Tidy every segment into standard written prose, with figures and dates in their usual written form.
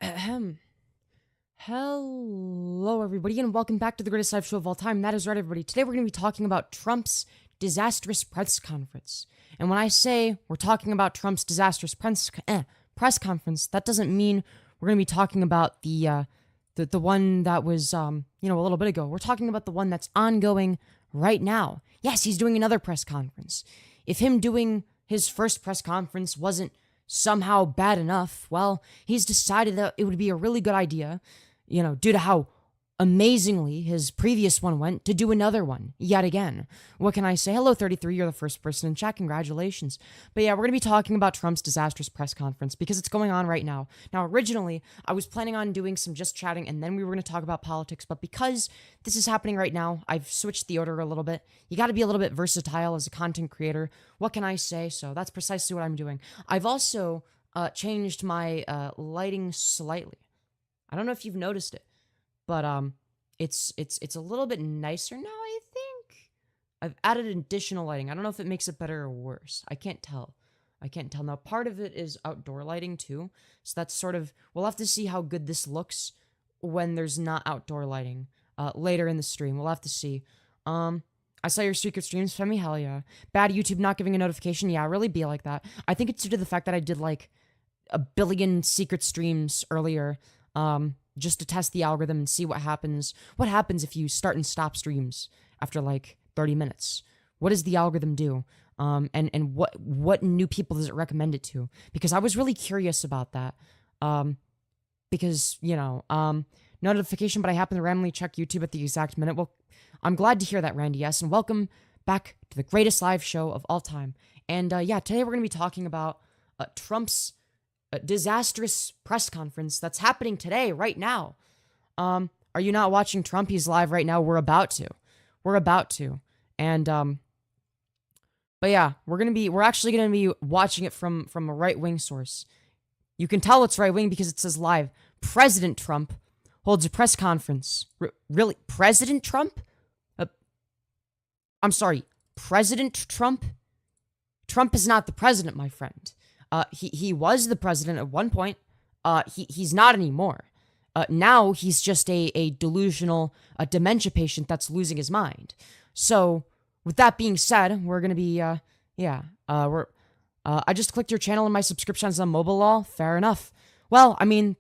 Ahem. Hello, everybody, and welcome back to the greatest live show of all time. That is right, everybody. Today we're going to be talking about Trump's disastrous press conference. And when I say we're talking about Trump's disastrous press conference, that doesn't mean we're going to be talking about the one that was, a little bit ago. We're talking about the one that's ongoing right now. Yes, he's doing another press conference. If him doing his first press conference wasn't somehow bad enough, well, he's decided that it would be a really good idea, due to how amazingly his previous one went, to do another one yet again. What can I say? Hello, 33. You're the first person in chat. Congratulations. But yeah, we're going to be talking about Trump's disastrous press conference because it's going on right now. Now, originally, I was planning on doing some just chatting and then we were going to talk about politics. But because this is happening right now, I've switched the order a little bit. You got to be a little bit versatile as a content creator. What can I say? So that's precisely what I'm doing. I've also changed my lighting slightly. I don't know if you've noticed it, but it's a little bit nicer now, I think. I've added additional lighting. I don't know if it makes it better or worse. I can't tell. Now, part of it is outdoor lighting too. So that's sort of, we'll have to see how good this looks when there's not outdoor lighting later in the stream. We'll have to see. I saw your secret streams, Femi, hell yeah. Bad YouTube not giving a notification, yeah, really be like that. I think it's due to the fact that I did like a billion secret streams earlier, just to test the algorithm and see what happens. What happens if you start and stop streams after like 30 minutes? What does the algorithm do? And what new people does it recommend it to? Because I was really curious about that. Because, notification, but I happen to randomly check YouTube at the exact minute. Well, I'm glad to hear that, Randy, yes, and welcome back to the greatest live show of all time. And yeah, today we're going to be talking about Trump's disastrous press conference that's happening today, right now. Are you not watching Trump? He's live right now. We're about to. And but yeah, we're actually gonna be watching it from a right-wing source. You can tell it's right-wing because it says live. President Trump holds a press conference. Really? President Trump? I'm sorry, President Trump? Trump is not the president, my friend. He was the president at one point. He's not anymore. Now he's just a delusional, dementia patient that's losing his mind. So, with that being said, we're gonna be, I just clicked your channel and my subscriptions on mobile law. Fair enough. Well, I mean,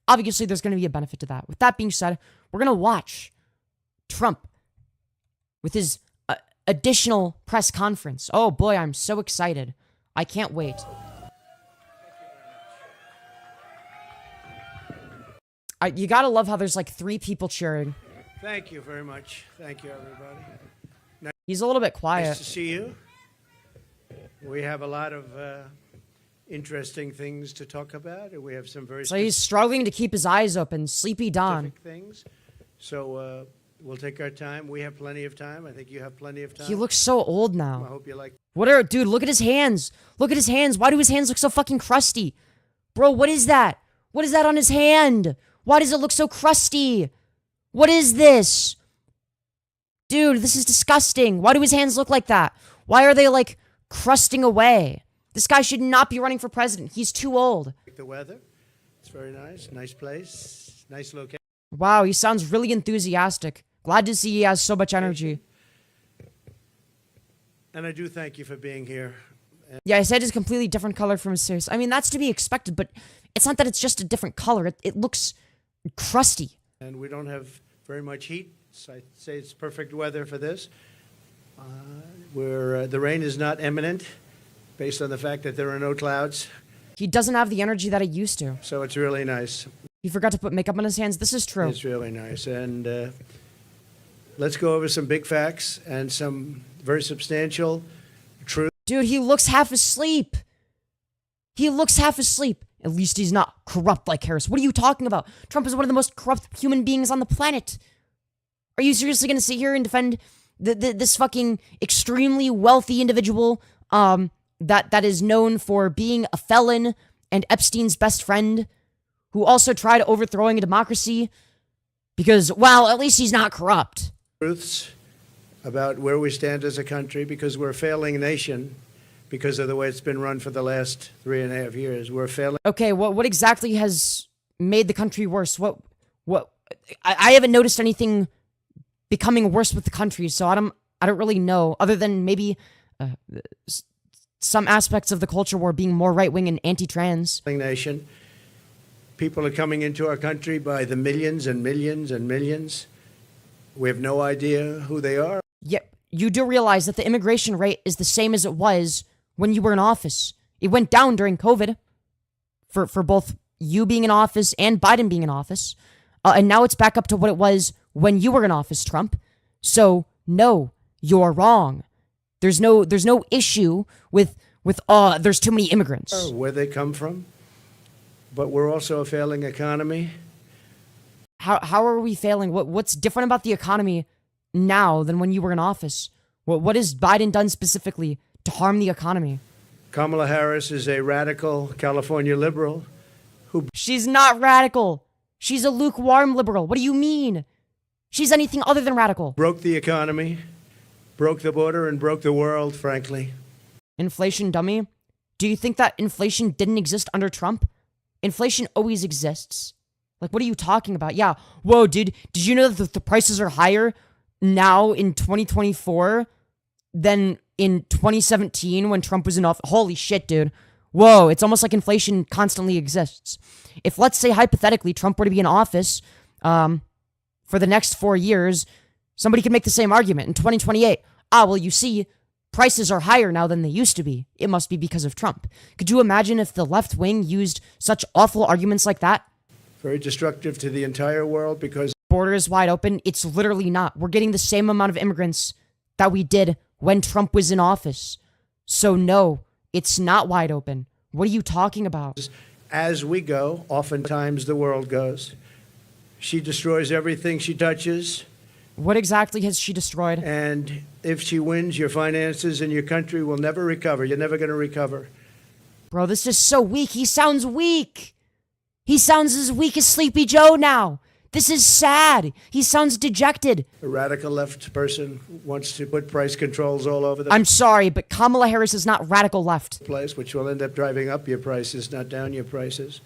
obviously there's gonna be a benefit to that. With that being said, we're gonna watch Trump with his additional press conference. Oh boy, I'm so excited. I can't wait. You gotta love how there's like 3 people cheering. Thank you very much. Thank you, everybody. He's a little bit quiet. Nice to see you. We have a lot of interesting things to talk about. We have some very so he's struggling to keep his eyes open. Sleepy Don. Things. So we'll take our time. We have plenty of time. I think you have plenty of time. He looks so old now. I hope you like. Dude, look at his hands. Look at his hands. Why do his hands look so fucking crusty? Bro, what is that? What is that on his hand? Why does it look so crusty? What is this? Dude, this is disgusting. Why do his hands look like that? Why are they, like, crusting away? This guy should not be running for president. He's too old. The weather. It's very nice. Nice place. Nice location. Wow, he sounds really enthusiastic. Glad to see he has so much energy. And I do thank you for being here. Yeah, his head is a completely different color from his face. I mean, that's to be expected, but it's not that it's just a different color. It looks crusty. And we don't have very much heat, so I'd say it's perfect weather for this. The rain is not imminent, based on the fact that there are no clouds. He doesn't have the energy that he used to. So it's really nice. He forgot to put makeup on his hands. This is true. It's really nice. And let's go over some big facts and some very substantial truth. Dude, he looks half asleep. At least he's not corrupt like Harris. What are you talking about? Trump is one of the most corrupt human beings on the planet. Are you seriously going to sit here and defend this fucking extremely wealthy individual that is known for being a felon and Epstein's best friend, who also tried overthrowing a democracy? Because, well, at least he's not corrupt. Truths about where we stand as a country, because we're a failing nation. Because of the way it's been run for the last 3.5 years. We're failing. Okay, what exactly has made the country worse? What I haven't noticed anything becoming worse with the country, so I don't really know, other than maybe some aspects of the culture war being more right-wing and anti-trans. Nation. People are coming into our country by the millions and millions and millions. We have no idea who they are. Yeah, you do realize that the immigration rate is the same as it was when you were in office. It went down during COVID for both you being in office and Biden being in office. And now it's back up to what it was when you were in office, Trump. So, no, you're wrong. There's no issue with there's too many immigrants. Where they come from. But we're also a failing economy. How are we failing? What's different about the economy now than when you were in office? What has Biden done specifically to harm the economy? Kamala Harris is a radical California liberal who... She's not radical. She's a lukewarm liberal. What do you mean? She's anything other than radical. Broke the economy, broke the border, and broke the world, frankly. Inflation dummy? Do you think that inflation didn't exist under Trump? Inflation always exists. Like, what are you talking about? Yeah. Whoa, dude. Did you know that the prices are higher now in 2024 than in 2017 when Trump was in office? Holy shit, dude. Whoa, it's almost like inflation constantly exists. If, let's say, hypothetically, Trump were to be in office for the next 4 years, somebody could make the same argument in 2028. Well, you see, prices are higher now than they used to be. It must be because of Trump. Could you imagine if the left wing used such awful arguments like that? Very destructive to the entire world because... Border is wide open. It's literally not. We're getting the same amount of immigrants that we did when Trump was in office. So no, it's not wide open. What are you talking about? As we go, oftentimes the world goes. She destroys everything she touches. What exactly has she destroyed? And if she wins, your finances and your country will never recover. You're never going to recover. Bro, this is so weak. He sounds weak. He sounds as weak as Sleepy Joe now. This is sad. He sounds dejected. A radical left person wants to put price controls all over the I'm sorry, but Kamala Harris is not radical left. place, which will end up driving up your prices, not down your prices.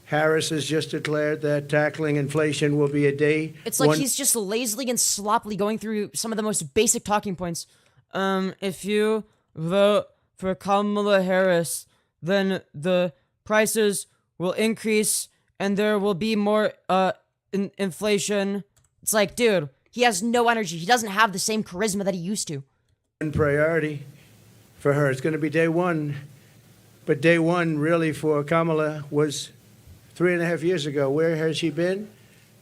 Harris has just declared that tackling inflation will be a day. It's like he's just lazily and sloppily going through some of the most basic talking points. If you vote for Kamala Harris, then the prices will increase and there will be more inflation. It's like, dude, he has no energy. He doesn't have the same charisma that he used to. One priority for her. It's going to be day one. But day one, really, for Kamala was 3.5 years ago. Where has she been?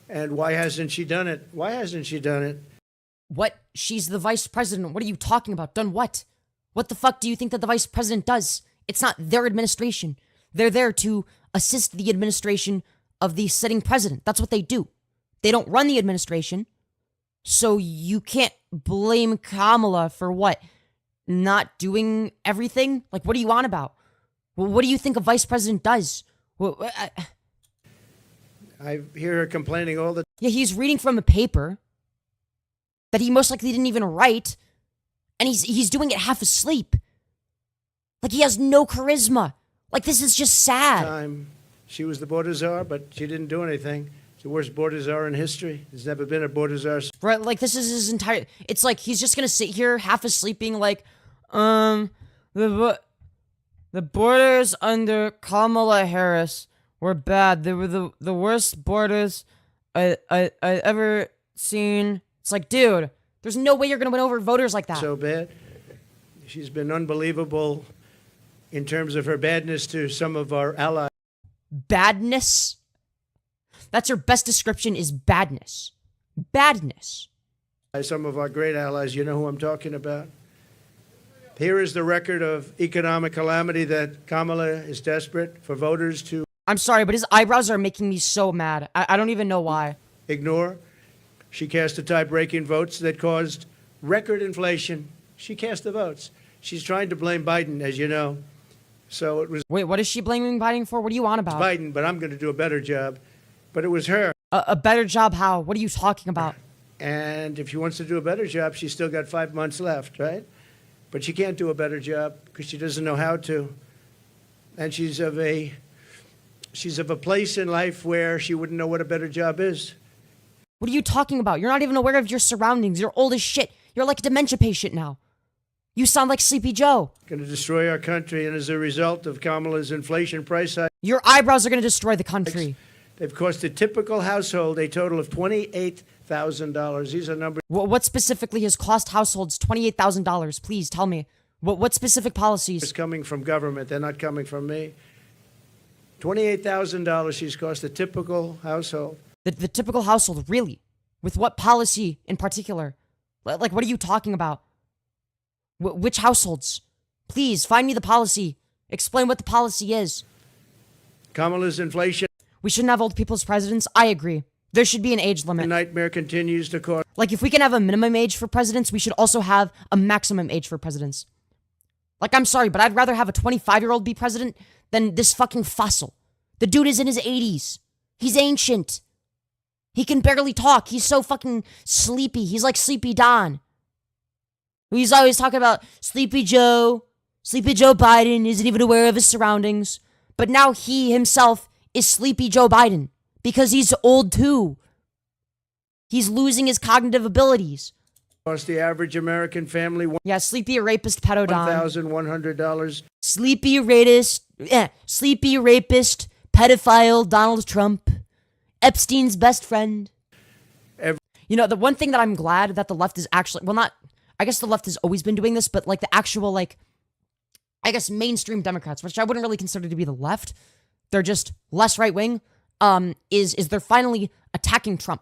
And why hasn't she done it? Why hasn't she done it? What? She's the vice president. What are you talking about? Done what? What the fuck do you think that the vice president does? It's not their administration. They're there to assist the administration of the sitting president. That's what they do. They don't run the administration. So you can't blame Kamala for what? Not doing everything? Like, what are you on about? Well, what do you think a vice president does? I hear her complaining all the time. Yeah, he's reading from a paper that he most likely didn't even write, and he's doing it half asleep. Like, he has no charisma. Like, this is just sad. She was the border czar, but she didn't do anything. It's the worst border czar in history. There's never been a border czar. Right, like, this is his entire... It's like he's just gonna sit here half asleep being like, the borders under Kamala Harris were bad. They were the worst borders I ever seen. It's like, dude, there's no way you're gonna win over voters like that. So bad. She's been unbelievable in terms of her badness to some of our allies. Badness? That's your best description, is badness. Badness. Some of our great allies, you know who I'm talking about. Here is the record of economic calamity that Kamala is desperate for voters to... I'm sorry, but his eyebrows are making me so mad. I don't even know why. ...ignore. She cast the tie-breaking votes that caused record inflation. She cast the votes. She's trying to blame Biden, as you know. So it was... Wait, what is she blaming Biden for? What are you on about? Biden, but I'm going to do a better job. But it was her. A better job how? What are you talking about? And if she wants to do a better job, she's still got 5 months left, right? But she can't do a better job because she doesn't know how to. And she's of a she's of a place in life where she wouldn't know what a better job is. What are you talking about? You're not even aware of your surroundings. You're old as shit. You're like a dementia patient now. You sound like Sleepy Joe. Going to destroy our country, and as a result of Kamala's inflation price hike, your eyebrows are going to destroy the country. They've cost a typical household a total of $28,000. These are numbers. What specifically has cost households $28,000? Please tell me. What specific policies? It's coming from government. They're not coming from me. $28,000 she's cost a typical household. The typical household, really? With what policy in particular? Like, what are you talking about? Which households? Please, find me the policy. Explain what the policy is. Kamala's inflation We shouldn't have old people as presidents. I agree. There should be an age limit. nightmare continues to cause. Like, if we can have a minimum age for presidents, we should also have a maximum age for presidents. Like, I'm sorry, but I'd rather have a 25-year-old be president than this fucking fossil. The dude is in his 80s. He's ancient. He can barely talk. He's so fucking sleepy. He's like Sleepy Don. He's always talking about Sleepy Joe. Sleepy Joe Biden isn't even aware of his surroundings. But now he himself is Sleepy Joe Biden because he's old too. He's losing his cognitive abilities. Cost the average American family Yeah, sleepy rapist pedo Don. $1,100. Sleepy rapist pedophile Donald Trump. Epstein's best friend. You know, the one thing that I'm glad that the left is actually, well, not, I guess the left has always been doing this, but like the actual, like, I guess mainstream Democrats, which I wouldn't really consider to be the left, they're just less right-wing, is they're finally attacking Trump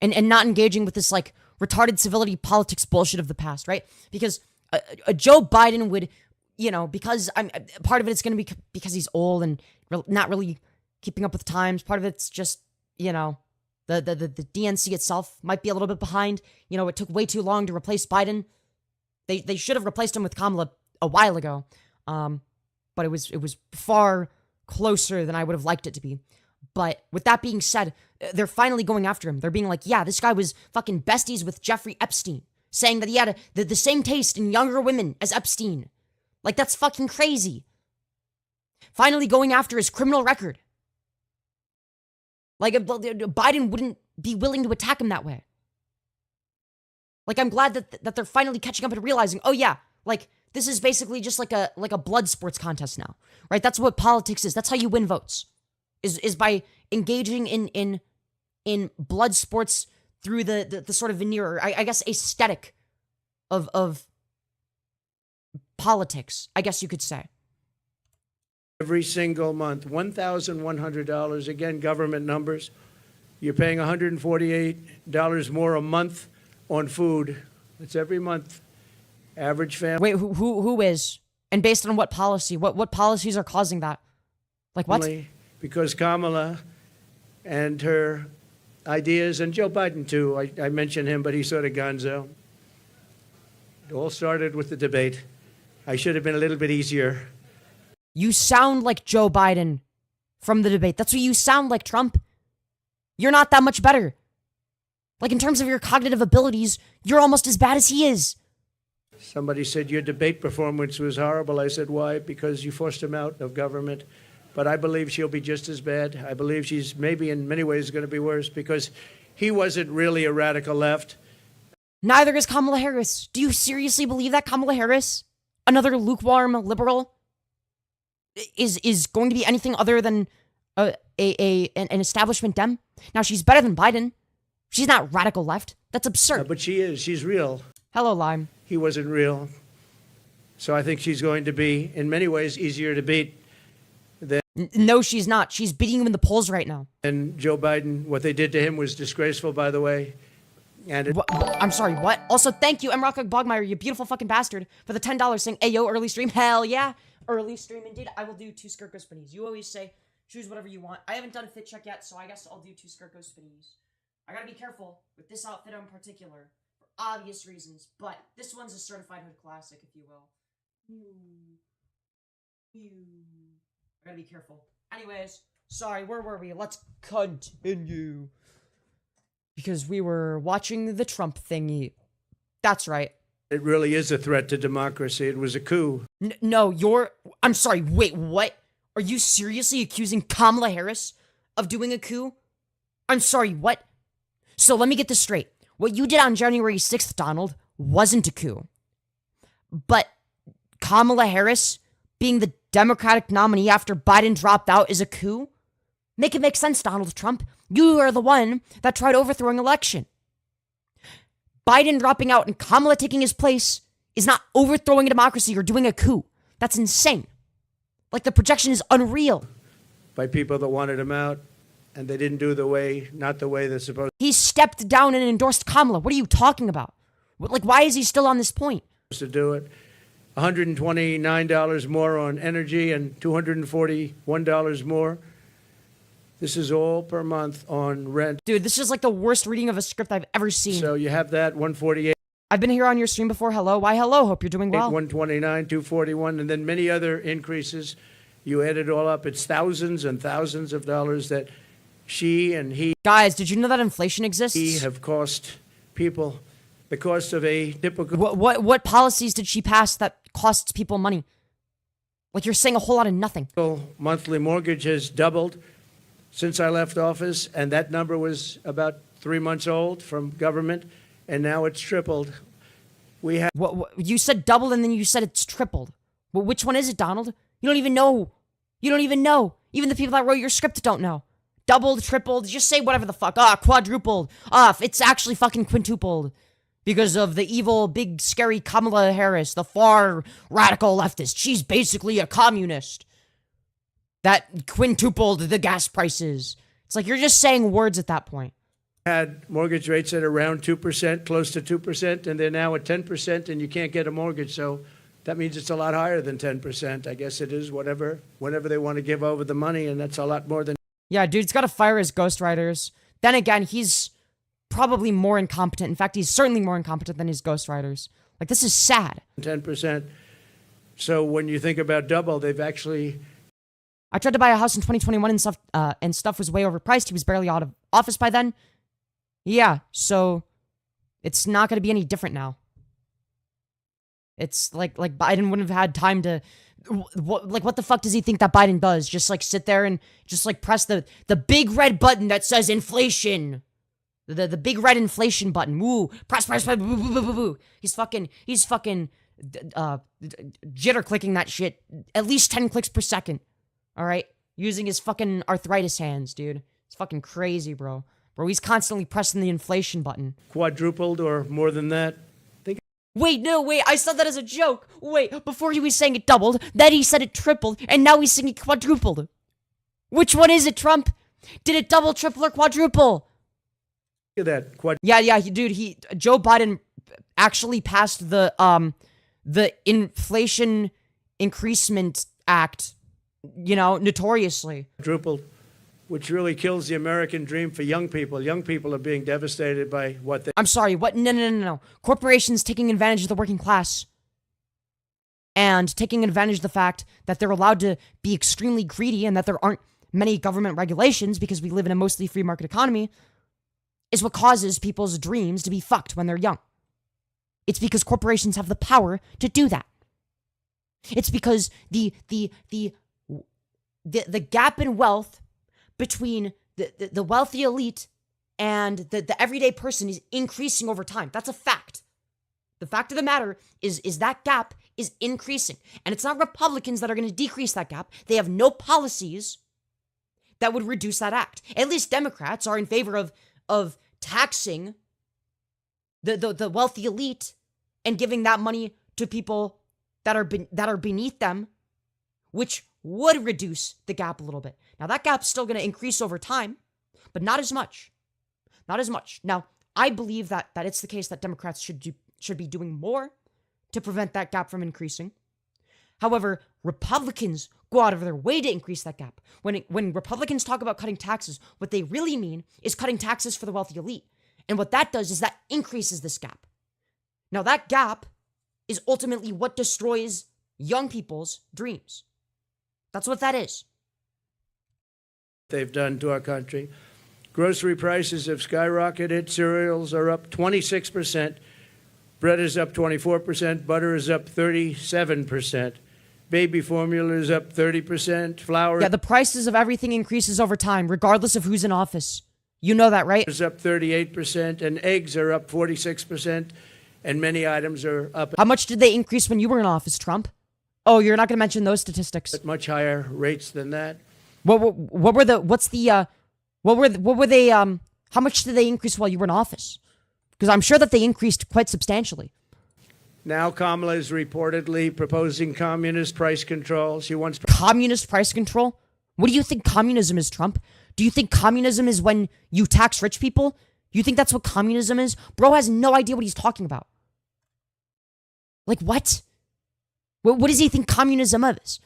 and not engaging with this, like, retarded civility politics bullshit of the past, right? Because a Joe Biden would, you know, because part of it's going to be because he's old and not really keeping up with times. Part of it's just, you know, the DNC itself might be a little bit behind. You know, it took way too long to replace Biden. They should have replaced him with Kamala a while ago. But it was far closer than I would have liked it to be. But with that being said, they're finally going after him. They're being like, yeah, this guy was fucking besties with Jeffrey Epstein, saying that he had the same taste in younger women as Epstein. Like, that's fucking crazy. Finally going after his criminal record. Like, Biden wouldn't be willing to attack him that way. Like, I'm glad that they're finally catching up and realizing, oh yeah, like, this is basically just like a blood sports contest now, right? That's what politics is. That's how you win votes, is by engaging in blood sports through the sort of veneer, or I guess aesthetic of politics, I guess you could say. Every single month, $1,100. Again, government numbers. You're paying $148 more a month on food. That's every month. Average family. Wait, who is? And based on what policy? What policies are causing that? Like what? Because Kamala and her ideas, and Joe Biden too, I mentioned him, but he's sort of gonzo. It all started with the debate. I should have been a little bit easier. You sound like Joe Biden from the debate. That's what you sound like, Trump. You're not that much better. Like, in terms of your cognitive abilities, you're almost as bad as he is. Somebody said your debate performance was horrible. I said, why? Because you forced him out of government. But I believe she'll be just as bad. I believe she's maybe in many ways going to be worse because he wasn't really a radical left. Neither is Kamala Harris. Do you seriously believe that Kamala Harris, another lukewarm liberal, is going to be anything other than an establishment Dem? Now, she's better than Biden. She's not radical left. That's absurd. But she is. She's real. Hello, Lime. He wasn't real. So I think she's going to be, in many ways, easier to beat than... No, she's not. She's beating him in the polls right now. And Joe Biden, what they did to him was disgraceful, by the way. And I'm sorry, what? Also, thank you, Emrock Bogmeyer, you beautiful fucking bastard, for the $10 saying, Ayo, early stream. Hell yeah. Early stream indeed. I will do 2 Skirt Go Spinnies. You always say, choose whatever you want. I haven't done a fit check yet, so I guess I'll do 2 Skirt Go Spinnies. I gotta be careful with this outfit in particular, for obvious reasons, but this one's a certified hood classic, if you will. I gotta be careful. Anyways, sorry, where were we? Let's continue. Because we were watching the Trump thingy. That's right. it really is a threat to democracy. It was a coup. No, I'm sorry, wait, what? Are you seriously accusing Kamala Harris of doing a coup? I'm sorry, what? So let me get this straight. What you did on January 6th, Donald, wasn't a coup. But Kamala Harris being the Democratic nominee after Biden dropped out is a coup? Make it make sense, Donald Trump. You are the one that tried overthrowing election. Biden dropping out and Kamala taking his place is not overthrowing a democracy or doing a coup. That's insane. Like, the projection is unreal. By people that wanted him out, and they didn't do not the way they're supposed He stepped down and endorsed Kamala. What are you talking about? Like, why is he still on this point? to do it. $129 more on energy and $241 more. This is all per month on rent. Dude, this is like the worst reading of a script I've ever seen. So you have that, 148. I've been here on your stream before. Hello. Why, hello. Hope you're doing well. 129, 241, and then many other increases. You add it all up, it's thousands and thousands of dollars that she and he Guys, did you know that inflation exists? have cost people the cost of a typical What policies did she pass that costs people money? Like, you're saying a whole lot of nothing. monthly mortgage has doubled since I left office, and that number was about 3 months old from government, and now it's tripled. We have What you said doubled and then you said it's tripled. Well, which one is it, Donald? You don't even know. You don't even know. Even the people that wrote your script don't know. Doubled, tripled, just say whatever the fuck. Quadrupled. It's actually fucking quintupled. Because of the evil, big, scary Kamala Harris, the far radical leftist. She's basically a communist. That quintupled the gas prices. It's like you're just saying words at that point. had mortgage rates at around 2%, close to 2%, and they're now at 10%, and you can't get a mortgage. So that means it's a lot higher than 10%. I guess it is whenever they want to give over the money, and that's a lot more than Yeah, dude's got to fire his ghostwriters. Then again, he's probably more incompetent. In fact, he's certainly more incompetent than his ghostwriters. Like, this is sad. 10%. So when you think about double, they've actually... I tried to buy a house in 2021 and stuff was way overpriced. He was barely out of office by then. Yeah, so it's not going to be any different now. It's like Biden wouldn't have had time to... what the fuck does he think that Biden does? Just, like, sit there and just, like, press the big red button that says inflation. The big red inflation button. Woo. Press, boo, boo, boo, boo, boo. He's fucking jitter clicking that shit at least 10 clicks per second. All right? Using his fucking arthritis hands, dude. It's fucking crazy, bro. Bro, he's constantly pressing the inflation button. quadrupled or more than that. Wait, I said that as a joke. Wait, before he was saying it doubled, then he said it tripled, and now he's saying it quadrupled. Which one is it, Trump? Did it double, triple, or quadruple? Look at that. Yeah, Joe Biden actually passed the Inflation Increasement Act, notoriously. Quadrupled, which really kills the American dream for young people. Young people are being devastated by what they... I'm sorry, what? No. Corporations taking advantage of the working class and taking advantage of the fact that they're allowed to be extremely greedy and that there aren't many government regulations because we live in a mostly free market economy is what causes people's dreams to be fucked when they're young. It's because corporations have the power to do that. It's because the gap in wealth between the wealthy elite and the everyday person is increasing over time. That's a fact. The fact of the matter is that gap is increasing. And it's not Republicans that are going to decrease that gap. They have no policies that would reduce that act. At least Democrats are in favor of taxing the wealthy elite and giving that money to people that are beneath them, which would reduce the gap a little bit. Now, that gap's still going to increase over time, but not as much. Not as much. Now, I believe that it's the case that Democrats should be doing more to prevent that gap from increasing. However, Republicans go out of their way to increase that gap. When Republicans talk about cutting taxes, what they really mean is cutting taxes for the wealthy elite. And what that does is that increases this gap. Now, that gap is ultimately what destroys young people's dreams. That's what that is. They've done to our country. Grocery prices have skyrocketed. Cereals are up 26%. Bread is up 24%. Butter is up 37%. Baby formula is up 30%. Flour Yeah, the prices of everything increases over time, regardless of who's in office. You know that, right? is up 38%, and eggs are up 46%, and many items are up How much did they increase when you were in office, Trump? Oh, you're not going to mention those statistics. at much higher rates than that. What were they, how much did they increase while you were in office? Because I'm sure that they increased quite substantially. Now Kamala is reportedly proposing communist price control. She wants Communist price control? What do you think communism is, Trump? Do you think communism is when you tax rich people? You think that's what communism is? Bro has no idea what he's talking about. Like, what? What does he think communism is?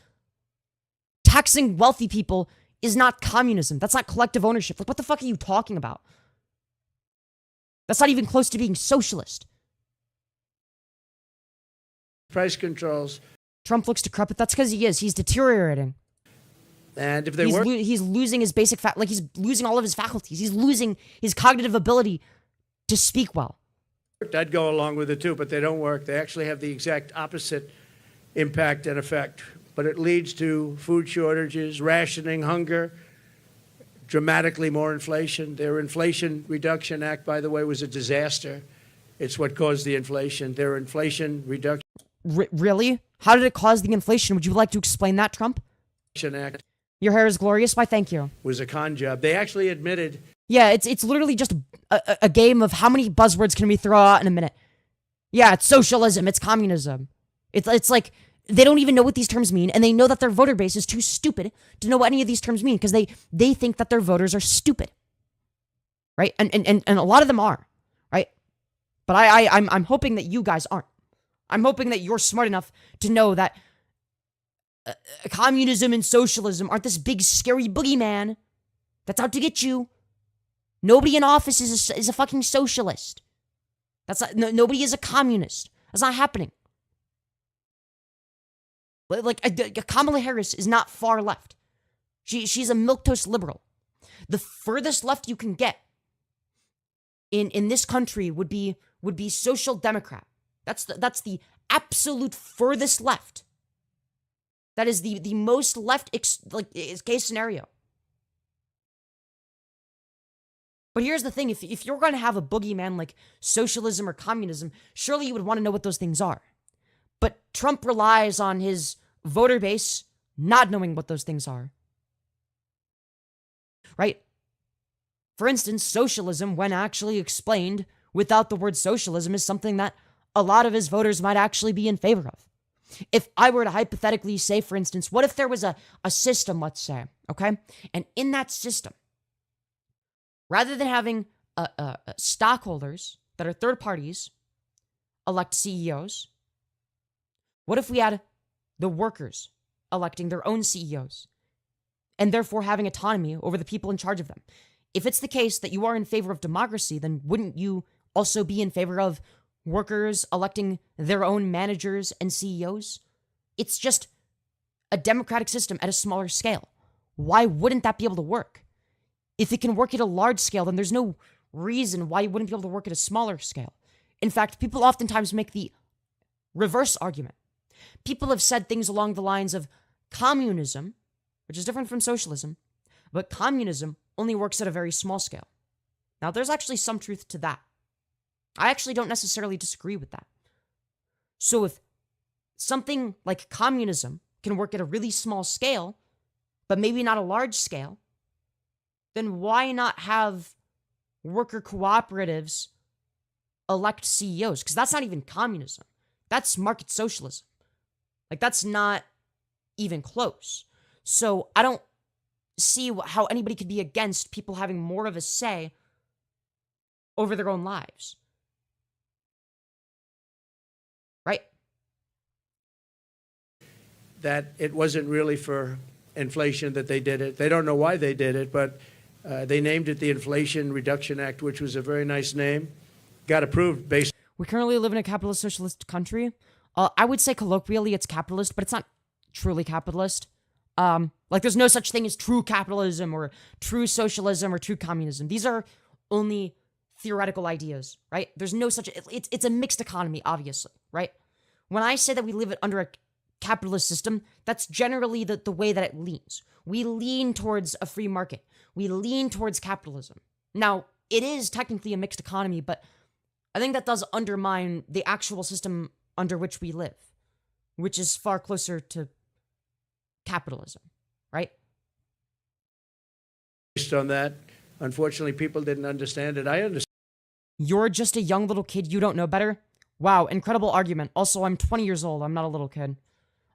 Taxing wealthy people is not communism. That's not collective ownership. Like, what the fuck are you talking about? That's not even close to being socialist. price controls, Trump looks decrepit. That's because he is. He's deteriorating. and if they work, He's losing his basic he's losing all of his faculties. He's losing his cognitive ability to speak well. I'd go along with it too, but they don't work. They actually have the exact opposite impact and effect. But it leads to food shortages, rationing, hunger, dramatically more inflation. Their Inflation Reduction Act, by the way, was a disaster. It's what caused the inflation. Their Inflation Reduction Really? How did it cause the inflation? Would you like to explain that, Trump? Act Your hair is glorious. Why, thank you. was a con job. They actually admitted Yeah, it's literally just a game of how many buzzwords can we throw out in a minute. Yeah, it's socialism. It's communism. It's like they don't even know what these terms mean, and they know that their voter base is too stupid to know what any of these terms mean because they think that their voters are stupid, right? And a lot of them are, right? But I'm hoping that you guys aren't. I'm hoping that you're smart enough to know that communism and socialism aren't this big scary boogeyman that's out to get you. Nobody in office is a fucking socialist. That's not, nobody is a communist. That's not happening. Like Kamala Harris is not far left. She's a milquetoast liberal. The furthest left you can get in this country would be social democrat. That's the absolute furthest left. That is the most left case scenario. But here's the thing, if you're going to have a boogeyman like socialism or communism, surely you would want to know what those things are. But Trump relies on his voter base not knowing what those things are. Right? For instance, socialism, when actually explained without the word socialism, is something that a lot of his voters might actually be in favor of. If I were to hypothetically say, for instance, what if there was a system, let's say, okay? And in that system, rather than having stockholders that are third parties elect CEOs, what if we had the workers electing their own CEOs and therefore having autonomy over the people in charge of them? If it's the case that you are in favor of democracy, then wouldn't you also be in favor of workers electing their own managers and CEOs? It's just a democratic system at a smaller scale. Why wouldn't that be able to work? If it can work at a large scale, then there's no reason why you wouldn't be able to work at a smaller scale. In fact, people oftentimes make the reverse argument. People have said things along the lines of communism, which is different from socialism, but communism only works at a very small scale. Now, there's actually some truth to that. I actually don't necessarily disagree with that. So if something like communism can work at a really small scale, but maybe not a large scale, then why not have worker cooperatives elect CEOs? Because that's not even communism. That's market socialism. Like, that's not even close. So I don't see how anybody could be against people having more of a say over their own lives. Right? that it wasn't really for inflation that they did it. They don't know why they did it, but they named it the Inflation Reduction Act, which was a very nice name. Got approved based. We currently live in a capitalist socialist country. I would say colloquially it's capitalist, but it's not truly capitalist. Like there's no such thing as true capitalism or true socialism or true communism. These are only theoretical ideas, right? There's no such, it's a mixed economy, obviously, right? When I say that we live under a capitalist system, that's generally the way that it leans. We lean towards a free market. We lean towards capitalism. Now, it is technically a mixed economy, but I think that does undermine the actual system under which we live, which is far closer to capitalism, right? Based on that, unfortunately, people didn't understand it. I understand. You're just a young little kid. You don't know better? Wow, incredible argument. Also, I'm 20 years old. I'm not a little kid.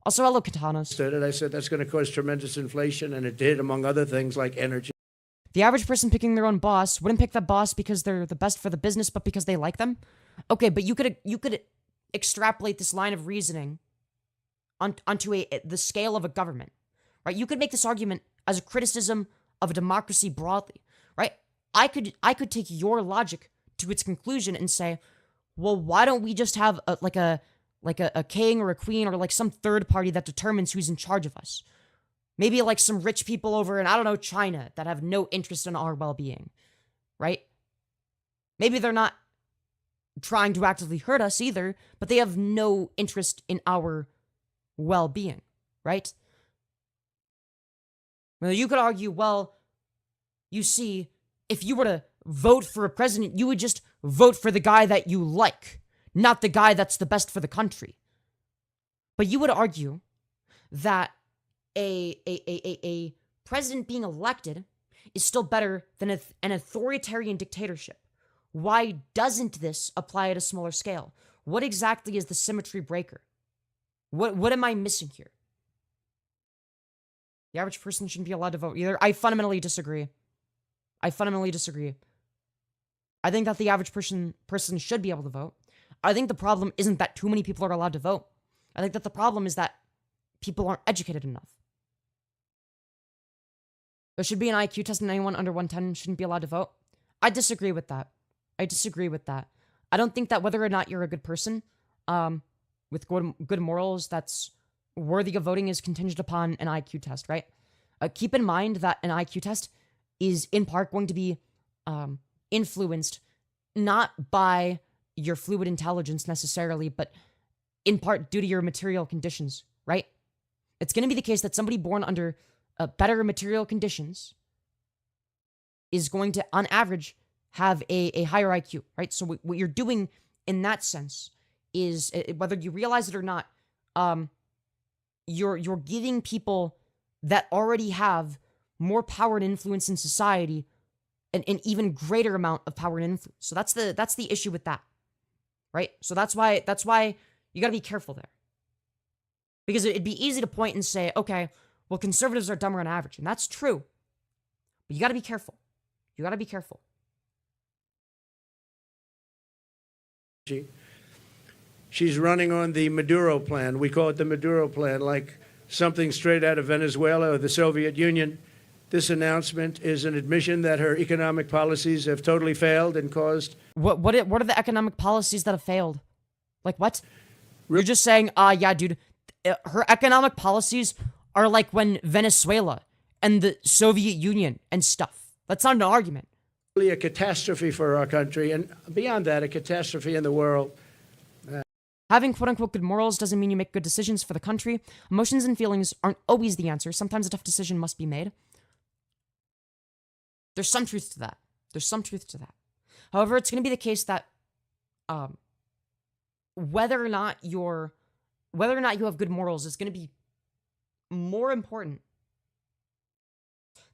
Also, hello, Katanas. I said that's going to cause tremendous inflation, and it did, among other things like energy. The average person picking their own boss wouldn't pick that boss because they're the best for the business, but because they like them? Okay, but you could extrapolate this line of reasoning onto the scale of a government, right? You could make this argument as a criticism of a democracy broadly, right? I could take your logic to its conclusion and say, well, why don't we just have a king or a queen or like some third party that determines who's in charge of us? Maybe like some rich people over in, I don't know, China that have no interest in our well-being, right? Maybe they're not trying to actively hurt us either, but they have no interest in our well-being, right? Well, you could argue, well, you see, if you were to vote for a president, you would just vote for the guy that you like, not the guy that's the best for the country. But you would argue that a president being elected is still better than an authoritarian dictatorship. Why doesn't this apply at a smaller scale? What exactly is the symmetry breaker? What am I missing here? The average person shouldn't be allowed to vote either. I fundamentally disagree. I think that the average person should be able to vote. I think the problem isn't that too many people are allowed to vote. I think that the problem is that people aren't educated enough. There should be an IQ test and anyone under 110 shouldn't be allowed to vote. I disagree with that. I don't think that whether or not you're a good person, with good morals that's worthy of voting is contingent upon an IQ test, right? Keep in mind that an IQ test is in part going to be influenced not by your fluid intelligence necessarily, but in part due to your material conditions, right? It's going to be the case that somebody born under better material conditions is going to, on average, have a higher IQ, right? So what you're doing in that sense is, whether you realize it or not, you're giving people that already have more power and influence in society an even greater amount of power and influence. So that's the issue with that, right? So that's why you got to be careful there, because it'd be easy to point and say, okay, well, conservatives are dumber on average, and that's true, but you got to be careful. She's running on the Maduro plan. We call it the Maduro plan, like something straight out of Venezuela or the Soviet Union. This announcement is an admission that her economic policies have totally failed and caused... What are the economic policies that have failed? Like what? You're just saying, yeah, dude, her economic policies are like when Venezuela and the Soviet Union and stuff. That's not an argument. Really a catastrophe for our country, and beyond that, a catastrophe in the world. Having quote-unquote good morals doesn't mean you make good decisions for the country. Emotions and feelings aren't always the answer. Sometimes a tough decision must be made. There's some truth to that. However, it's going to be the case that whether or not you have good morals is going to be more important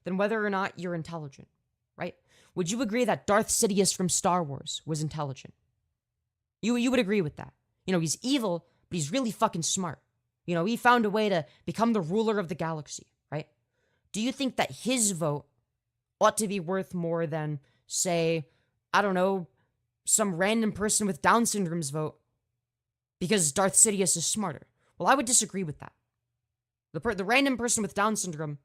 than whether or not you're intelligent, right? Would you agree that Darth Sidious from Star Wars was intelligent? You would agree with that. You know, he's evil, but he's really fucking smart. You know, he found a way to become the ruler of the galaxy, right? Do you think that his vote ought to be worth more than, say, I don't know, some random person with Down syndrome's vote because Darth Sidious is smarter? Well, I would disagree with that. The random person with Down syndrome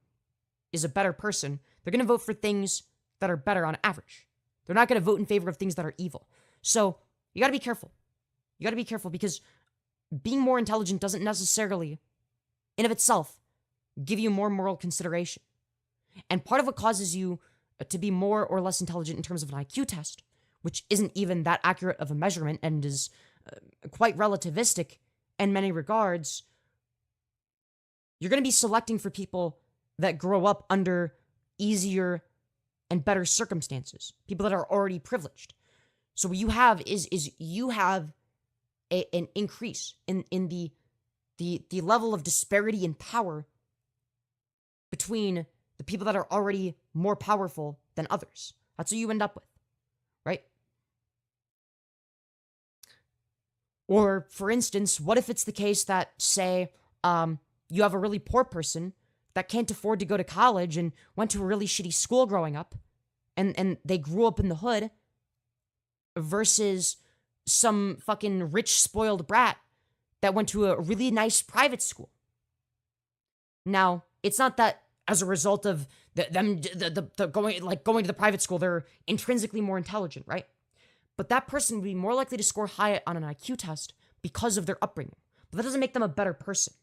is a better person. They're going to vote for things that are better on average. They're not going to vote in favor of things that are evil. So you got to be careful. Because being more intelligent doesn't necessarily, in of itself, give you more moral consideration. And part of what causes you to be more or less intelligent in terms of an IQ test, which isn't even that accurate of a measurement and is quite relativistic in many regards, You're going to be selecting for people that grow up under easier and better circumstances, people that are already privileged. So what you have is you have an increase in the level of disparity in power between the people that are already more powerful than others. That's what you end up with, right? Or, for instance, what if it's the case that, say, you have a really poor person that can't afford to go to college and went to a really shitty school growing up, and they grew up in the hood, versus some fucking rich, spoiled brat that went to a really nice private school. Now, it's not that as a result of them going to the private school, they're intrinsically more intelligent, right? But that person would be more likely to score high on an IQ test because of their upbringing. But that doesn't make them a better person.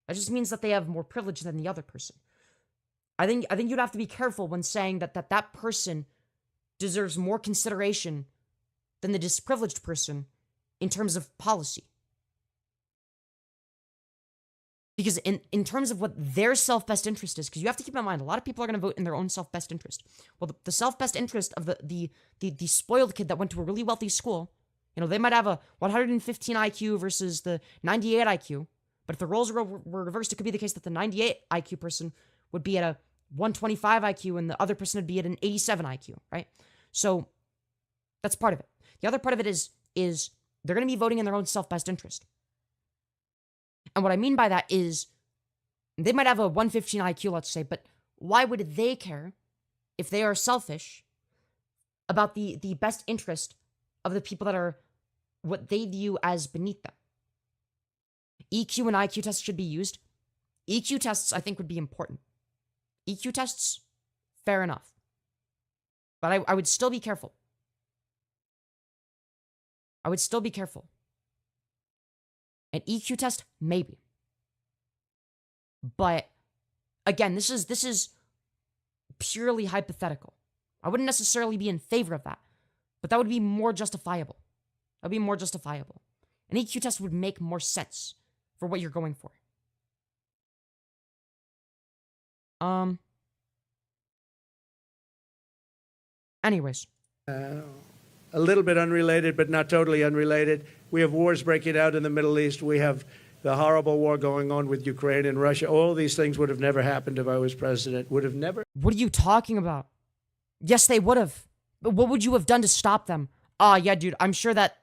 That just means that they have more privilege than the other person. I think you'd have to be careful when saying that person deserves more consideration than the disprivileged person in terms of policy. Because in terms of what their self-best interest is, because you have to keep in mind, a lot of people are going to vote in their own self-best interest. Well, the self-best interest of the spoiled kid that went to a really wealthy school, they might have a 115 IQ versus the 98 IQ, but if the roles were reversed, it could be the case that the 98 IQ person would be at a 125 IQ and the other person would be at an 87 IQ, right? So that's part of it. The other part of it is they're going to be voting in their own self-best interest. And what I mean by that is they might have a 115 IQ, let's say, but why would they care if they are selfish about the best interest of the people that are what they view as beneath them? EQ and IQ tests should be used. EQ tests, I think, would be important. EQ tests, fair enough. But I would still be careful. I would still be careful. An EQ test, maybe. But again, this is purely hypothetical. I wouldn't necessarily be in favor of that, but that would be more justifiable. That would be more justifiable. An EQ test would make more sense for what you're going for. Anyways. A little bit unrelated, but not totally unrelated. We have wars breaking out in the Middle East. We have the horrible war going on with Ukraine and Russia. All these things would have never happened if I was president. Would have never. What are you talking about? Yes, they would have. But what would you have done to stop them? Yeah, dude, I'm sure that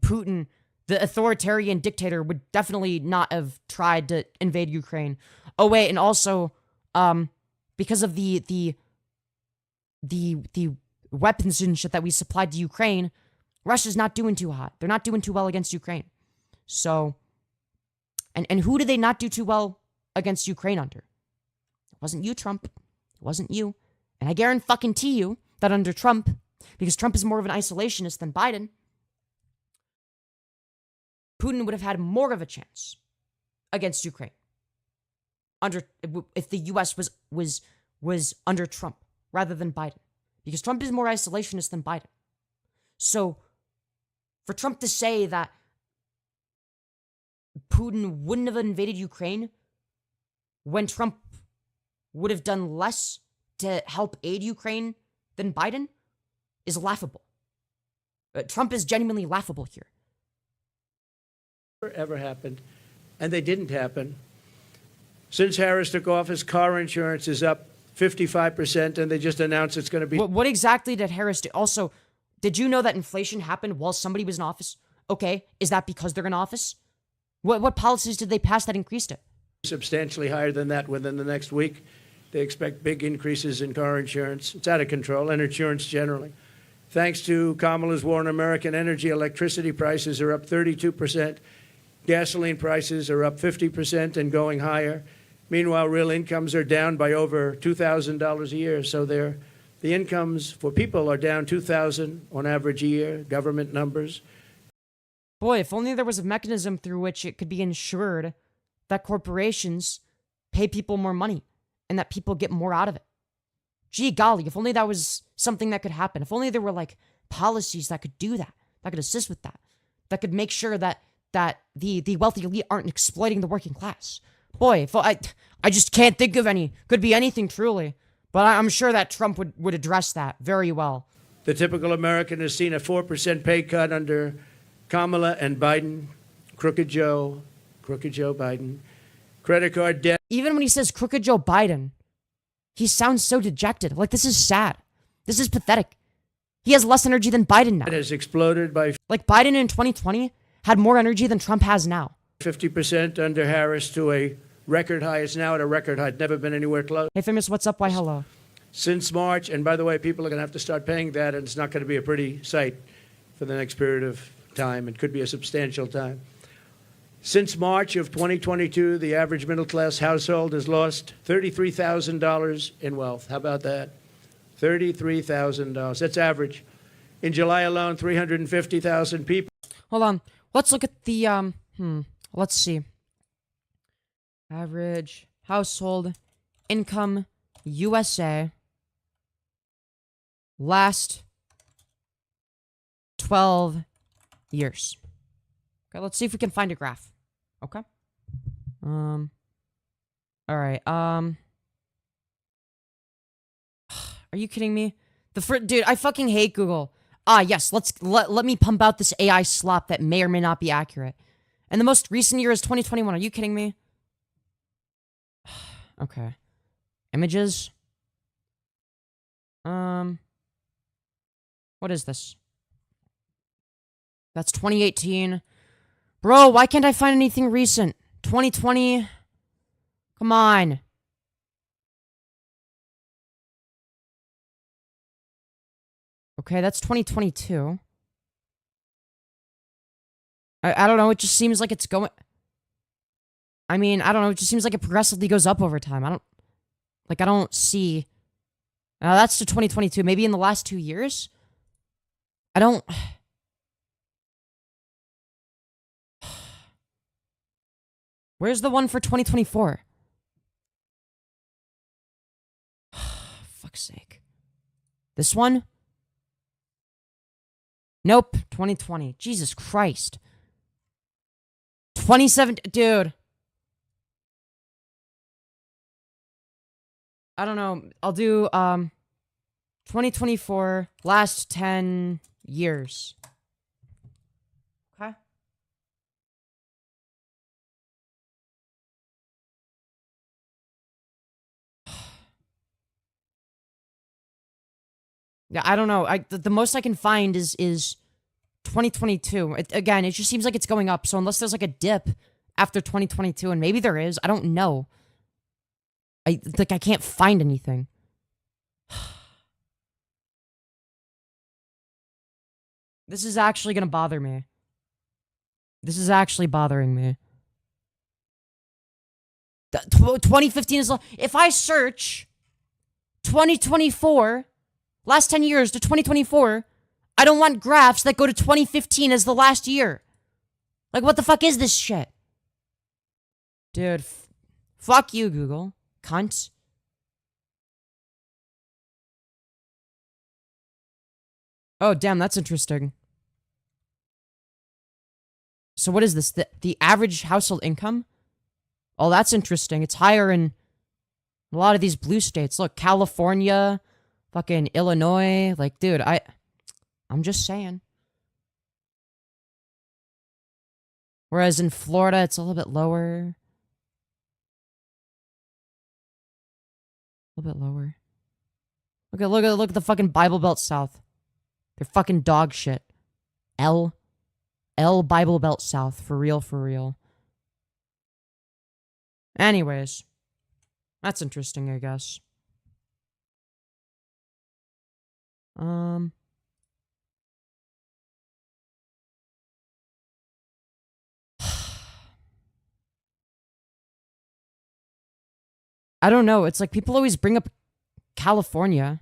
Putin, the authoritarian dictator, would definitely not have tried to invade Ukraine. Oh, wait, and also, because of the weapons and shit that we supplied to Ukraine, Russia's not doing too hot. They're not doing too well against Ukraine. So, and who did they not do too well against Ukraine under? It wasn't you, Trump. It wasn't you. And I guarantee you that under Trump, because Trump is more of an isolationist than Biden, Putin would have had more of a chance against Ukraine if the U.S. was under Trump rather than Biden. Because Trump is more isolationist than Biden. So, for Trump to say that Putin wouldn't have invaded Ukraine when Trump would have done less to help aid Ukraine than Biden is laughable. Trump is genuinely laughable here. Ever happened, and they didn't happen. Since Harris took office, car insurance is up 55%, and they just announced it's going to be. What exactly did Harris do? Also, did you know that inflation happened while somebody was in office? Okay, is that because they're in office? What policies did they pass that increased it? Substantially higher than that within the next week. They expect big increases in car insurance. It's out of control, and insurance generally. Thanks to Kamala's war on American energy, electricity prices are up 32%. Gasoline prices are up 50% and going higher. Meanwhile, real incomes are down by over $2,000 a year. So the incomes for people are down $2,000 on average a year, government numbers. Boy, if only there was a mechanism through which it could be ensured that corporations pay people more money and that people get more out of it. Gee golly, if only that was something that could happen. If only there were like policies that could do that, that could assist with that, that could make sure that the wealthy elite aren't exploiting the working class. Boy, if I just can't think of any. Could be anything, truly. But I'm sure that Trump would address that very well. The typical American has seen a 4% pay cut under Kamala and Biden. Crooked Joe Biden. Credit card debt. Even when he says Crooked Joe Biden, he sounds so dejected. Like, this is sad. This is pathetic. He has less energy than Biden now. It has exploded by Like, Biden in 2020 had more energy than Trump has now. 50% under Harris to a record high. It's now at a record high. It's never been anywhere close. Hey, Famous, what's up? Why, hello. Since March, and by the way, people are going to have to start paying that, and it's not going to be a pretty sight for the next period of time. It could be a substantial time. Since March of 2022, the average middle-class household has lost $33,000 in wealth. How about that? $33,000. That's average. In July alone, 350,000 people. Hold on. Let's look at the, let's see. Average household income USA last 12 years. Okay, let's see if we can find a graph. Okay. All right. Are you kidding me? Dude, I fucking hate Google. Yes, let me pump out this AI slop that may or may not be accurate. And the most recent year is 2021. Are you kidding me? Okay. Images. What is this? That's 2018. Bro, why can't I find anything recent? 2020? Come on. Okay, that's 2022. I don't know, it just seems like it's going... I mean, I don't know, it just seems like it progressively goes up over time. I don't see... that's to 2022. Maybe in the last 2 years? I don't... Where's the one for 2024? Fuck's sake. This one? Nope. 2020. Jesus Christ. 27... Dude. I don't know. I'll do, 2024, last 10 years. Okay. Yeah, I don't know. The most I can find is 2022. Again, it just seems like it's going up. So unless there's like a dip after 2022, and maybe there is, I don't know. I can't find anything. This is actually gonna bother me. This is actually bothering me. 2015 is... If I search 2024, last 10 years to 2024, I don't want graphs that go to 2015 as the last year. Like, what the fuck is this shit? Dude, fuck you, Google. Cunt. Oh, damn, that's interesting. So what is this? The average household income? Oh, that's interesting. It's higher in a lot of these blue states. Look, California, fucking Illinois. Like, dude, I'm just saying. Whereas in Florida, it's a little bit lower. A little bit lower. Look at the fucking Bible Belt South. They're fucking dog shit. L Bible Belt South. For real, for real. Anyways. That's interesting, I guess. I don't know. It's like people always bring up California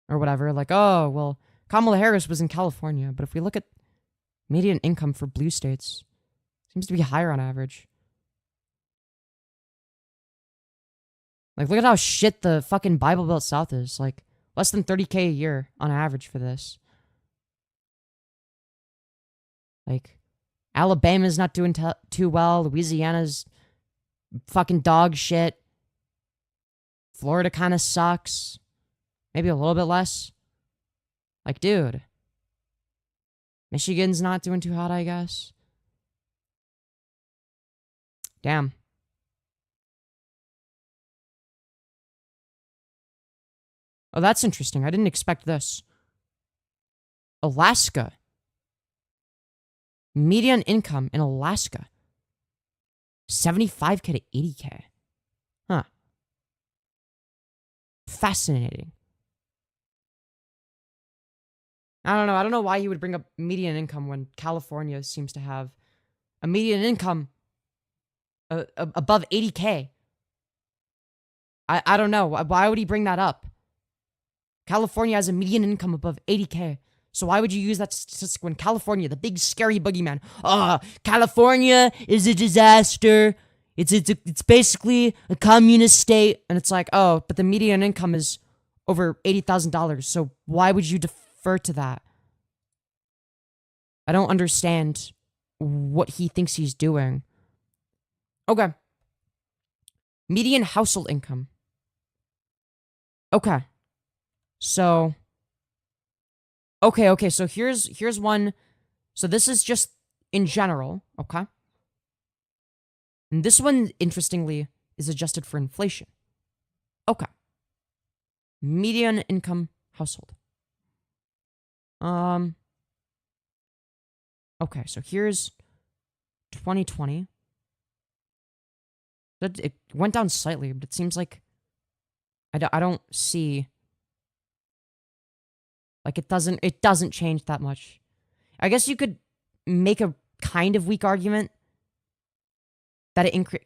or whatever. Like, oh, well, Kamala Harris was in California. But if we look at median income for blue states, it seems to be higher on average. Like, look at how shit the fucking Bible Belt South is. Like, less than 30K a year on average for this. Like, Alabama's not doing too well. Louisiana's fucking dog shit. Florida kind of sucks. Maybe a little bit less. Like, dude. Michigan's not doing too hot, I guess. Damn. Oh, that's interesting. I didn't expect this. Alaska. Median income in Alaska. 75K to 80K. Huh. Fascinating. I don't know. I don't know why he would bring up median income when California seems to have a median income above 80K. I don't know. Why would he bring that up? California has a median income above 80K. So why would you use that statistic when California, the big scary boogeyman, California is a disaster. It's basically a communist state. And it's like, oh, but the median income is over $80,000. So why would you defer to that? I don't understand what he thinks he's doing. Okay. Median household income. Okay. So, okay, so here's one. So this is just in general, okay? And this one, interestingly, is adjusted for inflation. Okay. Median income household. Okay, so here's 2020. It went down slightly, but it seems like I don't see, like, it doesn't change that much. I guess you could make a kind of weak argument that it increased.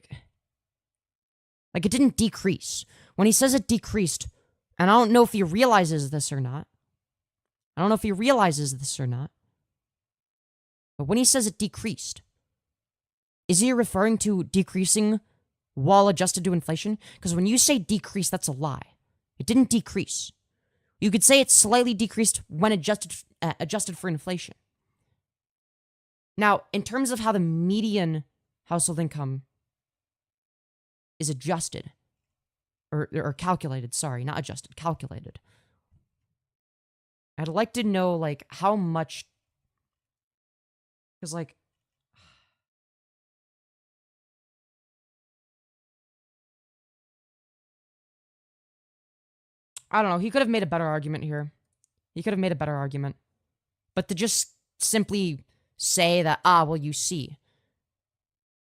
Like, it didn't decrease. When he says it decreased, and I don't know if he realizes this or not. But when he says it decreased, is he referring to decreasing while adjusted to inflation? Because when you say decrease, that's a lie. It didn't decrease. You could say it slightly decreased when adjusted for inflation. Now, in terms of how the median household income is adjusted, or calculated, sorry, not adjusted, calculated. I'd like to know, like, how much, because, like, I don't know, he could have made a better argument here. But to just simply say that, well, you see,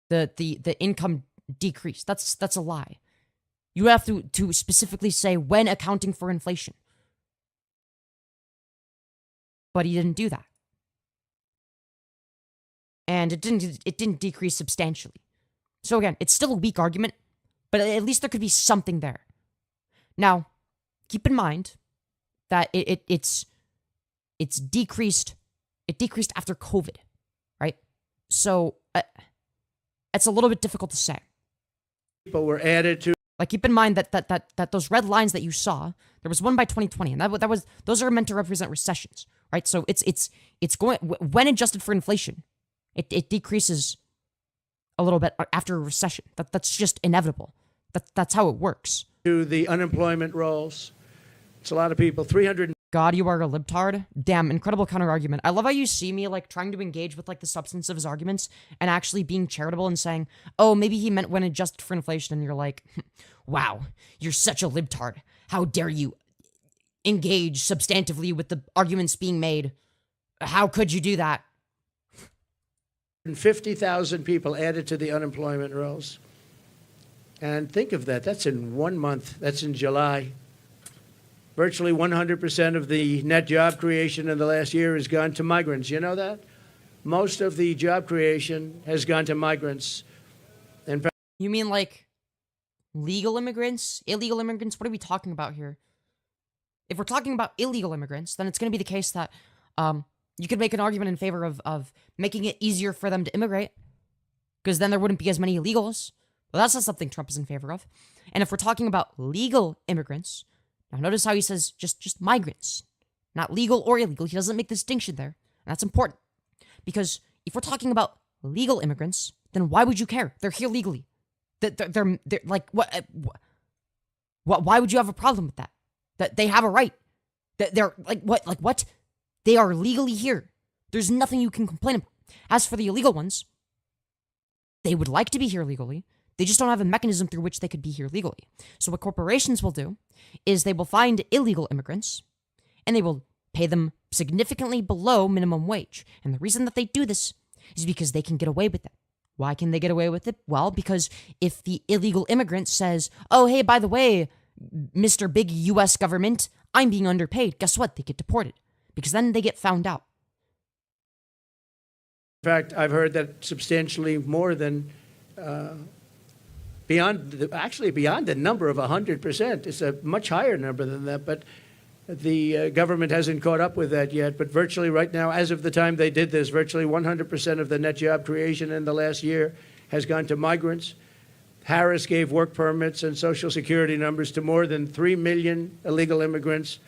the income decreased, that's a lie. You have to specifically say when accounting for inflation. But he didn't do that. And it didn't decrease substantially. So again, it's still a weak argument, but at least there could be something there. Now, keep in mind that it's decreased. It decreased after COVID, right? So it's a little bit difficult to say. People were added to. Like, keep in mind that those red lines that you saw, there was one by 2020, and those are meant to represent recessions, right? So it's going, when adjusted for inflation, it decreases a little bit after a recession. That's just inevitable. That's how it works. To the unemployment rolls. It's a lot of people. 300. God, you are a libtard. Damn, incredible counter argument. I love how you see me, like, trying to engage with, like, the substance of his arguments and actually being charitable and saying, oh, maybe he meant when adjusted for inflation, and you're like, wow, you're such a libtard. How dare you engage substantively with the arguments being made? How could you do that? 50,000 people added to the unemployment rolls. And think of that. That's in 1 month. That's in July. Virtually 100% of the net job creation in the last year has gone to migrants. You know that? Most of the job creation has gone to migrants. In fact, you mean like legal immigrants? Illegal immigrants? What are we talking about here? If we're talking about illegal immigrants, then it's going to be the case that you could make an argument in favor of making it easier for them to immigrate, because then there wouldn't be as many illegals. Well, that's not something Trump is in favor of. And if we're talking about legal immigrants, now notice how he says just migrants, not legal or illegal. He doesn't make the distinction there. And that's important, because if we're talking about legal immigrants, then why would you care? They're here legally. They're like, what? Why would you have a problem with that? That they have a right. That they're like, what? Like, what? They are legally here. There's nothing you can complain about. As for the illegal ones, they would like to be here legally. They just don't have a mechanism through which they could be here legally. So what corporations will do is they will find illegal immigrants and they will pay them significantly below minimum wage. And the reason that they do this is because they can get away with it. Why can they get away with it? Well, because if the illegal immigrant says, oh, hey, by the way, Mr. Big US government, I'm being underpaid, guess what? They get deported because then they get found out. In fact, I've heard that substantially more than beyond the number of 100%. It's a much higher number than that, but the government hasn't caught up with that yet. But virtually right now, as of the time they did this, virtually 100% of the net job creation in the last year has gone to migrants. Harris gave work permits and Social Security numbers to more than 3 million illegal immigrants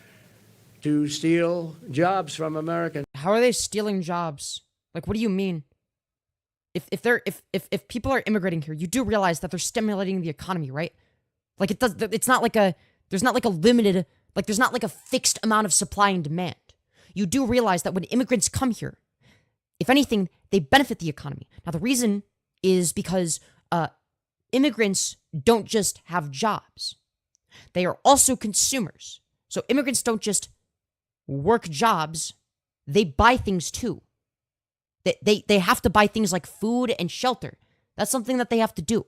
to steal jobs from Americans. How are they stealing jobs? Like, what do you mean? If people are immigrating here, you do realize that they're stimulating the economy, right? Like, it's not like there's not like a fixed amount of supply and demand. You do realize that when immigrants come here, if anything, they benefit the economy. Now, the reason is because immigrants don't just have jobs. They are also consumers. So immigrants don't just work jobs, they buy things too. They have to buy things like food and shelter. That's something that they have to do.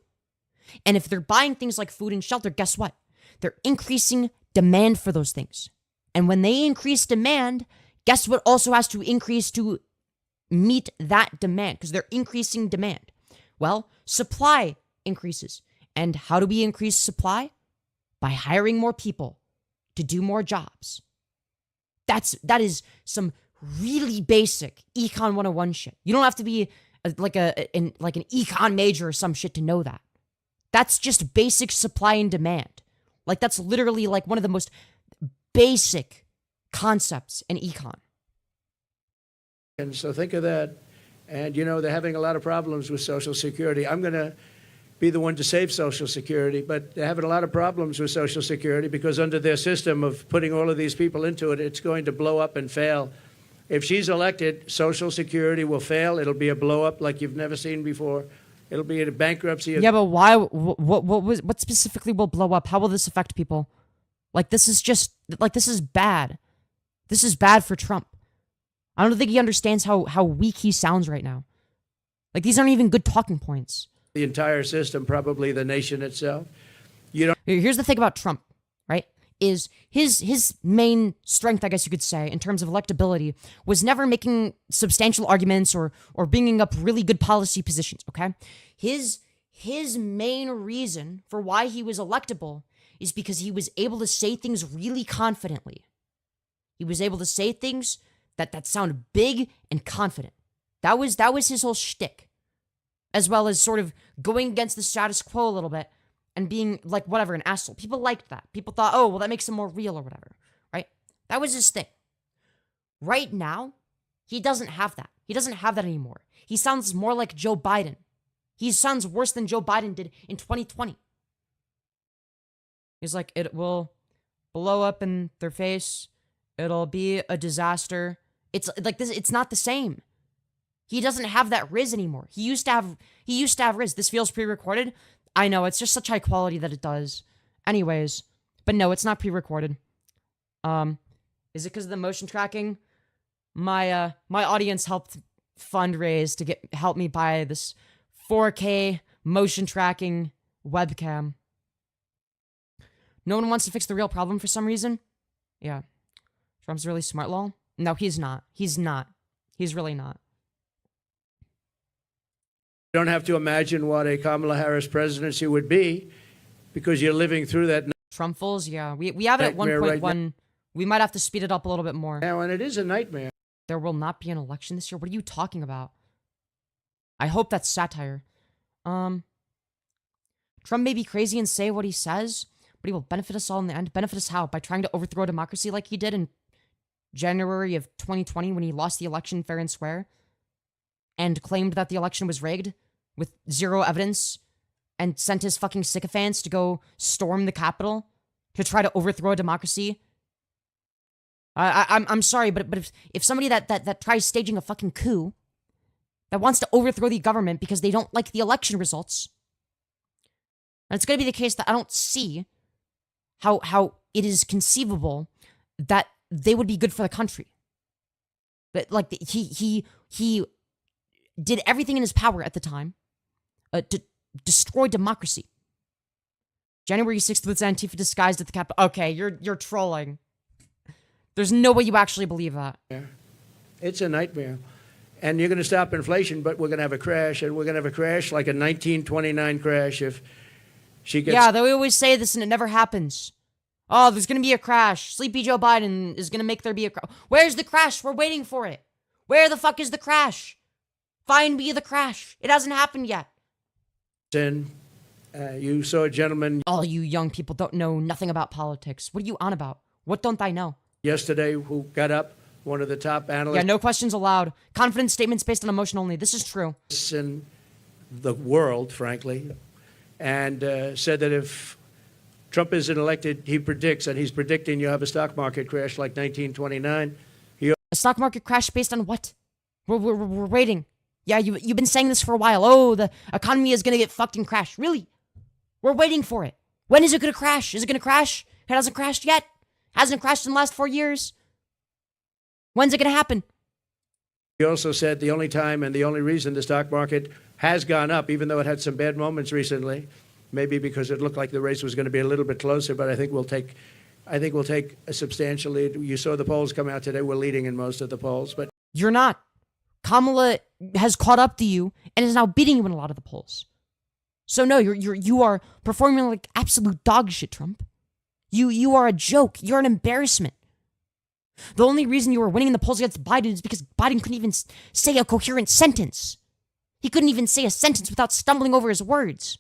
And if they're buying things like food and shelter, guess what? They're increasing demand for those things. And when they increase demand, guess what also has to increase to meet that demand? Because they're increasing demand. Well, supply increases. And how do we increase supply? By hiring more people to do more jobs. That is some really basic Econ 101 shit. You don't have to be an econ major or some shit to know that. That's just basic supply and demand. Like, that's literally like one of the most basic concepts in econ. And so think of that. And, you know, they're having a lot of problems with Social Security. I'm going to be the one to save Social Security, but they're having a lot of problems with Social Security because under their system of putting all of these people into it, it's going to blow up and fail. If she's elected, Social Security will fail. It'll be a blow up like you've never seen before. It'll be a bankruptcy. Yeah, but why? What specifically will blow up? How will this affect people? Like, this is bad. This is bad for Trump. I don't think he understands how weak he sounds right now. Like, these aren't even good talking points. The entire system, probably the nation itself. Here's the thing about Trump, right? Is his main strength, I guess you could say, in terms of electability, was never making substantial arguments or bringing up really good policy positions, okay? His main reason for why he was electable is because he was able to say things really confidently. He was able to say things that sound big and confident. That was his whole shtick. As well as sort of going against the status quo a little bit and being like, whatever, an asshole. People liked that. People thought, oh, well, that makes him more real or whatever, right? That was his thing. Right now, he doesn't have that. He doesn't have that anymore. He sounds more like Joe Biden. He sounds worse than Joe Biden did in 2020. He's like, it will blow up in their face. It'll be a disaster. It's like this. It's not the same. He doesn't have that Riz anymore. He used to have Riz. This feels pre-recorded. I know, it's just such high quality that it does. Anyways, but no, it's not pre-recorded. Is it because of the motion tracking? My audience helped fundraise to help me buy this 4K motion tracking webcam. No one wants to fix the real problem for some reason? Yeah. Trump's really smart, lol. No, he's not. He's not. He's really not. You don't have to imagine what a Kamala Harris presidency would be because you're living through that. Trumpfuls, yeah. We have it at 1.1. Right, we might have to speed it up a little bit more. Now, and it is a nightmare. There will not be an election this year? What are you talking about? I hope that's satire. Trump may be crazy and say what he says, but he will benefit us all in the end. Benefit us how? By trying to overthrow democracy like he did in January of 2020 when he lost the election fair and square and claimed that the election was rigged with zero evidence and sent his fucking sycophants to go storm the Capitol to try to overthrow a democracy. I'm sorry, but if somebody that tries staging a fucking coup, that wants to overthrow the government because they don't like the election results, and it's going to be the case that I don't see how it is conceivable that they would be good for the country. But like he did everything in his power at the time to destroy democracy. January 6th was Antifa disguised at the Capitol. Okay, you're trolling. There's no way you actually believe that. It's a nightmare. And you're going to stop inflation, but we're going to have a crash, and we're going to have a crash like a 1929 crash if she gets... Yeah, they always say this and it never happens. Oh, there's going to be a crash. Sleepy Joe Biden is going to make there be a crash. Where's the crash? We're waiting for it. Where the fuck is the crash? Find me the crash. It hasn't happened yet. And you saw a gentleman... All you young people don't know nothing about politics. What are you on about? What don't I know? Yesterday who got up, one of the top analysts... Yeah, no questions allowed. Confidence statements based on emotion only. This is true. ...in the world, frankly, and said that if Trump isn't elected, he predicts, and he's predicting you'll have a stock market crash like 1929. A stock market crash based on what? We're waiting. Yeah, you've been saying this for a while. Oh, the economy is going to get fucked and crash. Really? We're waiting for it. When is it going to crash? Is it going to crash? It hasn't crashed yet. Hasn't crashed in the last 4 years. When's it going to happen? He also said the only time and the only reason the stock market has gone up, even though it had some bad moments recently, maybe because it looked like the race was going to be a little bit closer, but I think we'll take a substantial lead. You saw the polls come out today. We're leading in most of the polls, but you're not. Kamala has caught up to you and is now beating you in a lot of the polls. So no, you are performing like absolute dog shit, Trump. You are a joke. You're an embarrassment. The only reason you were winning in the polls against Biden is because Biden couldn't even say a coherent sentence. He couldn't even say a sentence without stumbling over his words.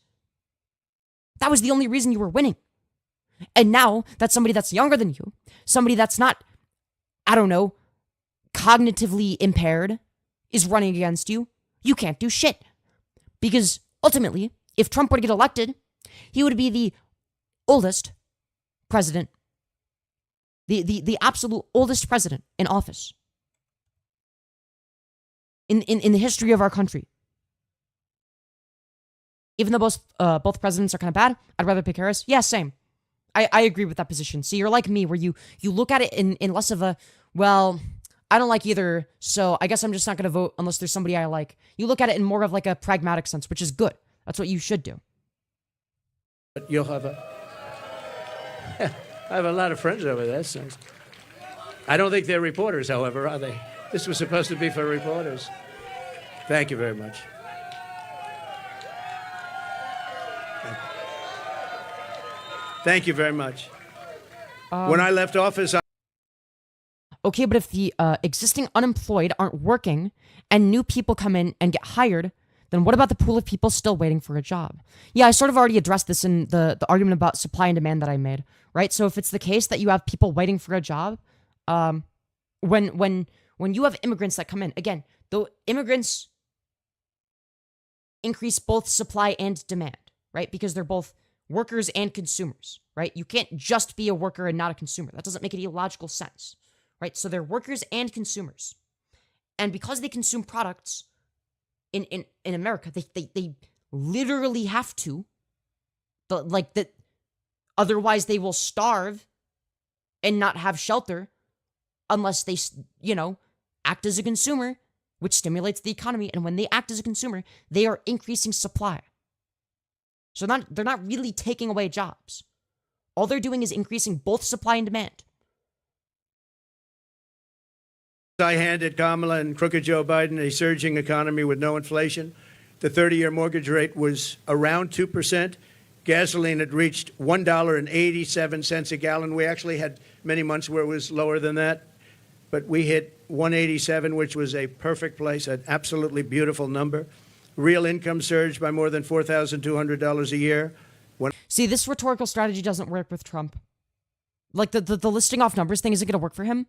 That was the only reason you were winning. And now that somebody that's younger than you, somebody that's not, I don't know, cognitively impaired, is running against you, you can't do shit. Because ultimately, if Trump were to get elected, he would be the oldest president, the absolute oldest president in office in the history of our country. Even though both presidents are kind of bad, I'd rather pick Harris. Yeah, same. I agree with that position. See, you're like me, where you look at it in less of a, well, I don't like either, so I guess I'm just not going to vote unless there's somebody I like. You look at it in more of like a pragmatic sense, which is good. That's what you should do. But you'll have I have a lot of friends over there. So I don't think they're reporters, however, are they? This was supposed to be for reporters. Thank you very much. Thank you very much. When I left office, Okay, but if the existing unemployed aren't working and new people come in and get hired, then what about the pool of people still waiting for a job? Yeah, I sort of already addressed this in the argument about supply and demand that I made, right? So if it's the case that you have people waiting for a job, when you have immigrants that come in, again, the immigrants increase both supply and demand, right? Because they're both workers and consumers, right? You can't just be a worker and not a consumer. That doesn't make any logical sense, right? So they're workers and consumers. And because they consume products in America, they literally have to, otherwise they will starve and not have shelter unless they, act as a consumer, which stimulates the economy. And when they act as a consumer, they are increasing supply. So they're not really taking away jobs. All they're doing is increasing both supply and demand. I handed Kamala and crooked Joe Biden a surging economy with no inflation. The 30-year mortgage rate was around 2%. Gasoline had reached $1.87 a gallon. We actually had many months where it was lower than that, but we hit 187, which was a perfect place, an absolutely beautiful number. Real income surged by more than $4,200 a year. See, this rhetorical strategy doesn't work with Trump. Like the listing off numbers thing isn't going to work for him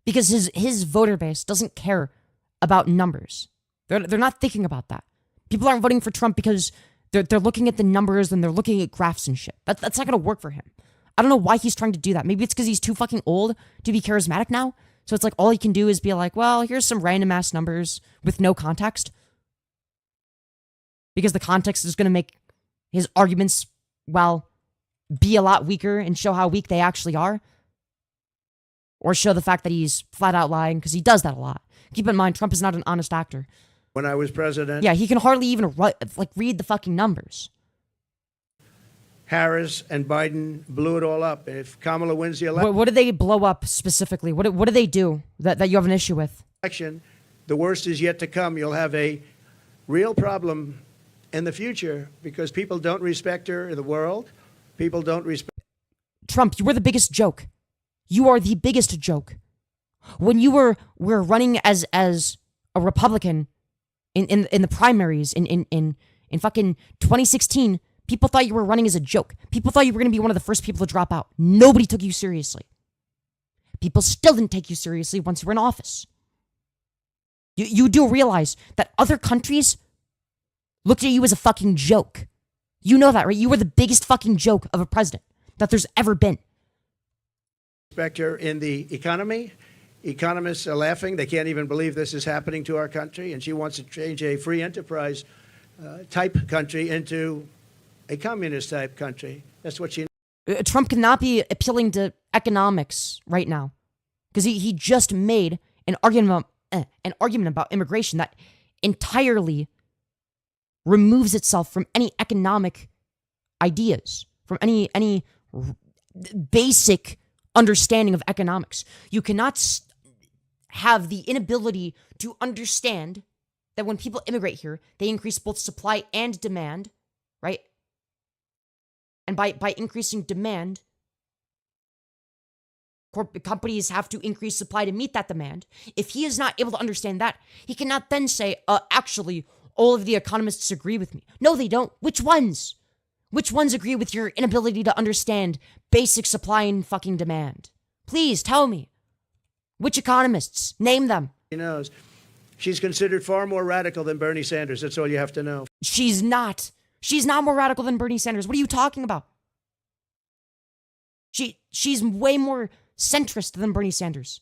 because his voter base doesn't care about numbers. They're not thinking about that. People aren't voting for Trump because They're looking at the numbers and they're looking at graphs and shit. That's not gonna work for him. I don't know why he's trying to do that. Maybe it's because he's too fucking old to be charismatic now. So it's like all he can do is be like, well, here's some random ass numbers with no context. Because the context is gonna make his arguments, well, be a lot weaker and show how weak they actually are. Or show the fact that he's flat out lying, because he does that a lot. Keep in mind, Trump is not an honest actor. When I was president, yeah, he can hardly even read the fucking numbers. Harris and Biden blew it all up. If Kamala wins the What did they blow up specifically? What do they do that you have an issue with? election, the worst is yet to come. You'll have a real problem in the future because people don't respect her in the world. People don't respect. Trump, you were the biggest joke. You are the biggest joke. When you were running as a Republican in the primaries in fucking 2016, people thought you were running as a joke. People thought you were going to be one of the first people to drop out. Nobody took you seriously. People still didn't take you seriously once you were in office. You do realize that other countries looked at you as a fucking joke. You know that, right? You were the biggest fucking joke of a president that there's ever been. Respect her in the economy. Economists are laughing. They can't even believe this is happening to our country. And she wants to change a free enterprise type country into a communist type country. That's what she. Trump cannot be appealing to economics right now because he just made an argument about immigration that entirely removes itself from any economic ideas, from any basic understanding of economics. You cannot have the inability to understand that when people immigrate here, they increase both supply and demand, right? And by increasing demand, companies have to increase supply to meet that demand. If he is not able to understand that, he cannot then say, actually, all of the economists agree with me. No, they don't. Which ones? Which ones agree with your inability to understand basic supply and fucking demand? Please tell me. Which economists? Name them. She knows. She's considered far more radical than Bernie Sanders. That's all you have to know. She's not. She's not more radical than Bernie Sanders. What are you talking about? She's way more centrist than Bernie Sanders.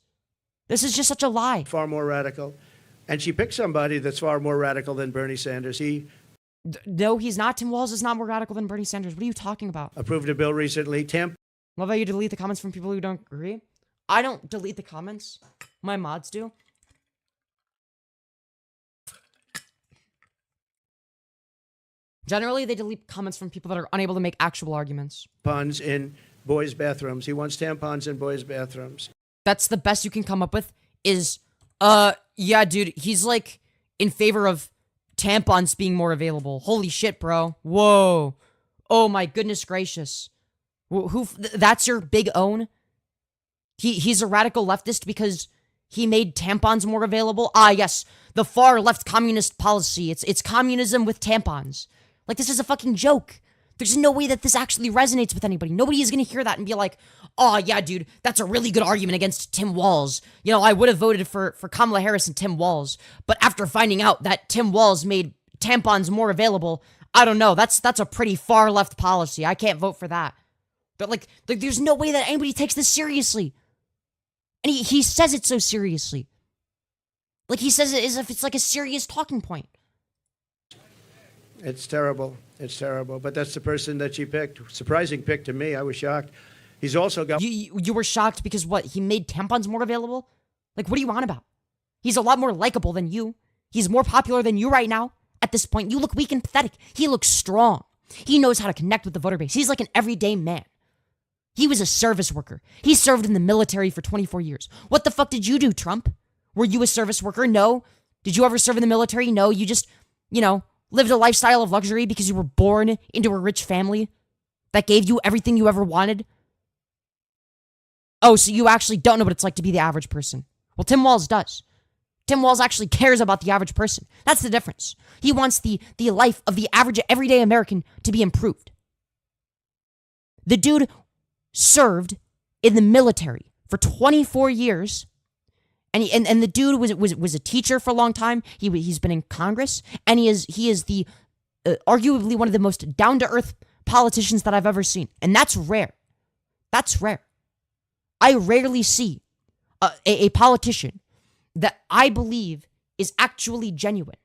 This is just such a lie. Far more radical. And she picked somebody that's far more radical than Bernie Sanders. No, he's not. Tim Walz is not more radical than Bernie Sanders. What are you talking about? Approved a bill recently. Love how you delete the comments from people who don't agree. I don't delete the comments. My mods do. Generally, they delete comments from people that are unable to make actual arguments. Tampons in boys' bathrooms. He wants tampons in boys' bathrooms. That's the best you can come up with is, yeah, dude, he's like in favor of tampons being more available. Holy shit, bro. Whoa. Oh my goodness gracious. That's your big own? He's a radical leftist because he made tampons more available? Ah, yes. The far left communist policy. It's communism with tampons. Like, this is a fucking joke. There's no way that this actually resonates with anybody. Nobody is going to hear that and be like, oh, yeah, dude, that's a really good argument against Tim Walz. You know, I would have voted for Kamala Harris and Tim Walz. But after finding out that Tim Walz made tampons more available, I don't know. That's a pretty far left policy. I can't vote for that. But, like there's no way that anybody takes this seriously. And he says it so seriously. Like, he says it as if it's like a serious talking point. It's terrible. It's terrible. But that's the person that she picked. Surprising pick to me. I was shocked. He's also got... You were shocked because what? He made tampons more available? Like, what are you on about? He's a lot more likable than you. He's more popular than you right now. At this point, you look weak and pathetic. He looks strong. He knows how to connect with the voter base. He's like an everyday man. He was a service worker. He served in the military for 24 years. What the fuck did you do, Trump? Were you a service worker? No. Did you ever serve in the military? No. You just, lived a lifestyle of luxury because you were born into a rich family that gave you everything you ever wanted? Oh, so you actually don't know what it's like to be the average person. Well, Tim Walz does. Tim Walz actually cares about the average person. That's the difference. He wants the life of the average everyday American to be improved. The dude served in the military for 24 years. And the dude was a teacher for a long time. He's been in Congress, and he is the arguably one of the most down-to-earth politicians that I've ever seen. And that's rare. That's rare. I rarely see a politician that I believe is actually genuine.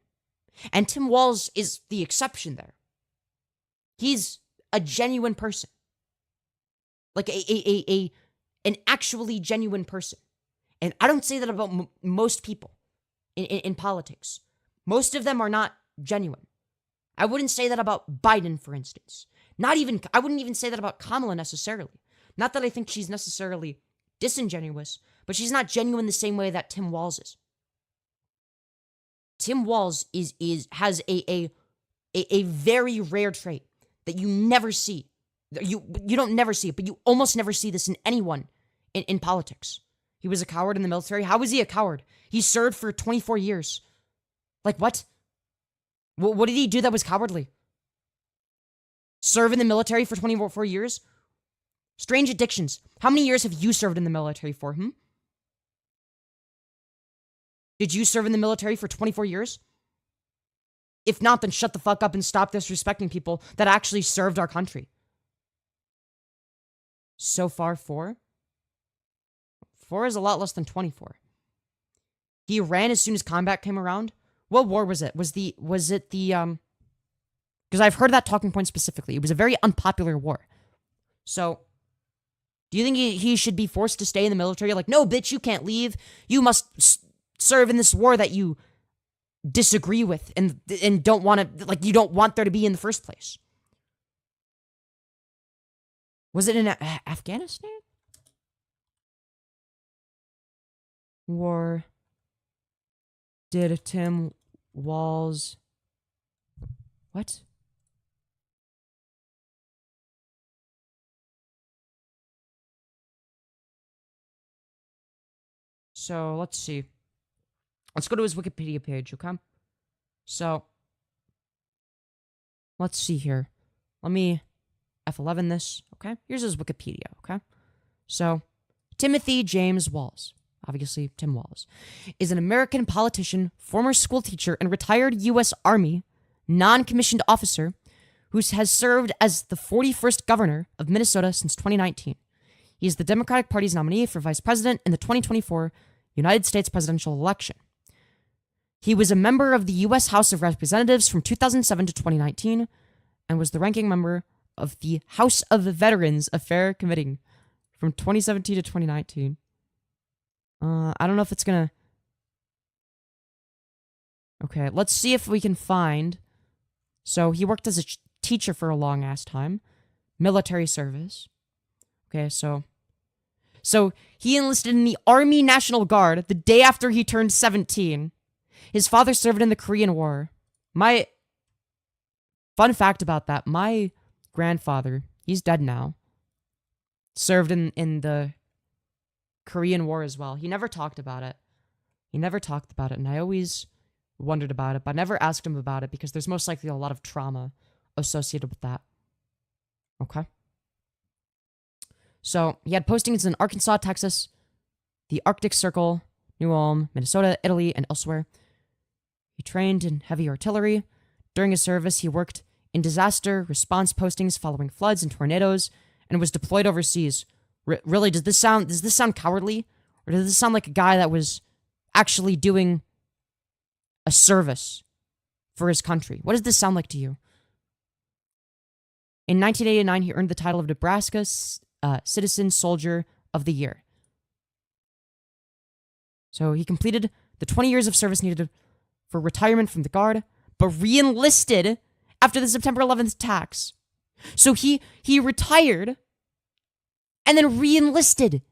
And Tim Walz is the exception there. He's a genuine person. Like an actually genuine person. And I don't say that about most people in politics. Most of them are not genuine. I wouldn't say that about Biden, for instance. I wouldn't even say that about Kamala necessarily. Not that I think she's necessarily disingenuous, but she's not genuine the same way that Tim Walz is. Tim Walz has a very rare trait that you never see. You don't never see it, but you almost never see this in anyone in politics. He was a coward in the military. How was he a coward? He served for 24 years. Like what? What did he do that was cowardly? Serve in the military for 24 years? Strange addictions. How many years have you served in the military for, Did you serve in the military for 24 years? If not, then shut the fuck up and stop disrespecting people that actually served our country. So far, 4? 4 is a lot less than 24. He ran as soon as combat came around. What war was it? Was it the because I've heard that talking point specifically. It was a very unpopular war. So, do you think he should be forced to stay in the military? Like, no, bitch, you can't leave. You must serve in this war that you disagree with and don't want to, like, you don't want there to be in the first place. Was it in Afghanistan? War did Tim Walz what? So, let's see. Let's go to his Wikipedia page, okay? So, let's see here. Let me F11 this, okay? Here's his Wikipedia, okay? So, Timothy James Walz, obviously Tim Walz, is an American politician, former school teacher, and retired U.S. Army non-commissioned officer who has served as the 41st governor of Minnesota since 2019. He is the Democratic Party's nominee for vice president in the 2024 United States presidential election. He was a member of the U.S. House of Representatives from 2007 to 2019 and was the ranking member of the House of Veterans Affairs Committee from 2017 to 2019. I don't know if it's gonna... Okay, let's see if we can find... So, he worked as a teacher for a long-ass time. Military service. Okay, so he enlisted in the Army National Guard the day after he turned 17. His father served in the Korean War. My fun fact about that, my grandfather, he's dead now, served in the Korean War as well. He never talked about it. And I always wondered about it, but I never asked him about it because there's most likely a lot of trauma associated with that. Okay? So, he had postings in Arkansas, Texas, the Arctic Circle, New Ulm, Minnesota, Italy, and elsewhere. He trained in heavy artillery. During his service, he worked in disaster response postings following floods and tornadoes, and was deployed overseas. Really, does this sound cowardly? Or does this sound like a guy that was actually doing a service for his country? What does this sound like to you? In 1989, he earned the title of Nebraska Citizen Soldier of the Year. So he completed the 20 years of service needed for retirement from the Guard, but re-enlisted after the September 11th attacks. So he retired and then re-enlisted.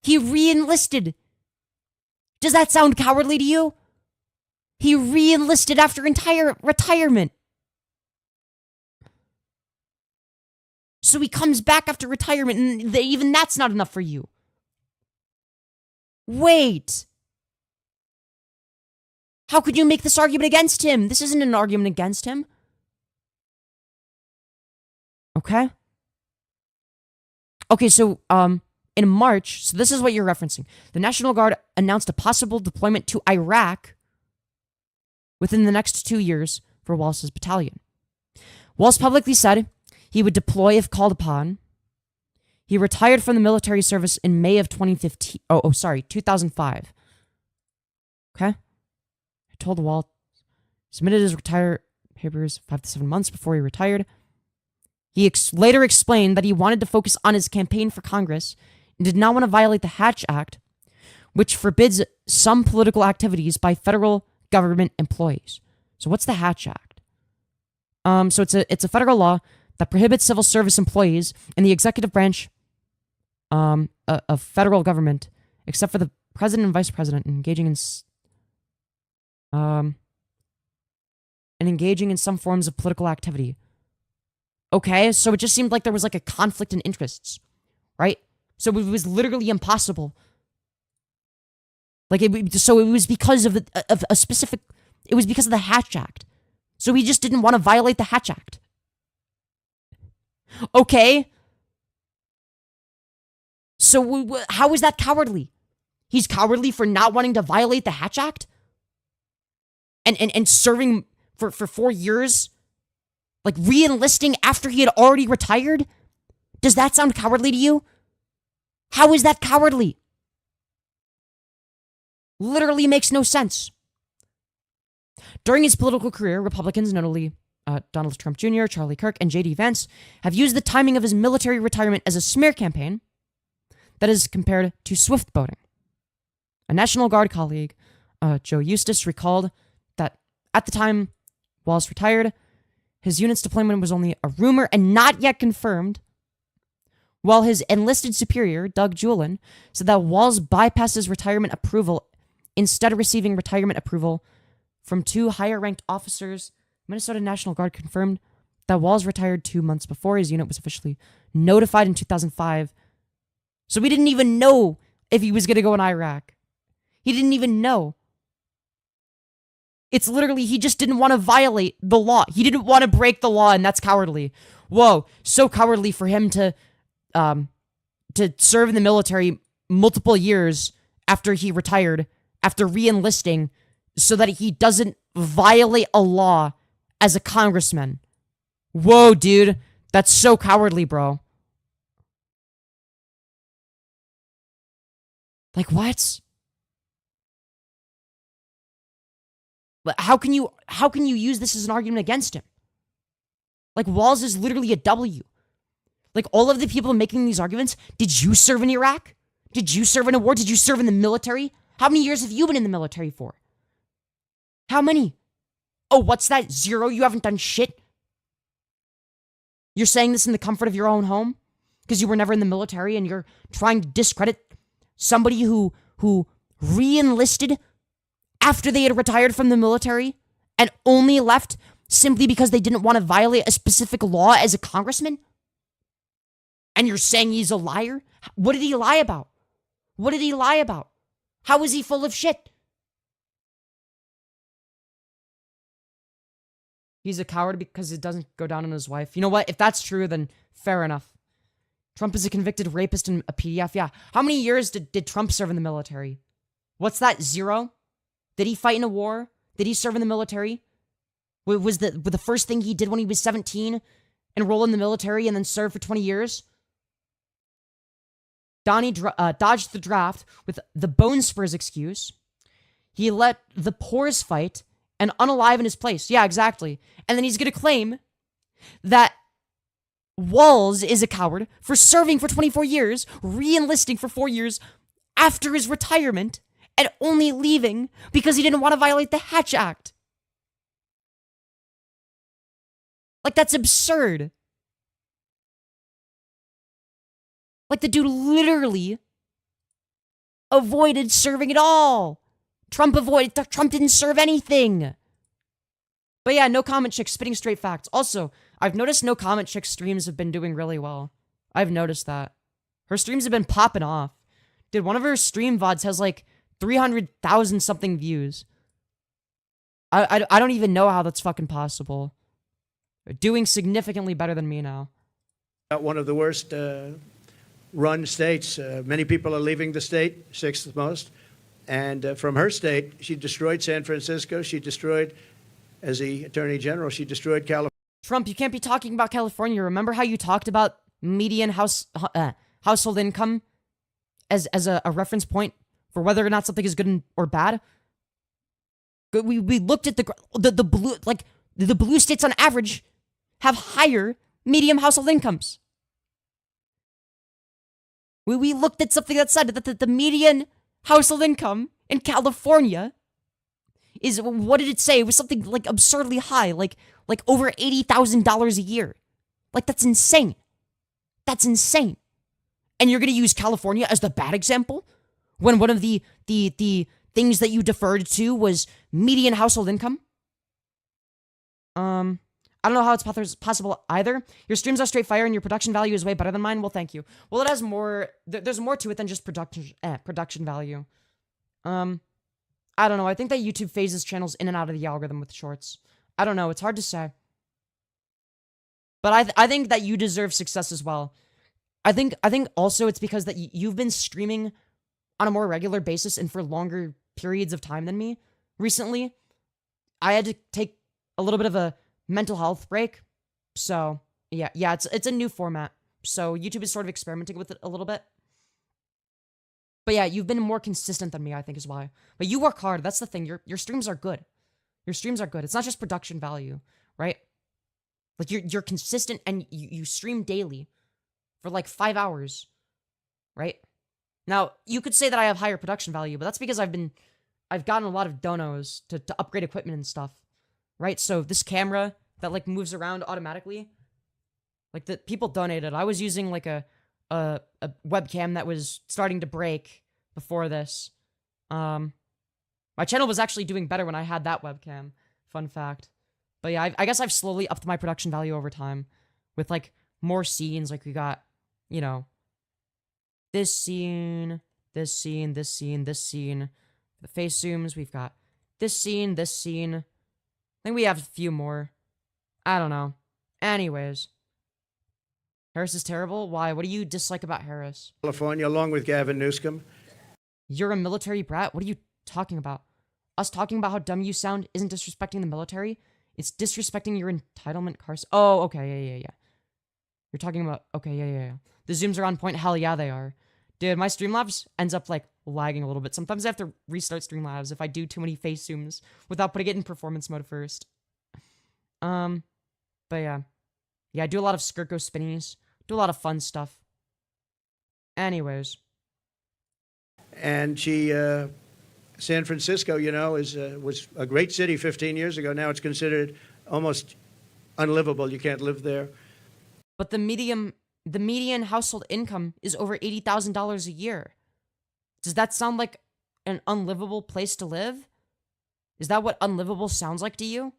He re-enlisted. Does that sound cowardly to you? He re-enlisted after entire retirement. So he comes back after retirement, and even that's not enough for you. Wait. How could you make this argument against him? This isn't an argument against him. Okay? Okay, so, in March, so this is what you're referencing. The National Guard announced a possible deployment to Iraq within the next 2 years, for Walz's battalion. Walz publicly said he would deploy if called upon. He retired from the military service in May of 2005. Okay? I told Walz, submitted his retire papers 5 to 7 months before he retired. He later explained that he wanted to focus on his campaign for Congress and did not want to violate the Hatch Act, which forbids some political activities by federal government employees. So what's the Hatch Act? So it's a federal law that prohibits civil service employees in the executive branch of federal government, except for the president and vice president, engaging in some forms of political activity. Okay, so it just seemed like there was like a conflict in interests, right? So it was literally impossible. So it was because of a specific. It was because of the Hatch Act. So he just didn't want to violate the Hatch Act. Okay. So how is that cowardly? He's cowardly for not wanting to violate the Hatch Act? And serving for 4 years? Like re-enlisting after he had already retired? Does that sound cowardly to you? How is that cowardly? Literally makes no sense. During his political career, Republicans, notably Donald Trump Jr., Charlie Kirk, and J.D. Vance, have used the timing of his military retirement as a smear campaign that is compared to swift boating. A National Guard colleague, Joe Eustace, recalled that at the time Walz retired, his unit's deployment was only a rumor and not yet confirmed, while his enlisted superior, Doug Julin, said that Walz bypassed his retirement approval, instead of receiving retirement approval from 2 higher-ranked officers. Minnesota National Guard confirmed that Walz retired 2 months before his unit was officially notified in 2005. So we didn't even know if he was going to go in Iraq. He didn't even know. It's literally, he just didn't want to violate the law. He didn't want to break the law, and that's cowardly. Whoa, so cowardly for him to serve in the military multiple years after he retired, after re-enlisting, so that he doesn't violate a law as a congressman. Whoa, dude. That's so cowardly, bro. Like, what? How can you use this as an argument against him? Like, Walz is literally a W. Like, all of the people making these arguments, did you serve in Iraq? Did you serve in a war? Did you serve in the military? How many years have you been in the military for? How many? Oh, what's that? 0? You haven't done shit? You're saying this in the comfort of your own home? Because you were never in the military and you're trying to discredit somebody who re-enlisted after they had retired from the military and only left simply because they didn't want to violate a specific law as a congressman? And you're saying he's a liar? What did he lie about? What did he lie about? How is he full of shit? He's a coward because it doesn't go down on his wife. You know what? If that's true, then fair enough. Trump is a convicted rapist and a PDF. Yeah. How many years did Trump serve in the military? What's that? 0? Did he fight in a war? Did he serve in the military? Was the first thing he did when he was 17 enroll in the military and then serve for 20 years? Donnie dodged the draft with the bone spurs excuse. He let the pores fight and unalive in his place. Yeah, exactly. And then he's going to claim that Walz is a coward for serving for 24 years, re-enlisting for 4 years after his retirement, and only leaving because he didn't want to violate the Hatch Act. Like, that's absurd. Like, the dude literally avoided serving at all. Trump didn't serve anything. But yeah, no comment chick spitting straight facts. Also, I've noticed no comment chick streams have been doing really well. I've noticed that. Her streams have been popping off. Dude, one of her stream VODs has like 300,000 something views. I don't even know how that's fucking possible. They're doing significantly better than me now. One of the worst run states. Many people are leaving the state, 6th most. And from her state, she destroyed San Francisco. She destroyed as the Attorney General, she destroyed California. Trump, you can't be talking about California. Remember how you talked about median household income as a reference point for whether or not something is good or bad? We looked at the blue states on average have higher median household incomes. We looked at something that said that the median household income in California is, what did it say? It was something like absurdly high, like over $80,000 a year. Like, that's insane. That's insane. And you're going to use California as the bad example when one of the things that you deferred to was median household income? I don't know how it's possible either. Your streams are straight fire and your production value is way better than mine. Well, thank you. Well, it has more, there's more to it than just production value. I don't know. I think that YouTube phases channels in and out of the algorithm with shorts. I don't know. It's hard to say. But I think that you deserve success as well. I think also it's because that you've been streaming on a more regular basis and for longer periods of time than me recently. I had to take a little bit of a mental health break. So, yeah, it's a new format. So, YouTube is sort of experimenting with it a little bit. But yeah, you've been more consistent than me, I think is why. But you work hard. That's the thing. Your streams are good. Your streams are good. It's not just production value, right? Like, you're consistent and you stream daily for like 5 hours, right? Now, you could say that I have higher production value, but that's because I've gotten a lot of donos to upgrade equipment and stuff, right? So this camera that like moves around automatically, like the people donated. I was using like a webcam that was starting to break before this. My channel was actually doing better when I had that webcam. Fun fact. But yeah, I guess I've slowly upped my production value over time with like more scenes. Like we got, you know, this scene, this scene, this scene, this scene. The face zooms, we've got this scene, this scene. I think we have a few more. I don't know. Anyways. Harris is terrible? Why? What do you dislike about Harris? California, along with Gavin Newsom. You're a military brat? What are you talking about? Us talking about how dumb you sound isn't disrespecting the military? It's disrespecting your entitlement, Carson. Oh, okay, yeah. You're talking about, okay, yeah. The zooms are on point. Hell yeah, they are. Dude, my Streamlabs ends up, like, lagging a little bit. Sometimes I have to restart Streamlabs if I do too many face zooms without putting it in performance mode first. But yeah. Yeah, I do a lot of Skirt Go Spinnies. Do a lot of fun stuff. Anyways. And she, San Francisco, you know, was a great city 15 years ago. Now it's considered almost unlivable. You can't live there. But the median household income is over $80,000 a year. Does that sound like an unlivable place to live? Is that what unlivable sounds like to you?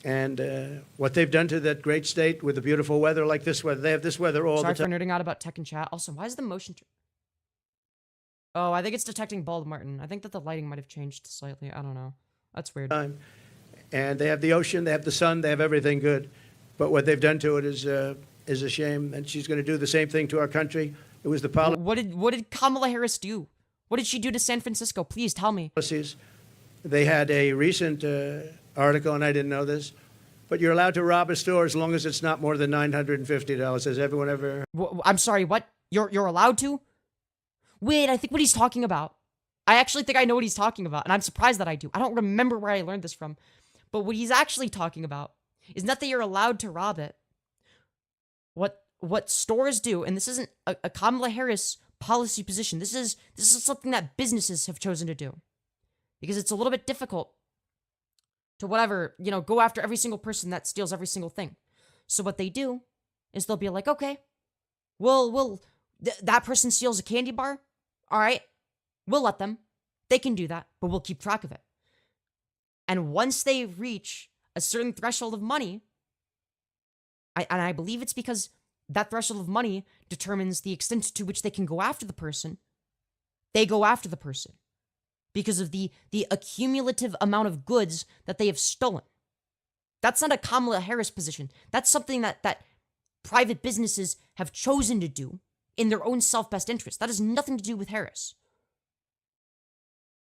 And what they've done to that great state with the beautiful weather like this weather. They have this weather all the time. Sorry for nerding out about tech and chat. Also, why is the motion... Oh, I think it's detecting bald Martin. I think that the lighting might have changed slightly. I don't know. That's weird. And they have the ocean, they have the sun, they have everything good. But what they've done to it is a shame. And she's going to do the same thing to our country. It was the policy. What did Kamala Harris do? What did she do to San Francisco? Please tell me. They had a recent article, and I didn't know this, but you're allowed to rob a store as long as it's not more than $950. Has everyone ever... I'm sorry, what? You're allowed to? Wait, I think what he's talking about. I actually think I know what he's talking about, and I'm surprised that I do. I don't remember where I learned this from. But what he's actually talking about is not that you're allowed to rob it. What stores do, and this isn't a Kamala Harris policy position. This is something that businesses have chosen to do. Because it's a little bit difficult to whatever, you know, go after every single person that steals every single thing. So what they do is they'll be like, okay, that person steals a candy bar. All right, we'll let them. They can do that, but we'll keep track of it. And once they reach a certain threshold of money, I believe it's because that threshold of money determines the extent to which they can go after the person. They go after the person because of the accumulative amount of goods that they have stolen. That's not a Kamala Harris position. That's something that private businesses have chosen to do in their own self-best interest. That has nothing to do with Harris.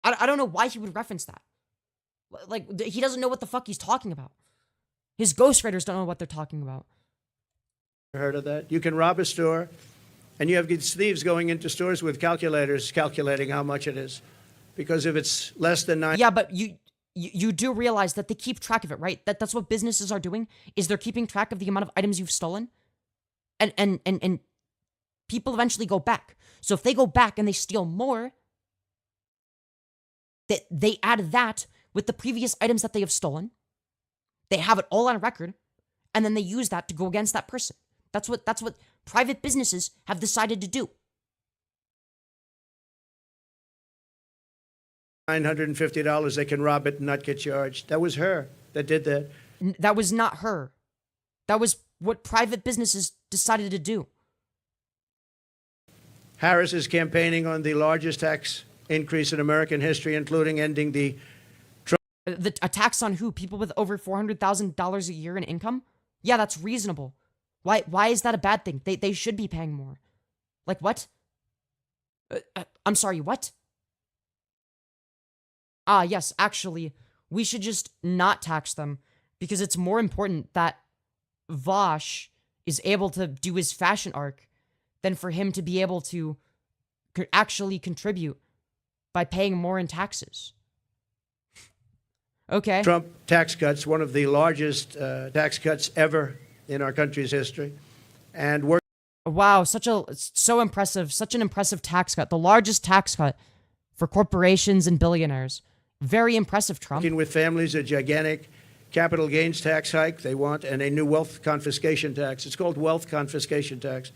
I don't know why he would reference that. Like, he doesn't know what the fuck he's talking about. His ghostwriters don't know what they're talking about. Heard of that? You can rob a store, and you have these thieves going into stores with calculators calculating how much it is. Because if it's less than 9... Yeah, but you do realize that they keep track of it, right? That's what businesses are doing, is they're keeping track of the amount of items you've stolen. And people eventually go back. So if they go back and they steal more, they add that with the previous items that they have stolen. They have it all on record, and then they use that to go against that person. That's what private businesses have decided to do. $950, they can rob it and not get charged. That was her that did that. That was not her. That was what private businesses decided to do. Harris is campaigning on the largest tax increase in American history, including ending the... A tax on who? People with over $400,000 a year in income? Yeah, that's reasonable. Why is that a bad thing? They should be paying more. Like, what? I'm sorry, what? Ah, yes, actually, we should just not tax them, because it's more important that Vosh is able to do his fashion arc than for him to be able to actually contribute by paying more in taxes. Okay. Trump tax cuts, one of the largest tax cuts ever in our country's history. And we're... Wow, so impressive. Such an impressive tax cut. The largest tax cut for corporations and billionaires. Very impressive, Trump. Working with families, a gigantic capital gains tax hike they want, and a new wealth confiscation tax. It's called wealth confiscation tax.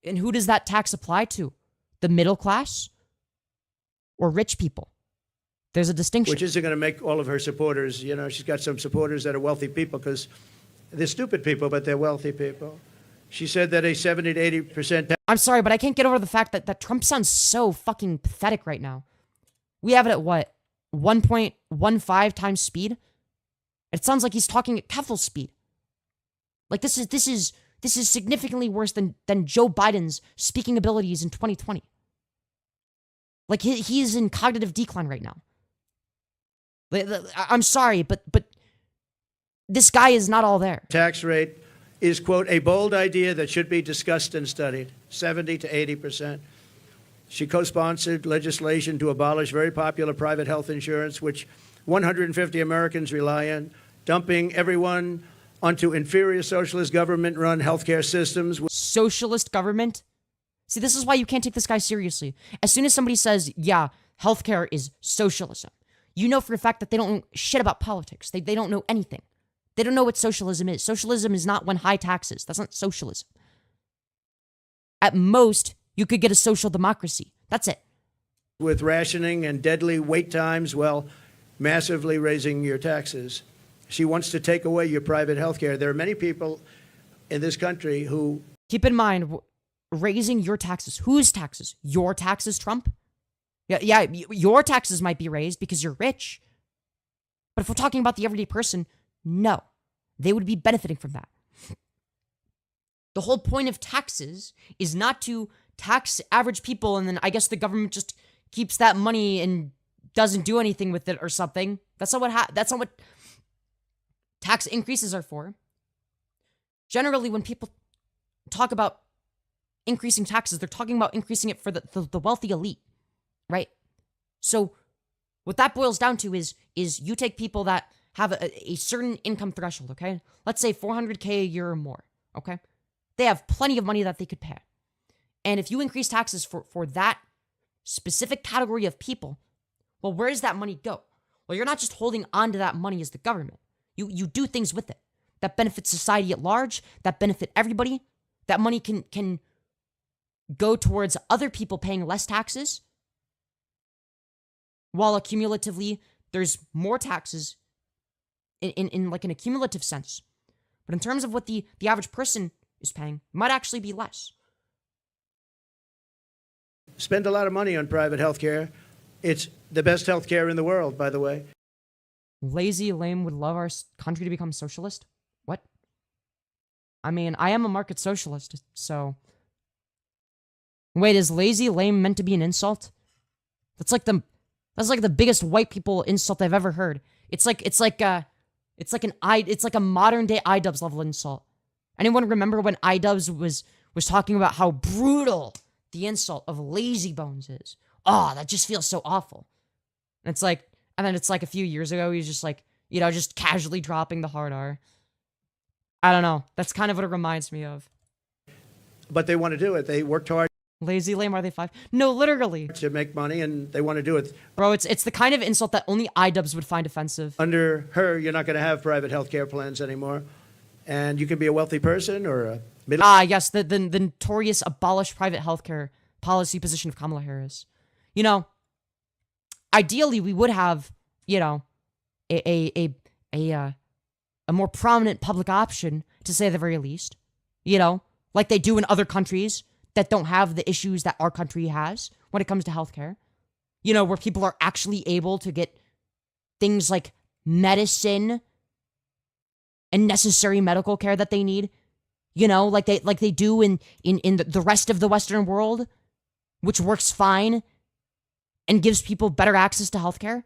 And who does that tax apply to? The middle class? Or rich people? There's a distinction. Which isn't going to make all of her supporters, you know, she's got some supporters that are wealthy people because they're stupid people, but they're wealthy people. She said that a 70 to 80% tax... I'm sorry, but I can't get over the fact that Trump sounds so fucking pathetic right now. We have it at what? 1.15 times speed? It sounds like he's talking at Keffel speed. Like, this is significantly worse than Joe Biden's speaking abilities in 2020. Like, he is in cognitive decline right now. I'm sorry, but this guy is not all there. Tax rate is, quote, a bold idea that should be discussed and studied. 70 to 80%. She co-sponsored legislation to abolish very popular private health insurance, which 150 Americans rely on, dumping everyone onto inferior socialist government-run healthcare systems. Socialist government? See, this is why you can't take this guy seriously. As soon as somebody says, yeah, healthcare is socialism, you know for a fact that they don't know shit about politics. They don't know anything. They don't know what socialism is. Socialism is not when high taxes. That's not socialism. At most, you could get a social democracy. That's it. With rationing and deadly wait times, well, massively raising your taxes. She wants to take away your private health care. There are many people in this country who... Keep in mind, raising your taxes. Whose taxes? Your taxes, Trump? Yeah, your taxes might be raised because you're rich. But if we're talking about the everyday person, no. They would be benefiting from that. The whole point of taxes is not to tax average people and then I guess the government just keeps that money and doesn't do anything with it or something. That's not what tax increases are for. Generally, when people talk about increasing taxes, they're talking about increasing it for the wealthy elite, right? So what that boils down to is you take people that have a certain income threshold, okay? Let's say $400K a year or more, okay? They have plenty of money that they could pay. And if you increase taxes for that specific category of people, well, where does that money go? Well, you're not just holding on to that money as the government. You do things with it that benefit society at large, that benefit everybody. That money can go towards other people paying less taxes, while accumulatively there's more taxes in like an accumulative sense. But in terms of what the average person is paying, it might actually be less. Spend a lot of money on private health care. It's the best health care in the world, by the way. Lazy lame would love our country to become socialist? What? I mean, I am a market socialist, so... Wait, is lazy lame meant to be an insult? That's like the That's like the biggest white people insult I've ever heard. It's like a modern day iDubbbz level insult. Anyone remember when iDubbbz was talking about how brutal the insult of lazy bones is? Oh, that just feels so awful. And then it's like a few years ago, he's just like, you know, just casually dropping the hard R. I don't know. That's kind of what it reminds me of. But they want to do it. They worked hard. Lazy lame, are they 5? No, literally. To make money, and they want to do it. Bro, it's the kind of insult that only iDubbbz would find offensive. Under her, you're not going to have private health care plans anymore. And you can be a wealthy person or a middle... Yes, the notorious abolish private healthcare policy position of Kamala Harris. You know, ideally, we would have, you know, a more prominent public option, to say the very least. You know, like they do in other countries that don't have the issues that our country has when it comes to healthcare. You know, where people are actually able to get things like medicine and necessary medical care that they need. You know, like they do in the rest of the Western world, which works fine and gives people better access to healthcare.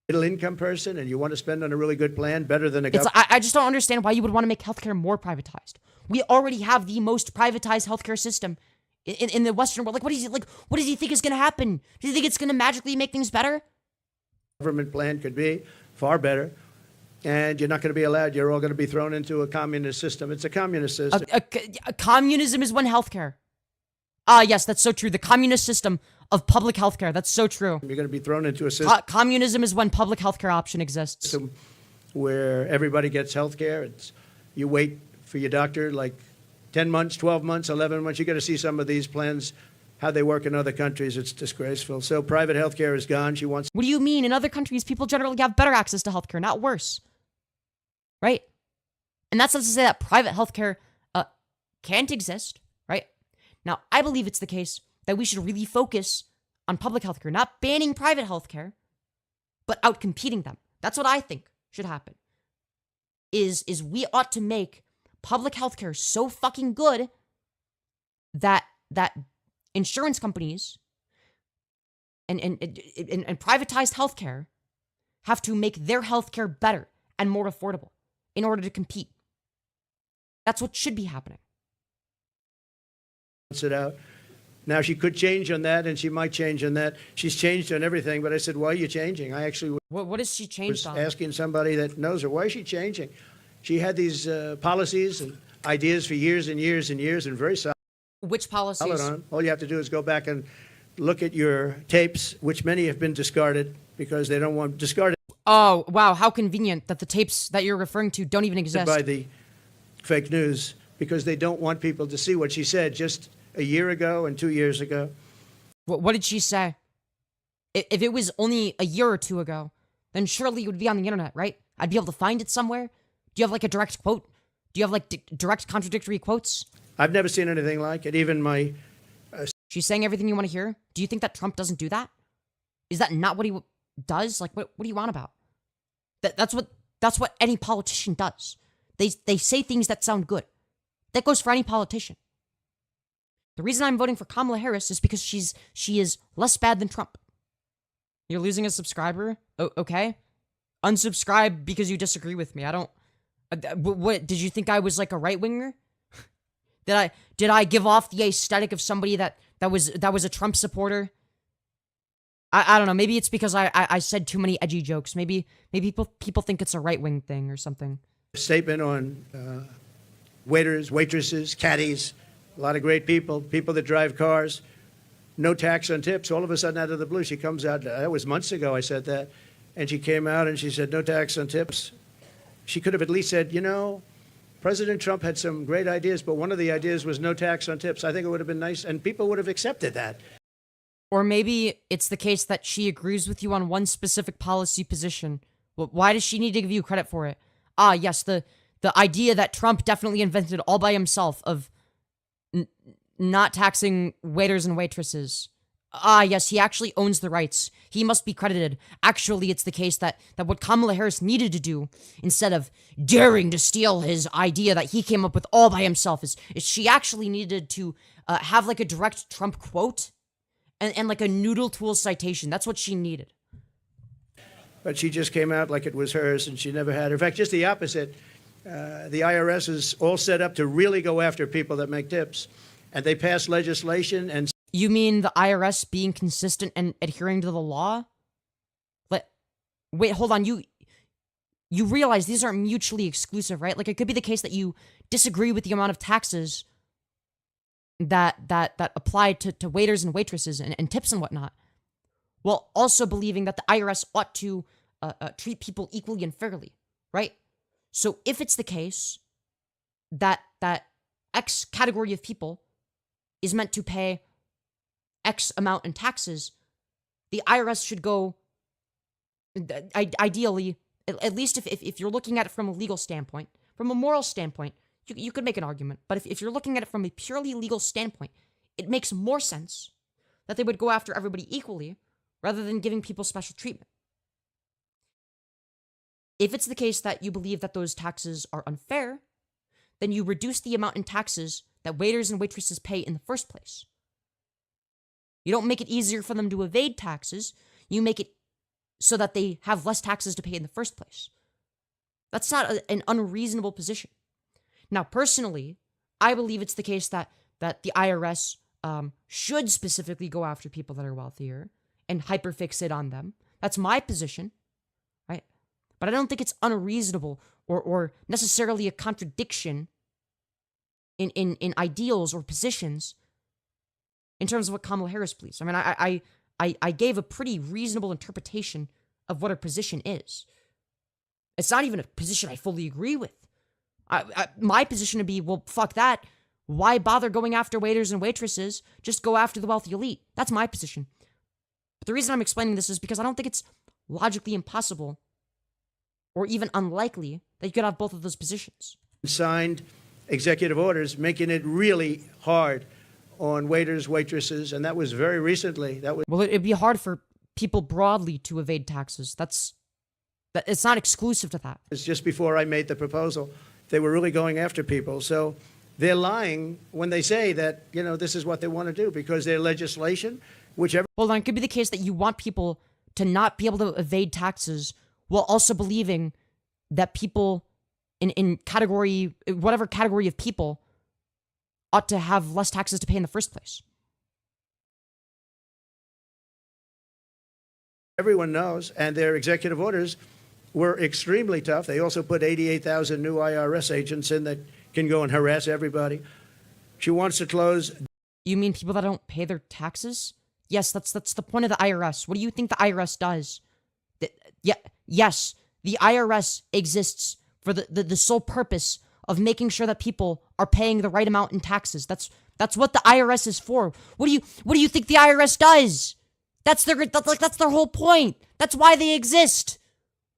Middle income person, and you want to spend on a really good plan, better than a government. I just don't understand why you would want to make healthcare more privatized. We already have the most privatized healthcare system in the Western world. Like, what does he think is going to happen? Do you think it's going to magically make things better? Government plan could be far better, and you're not going to be allowed. You're all going to be thrown into a communist system. It's a communist system. Communism is one healthcare. Yes, that's so true. The communist system of public healthcare. That's so true. You're going to be thrown into a system. Communism is when public healthcare option exists. Where everybody gets healthcare. You wait for your doctor like 10 months, 12 months, 11 months. You got to see some of these plans, how they work in other countries. It's disgraceful. So private healthcare is gone. She wants... What do you mean? In other countries, people generally have better access to healthcare, not worse. Right? And that's not to say that private healthcare can't exist, right? Now, I believe it's the case that we should really focus on public healthcare, not banning private healthcare, but outcompeting them. That's what I think should happen. Is we ought to make public healthcare so fucking good that insurance companies and privatized healthcare have to make their healthcare better and more affordable in order to compete. That's what should be happening. It out. Now, she could change on that, and she might change on that. She's changed on everything, but I said, why are you changing? I actually what has she changed on? Asking somebody that knows her, why is she changing? She had these policies and ideas for years and years and years, and very solid. Which policies? On. All you have to do is go back and look at your tapes, which many have been discarded because they don't want discarded. Oh, wow, how convenient that the tapes that you're referring to don't even exist. By the fake news, because they don't want people to see what she said just a year ago and 2 years ago. What did she say? If it was only a year or two ago, then surely it would be on the internet, right? I'd be able to find it somewhere. Do you have like a direct quote? Do you have like direct contradictory quotes? I've never seen anything like it. Even my... She's saying everything you want to hear? Do you think that Trump doesn't do that? Is that not what he does? Like, what do you want about? That's what any politician does. They say things that sound good. That goes for any politician. The reason I'm voting for Kamala Harris is because she is less bad than Trump. You're losing a subscriber? Okay. Unsubscribe because you disagree with me. I don't... What did you think I was like a right-winger? Did I give off the aesthetic of somebody that was a Trump supporter? I don't know. Maybe it's because I said too many edgy jokes. Maybe people think it's a right-wing thing or something. Statement on waiters, waitresses, caddies, a lot of great people that drive cars, no tax on tips. All of a sudden, out of the blue, she comes out. That was months ago I said that. And she came out and she said, no tax on tips. She could have at least said, you know, President Trump had some great ideas, but one of the ideas was no tax on tips. I think it would have been nice, and people would have accepted that. Or maybe it's the case that she agrees with you on one specific policy position. Well, why does she need to give you credit for it? Yes, the idea that Trump definitely invented all by himself of not taxing waiters and waitresses. Yes, he actually owns the rights. He must be credited. Actually, it's the case that what Kamala Harris needed to do, instead of daring to steal his idea that he came up with all by himself, is she actually needed to have like a direct Trump quote and like a noodle tool citation. That's what she needed. but she just came out like it was hers, and she never had her. In fact, just the opposite. The IRS is all set up to really go after people that make tips, and they pass legislation and... You mean the IRS being consistent and adhering to the law? Wait, hold on. You realize these aren't mutually exclusive, right? Like, it could be the case that you disagree with the amount of taxes that apply to waiters and waitresses and tips and whatnot, while also believing that the IRS ought to treat people equally and fairly, right? So if it's the case that X category of people is meant to pay X amount in taxes, the IRS should go, ideally, at least if you're looking at it from a legal standpoint, from a moral standpoint, you could make an argument. But if you're looking at it from a purely legal standpoint, it makes more sense that they would go after everybody equally rather than giving people special treatment. If it's the case that you believe that those taxes are unfair, then you reduce the amount in taxes that waiters and waitresses pay in the first place. You don't make it easier for them to evade taxes. You make it so that they have less taxes to pay in the first place. That's not an unreasonable position. Now, personally, I believe it's the case that the IRS should specifically go after people that are wealthier and hyperfixate on them. That's my position, right? But I don't think it's unreasonable or necessarily a contradiction in ideals or positions in terms of what Kamala Harris believes. I mean, I gave a pretty reasonable interpretation of what her position is. It's not even a position I fully agree with. My position would be, well, fuck that. Why bother going after waiters and waitresses? Just go after the wealthy elite. That's my position. But the reason I'm explaining this is because I don't think it's logically impossible or even unlikely that you could have both of those positions. Signed executive orders making it really hard on waiters, waitresses, and that was very recently. Well, it'd be hard for people broadly to evade taxes. It's not exclusive to that. It's just before I made the proposal. They were really going after people. So they're lying when they say that, this is what they want to do because their legislation, whichever... Well, then it could be the case that you want people to not be able to evade taxes while also believing that people in category, whatever category of people, ought to have less taxes to pay in the first place. Everyone knows, and their executive orders were extremely tough. They also put 88,000 new IRS agents in that can go and harass everybody. She wants to close... You mean people that don't pay their taxes? Yes, that's the point of the IRS. What do you think the IRS does? Yes, the IRS exists for the sole purpose of making sure that people are paying the right amount in taxes. That's what the IRS is for. What do you think the IRS does? That's their whole point. That's why they exist.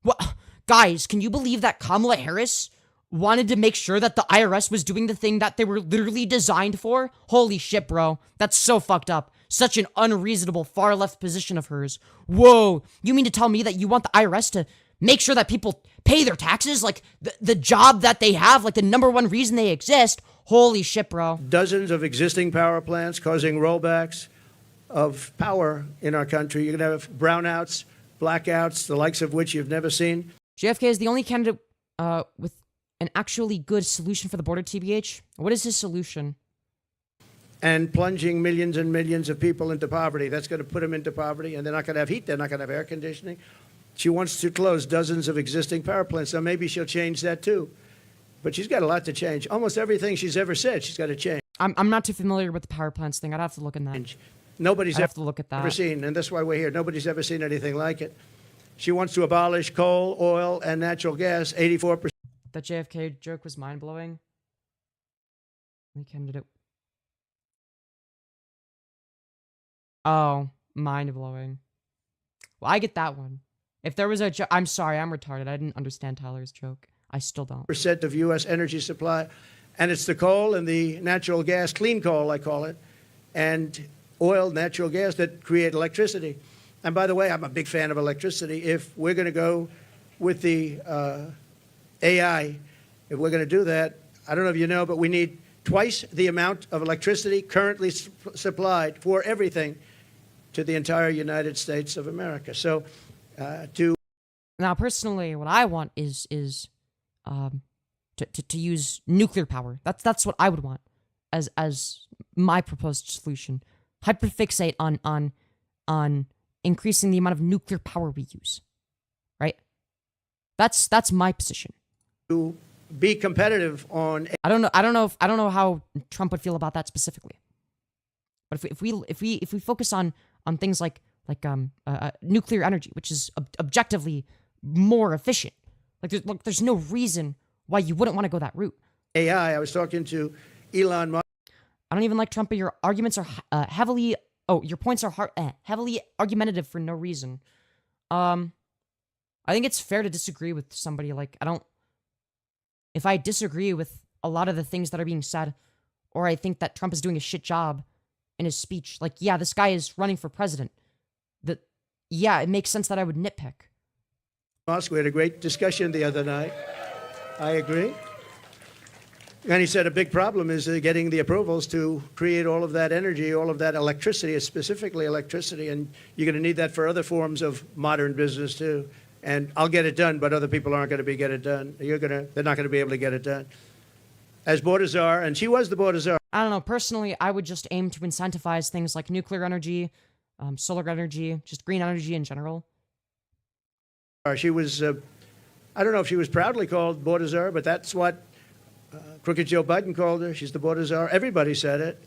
What, guys, can you believe that Kamala Harris wanted to make sure that the IRS was doing the thing that they were literally designed for? Holy shit, bro. That's so fucked up. Such an unreasonable far left position of hers. Whoa, you mean to tell me that you want the IRS to make sure that people pay their taxes? Like, the job that they have, like the number one reason they exist? Holy shit, bro. Dozens of existing power plants causing rollbacks of power in our country. You're going to have brownouts, blackouts, the likes of which you've never seen. JFK is the only candidate with an actually good solution for the border, TBH. What is his solution? And plunging millions and millions of people into poverty. That's going to put them into poverty, and they're not going to have heat. They're not going to have air conditioning. She wants to close dozens of existing power plants. So maybe she'll change that too. But she's got a lot to change. Almost everything she's ever said, she's got to change. I'm not too familiar with the power plants thing. I'd have to look in that. Nobody's I'd have to look at that. ever seen, and that's why we're here. Nobody's ever seen anything like it. She wants to abolish coal, oil, and natural gas. 84%. The JFK joke was mind-blowing. We candidate. Oh, mind-blowing. Well, I get that one. If there was a joke, I'm sorry, I'm retarded. I didn't understand Tyler's joke. I still don't. Percent of U.S. energy supply, and it's the coal and the natural gas, clean coal, I call it, and oil, natural gas that create electricity. And by the way, I'm a big fan of electricity. If we're going to go with the AI, if we're going to do that, I don't know if you know, but we need twice the amount of electricity currently supplied for everything to the entire United States of America. So to Now, personally, what I want is to use nuclear power. That's what I would want as my proposed solution. Hyperfixate on increasing the amount of nuclear power we use. Right? That's my position. To be competitive on. I don't know how Trump would feel about that specifically. But if we focus on things like nuclear energy, which is objectively more efficient, there's no reason why you wouldn't want to go that route. AI. I was talking to Elon Musk. I don't even like Trump, but your arguments are heavily. Oh, your points are heavily argumentative for no reason. I think it's fair to disagree with somebody. If I disagree with a lot of the things that are being said, or I think that Trump is doing a shit job in his speech, yeah, this guy is running for president. Yeah, it makes sense that I would nitpick. Musk, we had a great discussion the other night. I agree. And he said a big problem is getting the approvals to create all of that energy, all of that electricity, specifically electricity, and you're going to need that for other forms of modern business too. And I'll get it done, but other people aren't going to get it done. They're not going to be able to get it done. As border czar, and she was the border czar. I don't know. Personally, I would just aim to incentivize things like nuclear energy, solar energy, just green energy in general. She was, I don't know if she was proudly called border czar, but that's what Crooked Joe Biden called her. She's the border czar. Everybody said it.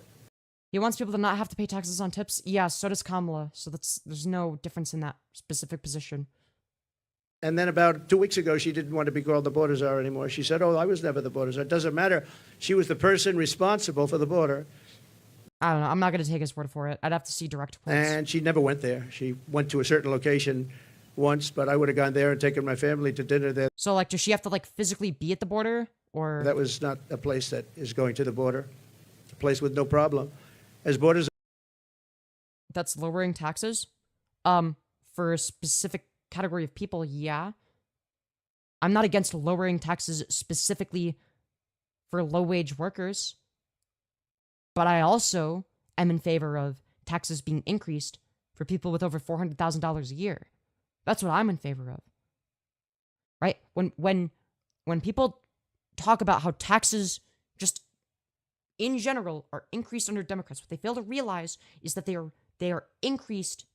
He wants people to not have to pay taxes on tips. Yeah, so does Kamala. So there's no difference in that specific position. And then about 2 weeks ago, she didn't want to be called the border czar anymore. She said, oh, I was never the border czar. It doesn't matter. She was the person responsible for the border. I don't know. I'm not going to take his word for it. I'd have to see direct quotes. And she never went there. She went to a certain location once, but I would have gone there and taken my family to dinner there. So, does she have to, physically be at the border? Or that was not a place that is going to the border. It's a place with no problem. As borders. That's lowering taxes? For a specific category of people, yeah. I'm not against lowering taxes specifically for low-wage workers. But I also am in favor of taxes being increased for people with over $400,000 a year. That's what I'm in favor of. Right? When people talk about how taxes just in general are increased under Democrats, what they fail to realize is that they are increased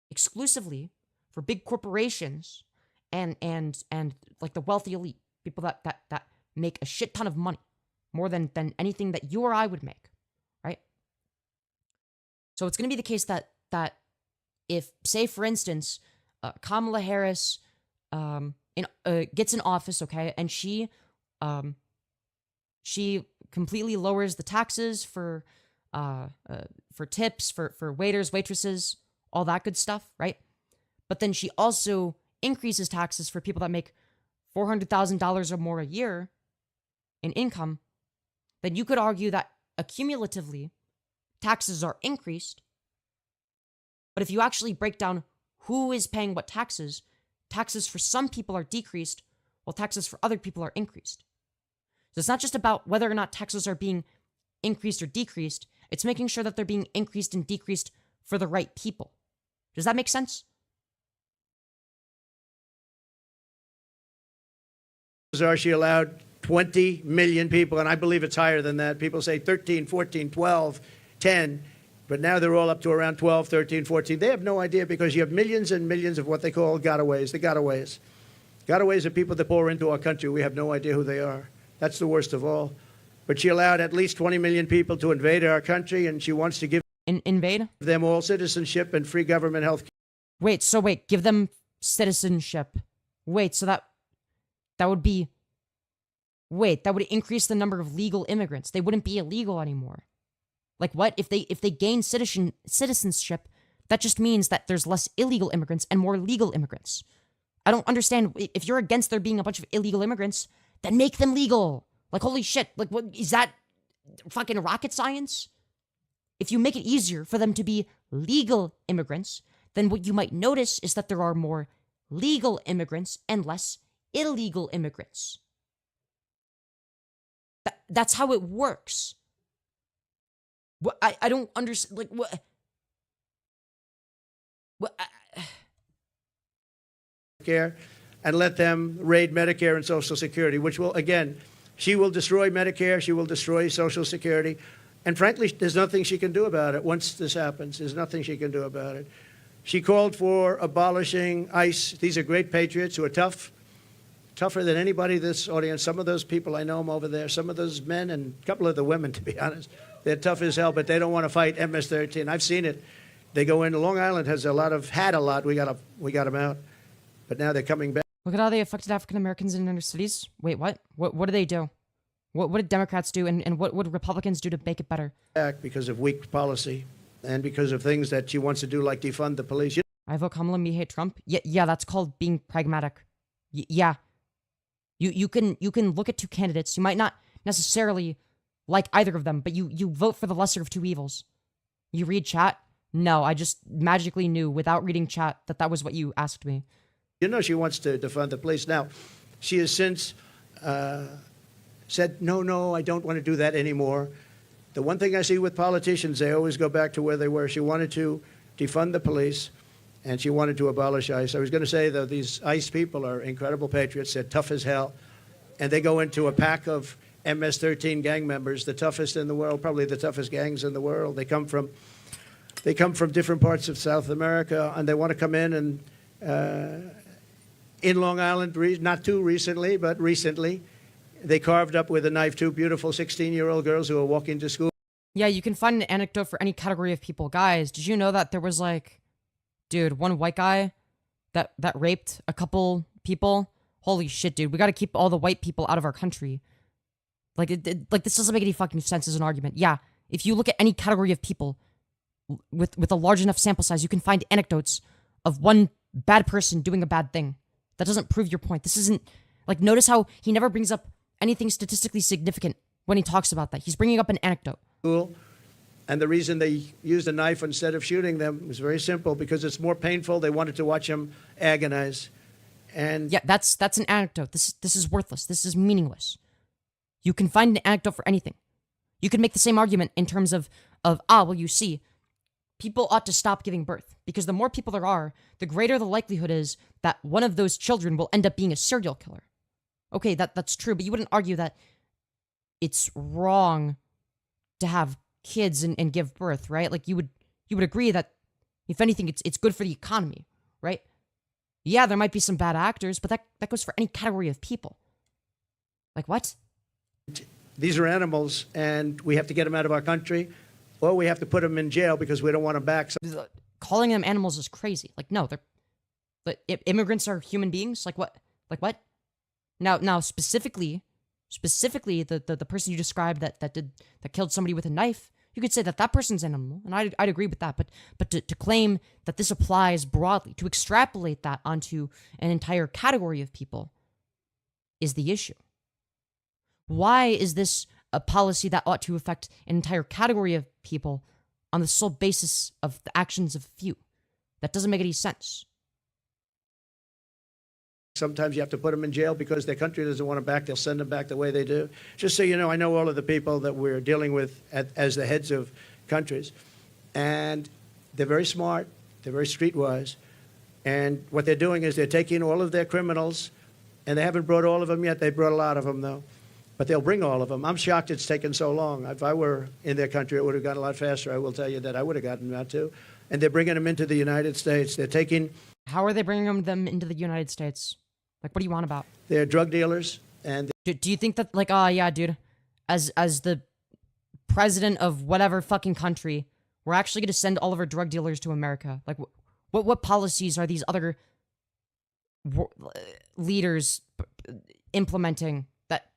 exclusively for big corporations and the wealthy elite, people that make a shit ton of money, more than anything that you or I would make, right? So it's going to be the case that if, say, for instance, Kamala Harris gets in office, okay, and she completely lowers the taxes for tips, for waiters, waitresses, all that good stuff, right? But then she also increases taxes for people that make $400,000 or more a year in income. Then you could argue that accumulatively, taxes are increased. But if you actually break down who is paying what taxes for some people are decreased, while taxes for other people are increased. So it's not just about whether or not taxes are being increased or decreased. It's making sure that they're being increased and decreased for the right people. Does that make sense? She allowed 20 million people, and I believe it's higher than that. People say 13, 14, 12, 10, but now they're all up to around 12, 13, 14. They have no idea because you have millions and millions of what they call gotaways. The gotaways. Gotaways are people that pour into our country. We have no idea who they are. That's the worst of all. But she allowed at least 20 million people to invade our country, and she wants to give invade them all citizenship and free government health care. Wait, give them citizenship. Wait, so that would be... Wait, that would increase the number of legal immigrants. They wouldn't be illegal anymore. What? If they gain citizenship, that just means that there's less illegal immigrants and more legal immigrants. I don't understand. If you're against there being a bunch of illegal immigrants, then make them legal. Holy shit. What is that? Fucking rocket science? If you make it easier for them to be legal immigrants, then what you might notice is that there are more legal immigrants and less illegal immigrants. That's how it works. I don't understand. Medicare and let them raid Medicare and Social Security, which will, again, she will destroy Medicare, she will destroy Social Security. And frankly, there's nothing she can do about it once this happens. There's nothing she can do about it. She called for abolishing ICE. These are great patriots who are tough, tougher than anybody in this audience. Some of those people, I know them over there. Some of those men and a couple of the women, to be honest, they're tough as hell, but they don't want to fight MS-13. I've seen it. They go into Long Island had a lot. We got them out, but now they're coming back. Look at how they affected African Americans in inner cities. Wait, what? What do they do? What did Democrats do, and what would Republicans do to make it better? Because of weak policy and because of things that she wants to do, like defund the police. I vote Kamala, me hate Trump. Yeah, that's called being pragmatic. Yeah. You can look at two candidates. You might not necessarily like either of them, but you vote for the lesser of two evils. You read chat? No, I just magically knew without reading chat that was what you asked me. You know she wants to defund the police. Now, she has since said, no, I don't want to do that anymore. The one thing I see with politicians, they always go back to where they were. She wanted to defund the police, and she wanted to abolish ICE. I was going to say, though, these ICE people are incredible patriots. They're tough as hell, and they go into a pack of MS-13 gang members, the toughest in the world, probably the toughest gangs in the world. They come from different parts of South America, and they want to come in and in Long Island, not too recently, but recently, they carved up with a knife two beautiful 16-year-old girls who are walking to school. Yeah, you can find an anecdote for any category of people. Guys, did you know that there was one white guy that raped a couple people? Holy shit, dude. We got to keep all the white people out of our country. This doesn't make any fucking sense as an argument. Yeah, if you look at any category of people with a large enough sample size, you can find anecdotes of one bad person doing a bad thing. That doesn't prove your point. This isn't, notice how he never brings up anything statistically significant when he talks about that. He's bringing up an anecdote. Cool. And the reason they used a knife instead of shooting them was very simple, because it's more painful. They wanted to watch them agonize. And yeah, that's an anecdote. This is worthless. This is meaningless. You can find an anecdote for anything. You can make the same argument in terms of you see, people ought to stop giving birth, because the more people there are, the greater the likelihood is that one of those children will end up being a serial killer. Okay, that's true, but you wouldn't argue that it's wrong to have kids and give birth, right? You would agree that if anything, it's good for the economy, right? Yeah, there might be some bad actors, but that goes for any category of people. What? These are animals, and we have to get them out of our country, or we have to put them in jail because we don't want them back. Calling them animals is crazy. No, immigrants are human beings. What? Now specifically, the person you described that killed somebody with a knife, you could say that person's an animal, and I'd agree with that. But to claim that this applies broadly, to extrapolate that onto an entire category of people, is the issue. Why is this a policy that ought to affect an entire category of people on the sole basis of the actions of few? That doesn't make any sense. Sometimes you have to put them in jail because their country doesn't want them back. They'll send them back the way they do. Just so you know, I know all of the people that we're dealing with as the heads of countries. And they're very smart. They're very streetwise. And what they're doing is they're taking all of their criminals, and they haven't brought all of them yet. They brought a lot of them, though. But they'll bring all of them. I'm shocked it's taken so long. If I were in their country, it would have gone a lot faster. I will tell you that I would have gotten them out, too. And they're bringing them into the United States. They're taking... How are they bringing them into the United States? What do you want about? They're drug dealers, and... Do you think that, yeah, dude, as the president of whatever fucking country, we're actually going to send all of our drug dealers to America? What policies are these other leaders implementing?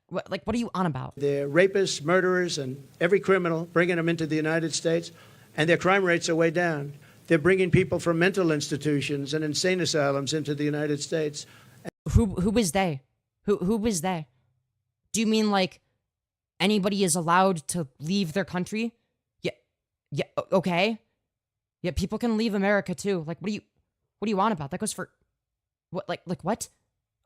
What are you on about? They're rapists, murderers, and every criminal, bringing them into the United States, and their crime rates are way down. They're bringing people from mental institutions and insane asylums into the United States. Who is they? Who is they? Do you mean anybody is allowed to leave their country? Yeah, okay. Yeah, people can leave America too. What do you want about? That goes for what? What?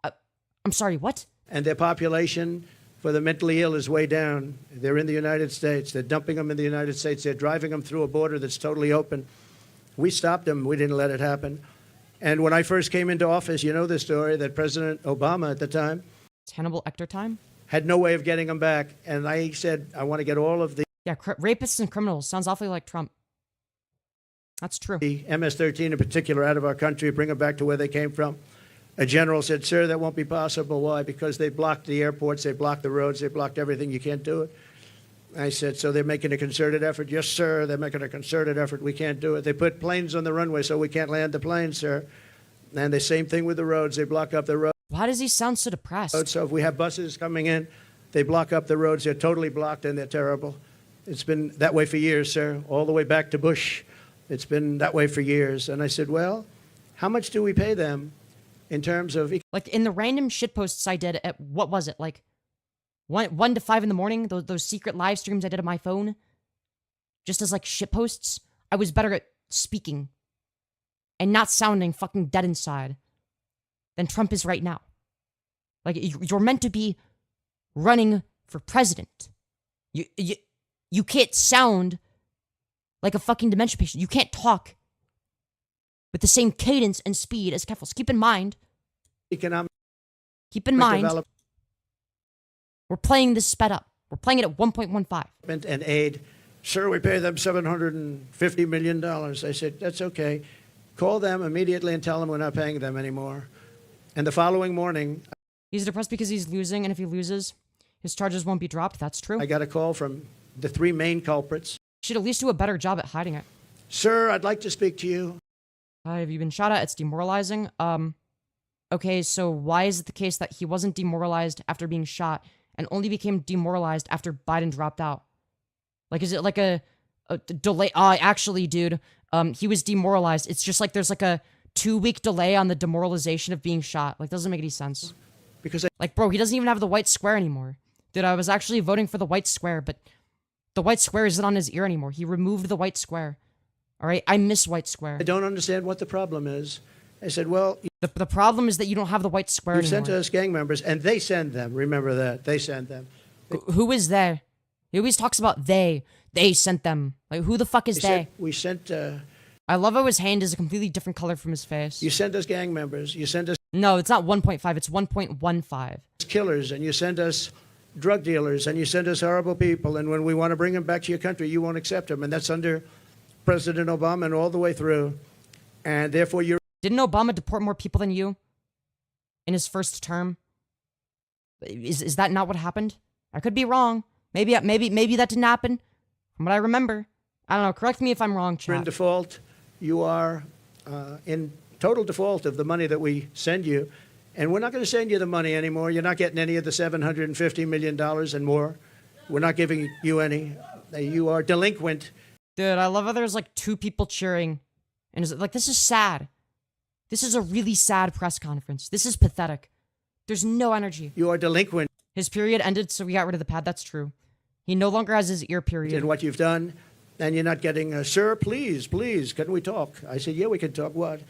I'm sorry, what? And their population for the mentally ill is way down. They're in the United States. They're dumping them in the United States. They're driving them through a border that's totally open. We stopped them. We didn't let it happen. And when I first came into office, you know the story that President Obama at the time It's Hannibal Lecter time. had no way of getting them back. And I said, I want to get all of the Yeah, rapists and criminals. Sounds awfully like Trump. That's true. MS-13 in particular out of our country, bring them back to where they came from. A general said, sir, that won't be possible. Why? Because they blocked the airports, they blocked the roads, they blocked everything. You can't do it. I said, so they're making a concerted effort? Yes, sir, they're making a concerted effort. We can't do it. They put planes on the runway so we can't land the planes, sir. And the same thing with the roads. They block up the roads. Why does he sound so depressed? So if we have buses coming in, they block up the roads. They're totally blocked and they're terrible. It's been that way for years, sir, all the way back to Bush. It's been that way for years. And I said, well, how much do we pay them in terms of... Like, in the random shitposts I did at, what was it, like, 1 to 5 in the morning, those secret live streams I did on my phone, just as, like, shitposts, I was better at speaking and not sounding fucking dead inside than Trump is right now. Like, you're meant to be running for president. You can't sound like a fucking dementia patient. You can't talk with the same cadence and speed as Keffels. Keep in mind, we're playing this sped up. We're playing it at 1.15. And aid. Sir, we pay them $750 million. I said, that's okay. Call them immediately and tell them we're not paying them anymore. And the following morning... He's depressed because he's losing, and if he loses, his charges wont be dropped. That's true. I got a call from the 3 main culprits. Should at least do a better job at hiding it. Sir, I'd like to speak to you. Have you been shot at? It's demoralizing. Okay, so why is it the case that he wasn't demoralized after being shot and only became demoralized after Biden dropped out? Like, is it like a delay? Actually, dude, he was demoralized. It's just like there's like a 2-week delay on the demoralization of being shot. Like, doesn't make any sense. Because like, bro, he doesn't even have the white square anymore. Dude, I was actually voting for the white square, but the white square isn't on his ear anymore. He removed the white square. All right, I miss white square. I don't understand what the problem is. I said, well... The problem is that you don't have the white square anymore. You sent us gang members, and they send them. Remember that. They send them. Who is they? He always talks about they. They sent them. Like, who the fuck is they? We sent... I love how his hand is a completely different color from his face. You sent us gang members. You sent us... No, it's not 1.5. It's 1.15. Killers, and you sent us drug dealers, and you sent us horrible people, and when we want to bring them back to your country, you won't accept them, and that's under President Obama and all the way through, and therefore you're... Didn't Obama deport more people than you in his first term? Is that not what happened? I could be wrong. Maybe that didn't happen. From what I remember. I don't know. Correct me if I'm wrong, chat. You're in default. You are in total default of the money that we send you. And we're not going to send you the money anymore. You're not getting any of the $750 million and more. We're not giving you any. You are delinquent. Dude, I love how there's like 2 people cheering. And it's like, this is sad. This is a really sad press conference. This is pathetic. There's no energy. You are delinquent. His period ended, so we got rid of the pad. That's true. He no longer has his ear period. In what you've done, and you're not getting, sir, please, can we talk? I said, yeah, we can talk. What?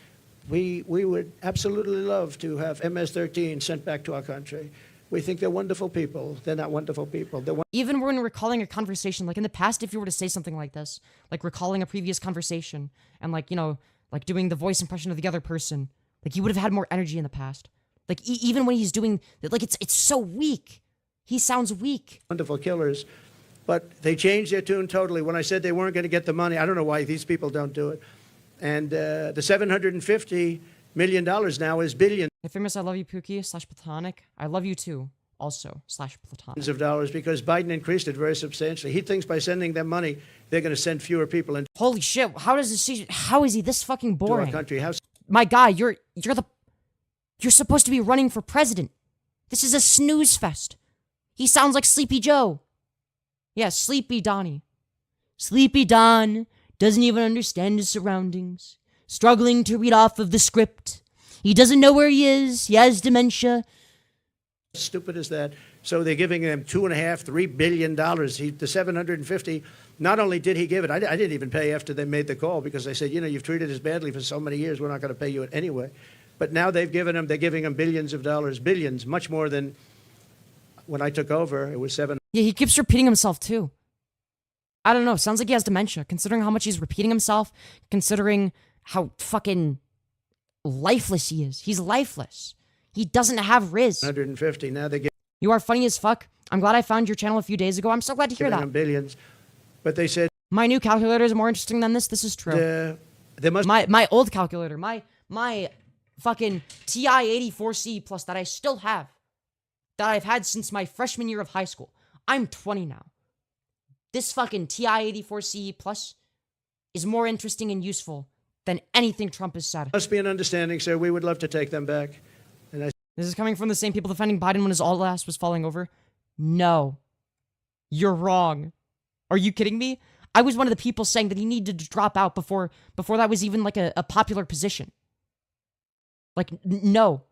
We would absolutely love to have MS-13 sent back to our country. We think they're wonderful people. They're not wonderful people. Even when recalling a conversation, like in the past, if you were to say something like this, like recalling a previous conversation and like, you know, like doing the voice impression of the other person, like you would have had more energy in the past. Like even when he's doing, like it's so weak. He sounds weak. Wonderful killers. But they changed their tune totally. When I said they weren't going to get the money, I don't know why these people don't do it. And the $750 million now is billions. Hey, Femyoz, I love you, Pookie, /platonic. I love you too, also, /platonic. Of dollars because Biden increased it very substantially. He thinks by sending them money, they're going to send fewer people into Holy shit, how is he this fucking boring? our country. My guy, you're supposed to be running for president. This is a snooze fest. He sounds like Sleepy Joe. Yeah, Sleepy Donnie. Sleepy Don doesn't even understand his surroundings. Struggling to read off of the script. He doesn't know where he is. He has dementia. Stupid as that. So they're giving him $2.5–3 billion. The 750. Not only did he give it, I didn't even pay after they made the call because I said, you know, you've treated us badly for so many years. We're not going to pay you it anyway. But now they're giving him billions of dollars, billions, much more than when I took over. It was 7. Yeah, he keeps repeating himself too. I don't know. Sounds like he has dementia, considering how much he's repeating himself, considering how fucking lifeless he is. He's lifeless. He doesn't have Riz. 150. Now they're You are funny as fuck. I'm glad I found your channel a few days ago. I'm so glad to hear giving that. them billions. But they said My new calculator is more interesting than this. This is true. there must My old calculator, my fucking TI-84C plus that I still have, that I've had since my freshman year of high school. I'm 20 now. This fucking TI-84C plus is more interesting and useful than anything Trump has said. must be an understanding, sir. We would love to take them back. And I This is coming from the same people defending Biden when his all ass was falling over. No. You're wrong. Are you kidding me? I was one of the people saying that he needed to drop out before that was even like a popular position. Like, no.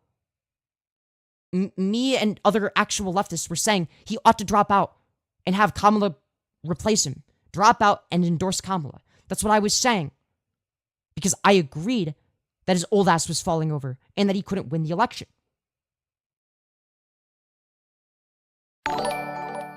Me and other actual leftists were saying he ought to drop out and have Kamala replace him. Drop out and endorse Kamala. That's what I was saying. Because I agreed that his old ass was falling over and that he couldn't win the election.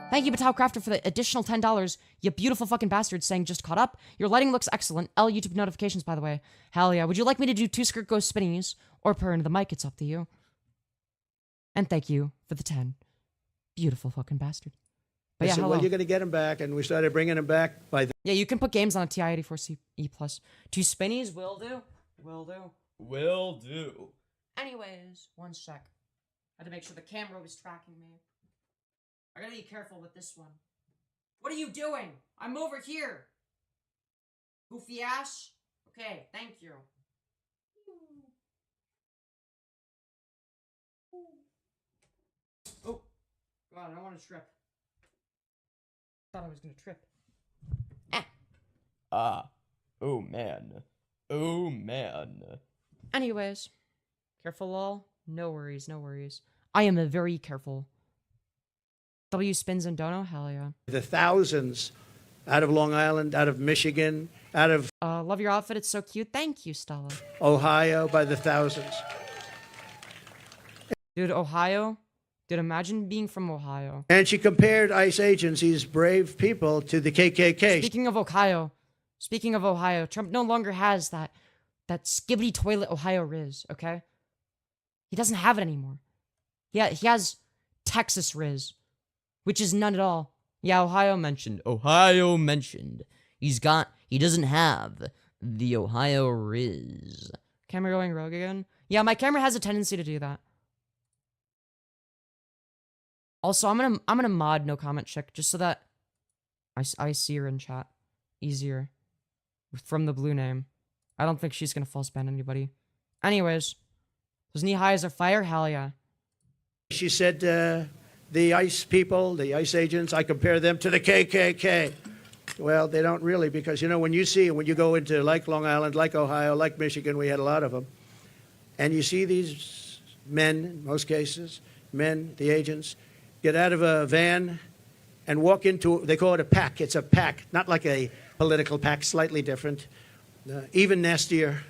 Thank you, Batal Crafter, for the additional $10. You beautiful fucking bastard, saying just caught up. Your lighting looks excellent. L YouTube notifications, by the way. Hell yeah. Would you like me to do 2 Skirt Go Spinnies or purr into the mic? It's up to you. And thank you for the 10. Beautiful fucking bastard. But yeah, said, hello. well, you're going to get them back. And we started bringing them back by the Yeah, you can put games on a TI-84C E+. 2 Spinnies will do. Will do. Will do. Anyways, one sec. I had to make sure the camera was tracking me. I gotta be careful with this one. What are you doing? I'm over here. Goofy ass. Okay, thank you. Oh, God, I don't want to trip. Thought I was gonna trip. Oh man. Oh man. Anyways, careful all. No worries, no worries. I am a very careful. W spins and dono? Hell yeah. the thousands out of Long Island, out of Michigan, out of Love your outfit. It's so cute. Thank you, Stella. Ohio by the thousands. Dude, Ohio? Dude, imagine being from Ohio. And she compared ICE agents, these brave people, to the KKK. Speaking of Ohio, Trump no longer has that skibbity toilet Ohio Riz, okay? He doesn't have it anymore. He has Texas Riz, which is none at all. Yeah, Ohio mentioned. He doesn't have the Ohio Riz. Camera going rogue again? Yeah, my camera has a tendency to do that. Also, I'm gonna mod no comment chick just so that I see her in chat easier from the blue name. I don't think she's gonna false ban anybody. Anyways, those knee highs are fire. Hell yeah. She said the ICE people, the ICE agents, I compare them to the KKK. Well, they don't really, because, you know, when you go into like Long Island, like Ohio, like Michigan, we had a lot of them, and you see these men, in most cases, the agents, get out of a van and walk into, they call it a pack. It's a pack, not like a political pack, slightly different. Even nastier.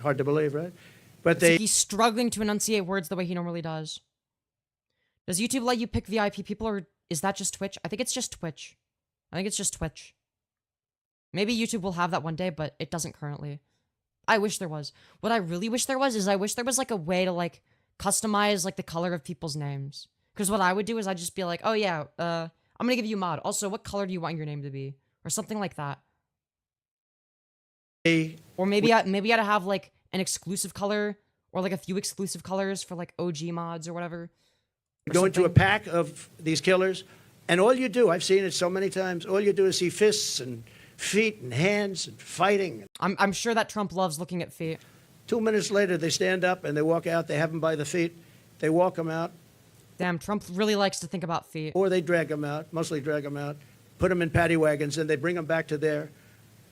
Hard to believe, right? But He's struggling to enunciate words the way he normally does. Does YouTube let you pick VIP people, or is that just Twitch? I think it's just Twitch. Maybe YouTube will have that one day, but it doesn't currently. I wish there was. What I really wish there was is I wish there was like a way to like customize like the color of people's names. Because what I would do is I'd just be like, oh yeah, I'm gonna give you mod. Also, what color do you want your name to be? Or something like that. Or maybe I'd have like an exclusive color or like a few exclusive colors for like OG mods or whatever. Go into a pack of these killers, and all you do, I've seen it so many times, all you do is see fists and feet and hands and fighting. I'm sure that Trump loves looking at feet. 2 minutes later, they stand up and they walk out. They have them by the feet. They walk them out. Damn, Trump really likes to think about feet. Or they drag them out, mostly drag them out, put them in paddy wagons, and they bring them back to their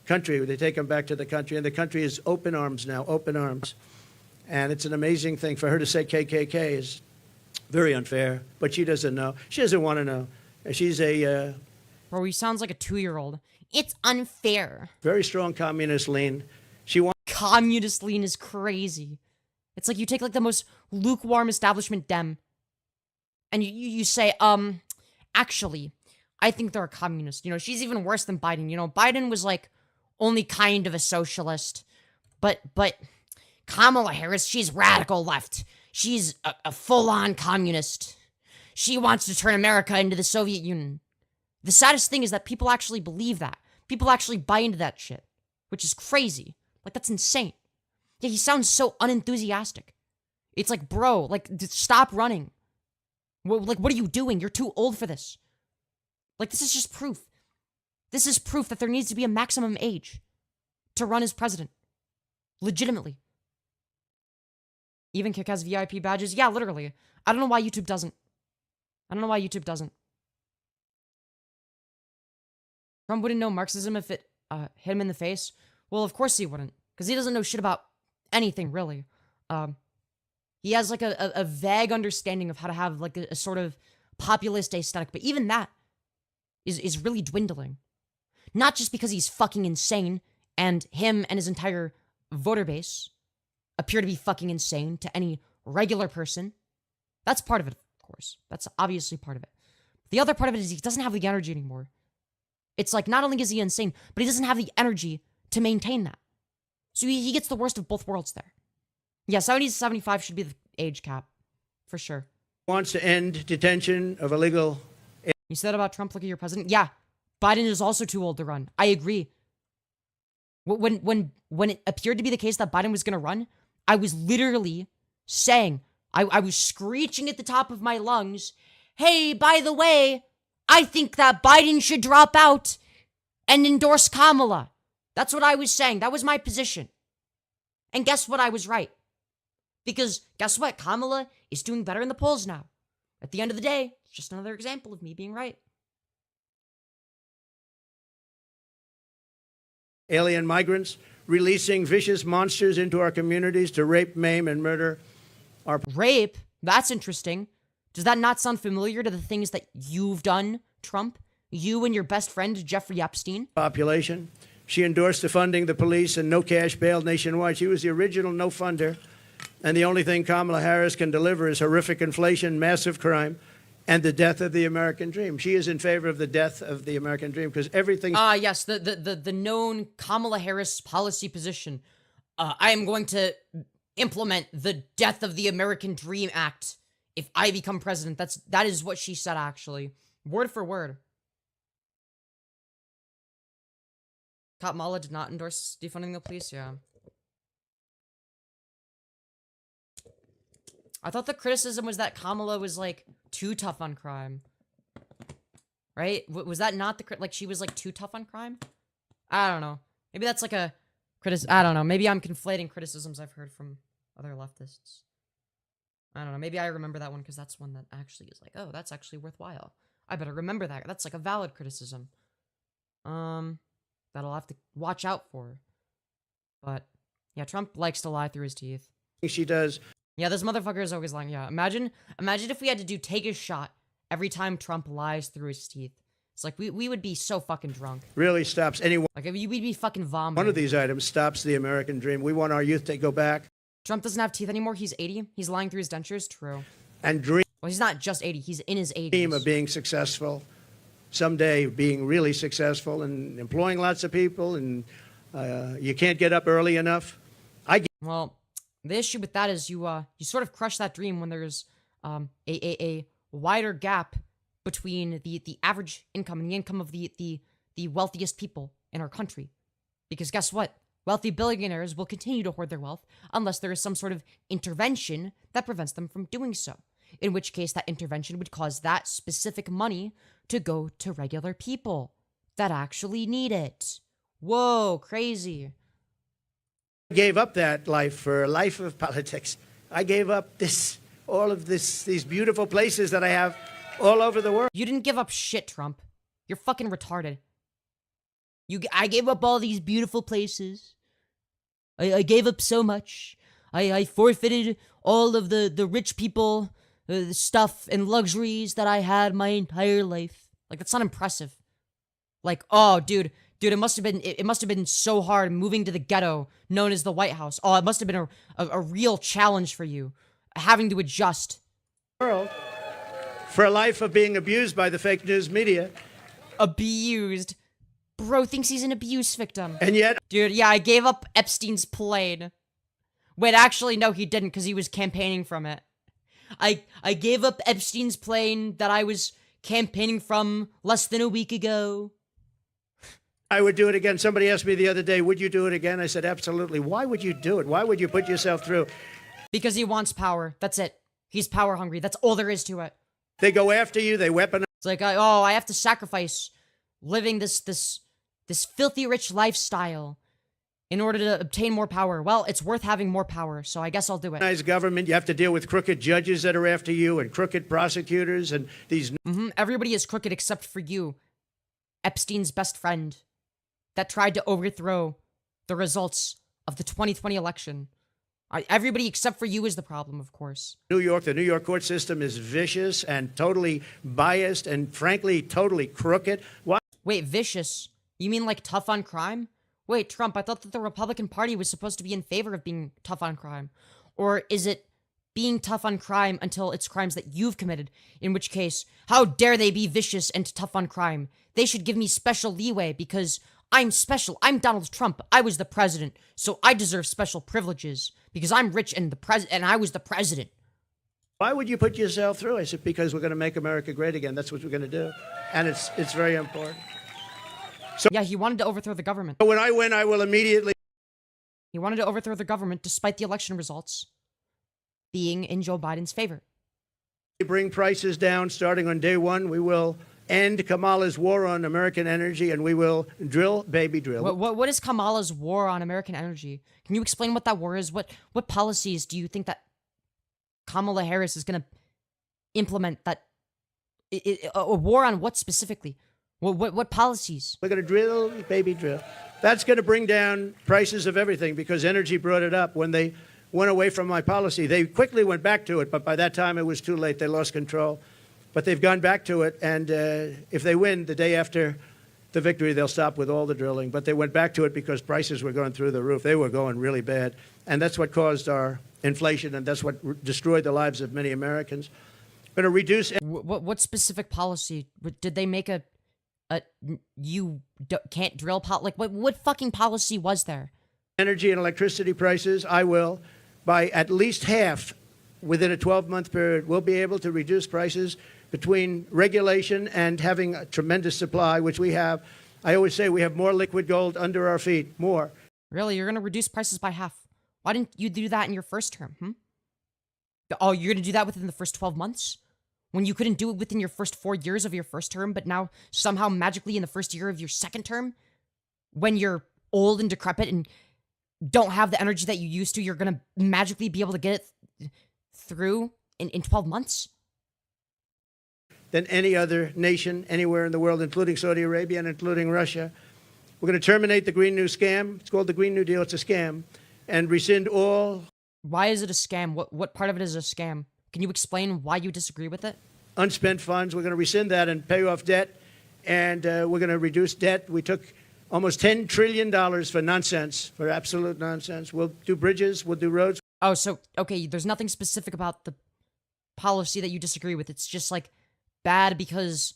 country. They take them back to the country, and the country is open arms now, open arms. And it's an amazing thing. For her to say KKK is very unfair, but she doesn't know. She doesn't want to know. She's a Bro, he sounds like a 2-year-old. It's unfair. very strong communist lean. She wants Communist lean is crazy. It's like you take like the most lukewarm establishment dem, and you say, actually, I think they're a communist. You know, she's even worse than Biden. You know, Biden was like only kind of a socialist, but Kamala Harris, she's radical left. She's a full-on communist. She wants to turn America into the Soviet Union. The saddest thing is that people actually believe that. People actually buy into that shit, which is crazy. Like, that's insane. Yeah, he sounds so unenthusiastic. It's like, bro, like, stop running. Like, what are you doing? You're too old for this. Like, this is just proof. This is proof that there needs to be a maximum age to run as president. Legitimately. Even Kick has VIP badges? Yeah, literally. I don't know why YouTube doesn't. I don't know why YouTube doesn't. Trump wouldn't know Marxism if it hit him in the face. Well, of course he wouldn't. Because he doesn't know shit about anything, really. He has, like, a vague understanding of how to have, like, a sort of populist aesthetic. But even that is really dwindling. Not just because he's fucking insane, and him and his entire voter base appear to be fucking insane to any regular person. That's part of it, of course. That's obviously part of it. The other part of it is he doesn't have the energy anymore. It's like, not only is he insane, but he doesn't have the energy to maintain that. So he gets the worst of both worlds there. Yeah, 70 to 75 should be the age cap. For sure. Wants to end detention of illegal. You said about Trump looking at your president? Yeah. Biden is also too old to run. I agree. When it appeared to be the case that Biden was going to run, I was literally saying, I was screeching at the top of my lungs, hey, by the way, I think that Biden should drop out and endorse Kamala. That's what I was saying. That was my position. And guess what? I was right. Because guess what? Kamala is doing better in the polls now. At the end of the day, it's just another example of me being right. Alien migrants releasing vicious monsters into our communities to rape, maim, and murder our Rape? That's interesting. Does that not sound familiar to the things that you've done, Trump? You and your best friend, Jeffrey Epstein? population. She endorsed defunding the police and no cash bail nationwide. She was the original no funder. And the only thing Kamala Harris can deliver is horrific inflation, massive crime, and the death of the American dream. She is in favor of the death of the American dream because everything. Yes, the known Kamala Harris policy position. I am going to implement the Death of the American Dream Act if I become president. That is what she said, actually. Word for word. Kamala did not endorse defunding the police, yeah. I thought the criticism was that Kamala was, like, too tough on crime. Right? Was that not the like, she was, like, too tough on crime? I don't know. Maybe that's, like, a I don't know. Maybe I'm conflating criticisms I've heard from other leftists. I don't know. Maybe I remember that one because that's one that actually is like, oh, that's actually worthwhile. I better remember that. That's, like, a valid criticism. That I'll have to watch out for. But, yeah, Trump likes to lie through his teeth. She does. Yeah, this motherfucker is always lying. Yeah, imagine if we had to take a shot every time Trump lies through his teeth. It's like, we would be so fucking drunk. Really stops anyone. Like, we'd be fucking vomiting. One of these items stops the American dream. We want our youth to go back Trump doesn't have teeth anymore. He's 80. He's lying through his dentures. True. and dream Well, he's not just 80. He's in his 80s. of being successful, someday being really successful and employing lots of people. And you can't get up early enough. Well, the issue with that is you sort of crush that dream when there's a wider gap between the average income and the income of the wealthiest people in our country. Because guess what? Wealthy billionaires will continue to hoard their wealth unless there is some sort of intervention that prevents them from doing so. In which case, that intervention would cause that specific money to go to regular people that actually need it. Whoa, crazy. I gave up that life for a life of politics. I gave up all of these beautiful places that I have all over the world. You didn't give up shit, Trump. You're fucking retarded. I gave up all these beautiful places. I gave up so much. I forfeited all of the rich people, the stuff and luxuries that I had my entire life. Like, that's not impressive. Like, oh, dude, it must have been so hard moving to the ghetto known as the White House. Oh, it must have been a real challenge for you, having to adjust. World for a life of being abused by the fake news media. Abused. Bro thinks he's an abuse victim. And yet, Dude, yeah, I gave up Epstein's plane. Wait, actually, no, he didn't, because he was campaigning from it. I gave up Epstein's plane that I was campaigning from less than a week ago. I would do it again. Somebody asked me the other day, would you do it again? I said, absolutely. Why would you do it? Why would you put yourself through? Because he wants power. That's it. He's power hungry. That's all there is to it. They go after you. They weaponize. It's like, I have to sacrifice living this filthy rich lifestyle in order to obtain more power. Well, it's worth having more power, so I guess I'll do it. Government. You have to deal with crooked judges that are after you and crooked prosecutors and these. Everybody is crooked except for you, Epstein's best friend, that tried to overthrow the results of the 2020 election. Everybody except for you is the problem, of course. New York, the New York court system is vicious and totally biased and frankly totally crooked. Why? Wait, vicious? You mean like tough on crime? Wait, Trump, I thought that the Republican Party was supposed to be in favor of being tough on crime. Or is it being tough on crime until it's crimes that you've committed? In which case, how dare they be vicious and tough on crime? They should give me special leeway because I'm special. I'm Donald Trump. I was the president, so I deserve special privileges because I'm rich and and I was the president. Why would you put yourself through? I said, because we're going to make America great again. That's what we're going to do. And it's very important. So yeah, he wanted to overthrow the government. when I win, I will immediately. He wanted to overthrow the government despite the election results being in Joe Biden's favor. Bring prices down starting on day one. We will end Kamala's war on American energy, and we will drill, baby, drill. What is Kamala's war on American energy? Can you explain what that war is? What policies do you think that Kamala Harris is going to implement? That a war on what specifically? What policies? We're going to drill, baby, drill. That's going to bring down prices of everything because energy brought it up when they went away from my policy. They quickly went back to it, but by that time it was too late. They lost control. But they've gone back to it, and if they win the day after the victory, they'll stop with all the drilling. But they went back to it because prices were going through the roof. They were going really bad, and that's what caused our inflation, and that's what destroyed the lives of many Americans. Going to reduce. What specific policy did they make? Can't drill like what fucking policy was there? Energy and electricity prices. I will, by at least half, within a 12-month period, we'll be able to reduce prices between regulation and having a tremendous supply, which we have. I always say we have more liquid gold under our feet, more. Really? You're going to reduce prices by half? Why didn't you do that in your first term, Oh, you're going to do that within the first 12 months? When you couldn't do it within your first 4 years of your first term, but now somehow magically in the first year of your second term, when you're old and decrepit and don't have the energy that you used to, you're going to magically be able to get it through in 12 months? Than any other nation anywhere in the world, including Saudi Arabia and including Russia. We're going to terminate the Green New Scam. It's called the Green New Deal. It's a scam. And rescind all. Why is it a scam? What part of it is a scam? Can you explain why you disagree with it? Unspent funds. We're going to rescind that and pay off debt. And we're going to reduce debt. We took almost $10 trillion for nonsense, for absolute nonsense. We'll do bridges. We'll do roads. Oh, so, okay, there's nothing specific about the policy that you disagree with. It's just, like, bad because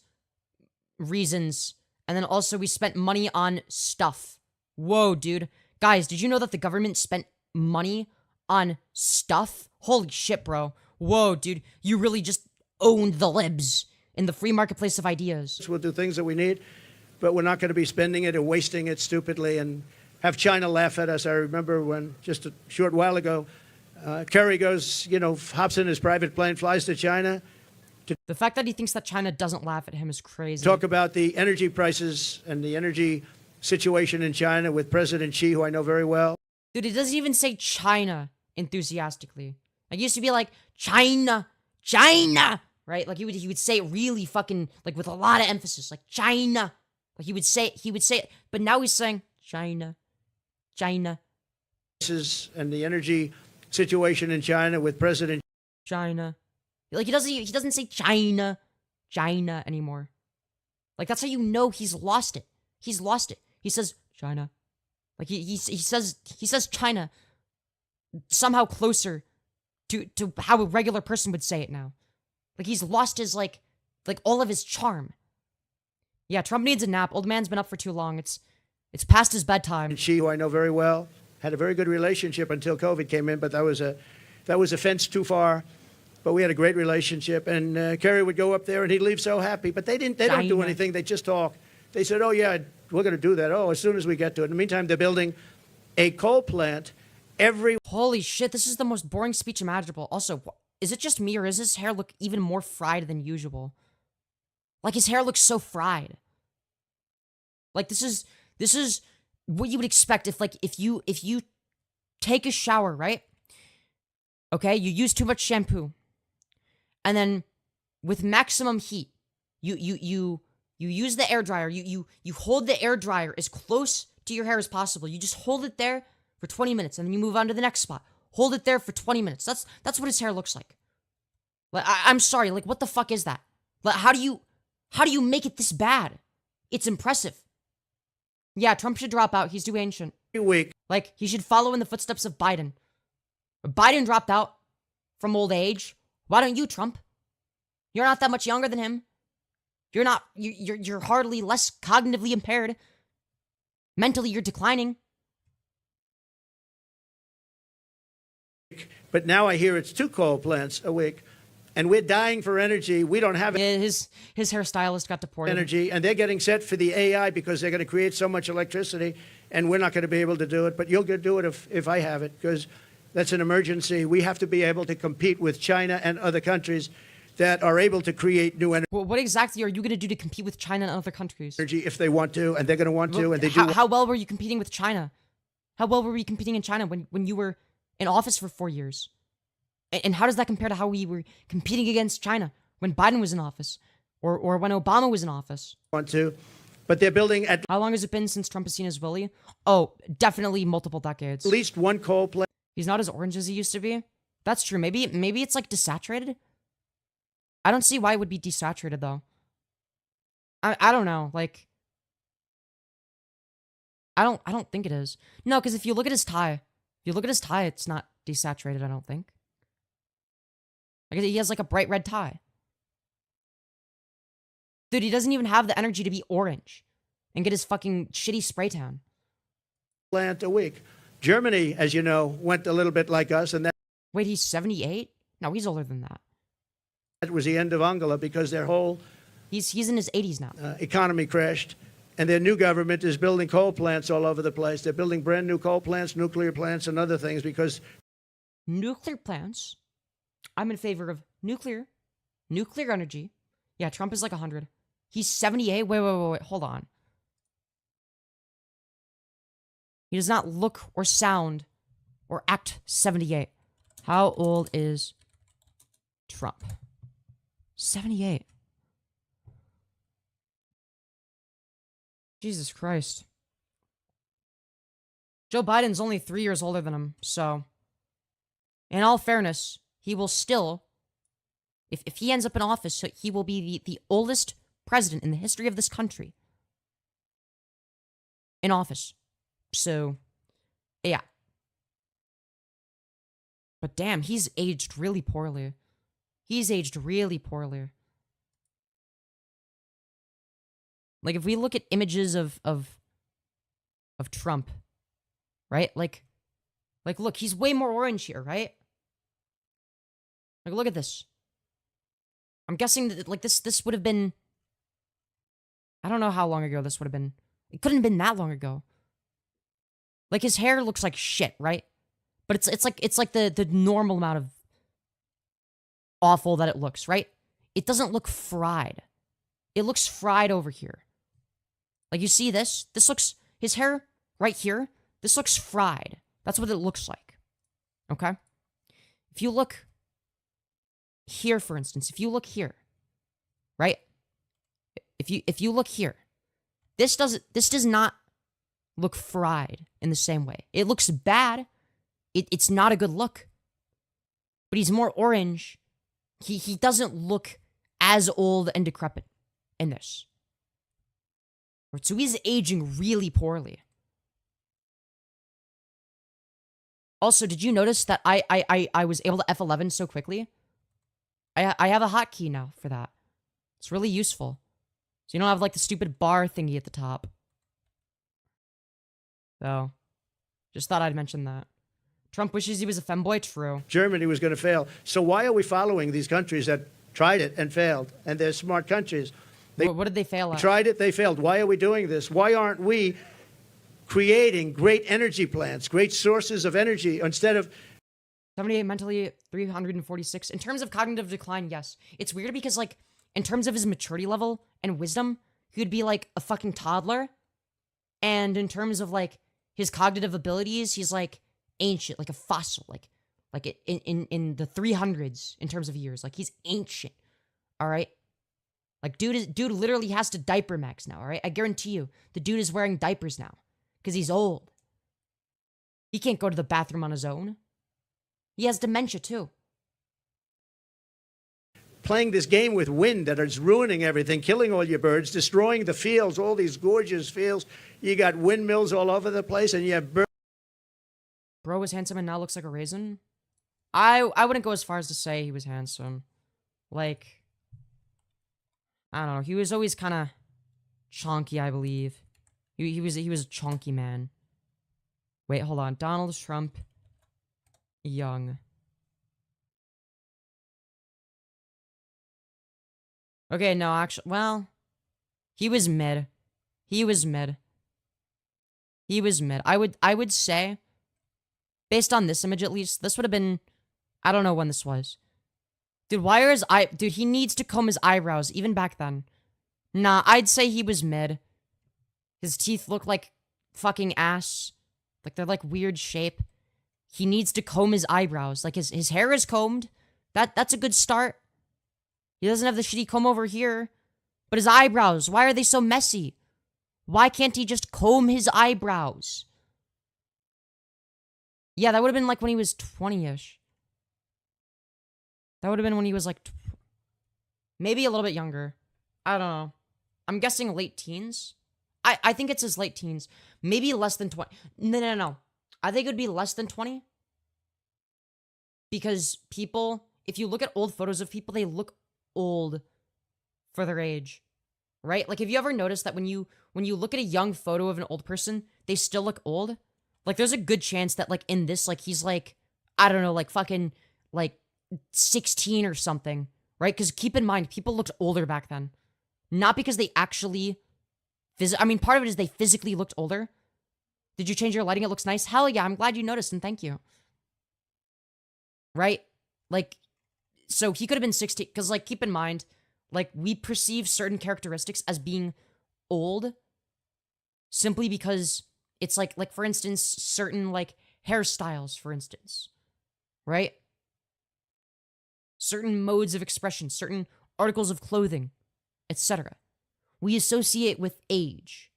reasons. And then also we spent money on stuff. Whoa, dude. Guys, did you know that the government spent money on stuff? Holy shit, bro. Whoa, dude. You really just owned the libs in the free marketplace of ideas. We'll do things that we need, but we're not going to be spending it and wasting it stupidly and have China laugh at us. I remember when, just a short while ago, Kerry goes, hops in his private plane, flies to China. The fact that he thinks that China doesn't laugh at him is crazy. Talk about the energy prices and the energy situation in China with President Xi, who I know very well. Dude, he doesn't even say China enthusiastically. Like, he used to be like, China, China, right? Like, he would say it really fucking, like, with a lot of emphasis, like, China. Like, he would say it, but now he's saying, China, China. And the energy situation in China with President China. Like, he doesn't say China, China anymore. Like, that's how you know he's lost it. He's lost it. He says China. Like, he says China somehow closer to how a regular person would say it now. Like, he's lost his, like all of his charm. Yeah, Trump needs a nap. Old man's been up for too long. It's past his bedtime. Xi, who I know very well, had a very good relationship until COVID came in, but that was a fence too far. But we had a great relationship, and Kerry would go up there, and he'd leave so happy. But they don't do China. anything. They just talk. They said, "Oh yeah, we're going to do that. Oh, as soon as we get to it." In the meantime, they're building a coal plant every. Holy shit, this is the most boring speech imaginable. Also, is it just me or is his hair look even more fried than usual? Like his hair looks so fried. Like this is what you would expect if you take a shower, right? Okay, you use too much shampoo. And then with maximum heat, you use the air dryer. You hold the air dryer as close to your hair as possible. You just hold it there for 20 minutes and then you move on to the next spot. Hold it there for 20 minutes. That's what his hair looks like. Like I'm sorry, like what the fuck is that? Like how do you make it this bad? It's impressive. Yeah, Trump should drop out. He's too ancient. week. Like he should follow in the footsteps of Biden. Biden dropped out from old age. Why don't you, Trump? You're not that much younger than him. You're not. You're hardly less cognitively impaired. Mentally, you're declining. But now I hear it's 2 coal plants a week, and we're dying for energy. We don't have Yeah, his hairstylist got deported. energy, and they're getting set for the AI because they're going to create so much electricity, and we're not going to be able to do it. But you'll do it if I have it, because that's an emergency. We have to be able to compete with China and other countries that are able to create new Well, what exactly are you going to do to compete with China and other countries? energy if they want to, and they're going to want to, and they do. How well were you competing with China? How well were we competing in China when you were in office for 4 years? And how does that compare to how we were competing against China when Biden was in office or when Obama was in office? Want to, but they're building at How long has it been since Trump has seen his Willie? Oh, definitely multiple decades. least 1 coal plant. He's not as orange as he used to be. That's true. Maybe it's like desaturated. I don't see why it would be desaturated though. I don't know. Like I don't think it is. No, because if you look at his tie, it's not desaturated, I don't think. Like he has like a bright red tie. Dude, he doesn't even have the energy to be orange and get his fucking shitty spray tan. Plant a week. Germany, as you know, went a little bit like us, and Wait, he's 78? No, he's older than that. that was the end of Angela because their whole He's in his 80s now. economy crashed, and their new government is building coal plants all over the place. They're building brand new coal plants, nuclear plants, and other things because Nuclear plants. I'm in favor of nuclear energy. Yeah, Trump is like 100. He's 78. Wait. Hold on. He does not look or sound or act 78. How old is Trump? 78. Jesus Christ. Joe Biden's only 3 years older than him, so in all fairness, he will still, if he ends up in office, he will be the oldest president in the history of this country in office. So, yeah. But damn, he's aged really poorly. Like, if we look at images of Trump, right? Like, look, he's way more orange here, right? Like, look at this. I'm guessing that, like, this would have been... I don't know how long ago this would have been. It couldn't have been that long ago. Like, his hair looks like shit, right? But it's like the normal amount of awful that it looks, right? It doesn't look fried. It looks fried over here. Like, you see this? This looks... His hair right here, this looks fried. That's what it looks like. Okay? If you look... here, for instance, if you look here, right? If you look here, this does not look fried in the same way. It looks bad. It's not a good look. But he's more orange. He doesn't look as old and decrepit in this. So he's aging really poorly. Also, did you notice that I was able to F11 so quickly? I have a hotkey now for that. It's really useful. So you don't have like the stupid bar thingy at the top. So, Just thought I'd mention that. Trump wishes he was a femboy. True. Germany was going to fail. So why are we following these countries that tried it and failed? And they're smart countries. They What did they fail at? tried it, they failed. Why are we doing this? Why aren't we creating great energy plants, great sources of energy instead of 78 mentally, 346. In terms of cognitive decline, yes. It's weird because, like, in terms of his maturity level and wisdom, he would be like a fucking toddler. And in terms of, like, his cognitive abilities, he's like ancient, like a fossil, like in the 300s in terms of years. Like, he's ancient. All right? Like, dude literally has to diaper max now, all right? I guarantee you, the dude is wearing diapers now because he's old. He can't go to the bathroom on his own. He has dementia, too. playing this game with wind that is ruining everything, killing all your birds, destroying the fields, all these gorgeous fields. You got windmills all over the place, and you have birds. Bro was handsome and now looks like a raisin. I wouldn't go as far as to say he was handsome. Like, I don't know. He was always kind of chonky, I believe. He was a chonky man. Wait, hold on. Donald Trump, young. Okay, no, actually, well, he was mid. He was mid. He was mid. I would say, based on this image at least, this would have been, I don't know when this was. Dude, why are his dude, he needs to comb his eyebrows, even back then. Nah, I'd say he was mid. His teeth look like fucking ass. Like, they're like weird shape. He needs to comb his eyebrows. Like, his hair is combed. That's a good start. He doesn't have the shitty comb over here. But his eyebrows, why are they so messy? Why can't he just comb his eyebrows? Yeah, that would have been like when he was 20-ish. That would have been when he was like, maybe a little bit younger. I don't know. I'm guessing late teens. I think it's his late teens. Maybe less than 20. No. I think it would be less than 20. Because people, if you look at old photos of people, they look old for their age. Right? Like, have you ever noticed that when you look at a young photo of an old person, they still look old? Like, there's a good chance that, like, in this, like, he's like, I don't know, like, fucking, like, 16 or something. Right? Because keep in mind, people looked older back then. Not because they actually... I mean, part of it is they physically looked older. Did you change your lighting? It looks nice. Hell yeah, I'm glad you noticed, and thank you. Right? Like, so he could have been 16, because, like, keep in mind, like, we perceive certain characteristics as being old simply because it's like, for instance, certain, like, hairstyles, for instance. Right? Certain modes of expression, certain articles of clothing, etc. We associate with age.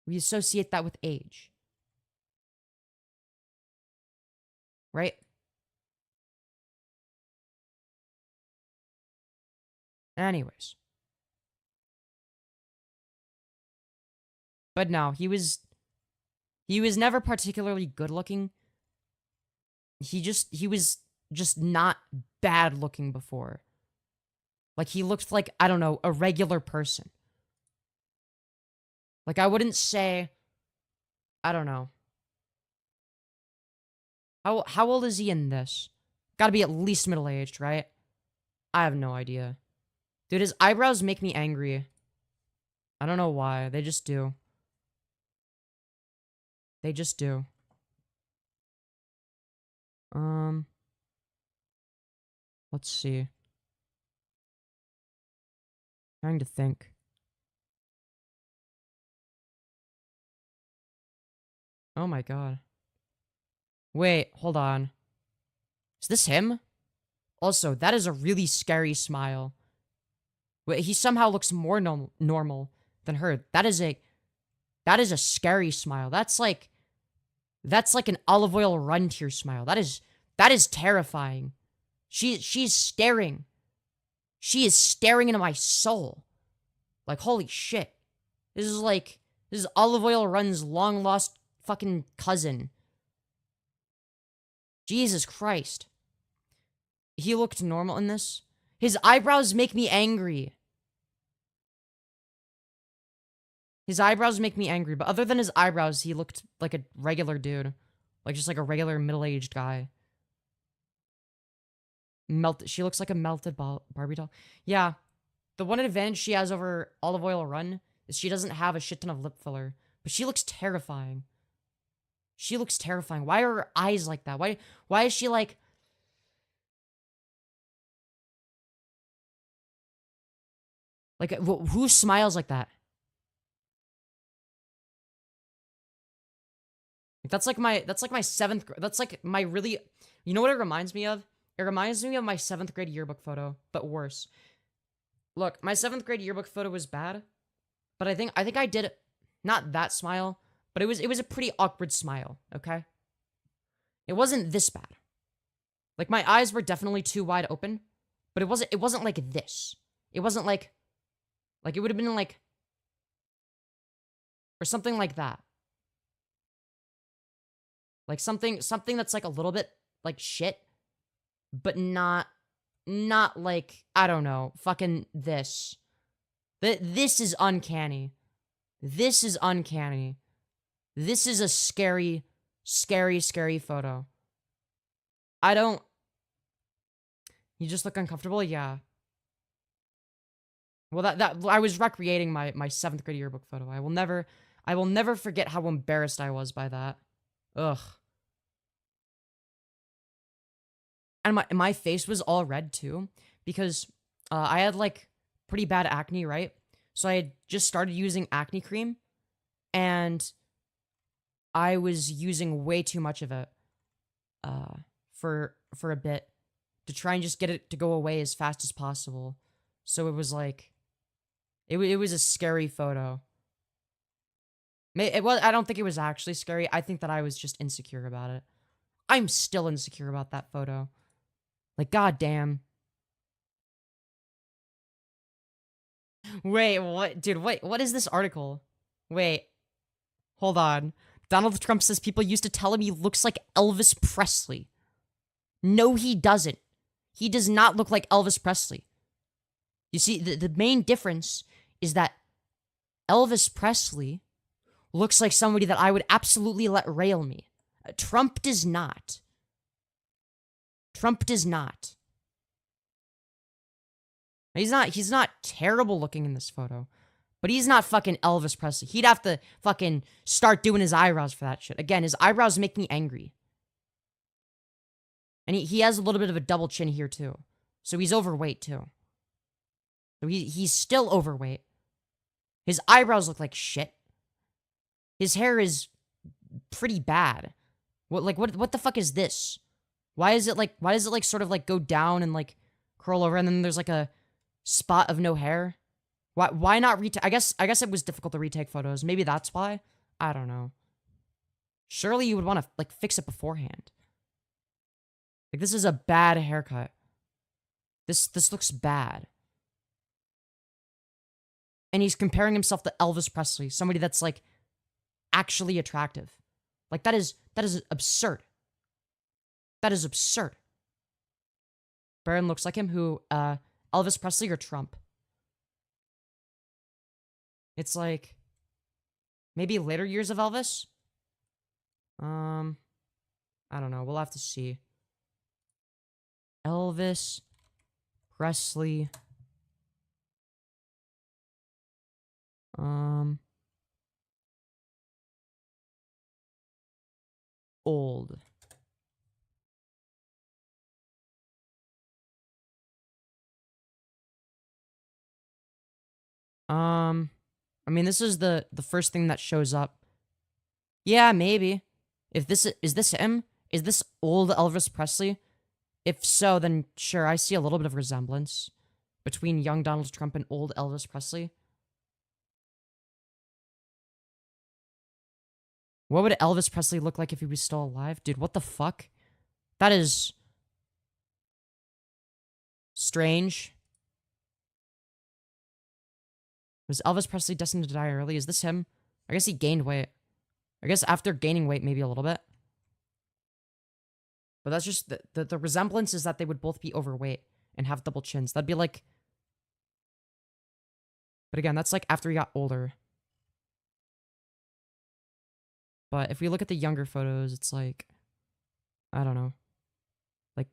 We associate that with age. Right? Anyways. But no, he was never particularly good looking. He was just not bad looking before. Like, he looked like, I don't know, a regular person. Like, I wouldn't say, I don't know. How old is he in this? Gotta be at least middle-aged, right? I have no idea. Dude, his eyebrows make me angry. I don't know why. They just do. They just do. Let's see. Trying to think. Oh my god. Wait, hold on. Is this him? Also, that is a really scary smile. Wait, he somehow looks more normal than her. That is a scary smile. That's like an olive oil run tear smile. That is terrifying. She's staring. She is staring into my soul. Like, holy shit. This is Olive Oil Run's long lost fucking cousin. Jesus Christ. He looked normal in this. His eyebrows make me angry. His eyebrows make me angry, but other than his eyebrows, he looked like a regular dude. Like, just like a regular middle-aged guy. She looks like a melted Barbie doll. Yeah. The one advantage she has over Olive Oil Run is she doesn't have a shit ton of lip filler. But she looks terrifying. She looks terrifying. Why are her eyes like that? Why is she like... Like, who smiles like that? That's like my 7th grade. That's like my really... You know what it reminds me of? It reminds me of my 7th grade yearbook photo, but worse. Look, my 7th grade yearbook photo was bad, but I think I did not that smile, but it was a pretty awkward smile, okay? It wasn't this bad. Like, my eyes were definitely too wide open, but it wasn't like this. It wasn't like it would have been like or something like that. Like something that's like a little bit like shit, but not like, I don't know, fucking this. This is uncanny. This is uncanny. This is a scary, scary, scary photo. I don't... You just look uncomfortable? Yeah. Well, I was recreating my 7th grade yearbook photo. I will never forget how embarrassed I was by that. Ugh. And my face was all red too, because I had like pretty bad acne, right? So I had just started using acne cream, and I was using way too much of it for a bit to try and just get it to go away as fast as possible. So it was like, it was a scary photo. I don't think it was actually scary. I think that I was just insecure about it. I'm still insecure about that photo. Like, goddamn. Wait, what? Dude, wait, what is this article? Wait. Hold on. Donald Trump says people used to tell him he looks like Elvis Presley. No, he doesn't. He does not look like Elvis Presley. You see, the main difference is that Elvis Presley looks like somebody that I would absolutely let rail me. Trump does not. Trump does not. He's not terrible looking in this photo, but he's not fucking Elvis Presley. He'd have to fucking start doing his eyebrows for that shit. Again, his eyebrows make me angry. And he has a little bit of a double chin here too. So he's overweight too. So he's still overweight. His eyebrows look like shit. His hair is pretty bad. What the fuck is this? Why does it like sort of like go down and like curl over, and then there's like a spot of no hair? Why not retake? I guess it was difficult to retake photos. Maybe that's why. I don't know. Surely you would want to like fix it beforehand. Like, this is a bad haircut. This looks bad. And he's comparing himself to Elvis Presley, somebody that's like actually attractive. Like, that is absurd. That is absurd. Baron looks like him. Who, Elvis Presley or Trump? It's like maybe later years of Elvis? I don't know. We'll have to see. Elvis Presley. Old. I mean, this is the first thing that shows up. Yeah, maybe. Is this him? Is this old Elvis Presley? If so, then sure, I see a little bit of resemblance between young Donald Trump and old Elvis Presley. What would Elvis Presley look like if he was still alive? Dude, what the fuck? That is strange. Was Elvis Presley destined to die early? Is this him? I guess he gained weight. I guess after gaining weight, maybe a little bit. But that's just... The resemblance is that they would both be overweight and have double chins. That'd be like... But again, that's like after he got older. But if we look at the younger photos, it's like, I don't know. Like,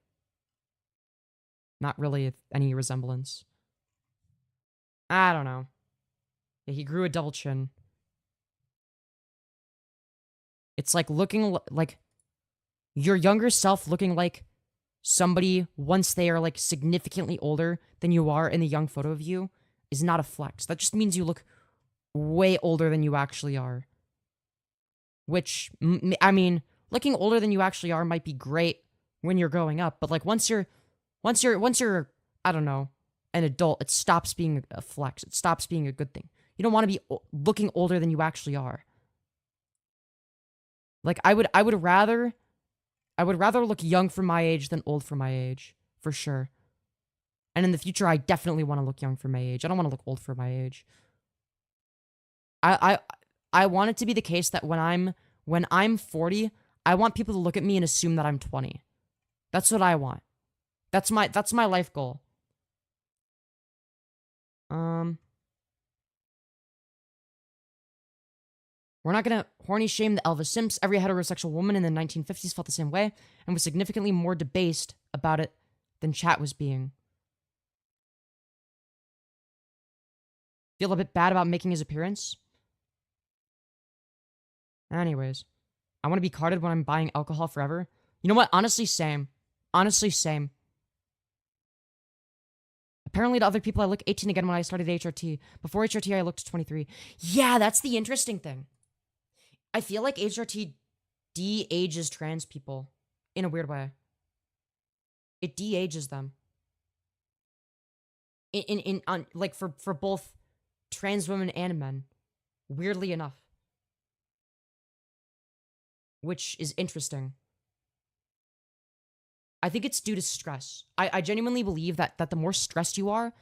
not really any resemblance. I don't know. Yeah, he grew a double chin. It's like looking like your younger self looking like somebody once they are like significantly older than you are in the young photo of you is not a flex. That just means you look way older than you actually are. Which, I mean, looking older than you actually are might be great when you're growing up, but like once you're, I don't know, an adult, it stops being a flex. It stops being a good thing. You don't want to be looking older than you actually are. Like I would rather look young for my age than old for my age, for sure. And in the future, I definitely want to look young for my age. I don't want to look old for my age. I want it to be the case that when I'm 40, I want people to look at me and assume that I'm 20. That's what I want. That's my life goal. We're not gonna horny shame the Elvis Simps. Every heterosexual woman in the 1950s felt the same way and was significantly more debased about it than chat was being. Feel a bit bad about making his appearance? Anyways, I want to be carded when I'm buying alcohol forever. You know what? Honestly, same. Honestly, same. Apparently to other people, I look 18 again when I started HRT. Before HRT, I looked 23. Yeah, that's the interesting thing. I feel like HRT de-ages trans people in a weird way. It de-ages them. Like for both trans women and men. Weirdly enough. Which is interesting. I think it's due to stress. I genuinely believe that the more stressed you are,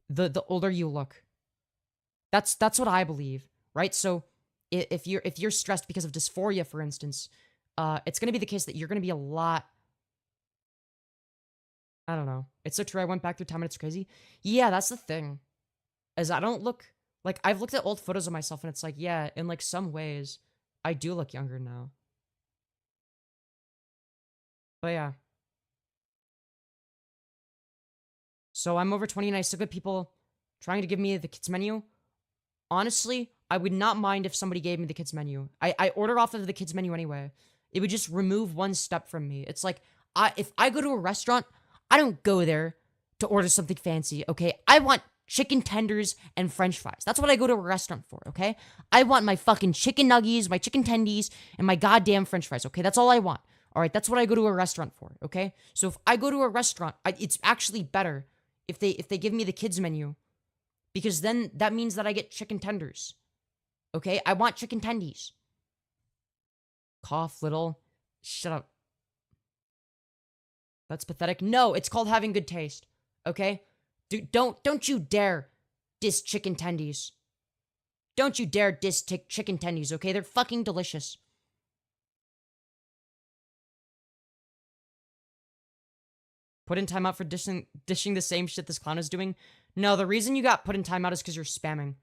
the older you look. That's what I believe, right? So if you're stressed because of dysphoria, for instance, it's gonna be the case that you're gonna be a lot. I don't know. It's so true. I went back through time and it's crazy. Yeah, that's the thing. As I don't look like I've looked at old photos of myself and it's like, yeah, in like some ways, I do look younger now. But yeah. So I'm over 20 and I still get people trying to give me the kids menu. Honestly, I would not mind if somebody gave me the kids menu. I order off of the kids menu anyway. It would just remove one step from me. It's like, if I go to a restaurant, I don't go there to order something fancy, okay? I want chicken tenders and french fries. That's what I go to a restaurant for, okay? I want my fucking chicken nuggies, my chicken tendies, and my goddamn french fries, okay? That's all I want. All right, that's what I go to a restaurant for, okay? So if I go to a restaurant, it's actually better if they give me the kids menu, because then that means that I get chicken tenders. Okay? I want chicken tendies. Cough, little. Shut up. That's pathetic. No, it's called having good taste. Okay? Dude, don't you dare diss chicken tendies. Don't you dare diss chicken tendies, okay? They're fucking delicious. Put in timeout for dishing the same shit this clown is doing? No, the reason you got put in timeout is because you're spamming.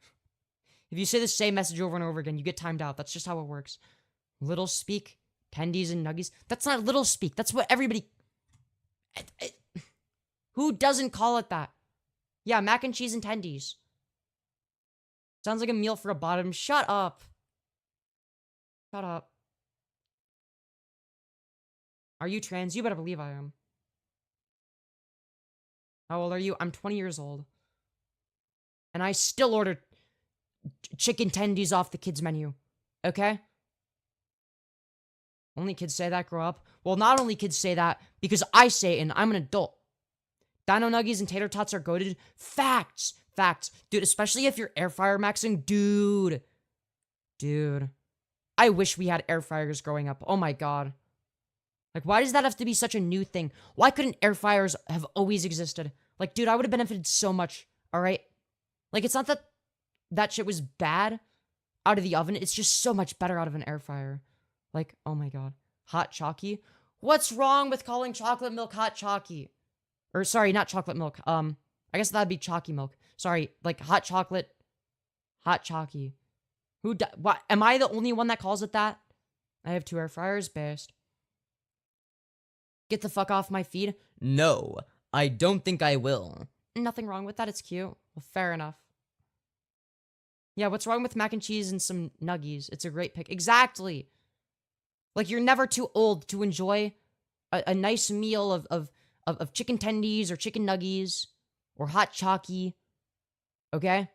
If you say the same message over and over again, you get timed out. That's just how it works. Little speak, tendies and nuggies. That's not little speak. That's what everybody... Who doesn't call it that? Yeah, mac and cheese and tendies. Sounds like a meal for a bottom. Shut up. Shut up. Are you trans? You better believe I am. How old are you? I'm 20 years old. And I still order chicken tendies off the kids' menu. Okay? Only kids say that grow up. Well, not only kids say that, because I say it and I'm an adult. Dino nuggies and tater tots are goated. Facts. Facts. Dude, especially if you're air fryer maxing. Dude. I wish we had air fryers growing up. Oh my god. Like, why does that have to be such a new thing? Why couldn't air fryers have always existed? Like, dude, I would have benefited so much, alright? Like, it's not that that shit was bad out of the oven. It's just so much better out of an air fryer. Like, oh my god. Hot chalky? What's wrong with calling chocolate milk hot chalky? Or, sorry, not chocolate milk. I guess that'd be chalky milk. Sorry, like, hot chocolate, hot chalky. What? Am I the only one that calls it that? I have 2 air fryers based. Get the fuck off my feed. No, I don't think I will. Nothing wrong with that. It's cute. Well, fair enough. Yeah, what's wrong with mac and cheese and some nuggies? It's a great pick. Exactly. Like, you're never too old to enjoy a nice meal of chicken tendies or chicken nuggies or hot chalky. Okay?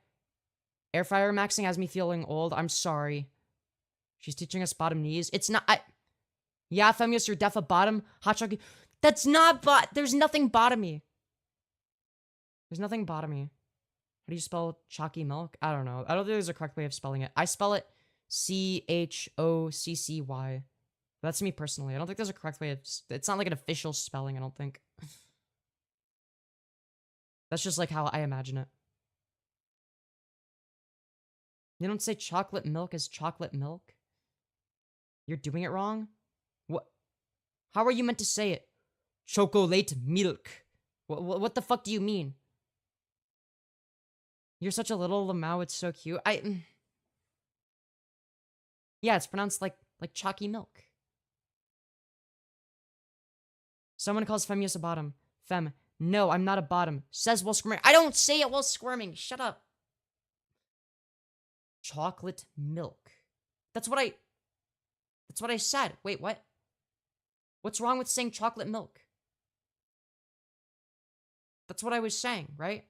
Air fryer maxing has me feeling old. I'm sorry. She's teaching us bottom knees. It's not... Yeah, Femyoz, you're deaf a bottom. Hot chalky. That's not there's nothing bottomy. There's nothing bottomy. How do you spell chalky milk? I don't know. I don't think there's a correct way of spelling it. I spell it Choccy. That's me personally. I don't think there's a correct way of... It's not like an official spelling, I don't think. That's just like how I imagine it. You don't say chocolate milk as chocolate milk? You're doing it wrong? What? How are you meant to say it? Chocolate milk. What the fuck do you mean? You're such a little Lamau, it's so cute. Yeah, it's pronounced like chalky milk. Someone calls Femyoz a bottom. Fem, no, I'm not a bottom. Says while squirming. I don't say it while squirming. Shut up. Chocolate milk. That's what I said. Wait, what? What's wrong with saying chocolate milk? That's what I was saying, right?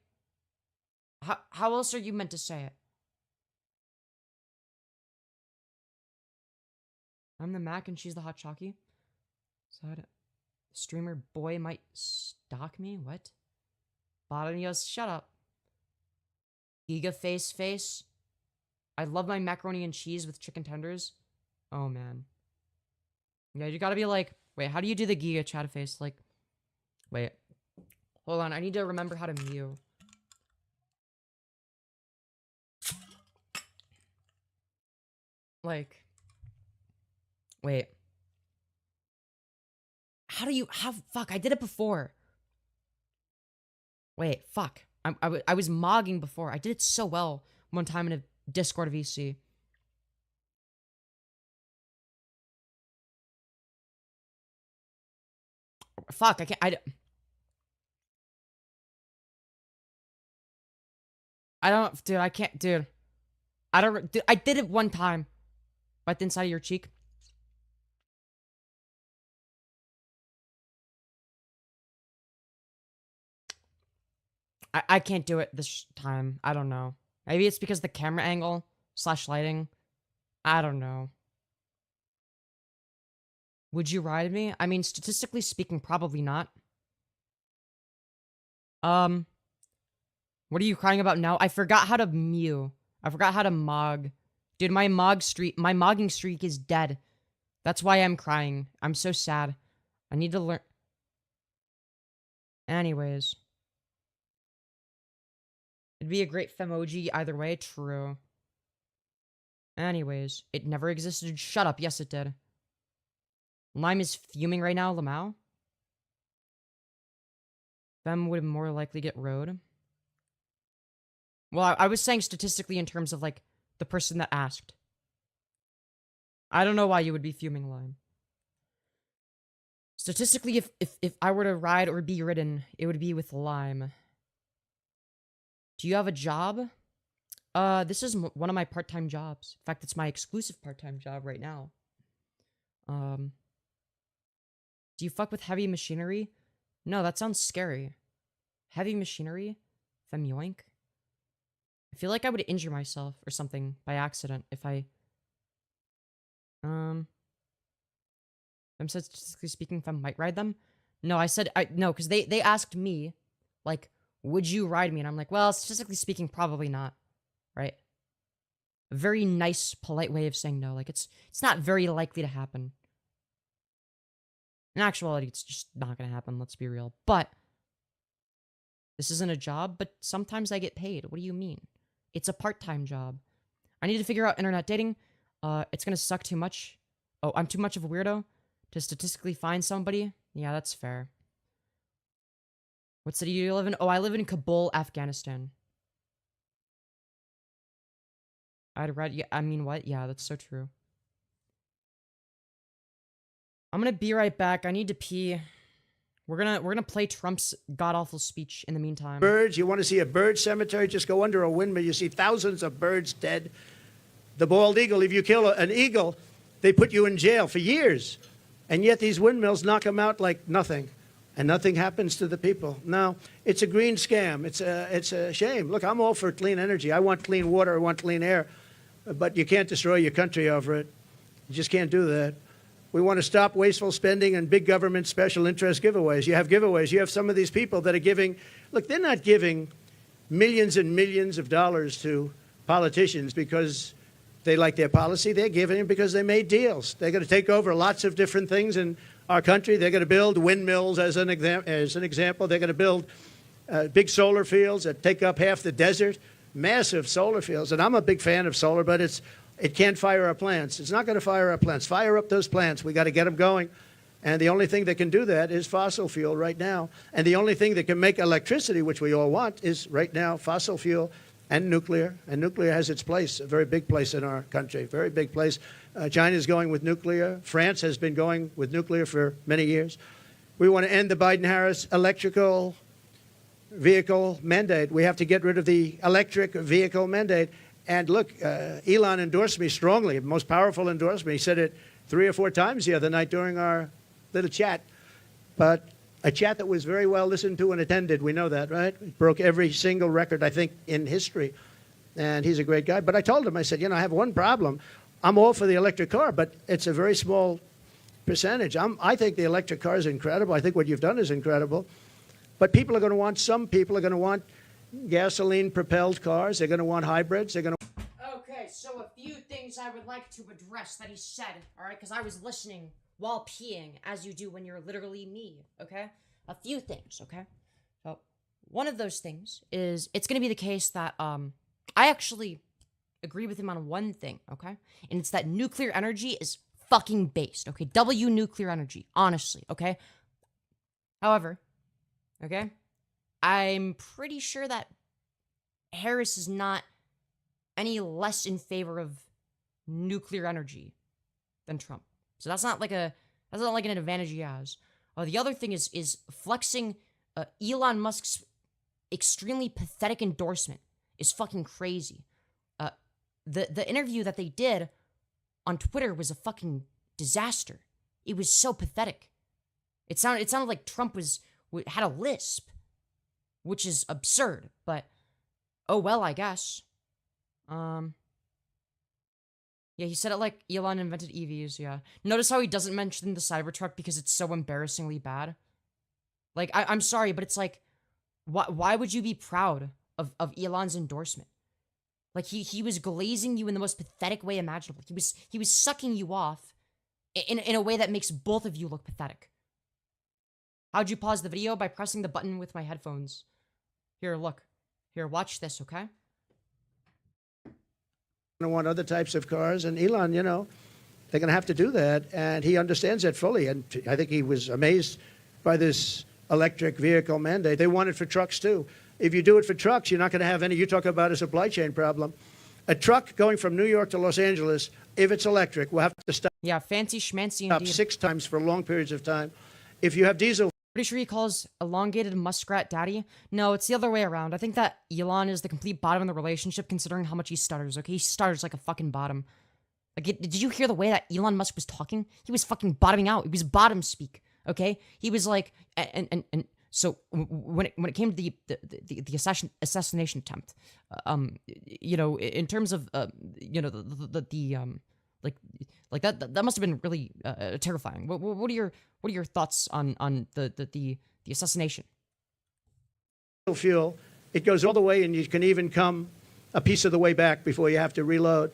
How else are you meant to say it? I'm the Mac and she's the hot chalky. So streamer boy might stalk me? What? Bottomyos, shut up. Giga face. I love my macaroni and cheese with chicken tenders. Oh, man. Yeah, you gotta be like... Wait, how do you do the Giga chat face? Like... Wait. Hold on, I need to remember how to mute. Like... Wait. Fuck, I did it before. Wait, fuck. I was mogging before. I did it so well one time in a Discord VC. Fuck, I don't, dude, I can't, dude. I did it one time. Right inside of your cheek. I can't do it this time. I don't know. Maybe it's because the camera angle / lighting. I don't know. Would you ride me? I mean, statistically speaking, probably not. What are you crying about now? I forgot how to mew. I forgot how to mog. Dude, my mogging streak is dead. That's why I'm crying. I'm so sad. I need to learn. Anyways. It'd be a great femoji either way. True. Anyways, it never existed. Shut up. Yes, it did. Lime is fuming right now, Lamau. Fem would more likely get road. Well, I was saying statistically in terms of, like, the person that asked. I don't know why you would be fuming, Lime. Statistically, if I were to ride or be ridden, it would be with Lime. Do you have a job? This is one of my part-time jobs. In fact, it's my exclusive part-time job right now. Do you fuck with heavy machinery? No, that sounds scary. Heavy machinery? Femyoink? I feel like I would injure myself or something by accident if I... Fem said, statistically speaking, Fem might ride them? No, I said... No, because they asked me, like, would you ride me? And I'm like, well, statistically speaking, probably not. Right? A very nice, polite way of saying no. Like, it's not very likely to happen. In actuality, it's just not gonna happen, let's be real. But, this isn't a job, but sometimes I get paid. What do you mean? It's a part-time job. I need to figure out internet dating. It's gonna suck too much. Oh, I'm too much of a weirdo to statistically find somebody? Yeah, that's fair. What city do you live in? Oh, I live in Kabul, Afghanistan. I'd read, yeah, I mean, what? Yeah, that's so true. I'm gonna be right back. I need to pee. We're gonna play Trump's god-awful speech in the meantime. Birds, you want to see a bird cemetery? Just go under a windmill. You see thousands of birds dead. The bald eagle, if you kill an eagle, they put you in jail for years. And yet these windmills knock them out like nothing. And nothing happens to the people. No, it's a green scam. It's a shame. Look, I'm all for clean energy. I want clean water. I want clean air. But you can't destroy your country over it. You just can't do that. We want to stop wasteful spending and big government special interest giveaways. You have giveaways. You have some of these people that are giving. Look, they're not giving millions and millions of dollars to politicians because they like their policy. They're giving it because they made deals. They're going to take over lots of different things in our country. They're going to build windmills as an example. They're going to build big solar fields that take up half the desert, massive solar fields. And I'm a big fan of solar, but it can't fire our plants. It's not going to fire our plants. Fire up those plants. We got to get them going. And the only thing that can do that is fossil fuel right now. And the only thing that can make electricity, which we all want, is right now fossil fuel and nuclear. And nuclear has its place, a very big place in our country, very big place. China's going with nuclear. France has been going with nuclear for many years. We want to end the Biden-Harris electrical vehicle mandate. We have to get rid of the electric vehicle mandate. And look, Elon endorsed me strongly, most powerful endorsement. He said it 3 or 4 times the other night during our little chat. But a chat that was very well listened to and attended. We know that, right? It broke every single record, I think, in history. And he's a great guy. But I told him, I said, I have one problem. I'm all for the electric car, but it's a very small percentage. I think the electric car is incredible. I think what you've done is incredible. But people are going to want, some people are going to want gasoline-propelled cars. They're going to want hybrids. They're going to... Okay, so a few things I would like to address that he said, alright? Because I was listening while peeing, as you do when you're literally me, okay? A few things, okay? So, one of those things is, it's gonna be the case that, I actually agree with him on one thing, okay? And it's that nuclear energy is fucking based, okay? W nuclear energy, honestly, okay? However, okay? I'm pretty sure that Harris is not any less in favor of nuclear energy than Trump. So that's not like an advantage he has. The other thing is flexing Elon Musk's extremely pathetic endorsement is fucking crazy. The interview that they did on Twitter was a fucking disaster. It was so pathetic. It sounded like Trump had a lisp, which is absurd, but oh well, I guess. Yeah, he said it like Elon invented EVs, yeah. Notice how he doesn't mention the Cybertruck because it's so embarrassingly bad? Like, I'm sorry, but it's like, why would you be proud of Elon's endorsement? Like, he was glazing you in the most pathetic way imaginable. He was sucking you off in a way that makes both of you look pathetic. How'd you pause the video? By pressing the button with my headphones. Here, look. Here, watch this, okay? going to want other types of cars. And Elon, they're going to have to do that. And he understands that fully. And I think he was amazed by this electric vehicle mandate. They want it for trucks, too. If you do it for trucks, you're not going to have any. You talk about a supply chain problem. A truck going from New York to Los Angeles, if it's electric, will have to stop. Yeah, fancy schmancy indeed. 6 times for long periods of time. If you have diesel. Pretty sure he calls elongated muskrat daddy. No, it's the other way around. I think that Elon is the complete bottom in the relationship considering how much he stutters, okay? He stutters like a fucking bottom. Like, did you hear the way that Elon Musk was talking? He was fucking bottoming out. It was bottom speak, okay? He was like, so when it came to the assassination attempt, in terms of, like that must have been really terrifying. What are your thoughts on the assassination? Fuel, it goes all the way, and you can even come a piece of the way back before you have to reload.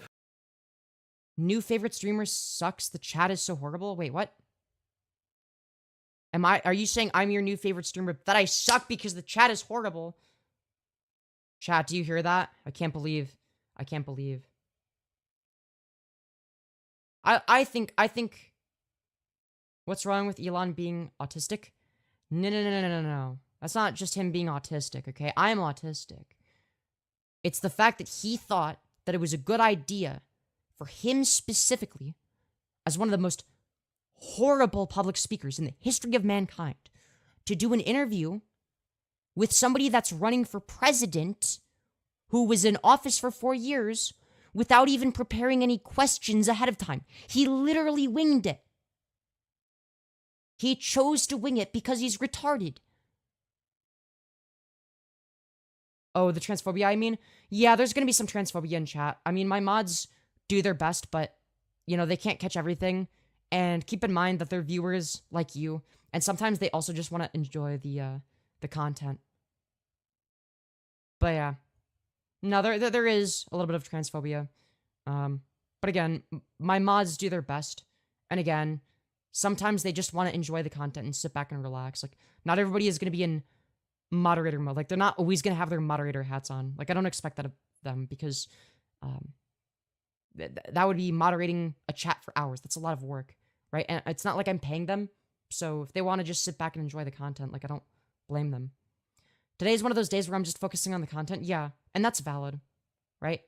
New favorite streamer sucks. The chat is so horrible. Wait, what? Are you saying I'm your new favorite streamer that I suck because the chat is horrible? Chat, do you hear that? I can't believe. I think what's wrong with Elon being autistic? No. That's not just him being autistic, okay? I'm autistic. It's the fact that he thought that it was a good idea for him specifically, as one of the most horrible public speakers in the history of mankind to do an interview with somebody that's running for president who was in office for 4 years without even preparing any questions ahead of time. He literally winged it. He chose to wing it because he's retarded. Oh, the transphobia, I mean? Yeah, there's gonna be some transphobia in chat. I mean, my mods do their best, but, you know, they can't catch everything. And keep in mind that they're viewers like you, and sometimes they also just want to enjoy the content. But yeah. No, there is a little bit of transphobia. But again, my mods do their best. And again, sometimes they just want to enjoy the content and sit back and relax. Like, not everybody is going to be in moderator mode. Like, they're not always going to have their moderator hats on. Like, I don't expect that of them because that would be moderating a chat for hours. That's a lot of work, right? And it's not like I'm paying them. So if they want to just sit back and enjoy the content, like, I don't blame them. Today is one of those days where I'm just focusing on the content. Yeah, and that's valid, right?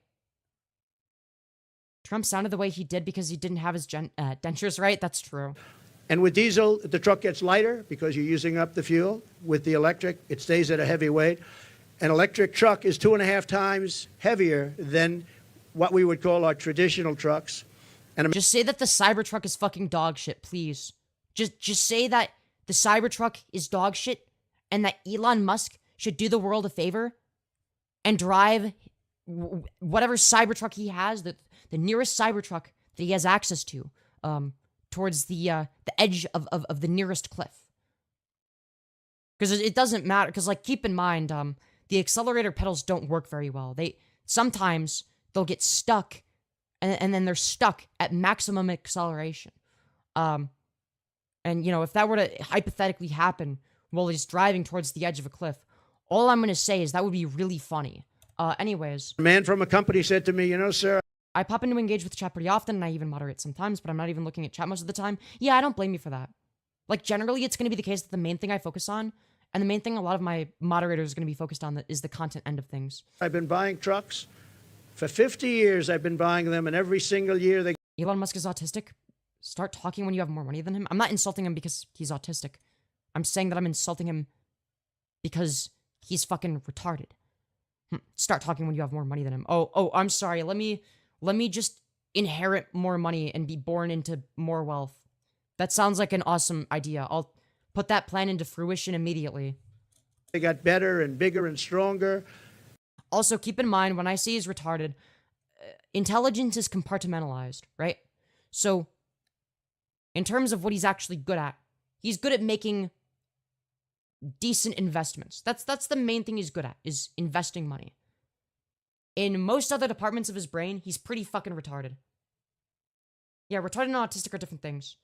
Trump sounded the way he did because he didn't have his dentures right. That's true. And with diesel, the truck gets lighter because you're using up the fuel. With the electric, it stays at a heavy weight. An electric truck is 2.5 times heavier than what we would call our traditional trucks. And just say that the Cybertruck is fucking dog shit, please. Just say that the Cybertruck is dog shit and that Elon Musk should do the world a favor and drive whatever Cybertruck he has, the nearest Cybertruck that he has access to, towards the edge of the nearest cliff. Because it doesn't matter, because, like, keep in mind, the accelerator pedals don't work very well. Sometimes they'll get stuck, and then they're stuck at maximum acceleration. And, you know, if that were to hypothetically happen while he's driving towards the edge of a cliff, all I'm going to say is that would be really funny. Anyways. A man from a company said to me, you know, sir, I pop in to engage with chat pretty often, and I even moderate sometimes, but I'm not even looking at chat most of the time. Yeah, I don't blame you for that. Like, generally, it's going to be the case that the main thing I focus on, and the main thing a lot of my moderators are going to be focused on, is the content end of things. I've been buying trucks. For 50 years, I've been buying them, and every single year they... Elon Musk is autistic. Start talking when you have more money than him. I'm not insulting him because he's autistic. I'm saying that I'm insulting him because he's fucking retarded. Start talking when you have more money than him. Oh, I'm sorry. Let me just inherit more money and be born into more wealth. That sounds like an awesome idea. I'll put that plan into fruition immediately. They got better and bigger and stronger. Also, keep in mind, when I say he's retarded, intelligence is compartmentalized, right? So, in terms of what he's actually good at, he's good at making decent investments. That's the main thing he's good at, is investing money. In most other departments of his brain, he's pretty fucking retarded. Yeah, retarded and autistic are different things.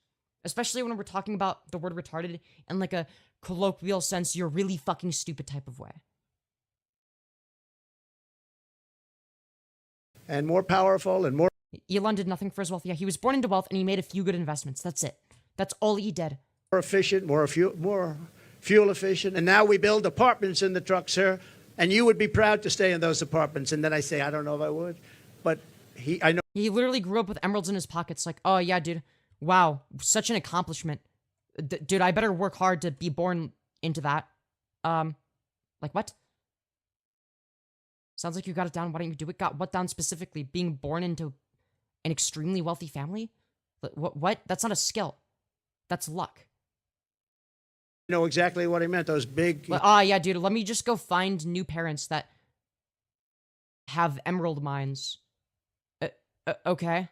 Especially when we're talking about the word retarded in like a colloquial sense, you're really fucking stupid type of way. And more powerful and more... Elon did nothing for his wealth. Yeah, he was born into wealth and he made a few good investments. That's it. That's all he did. More efficient, more fuel efficient. And now we build apartments in the truck, sir. And you would be proud to stay in those apartments. And then I say, I don't know if I would. But I know. He literally grew up with emeralds in his pockets. Like, oh yeah, dude. Wow, such an accomplishment. Dude, I better work hard to be born into that. Like what? Sounds like you got it down. Why don't you do it? Got what down specifically? Being born into an extremely wealthy family? What? That's not a skill. That's luck. You know exactly what I meant. Those big... Yeah, dude. Let me just go find new parents that have emerald mines. Okay.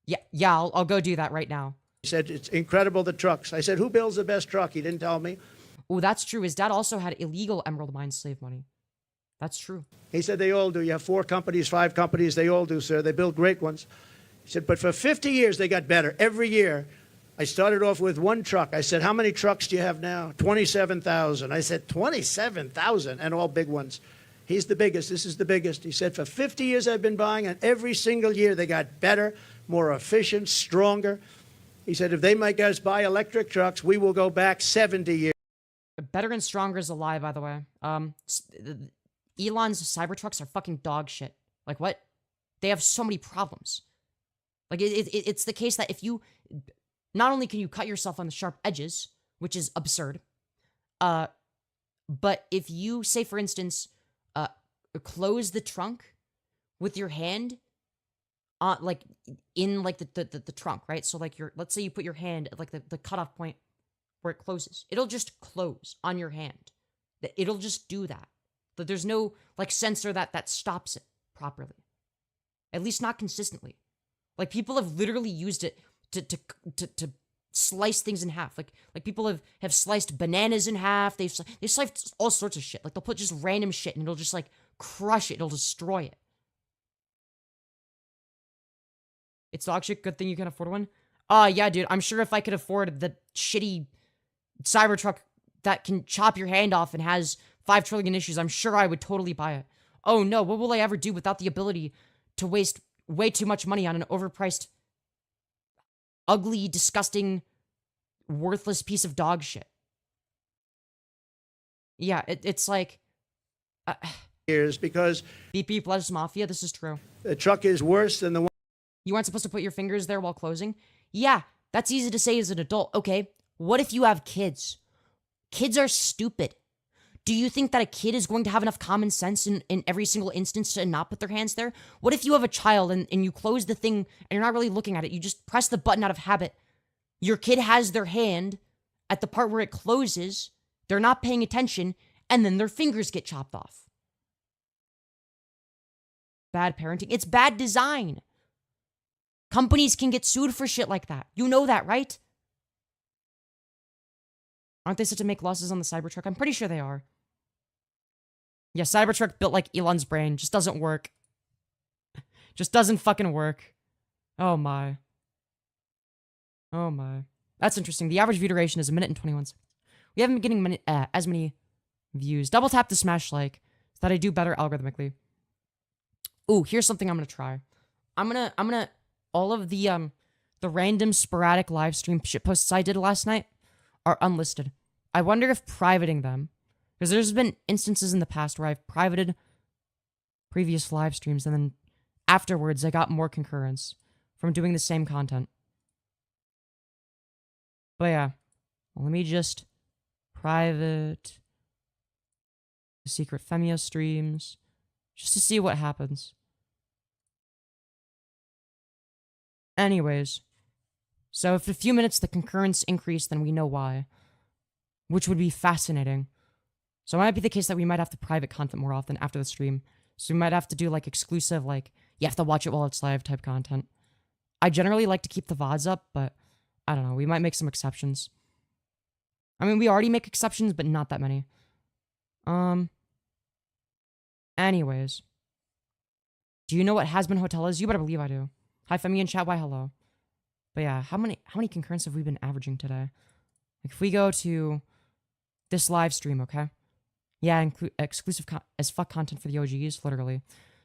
Yeah, I'll go do that right now. He said, it's incredible, the trucks. I said, who builds the best truck? He didn't tell me. Oh, that's true. His dad also had illegal emerald mine slave money. That's true. He said, they all do. You have 4 companies, 5 companies. They all do, sir. They build great ones. He said, but for 50 years, they got better. Every year, I started off with 1 truck. I said, how many trucks do you have now? 27,000. I said, 27,000, and all big ones. He's the biggest. This is the biggest. He said, for 50 years, I've been buying, and every single year, they got better, more efficient, stronger. He said, if they make us buy electric trucks, we will go back 70 years. Better and stronger is a lie, by the way. Elon's Cybertrucks are fucking dog shit. Like, what? They have so many problems. Like, it's the case that if you not only can you cut yourself on the sharp edges, which is absurd, but if you say, for instance, close the trunk with your hand on like in like the trunk, right? So like let's say you put your hand at like the cutoff point where it closes. It'll just close on your hand. It'll just do that. But there's no like sensor that stops it properly. At least not consistently. Like people have literally used it to slice things in half. Like people have sliced bananas in half. They've sliced all sorts of shit. Like they'll put just random shit and it'll just like crush it. It'll destroy it. It's actually a good thing you can afford one. Yeah, dude. I'm sure if I could afford the shitty Cybertruck that can chop your hand off and has 5 trillion issues, I'm sure I would totally buy it. Oh no, what will I ever do without the ability to waste way too much money on an overpriced, ugly, disgusting, worthless piece of dog shit? Yeah, it's like... years because BP plus Mafia, this is true. the truck is worse than the one. You aren't supposed to put your fingers there while closing? Yeah, that's easy to say as an adult. Okay, what if you have kids? Kids are stupid. Do you think that a kid is going to have enough common sense in every single instance to not put their hands there? What if you have a child and you close the thing and you're not really looking at it? You just press the button out of habit. Your kid has their hand at the part where it closes. They're not paying attention. And then their fingers get chopped off. Bad parenting. It's bad design. Companies can get sued for shit like that. You know that, right? Aren't they set to make losses on the Cybertruck? I'm pretty sure they are. Yeah, Cybertruck built like Elon's brain. Just doesn't work. Just doesn't fucking work. Oh my. Oh my. That's interesting. The average view duration is 1 minute and 21 seconds. We haven't been getting as many views. Double tap the smash like so that I do better algorithmically. Ooh, here's something I'm gonna try. I'm gonna all of the random sporadic live stream shit posts I did last night are unlisted. I wonder if privating them, because there's been instances in the past where I've privated previous live streams and then afterwards I got more concurrence from doing the same content. But yeah, let me just private the secret Femyoz streams just to see what happens. Anyways, so if in a few minutes the concurrence increased, then we know why, which would be fascinating. So it might be the case that we might have to private content more often after the stream. So we might have to do like exclusive, like you have to watch it while it's live type content. I generally like to keep the VODs up, but I don't know. We might make some exceptions. I mean, we already make exceptions, but not that many. Anyways. Do you know what Has Been Hotel is? You better believe I do. Hi, Femi in chat. Why, hello. But yeah, how many concurrents have we been averaging today? Like, if we go to this live stream, okay? Yeah, exclusive as fuck content for the OGs, literally.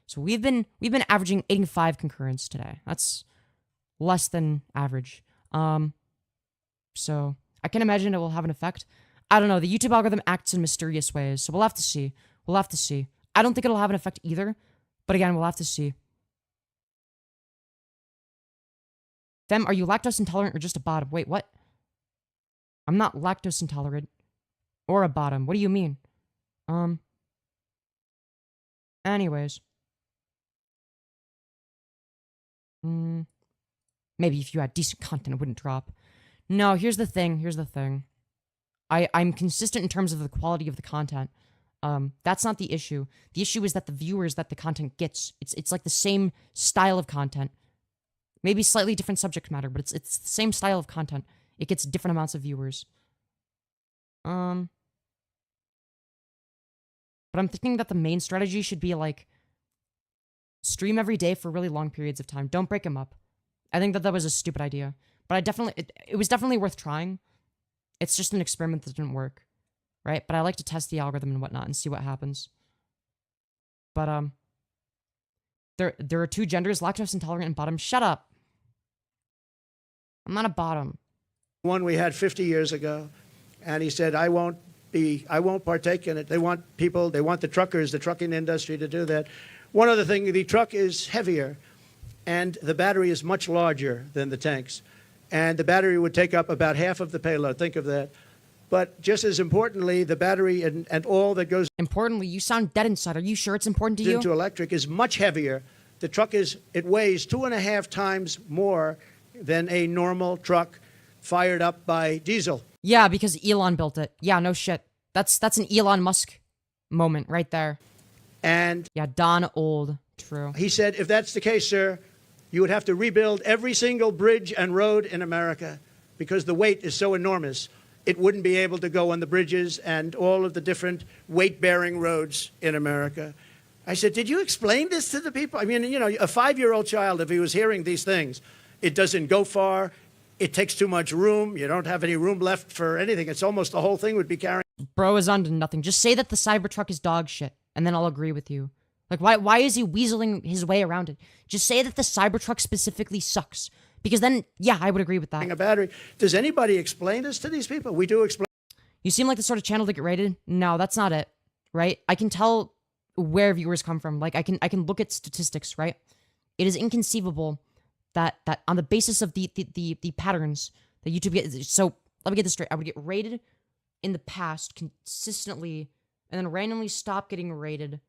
So we've been averaging 85 concurrents today. That's less than average. So I can imagine it will have an effect. I don't know. The YouTube algorithm acts in mysterious ways, so we'll have to see. We'll have to see. I don't think it'll have an effect either, but again, we'll have to see. Fem, are you lactose intolerant or just a bottom? Wait, what? I'm not lactose intolerant or a bottom. What do you mean? Anyways. Maybe if you had decent content, it wouldn't drop. No, here's the thing. I'm consistent in terms of the quality of the content. That's not the issue. The issue is that the viewers that the content gets, it's like the same style of content. Maybe slightly different subject matter, but it's the same style of content. It gets different amounts of viewers. But I'm thinking that the main strategy should be like stream every day for really long periods of time. Don't break them up. I think that was a stupid idea. But it was definitely worth trying. It's just an experiment that didn't work. Right? But I like to test the algorithm and whatnot and see what happens. But there are two genders, lactose intolerant and bottom. Shut up. I'm not a bottom. One we had 50 years ago, and he said, I won't partake in it. They want the truckers, the trucking industry to do that. One other thing, the truck is heavier, and the battery is much larger than the tanks. and the battery would take up about half of the payload. Think of that. But just as importantly, the battery and all that goes Importantly, you sound dead inside. Are you sure it's important to you? into electric is much heavier. The truck it weighs 2.5 times more than a normal truck fired up by diesel. Yeah, because Elon built it. Yeah, no shit. That's an Elon Musk moment right there. And Yeah, Don Old. True. he said, if that's the case, sir, you would have to rebuild every single bridge and road in America because the weight is so enormous. It wouldn't be able to go on the bridges and all of the different weight-bearing roads in America. I said, did you explain this to the people? I mean, you know, a 5-year-old child, if he was hearing these things, it doesn't go far. It takes too much room. You don't have any room left for anything. It's almost the whole thing would be carrying. Bro is on to nothing. Just say that the Cybertruck is dog shit, and then I'll agree with you. Like, why is he weaseling his way around it? Just say that the Cybertruck specifically sucks. Because then, yeah, I would agree with that. A battery. Does anybody explain this to these people? We do explain. You seem like the sort of channel to get rated. No, that's not it, right? I can tell where viewers come from. Like, I can look at statistics, right? It is inconceivable that on the basis of the patterns that YouTube gets. So let me get this straight. I would get rated in the past consistently, and then randomly stop getting rated.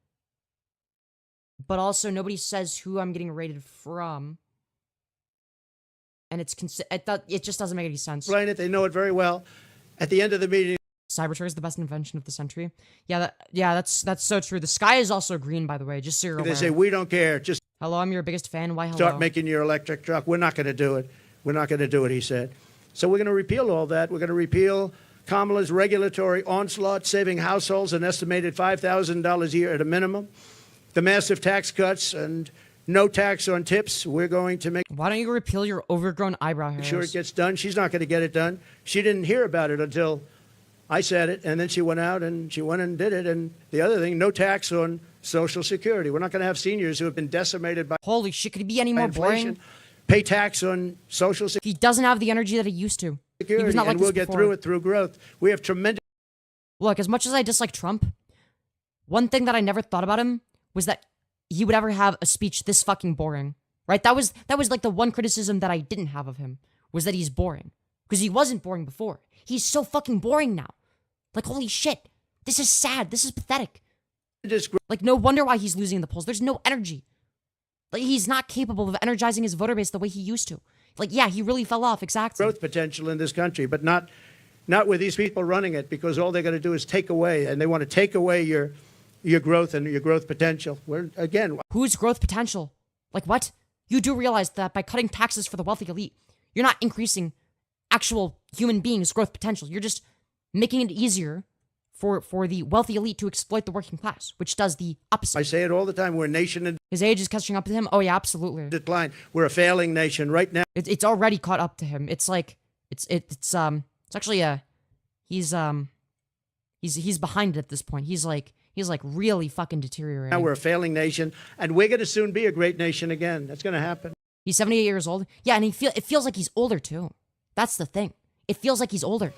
But also, nobody says who I'm getting rated from. And it just doesn't make any sense. Explain it. They know it very well. At the end of the meeting, Cybertruck is the best invention of the century. Yeah, that's so true. The sky is also green, by the way, just so you're aware. they say, we don't care. Just Hello, I'm your biggest fan. Why hello? start making your electric truck. We're not going to do it. We're not going to do it, he said. So we're going to repeal all that. We're going to repeal Kamala's regulatory onslaught, saving households an estimated $5,000 a year at a minimum. The massive tax cuts and no tax on tips. We're going to make Why don't you repeal your overgrown eyebrow hairs? sure it gets done. She's not going to get it done. She didn't hear about it until I said it, and then she went out and she went and did it. And the other thing, no tax on Social Security. We're not going to have seniors who have been decimated by Holy shit, could he be any more inflation boring? pay tax on Social Security. He doesn't have the energy that he used to. He was not like And this we'll get before. through it through growth. We have tremendous. Look, as much as I dislike Trump, one thing that I never thought about him was that he would ever have a speech this fucking boring. Right? That was like the one criticism that I didn't have of him, was that he's boring. Because he wasn't boring before. He's so fucking boring now. Like, holy shit. This is sad. This is pathetic. Like, no wonder why he's losing the polls. There's no energy. Like, he's not capable of energizing his voter base the way he used to. Like, yeah, he really fell off, exactly. growth potential in this country, but not with these people running it, because all they're going to do is take away, and they want to take away your growth and your growth potential. Whose growth potential? Like, what? You do realize that by cutting taxes for the wealthy elite, you're not increasing actual human beings' growth potential. You're just making it easier for the wealthy elite to exploit the working class, which does the opposite. I say it all the time. We're a nation in His age is catching up to him. Oh yeah, absolutely. decline. We're a failing nation right now. It's already caught up to him. It's like it's actually he's behind it at this point. He's like really fucking deteriorating. Now we're a failing nation, and we're going to soon be a great nation again. That's going to happen. He's 78 years old. Yeah, and it feels like he's older too. That's the thing. It feels like he's older.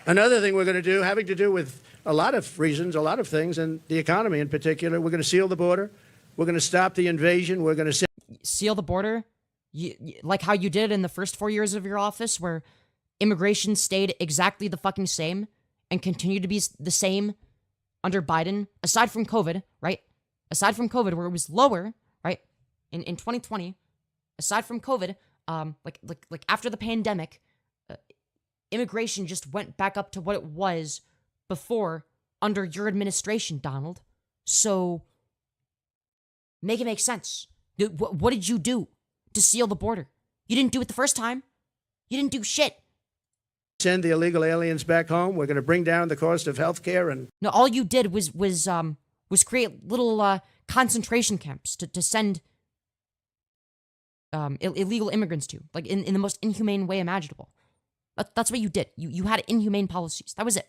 Another thing we're going to do, having to do with a lot of reasons, a lot of things, and the economy in particular, we're going to seal the border. We're going to stop the invasion. We're going to Seal the border, like how you did in the first 4 years of your office, where immigration stayed exactly the fucking same and continued to be the same under Biden, aside from COVID, right? Aside from COVID, where it was lower, right? In 2020, aside from COVID, like after the pandemic, immigration just went back up to what it was before under your administration, Donald. So make it make sense. What did you do to seal the border? You didn't do it the first time. You didn't do shit. send the illegal aliens back home. We're going to bring down the cost of health care. And no, all you did was create little concentration camps to send illegal immigrants to, like in the most inhumane way imaginable. That's what you did. You had inhumane policies. That was it.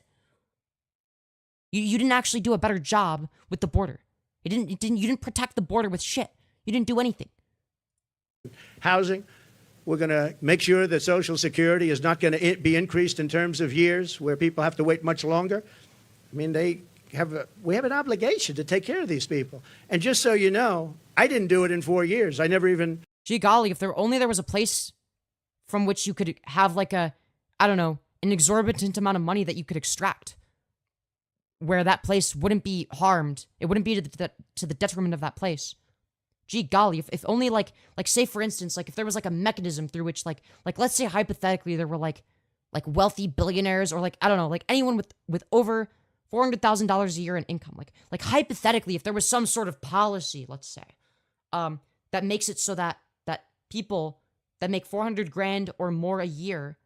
You didn't actually do a better job with the border. You didn't protect the border with shit. You didn't do anything. housing. We're going to make sure that Social Security is not going to be increased in terms of years where people have to wait much longer. I mean, we have an obligation to take care of these people. And just so you know, I didn't do it in 4 years. I never even... Gee golly, if there was a place from which you could have like a, I don't know, an exorbitant amount of money that you could extract, where that place wouldn't be harmed, it wouldn't be to the detriment of that place. Gee golly, if only like say for instance, like if there was like a mechanism through which like let's say hypothetically there were like wealthy billionaires, or like, I don't know, like anyone with over $400,000 a year in income, like hypothetically, if there was some sort of policy, let's say, that makes it so that people that make 400 grand or more a year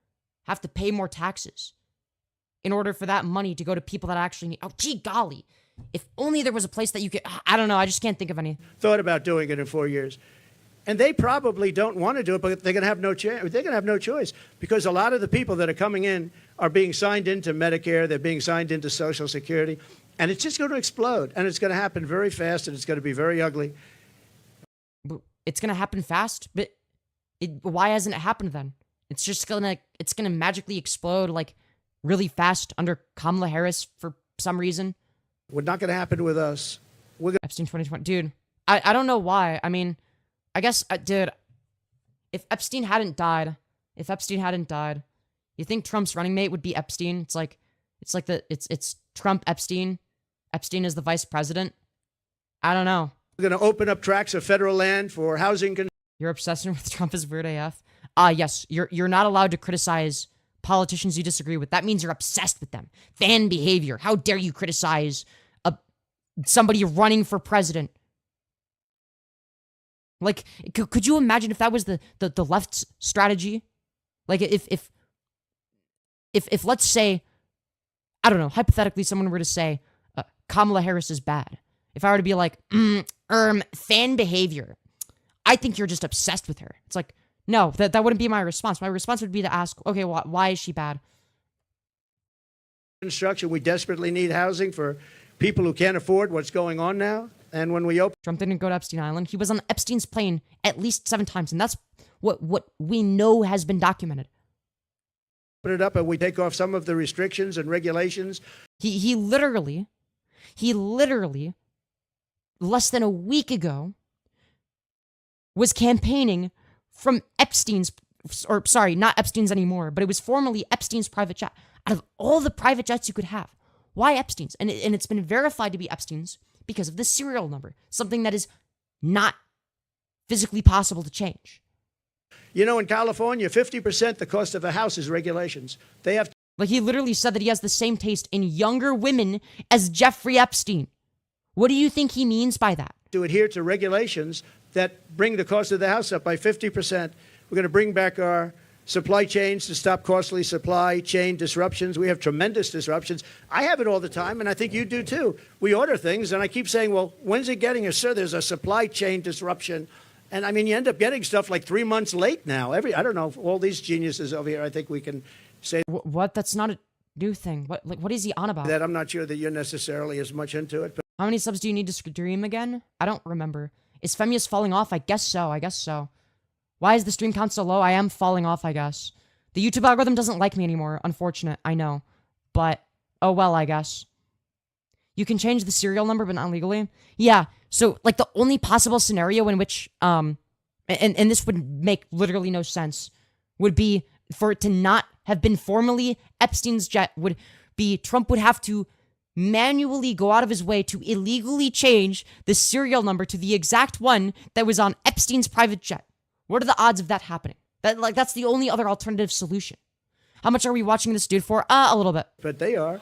have to pay more taxes in order for that money to go to people that actually need. Oh, gee golly, if only there was a place that you could. I don't know, I just can't think of any. Thought about doing it in 4 years. And they probably don't want to do it, but they're going to have no chance. They're going to have no choice, because a lot of the people that are coming in are being signed into Medicare. They're being signed into Social Security, and it's just going to explode. And it's going to happen very fast, and it's going to be very ugly. It's going to happen fast, but why hasn't it happened then? It's going to magically explode like really fast under Kamala Harris for some reason. We're not going to happen with us. Epstein 2020, dude. I don't know why. I mean, I guess, dude, if Epstein hadn't died, you think Trump's running mate would be Epstein? It's Trump Epstein. Epstein is the vice president. I don't know. We're going to open up tracts of federal land for housing. Your obsession with Trump is weird AF. Yes, you're not allowed to criticize politicians you disagree with. That means you're obsessed with them. Fan behavior. How dare you criticize somebody running for president? Like, could you imagine if that was the left's strategy? Like, if let's say, I don't know, hypothetically, someone were to say Kamala Harris is bad. If I were to be like, fan behavior, I think you're just obsessed with her. It's like, no, that wouldn't be my response. My response would be to ask, okay, why is she bad? Construction, we desperately need housing for people who can't afford what's going on now. And when we open, Trump didn't go to Epstein Island. He was on Epstein's plane at least 7 times, and that's what we know has been documented. Put it up and we take off some of the restrictions and regulations. He literally, less than a week ago, was campaigning from Epstein's, or sorry, not Epstein's anymore, but it was formerly Epstein's private jet. Out of all the private jets you could have, why Epstein's? And it's been verified to be Epstein's because of the serial number, something that is not physically possible to change. You know, in California, 50% the cost of a house is regulations. They have to. Like, he literally said that he has the same taste in younger women as Jeffrey Epstein. What do you think he means by that? To adhere to regulations that bring the cost of the house up by 50%. We're going to bring back our supply chains to stop costly supply chain disruptions. We have tremendous disruptions. I have it all the time, and I think you do too. We order things, and I keep saying, well, when's it getting here? Sir, there's a supply chain disruption. And I mean, you end up getting stuff like 3 months late now. I don't know, all these geniuses over here, I think we can say what? That's not a new thing. What is he on about? that. I'm not sure that you're necessarily as much into it. But How many subs do you need to stream again? I don't remember. Is Femyoz falling off? I guess so. Why is the stream count so low? I am falling off, I guess. The YouTube algorithm doesn't like me anymore. Unfortunate, I know. But, oh well, I guess. You can change the serial number, but not legally? Yeah, so, like, the only possible scenario in which, and this would make literally no sense, would be for it to not have been formally Epstein's jet, would be Trump would have to manually go out of his way to illegally change the serial number to the exact one that was on Epstein's private jet. What are the odds of that happening? That's the only other alternative solution. How much are we watching this dude for? A little bit. But they are.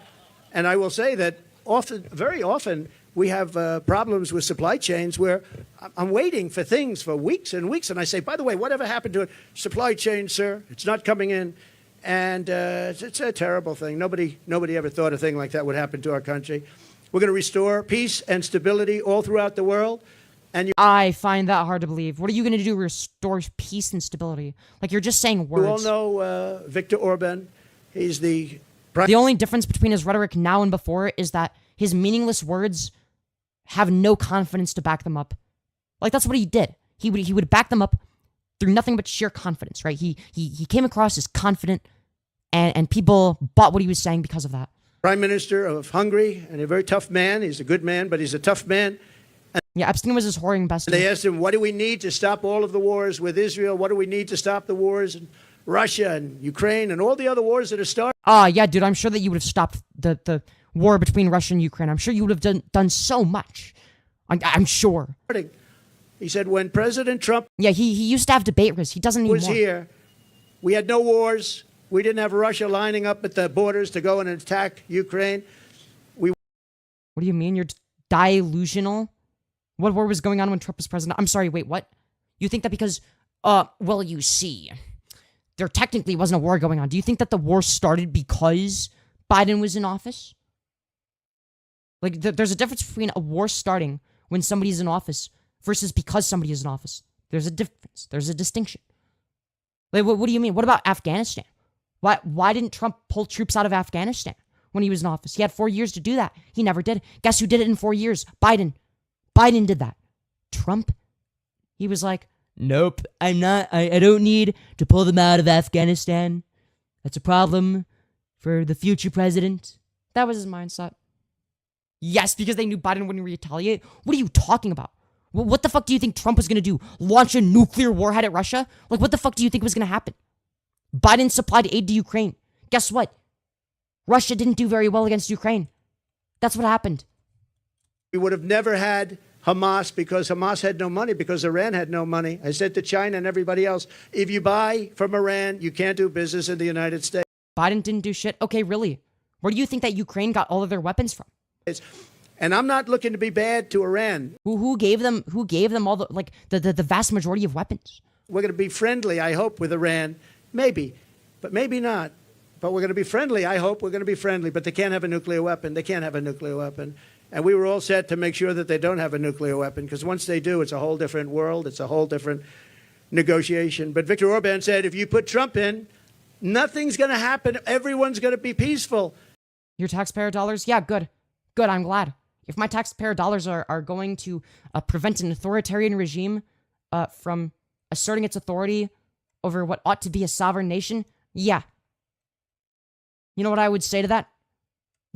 And I will say that very often, we have problems with supply chains where I'm waiting for things for weeks and weeks. And I say, by the way, whatever happened to it? Supply chain, sir, it's not coming in. And it's a terrible thing. Nobody ever thought a thing like that would happen to our country. We're going to restore peace and stability all throughout the world. And I find that hard to believe. What are you going to do to restore peace and stability? Like, you're just saying words. You all know Viktor Orban. He's the only difference between his rhetoric now and before is that his meaningless words have no confidence to back them up. Like, that's what he did. He would back them up through nothing but sheer confidence, right? He came across as confident, and people bought what he was saying because of that. Prime Minister of Hungary, and a very tough man. He's a good man, but he's a tough man. Yeah, Epstein was his whoring bestie. They asked him, what do we need to stop all of the wars with Israel? What do we need to stop the wars in Russia and Ukraine and all the other wars that are starting? Yeah, dude, I'm sure that you would have stopped the war between Russia and Ukraine. I'm sure you would have done so much. I'm sure. He said when President Trump Yeah, he used to have debate risk. He doesn't anymore. was here, we had no wars. We didn't have Russia lining up at the borders to go and attack Ukraine. What do you mean? You're delusional? What war was going on when Trump was president? I'm sorry, wait, what? You think that because, well, you see, there technically wasn't a war going on. Do you think that the war started because Biden was in office? Like, there's a difference between a war starting when somebody's in office versus because somebody is in office. There's a difference. There's a distinction. Like, what do you mean? What about Afghanistan? Why didn't Trump pull troops out of Afghanistan when he was in office? He had 4 years to do that. He never did. Guess who did it in 4 years? Biden. Biden did that. Trump, he was like, nope, I'm not, I don't need to pull them out of Afghanistan. That's a problem for the future president. That was his mindset. Yes, because they knew Biden wouldn't retaliate. What are you talking about? What the fuck do you think Trump was going to do? Launch a nuclear warhead at Russia? Like, what the fuck do you think was going to happen? Biden supplied aid to Ukraine. Guess what? Russia didn't do very well against Ukraine. That's what happened. We would have never had Hamas because Hamas had no money, because Iran had no money. I said to China and everybody else, if you buy from Iran, you can't do business in the United States. Biden didn't do shit? Okay, really? Where do you think that Ukraine got all of their weapons from? And I'm not looking to be bad to Iran. Who gave them all the vast majority of weapons? We're going to be friendly, I hope, with Iran. Maybe, but maybe not. But we're going to be friendly, I hope. We're going to be friendly, but they can't have a nuclear weapon. They can't have a nuclear weapon. And we were all set to make sure that they don't have a nuclear weapon, because once they do, it's a whole different world. It's a whole different negotiation. But Viktor Orban said, if you put Trump in, nothing's going to happen. Everyone's going to be peaceful. Your taxpayer dollars? Yeah, good. Good, I'm glad. If my taxpayer dollars are going to prevent an authoritarian regime from asserting its authority over what ought to be a sovereign nation, yeah. You know what I would say to that?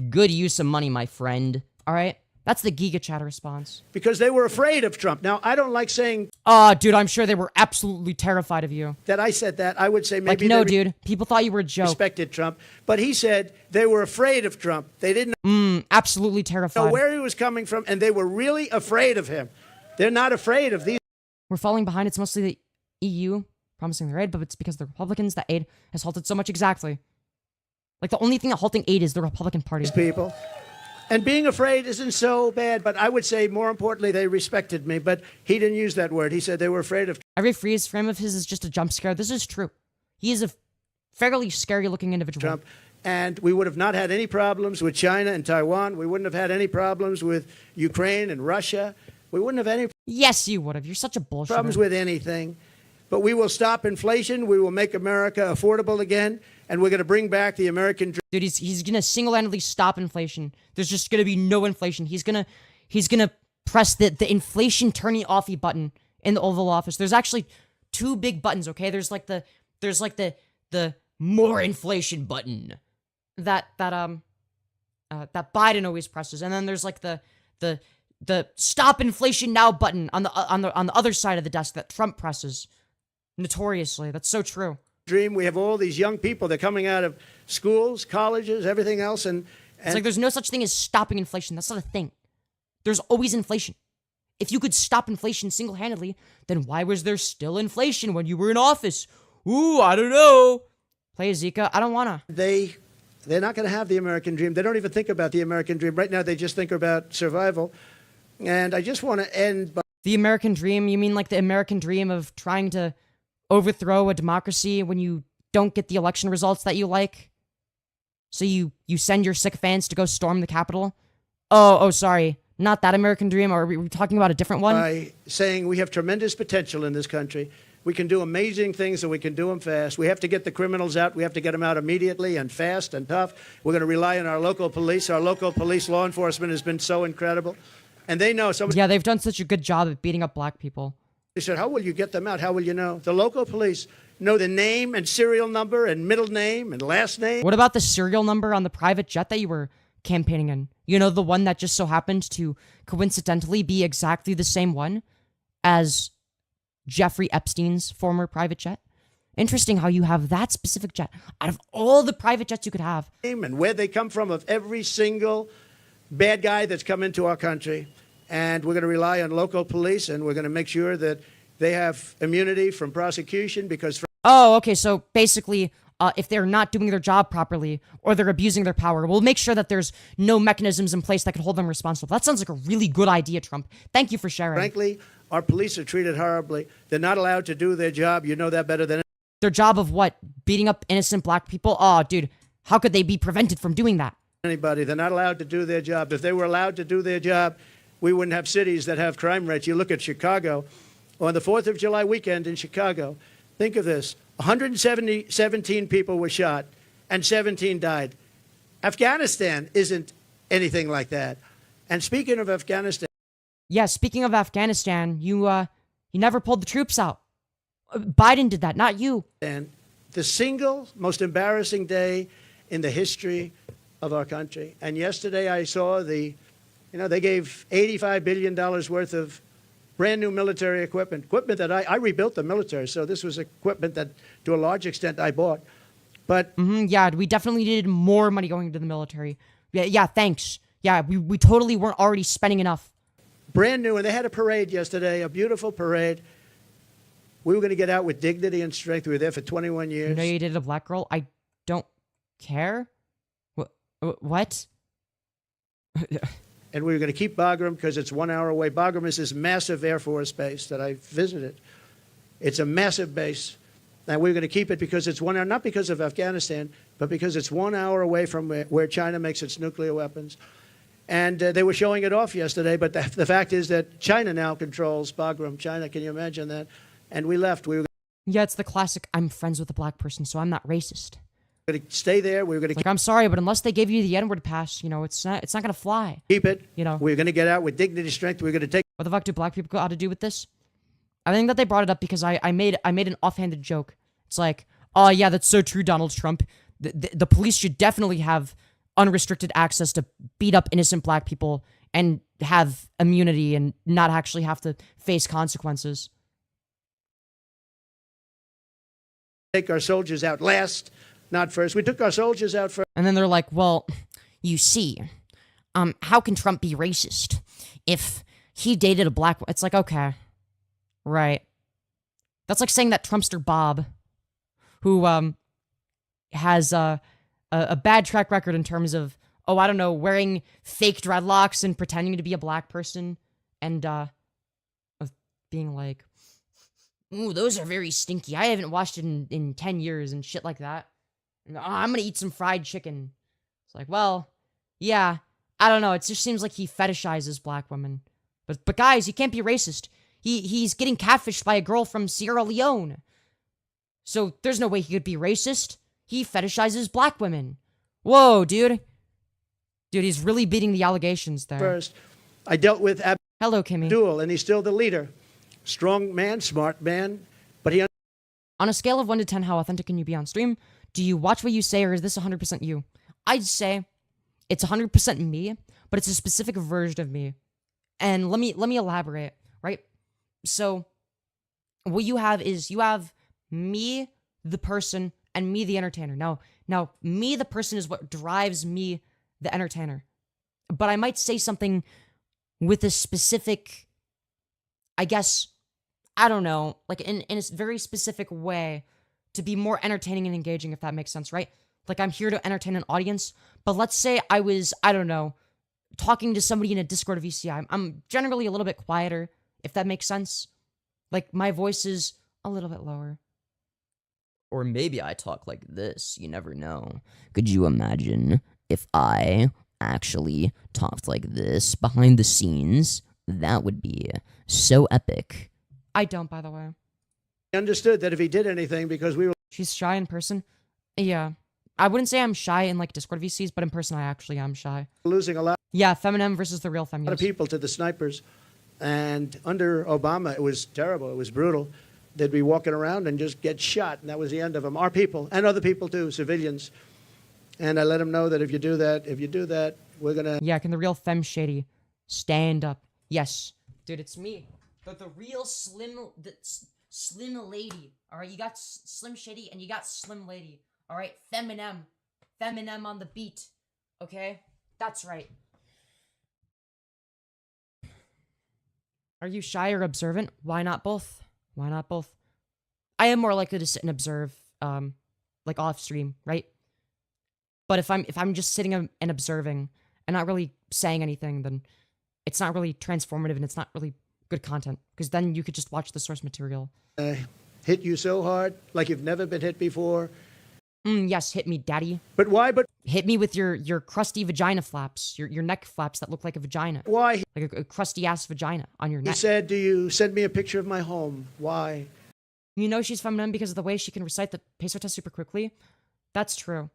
Good use of money, my friend. All right? That's the Giga Chat response. Because they were afraid of Trump. Now, I don't like saying... Dude, I'm sure they were absolutely terrified of you. ...that I said that. I would say maybe... Like, no, dude. People thought you were a joke. ...respected Trump. But he said they were afraid of Trump. They didn't absolutely terrified. know where he was coming from, and they were really afraid of him. They're not afraid of these... We're falling behind. It's mostly the EU promising their aid, but it's because the Republicans that aid has halted so much. Exactly. Like, the only thing that halting aid is the Republican Party. ...people. And being afraid isn't so bad, but I would say more importantly, they respected me. But he didn't use that word. He said they were afraid of... Every freeze frame of his is just a jump scare. This is true. He is a fairly scary-looking individual. Trump. And we would have not had any problems with China and Taiwan. We wouldn't have had any problems with Ukraine and Russia. We wouldn't have any Yes, you would have. You're such a bullshitter. problems with anything. But we will stop inflation. We will make America affordable again. And we're going to bring back the American dream. Dude, he's going to single-handedly stop inflation. There's just going to be no inflation. He's going to press the inflation turning-offy button in the Oval Office. There's actually two big buttons, okay? There's like the more inflation button that Biden always presses. And then there's like the stop inflation now button on the other side of the desk that Trump presses. Notoriously. That's so true. Dream. We have all these young people. They're coming out of schools, colleges, everything else. And it's like there's no such thing as stopping inflation. That's not a thing. There's always inflation. If you could stop inflation single-handedly, then why was there still inflation when you were in office? Ooh, I don't know. Play Zika. I don't wanna. they're not going to have the American dream. They don't even think about the American dream. Right now, they just think about survival. And I just want to end by... The American dream? You mean like the American dream of trying to overthrow a democracy when you don't get the election results that you like? So you send your sycophants to go storm the Capitol? Oh, sorry. Not that American dream, or are we talking about a different one? By saying we have tremendous potential in this country. We can do amazing things, and we can do them fast. We have to get the criminals out. We have to get them out immediately and fast and tough. We're going to rely on our local police. Our local police law enforcement has been so incredible. And they know... Yeah, they've done such a good job at beating up black people. They said, how will you get them out? How will you know? The local police know the name and serial number and middle name and last name. What about the serial number on the private jet that you were campaigning in. You know, the one that just so happened to coincidentally be exactly the same one as Jeffrey Epstein's former private jet. Interesting how you have that specific jet out of all the private jets you could have. And where they come from, of every single bad guy that's come into our country. And we're going to rely on local police, and we're going to make sure that they have immunity from prosecution because... Oh, okay, so basically, if they're not doing their job properly or they're abusing their power, we'll make sure that there's no mechanisms in place that could hold them responsible. That sounds like a really good idea, Trump. Thank you for sharing. Frankly, our police are treated horribly. They're not allowed to do their job. You know that better than... Their job of what? Beating up innocent black people? Oh, dude, how could they be prevented from doing that? Anybody. They're not allowed to do their job. If they were allowed to do their job, we wouldn't have cities that have crime rates. You look at Chicago. On the 4th of July weekend in Chicago, think of this. 117 people were shot and 17 died. Afghanistan isn't anything like that. And speaking of Afghanistan... Yeah, speaking of Afghanistan, you never pulled the troops out. Biden did that, not you. And the single most embarrassing day in the history of our country. And yesterday I saw they gave $85 billion worth of brand new military equipment that I rebuilt the military. So this was equipment that, to a large extent, I bought. But yeah, we definitely needed more money going into the military. Yeah, thanks. Yeah, we totally weren't already spending enough. Brand new, and they had a parade yesterday, a beautiful parade. We were going to get out with dignity and strength. We were there for 21 years. You know you dated a black girl? I don't care. What? And we were going to keep Bagram because it's 1 hour away. Bagram is this massive Air Force base that I visited. It's a massive base. And we were going to keep it because it's 1 hour, not because of Afghanistan, but because it's 1 hour away from where China makes its nuclear weapons. And they were showing it off yesterday, but the fact is that China now controls Bagram. China, can you imagine that? And we left. We were Yeah, it's the classic, I'm friends with a black person, so I'm not racist. going to stay there. We were going to Like, I'm sorry, but unless they give you the N-word pass, you know, it's not going to fly. keep it. You know. We were going to get out with dignity, strength. We were going to take... What the fuck do black people got to do with this? I think that they brought it up because I made an offhanded joke. It's like, oh yeah, that's so true, Donald Trump. The police should definitely have unrestricted access to beat up innocent black people and have immunity and not actually have to face consequences. Take our soldiers out last, not first. We took our soldiers out first. And then they're like, well, you see, how can Trump be racist if he dated a black... It's like, okay, right. That's like saying that Trumpster Bob, who has a bad track record in terms of, oh, I don't know, wearing fake dreadlocks and pretending to be a black person and of being like, ooh, those are very stinky. I haven't washed it in 10 years and shit like that. And, I'm gonna eat some fried chicken. It's like, well, yeah, I don't know. It just seems like he fetishizes black women. But guys, you can't be racist. He's getting catfished by a girl from Sierra Leone. So there's no way he could be racist. He fetishizes black women. Whoa, dude. Dude, he's really beating the allegations there. First, I dealt with Hello, Kimmy. Abdul, and he's still the leader. Strong man, smart man, but he... On a scale of 1 to 10, how authentic can you be on stream? Do you watch what you say, or is this 100% you? I'd say it's 100% me, but it's a specific version of me. And let me elaborate, right? So what you have is you have me, the person, and me, the entertainer. Now, me, the person, is what drives me, the entertainer. But I might say something with a specific, I guess, I don't know, like in a very specific way to be more entertaining and engaging, if that makes sense, right? Like, I'm here to entertain an audience, but let's say I was, I don't know, talking to somebody in a Discord VCI. I'm generally a little bit quieter, if that makes sense. Like, my voice is a little bit lower. Or maybe I talk like this, you never know. Could you imagine if I actually talked like this behind the scenes? That would be so epic. I don't, by the way. He understood that if he did anything, because we were She's shy in person? Yeah. I wouldn't say I'm shy in, like, Discord VCs, but in person I actually am shy. losing a lot Yeah, Feminem versus the real Femyoz. of people to the snipers. And under Obama, it was terrible. It was brutal. They'd be walking around and just get shot, and that was the end of them. Our people, and other people too, civilians. And I let them know that if you do that, We're gonna. Yeah, can the real Fem Shady stand up? Yes. Dude, it's me. The real Slim Lady. Alright, you got Slim Shady and you got Slim Lady. Alright, Feminem. Feminem on the beat. Okay? That's right. Are you shy or observant? Why not both? Why not both? I am more likely to sit and observe, like off stream, right? But if I'm just sitting and observing and not really saying anything, then it's not really transformative and it's not really good content. Because then you could just watch the source material. Hit you so hard, like you've never been hit before. Yes, hit me, daddy. But why? But Hit me with your crusty vagina flaps, your neck flaps that look like a vagina. why? Like a crusty ass vagina on your He neck. said, "Do you send me a picture of my home?" Why? You know she's feminine because of the way she can recite the peso test super quickly. That's true.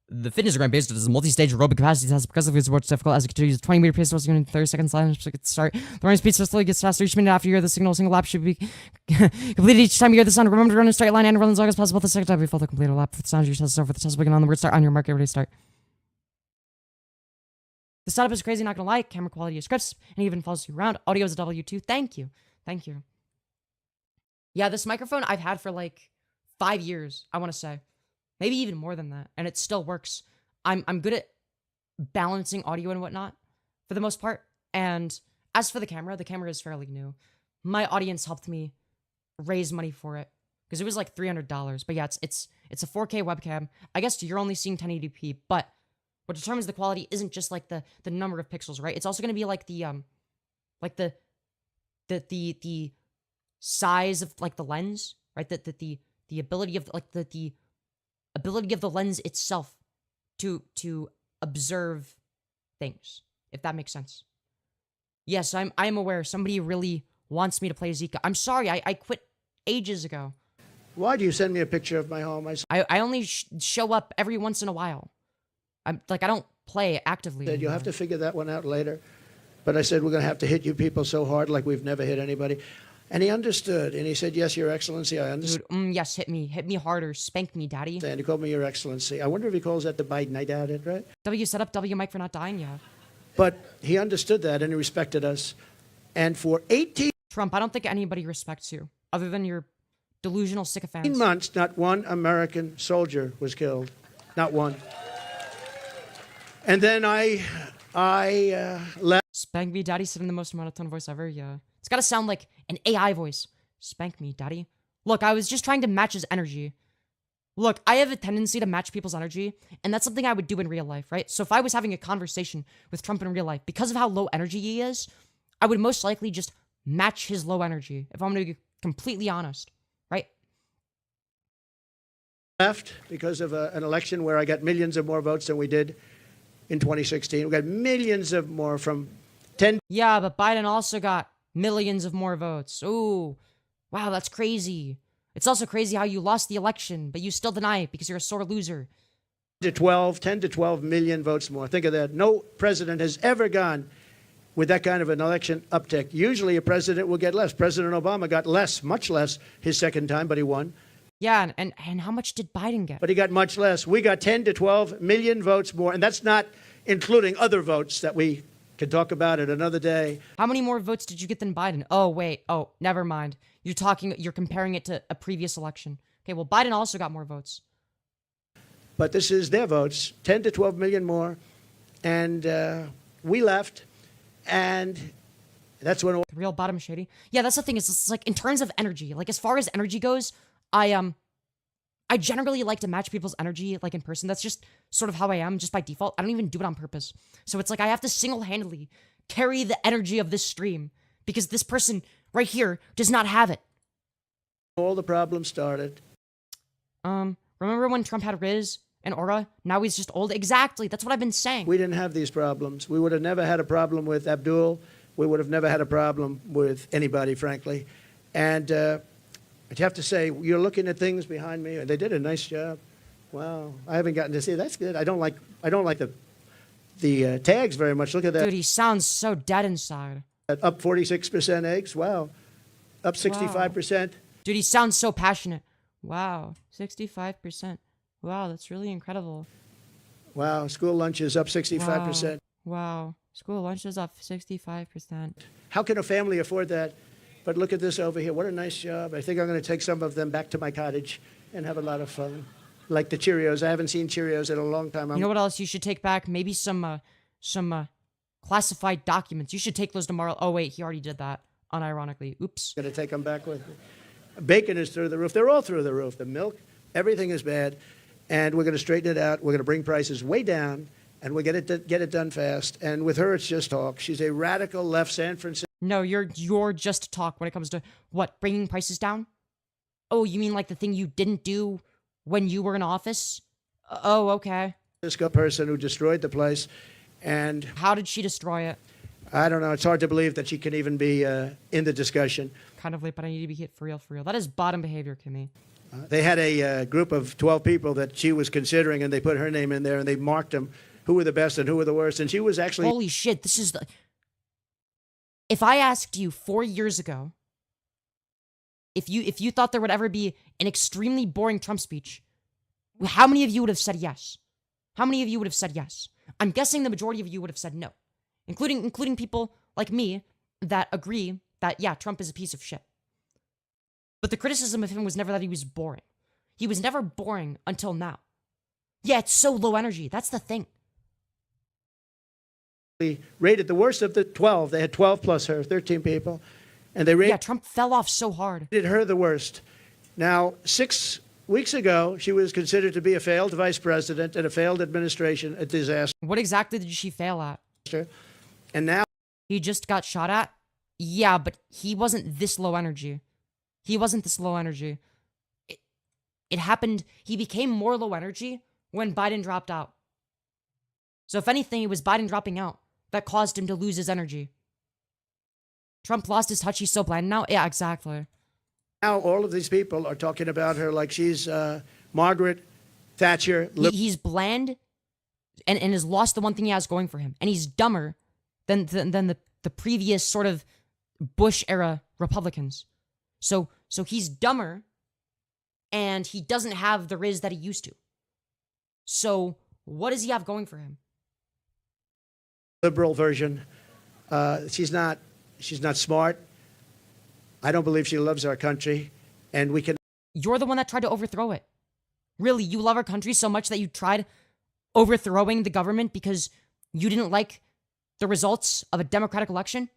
The fitness grind based is a multi-stage aerobic capacity test because of its more difficult as it continues 20-meter pace was in 30 seconds lines to start. The running speed so slowly gets faster each minute after you hear the signal. A single lap should be completed each time you hear the sound. Remember to run in a straight line and run as long as possible the second time before the complete lap. For the sound you test over the test will begin on the word start on your mark. Everybody start. The setup is crazy, not gonna lie. Camera quality is crisp and even follows you around. Audio is a W2. Thank you. Thank you. Yeah, this microphone I've had for like 5 years, I want to say. Maybe even more than that. And it still works. I'm good at balancing audio and whatnot for the most part. And as for the camera is fairly new. My audience helped me raise money for it because it was like $300. But yeah, it's a 4K webcam. I guess you're only seeing 1080p, but what determines the quality isn't just like the number of pixels, right? It's also going to be like the size of like the lens, right? The ability of like the ability of the lens itself to observe things, if that makes sense. Yes, I'm aware somebody really wants me to play Zika. I'm sorry, I quit ages ago. Why do you send me a picture of my home? I only show up every once in a while. I don't play actively said, "You'll anymore. have to figure that one out later." But I said, "We're going to have to hit you people so hard like we've never hit anybody." And he understood. And he said, "Yes, Your Excellency, I understand." Dude, yes, hit me harder, spank me, daddy. He called me Your Excellency. I wonder if he calls that the Biden. I doubt it, right? W set up W Mike for not dying, yeah. But he understood that and he respected us. And for 18 Trump, I don't think anybody respects you other than your delusional sycophants. months, not one American soldier was killed. Not one. And then I left. Spank me, daddy, said in the most monotone voice ever, yeah. It's gotta sound like an AI voice. Spank me, daddy. Look, I was just trying to match his energy. Look, I have a tendency to match people's energy, and that's something I would do in real life, right? So if I was having a conversation with Trump in real life, because of how low energy he is, I would most likely just match his low energy, if I'm gonna be completely honest, right? Left because of an election where I got millions of more votes than we did in 2016. We got millions of more from 10. Yeah, but Biden also got millions of more votes. Ooh, wow, that's crazy. It's also crazy how you lost the election, but you still deny it because you're a sore loser. To 10 to 12 million votes more. Think of that. No president has ever gone with that kind of an election uptick. Usually a president will get less. President Obama got less, much less his second time, but he won. Yeah, and how much did Biden get? But he got much less. We got 10 to 12 million votes more, and that's not including other votes that we can talk about at another day. How many more votes did you get than Biden? Oh, wait. Oh, never mind. You're comparing it to a previous election. Okay, well, Biden also got more votes. But this is their votes, 10 to 12 million more. And we left, and that's when... The real bottom shady. Yeah, that's the thing. It's like, in terms of energy, like, as far as energy goes, I generally like to match people's energy, like, in person. That's just sort of how I am, just by default. I don't even do it on purpose. So it's like I have to single-handedly carry the energy of this stream because this person right here does not have it. all the problems started. Remember when Trump had Riz and Aura? Now he's just old? Exactly. That's what I've been saying. We didn't have these problems. We would have never had a problem with Abdul. We would have never had a problem with anybody, frankly. And I'd have to say, you're looking at things behind me. They did a nice job. Wow. I haven't gotten to see. That's good. I don't like the tags very much. Look at that. Dude, he sounds so dead inside. Up 46% eggs. Wow. Up 65%. Dude, he sounds so passionate. Wow. 65%. Wow, that's really incredible. Wow. School lunch is up 65%. Wow. School lunches up 65%. How can a family afford that? But look at this over here. What a nice job. I think I'm going to take some of them back to my cottage and have a lot of fun. Like the Cheerios. I haven't seen Cheerios in a long time. You know what else you should take back? Maybe some classified documents. You should take those tomorrow. Oh, wait, he already did that. Unironically. Oops. Going to take them back with me. Bacon is through the roof. They're all through the roof. The milk, everything is bad. And we're going to straighten it out. We're going to bring prices way down. And we'll get it done fast. And with her, it's just talk. She's a radical left San Francisco. No, you're just talk when it comes to what, bringing prices down? Oh, you mean like the thing you didn't do when you were in office? Oh, okay. Person who destroyed the place. And How did she destroy it? I don't know. It's hard to believe that she can even be in the discussion. Kind of late, but I need to be hit for real, for real. That is bottom behavior, Kimmy. They had a group of 12 people that she was considering, and they put her name in there, and they marked them who were the best and who were the worst. And she was actually... Holy shit, this is the... If I asked you 4 years ago, if you thought there would ever be an extremely boring Trump speech, how many of you would have said yes? How many of you would have said yes? I'm guessing the majority of you would have said no, including people like me that agree that, yeah, Trump is a piece of shit. But the criticism of him was never that he was boring. He was never boring until now. Yeah, it's so low energy. That's the thing. rated the worst of the 12. They had 12 plus her, 13 people. And they Yeah, Trump fell off so hard. rated her the worst. Now, 6 weeks ago, she was considered to be a failed vice president and a failed administration, a disaster. What exactly did she fail at? And now He just got shot at? Yeah, but he wasn't this low energy. He wasn't this low energy. It happened, he became more low energy when Biden dropped out. So if anything, it was Biden dropping out that caused him to lose his energy. Trump lost his touch, he's so bland now? Yeah, exactly. now all of these people are talking about her like she's Margaret Thatcher. He's bland and has lost the one thing he has going for him. And he's dumber than the previous sort of Bush-era Republicans. So he's dumber, and he doesn't have the riz that he used to. So what does he have going for him? Liberal version. She's not smart. I don't believe she loves our country, and we can. You're the one that tried to overthrow it. Really, you love our country so much that you tried overthrowing the government because you didn't like the results of a democratic election?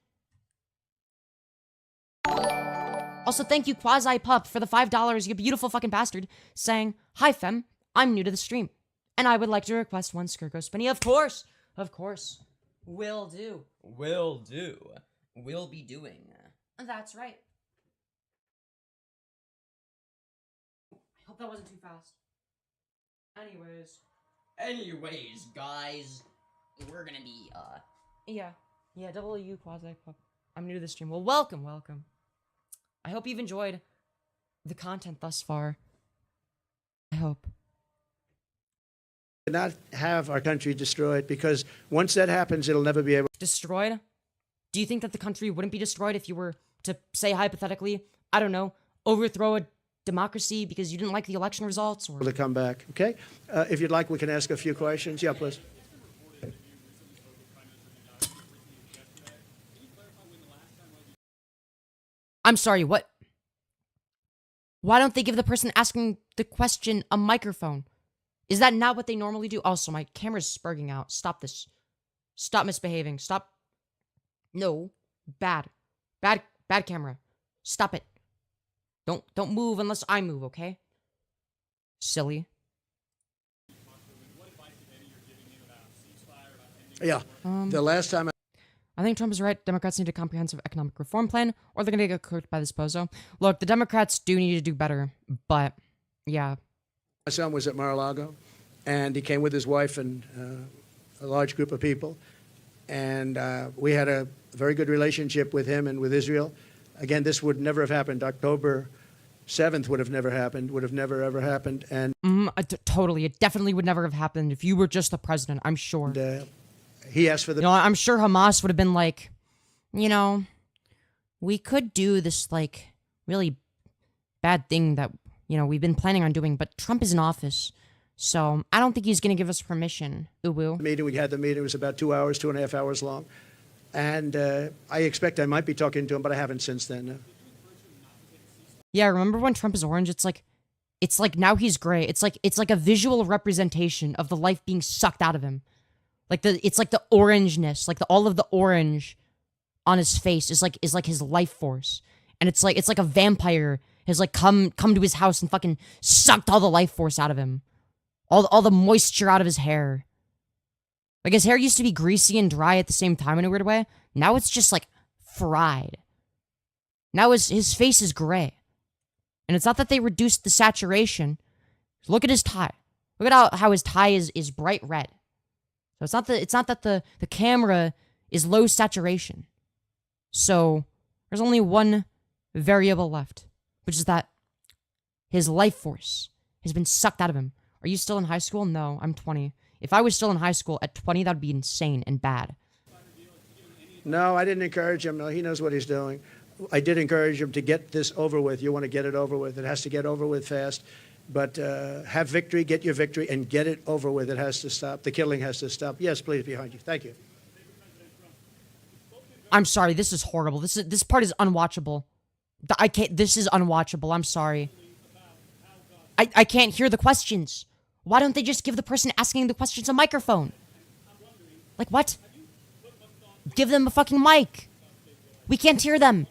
Also, thank you, Quasi Pup, for the $5, you beautiful fucking bastard, saying, "Hi, Fem, I'm new to the stream, and I would like to request one Skirt Go Spinny." Of course. Will do. Will do. Will be doing. That's right. I hope that wasn't too fast. Anyways, guys, we're gonna be, Yeah, W Quasi Pup. I'm new to the stream. Well, welcome. I hope you've enjoyed the content thus far. I hope. not have our country destroyed, because once that happens, it'll never be able Destroyed? Do you think that the country wouldn't be destroyed if you were to, say, hypothetically, I don't know, overthrow a democracy because you didn't like the election results? Or to come back. Okay? If you'd like, we can ask a few questions. Yeah, please. I'm sorry, what? Why don't they give the person asking the question a microphone? Is that not what they normally do? Also, my camera's spurging out. Stop this. Stop misbehaving. Stop. No. Bad camera. Stop it. Don't move unless I move, okay? Silly. Yeah. The last time I think Trump is right. Democrats need a comprehensive economic reform plan, or they're going to get cooked by this bozo. Look, the Democrats do need to do better, but yeah. my son was at Mar-a-Lago, and he came with his wife and a large group of people, and we had a very good relationship with him and with Israel. Again, this would never have happened. October 7th would have never happened, would have never, ever happened. And Totally. It definitely would never have happened if you were just the president, I'm sure. he asked for the... You know, I'm sure Hamas would have been like, you know, we could do this, like, really bad thing that, you know, we've been planning on doing, but Trump is in office, So I don't think he's gonna give us permission. Uwu. Meeting. We had the meeting. It was about 2 hours, 2.5 hours long. And I expect I might be talking to him, but I haven't since then. No. Yeah, remember when Trump is orange? It's like now he's gray. It's like a visual representation of the life being sucked out of him. It's like the orangeness, like all of the orange on his face is like his life force. And it's like a vampire has like come to his house and fucking sucked all the life force out of him. All the moisture out of his hair. Like his hair used to be greasy and dry at the same time in a weird way. Now it's just like fried. Now his face is gray. And it's not that they reduced the saturation. Look at his tie. Look at how his tie is bright red. So it's not that the camera is low saturation. So there's only one variable left, which is that his life force has been sucked out of him. Are you still in high school? No, I'm 20. If I was still in high school at 20, that would be insane and bad. No, I didn't encourage him. No, he knows what he's doing. I did encourage him to get this over with. You want to get it over with. It has to get over with fast. But have victory, get your victory, and get it over with. It has to stop. The killing has to stop. Yes, please, behind you. Thank you. I'm sorry. This is horrible. This part is unwatchable. I can't. This is unwatchable. I'm sorry. I can't hear the questions. Why don't they just give the person asking the questions a microphone? Like what? Give them a fucking mic. We can't hear them.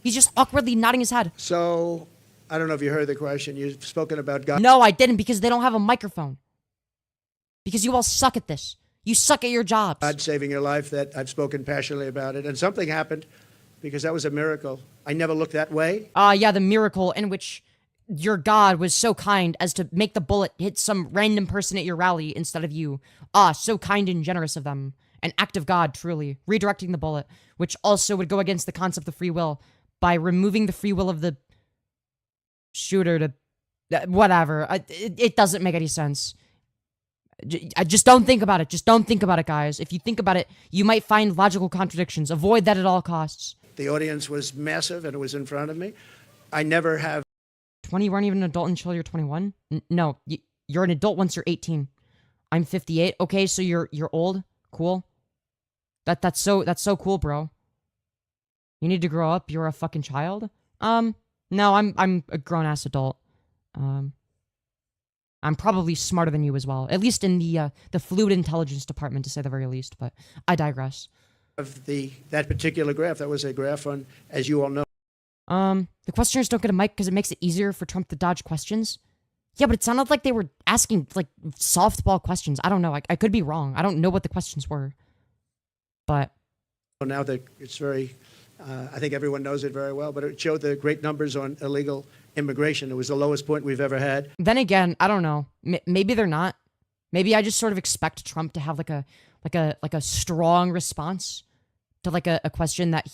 He's just awkwardly nodding his head. So, I don't know if you heard the question. You've spoken about God. No, I didn't, because they don't have a microphone. Because you all suck at this. You suck at your jobs. God saving your life, that I've spoken passionately about it. And something happened, because that was a miracle. I never looked that way. Yeah, the miracle in which your God was so kind as to make the bullet hit some random person at your rally instead of you. So kind and generous of them. An act of God, truly. Redirecting the bullet, which also would go against the concept of free will by removing the free will of the shooter to... whatever. It doesn't make any sense. I just don't think about it. Just don't think about it, guys. If you think about it, you might find logical contradictions. Avoid that at all costs. The audience was massive, and it was in front of me. I never have... 20, you weren't even an adult until you're 21? No, you're an adult once you're 18. I'm 58. Okay, so you're old. Cool. That's so cool, bro. You need to grow up. You're a fucking child. No, I'm a grown ass adult. I'm probably smarter than you as well. At least in the fluid intelligence department, to say the very least. But I digress. Of that particular graph, that was a graph on, as you all know. The questioners don't get a mic because it makes it easier for Trump to dodge questions. Yeah, but it sounded like they were asking, like, softball questions. I don't know. I could be wrong. I don't know what the questions were. But... Now that it's very... I think everyone knows it very well, but it showed the great numbers on illegal immigration. It was the lowest point we've ever had. Then again, I don't know. Maybe they're not. Maybe I just sort of expect Trump to have, like a strong response to, like, a question that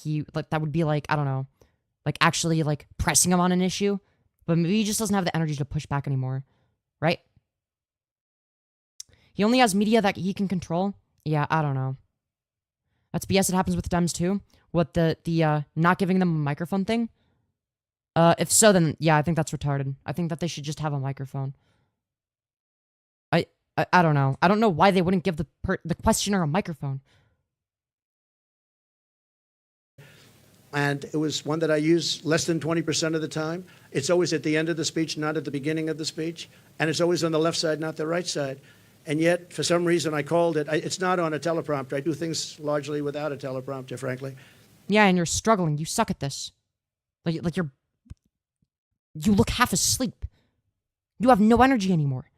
that would be, like, I don't know, like, actually, like, pressing him on an issue. But maybe he just doesn't have the energy to push back anymore. Right? He only has media that he can control? Yeah, I don't know. That's BS. It happens with Dems too. What, the not giving them a microphone thing? If so, then, yeah, I think that's retarded. I think that they should just have a microphone. I don't know. I don't know why they wouldn't give the questioner a microphone. And it was one that I use less than 20% of the time. It's always at the end of the speech, not at the beginning of the speech. And it's always on the left side, not the right side. And yet, for some reason, I called it. It's not on a teleprompter. I do things largely without a teleprompter, frankly. Yeah, and you're struggling. You suck at this. Like you look half asleep. You have no energy anymore.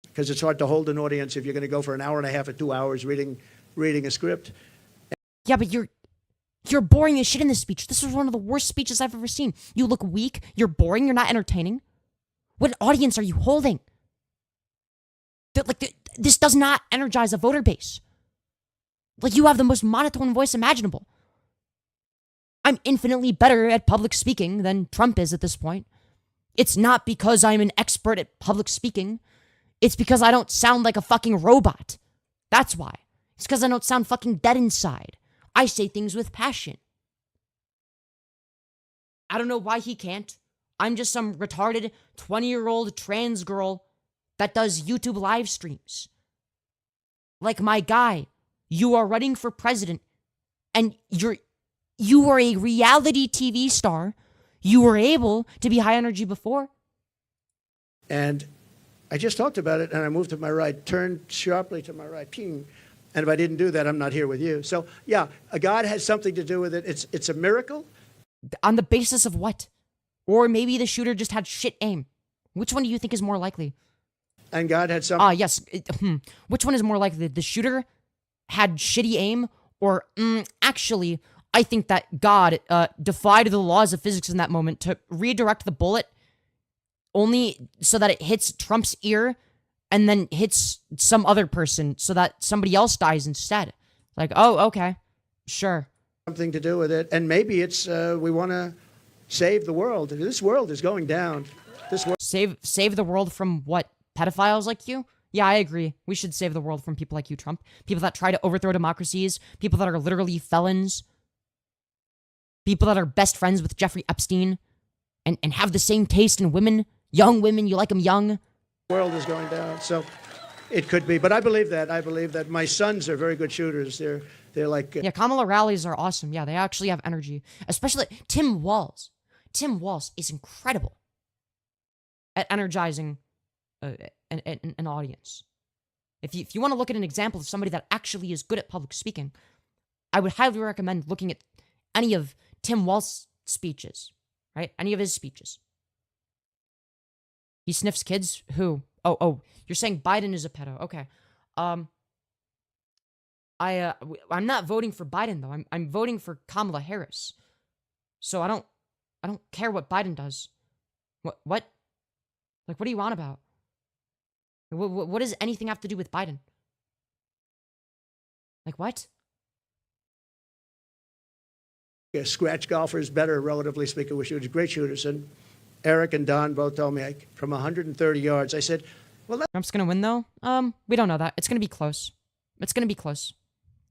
Because it's hard to hold an audience if you're going to go for an hour and a half or 2 hours reading a script. Yeah, but you're boring as shit in this speech. This was one of the worst speeches I've ever seen. You look weak. You're boring. You're not entertaining. What audience are you holding? This does not energize a voter base. Like, you have the most monotone voice imaginable. I'm infinitely better at public speaking than Trump is at this point. It's not because I'm an expert at public speaking. It's because I don't sound like a fucking robot. That's why. It's because I don't sound fucking dead inside. I say things with passion. I don't know why he can't. I'm just some retarded 20-year-old trans girl that does YouTube live streams. Like, my guy, you are running for president, and you are a reality TV star. You were able to be high energy before. And I just talked about it, and I moved to my right, turned sharply to my right, ping. And if I didn't do that, I'm not here with you. So, yeah, God has something to do with it. It's a miracle. On the basis of what? Or maybe the shooter just had shit aim. Which one do you think is more likely? And God had something. Yes. Which one is more likely? The shooter had shitty aim? Or actually, I think that God defied the laws of physics in that moment to redirect the bullet only so that it hits Trump's ear and then hits some other person so that somebody else dies instead. Like, oh, okay, sure. Something to do with it. And maybe it's we want to save the world. This world is going down. This world. Save the world from what? Pedophiles like you? Yeah, I agree. We should save the world from people like you, Trump. People that try to overthrow democracies. People that are literally felons. People that are best friends with Jeffrey Epstein. And have the same taste in women. Young women, you like them young. The world is going down. So it could be. But I believe that. I believe that my sons are very good shooters. They're like... Yeah, Kamala rallies are awesome. Yeah, they actually have energy. Especially Tim Walz. Tim Walz is incredible at energizing an audience. If you want to look at an example of somebody that actually is good at public speaking, I would highly recommend looking at any of Tim Walz's speeches, right? Any of his speeches. He sniffs kids? Who? Oh, you're saying Biden is a pedo. Okay. I'm not voting for Biden though. I'm voting for Kamala Harris. So I don't care what Biden does. What? Like, what do you want about? What does anything have to do with Biden? Like, what? Yeah, scratch golfers better, relatively speaking, with shooters, great shooters. And Eric and Don both told me from 130 yards. I said, well, Trump's gonna win though? We don't know that. It's gonna be close. It's gonna be close.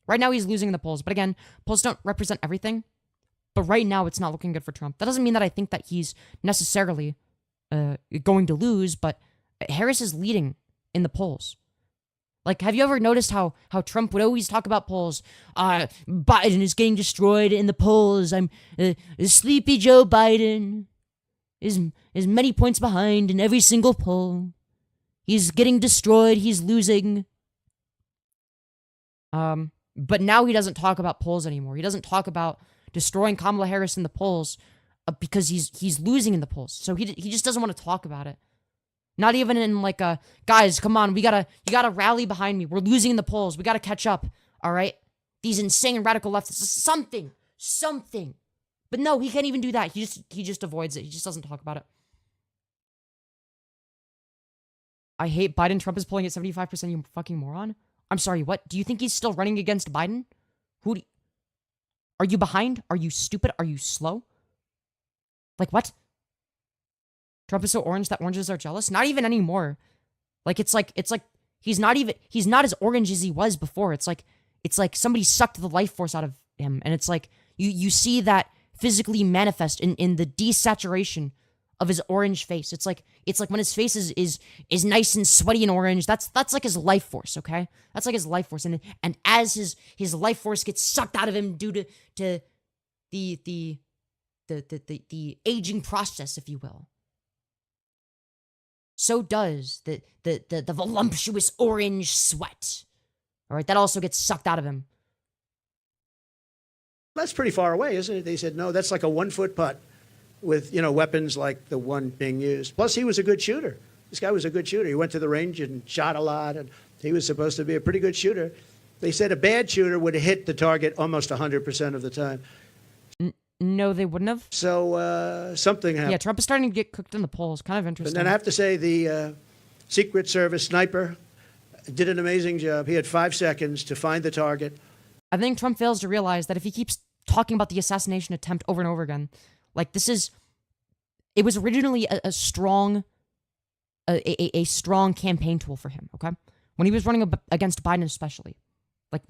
Right now he's losing in the polls, but again, polls don't represent everything. But right now it's not looking good for Trump. That doesn't mean that I think that he's necessarily going to lose, but Harris is leading in the polls. Like, have you ever noticed how Trump would always talk about polls? Biden is getting destroyed in the polls. I'm sleepy Joe Biden is many points behind in every single poll. He's getting destroyed. He's losing. But now he doesn't talk about polls anymore. He doesn't talk about destroying Kamala Harris in the polls because he's losing in the polls. So he just doesn't want to talk about it. Not even in like a, guys, come on, you gotta rally behind me. We're losing in the polls. We gotta catch up. All right, these insane radical leftists. Something. But no, he can't even do that. He just avoids it. He just doesn't talk about it. I hate Biden. Trump is polling at 75%. You fucking moron. I'm sorry. What? Do you think he's still running against Biden? Are you behind? Are you stupid? Are you slow? Like what? Trump is so orange that oranges are jealous? Not even anymore. Like it's like he's not as orange as he was before. It's like somebody sucked the life force out of him, and it's like you see that physically manifest in the desaturation of his orange face. It's like when his face is nice and sweaty and orange. That's like his life force, okay? That's like his life force, and as his life force gets sucked out of him due to the aging process, if you will, so does the voluptuous orange sweat. All right, that also gets sucked out of him. that's pretty far away, isn't it? They said, no, that's like a 1-foot putt with, weapons like the one being used. Plus, he was a good shooter. This guy was a good shooter. He went to the range and shot a lot, and he was supposed to be a pretty good shooter. They said a bad shooter would hit the target almost 100% of the time. No, they wouldn't have. So something happened. Yeah, Trump is starting to get cooked in the polls. Kind of interesting. And then I have to say the Secret Service sniper did an amazing job. He had 5 seconds to find the target. I think Trump fails to realize that if he keeps talking about the assassination attempt over and over again, like it was originally a strong campaign tool for him, okay? When he was running against Biden especially. Like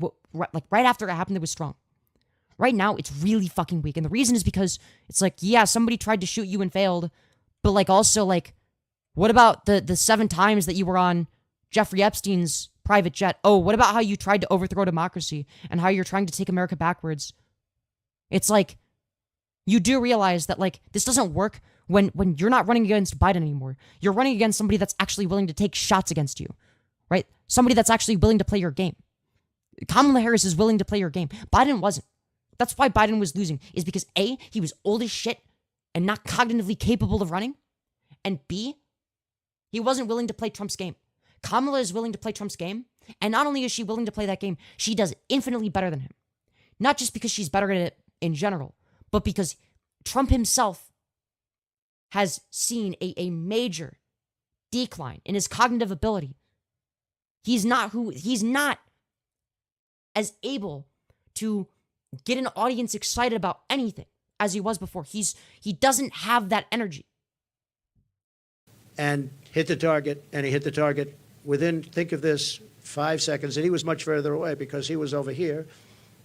right after it happened, it was strong. Right now, it's really fucking weak. And the reason is because it's like, yeah, somebody tried to shoot you and failed, But like also like, what about the 7 times that you were on Jeffrey Epstein's private jet? Oh, what about how you tried to overthrow democracy and how you're trying to take America backwards? It's like, you do realize that like this doesn't work when you're not running against Biden anymore. You're running against somebody that's actually willing to take shots against you, right? Somebody that's actually willing to play your game. Kamala Harris is willing to play your game. Biden wasn't. That's why Biden was losing, is because A, he was old as shit and not cognitively capable of running, and B, he wasn't willing to play Trump's game. Kamala is willing to play Trump's game, and not only is she willing to play that game, she does infinitely better than him. Not just because she's better at it in general, but because Trump himself has seen a major decline in his cognitive ability. He's not as able to get an audience excited about anything as he was before. He doesn't have that energy. And hit the target, and he hit the target within, think of this, 5 seconds. And he was much further away because he was over here,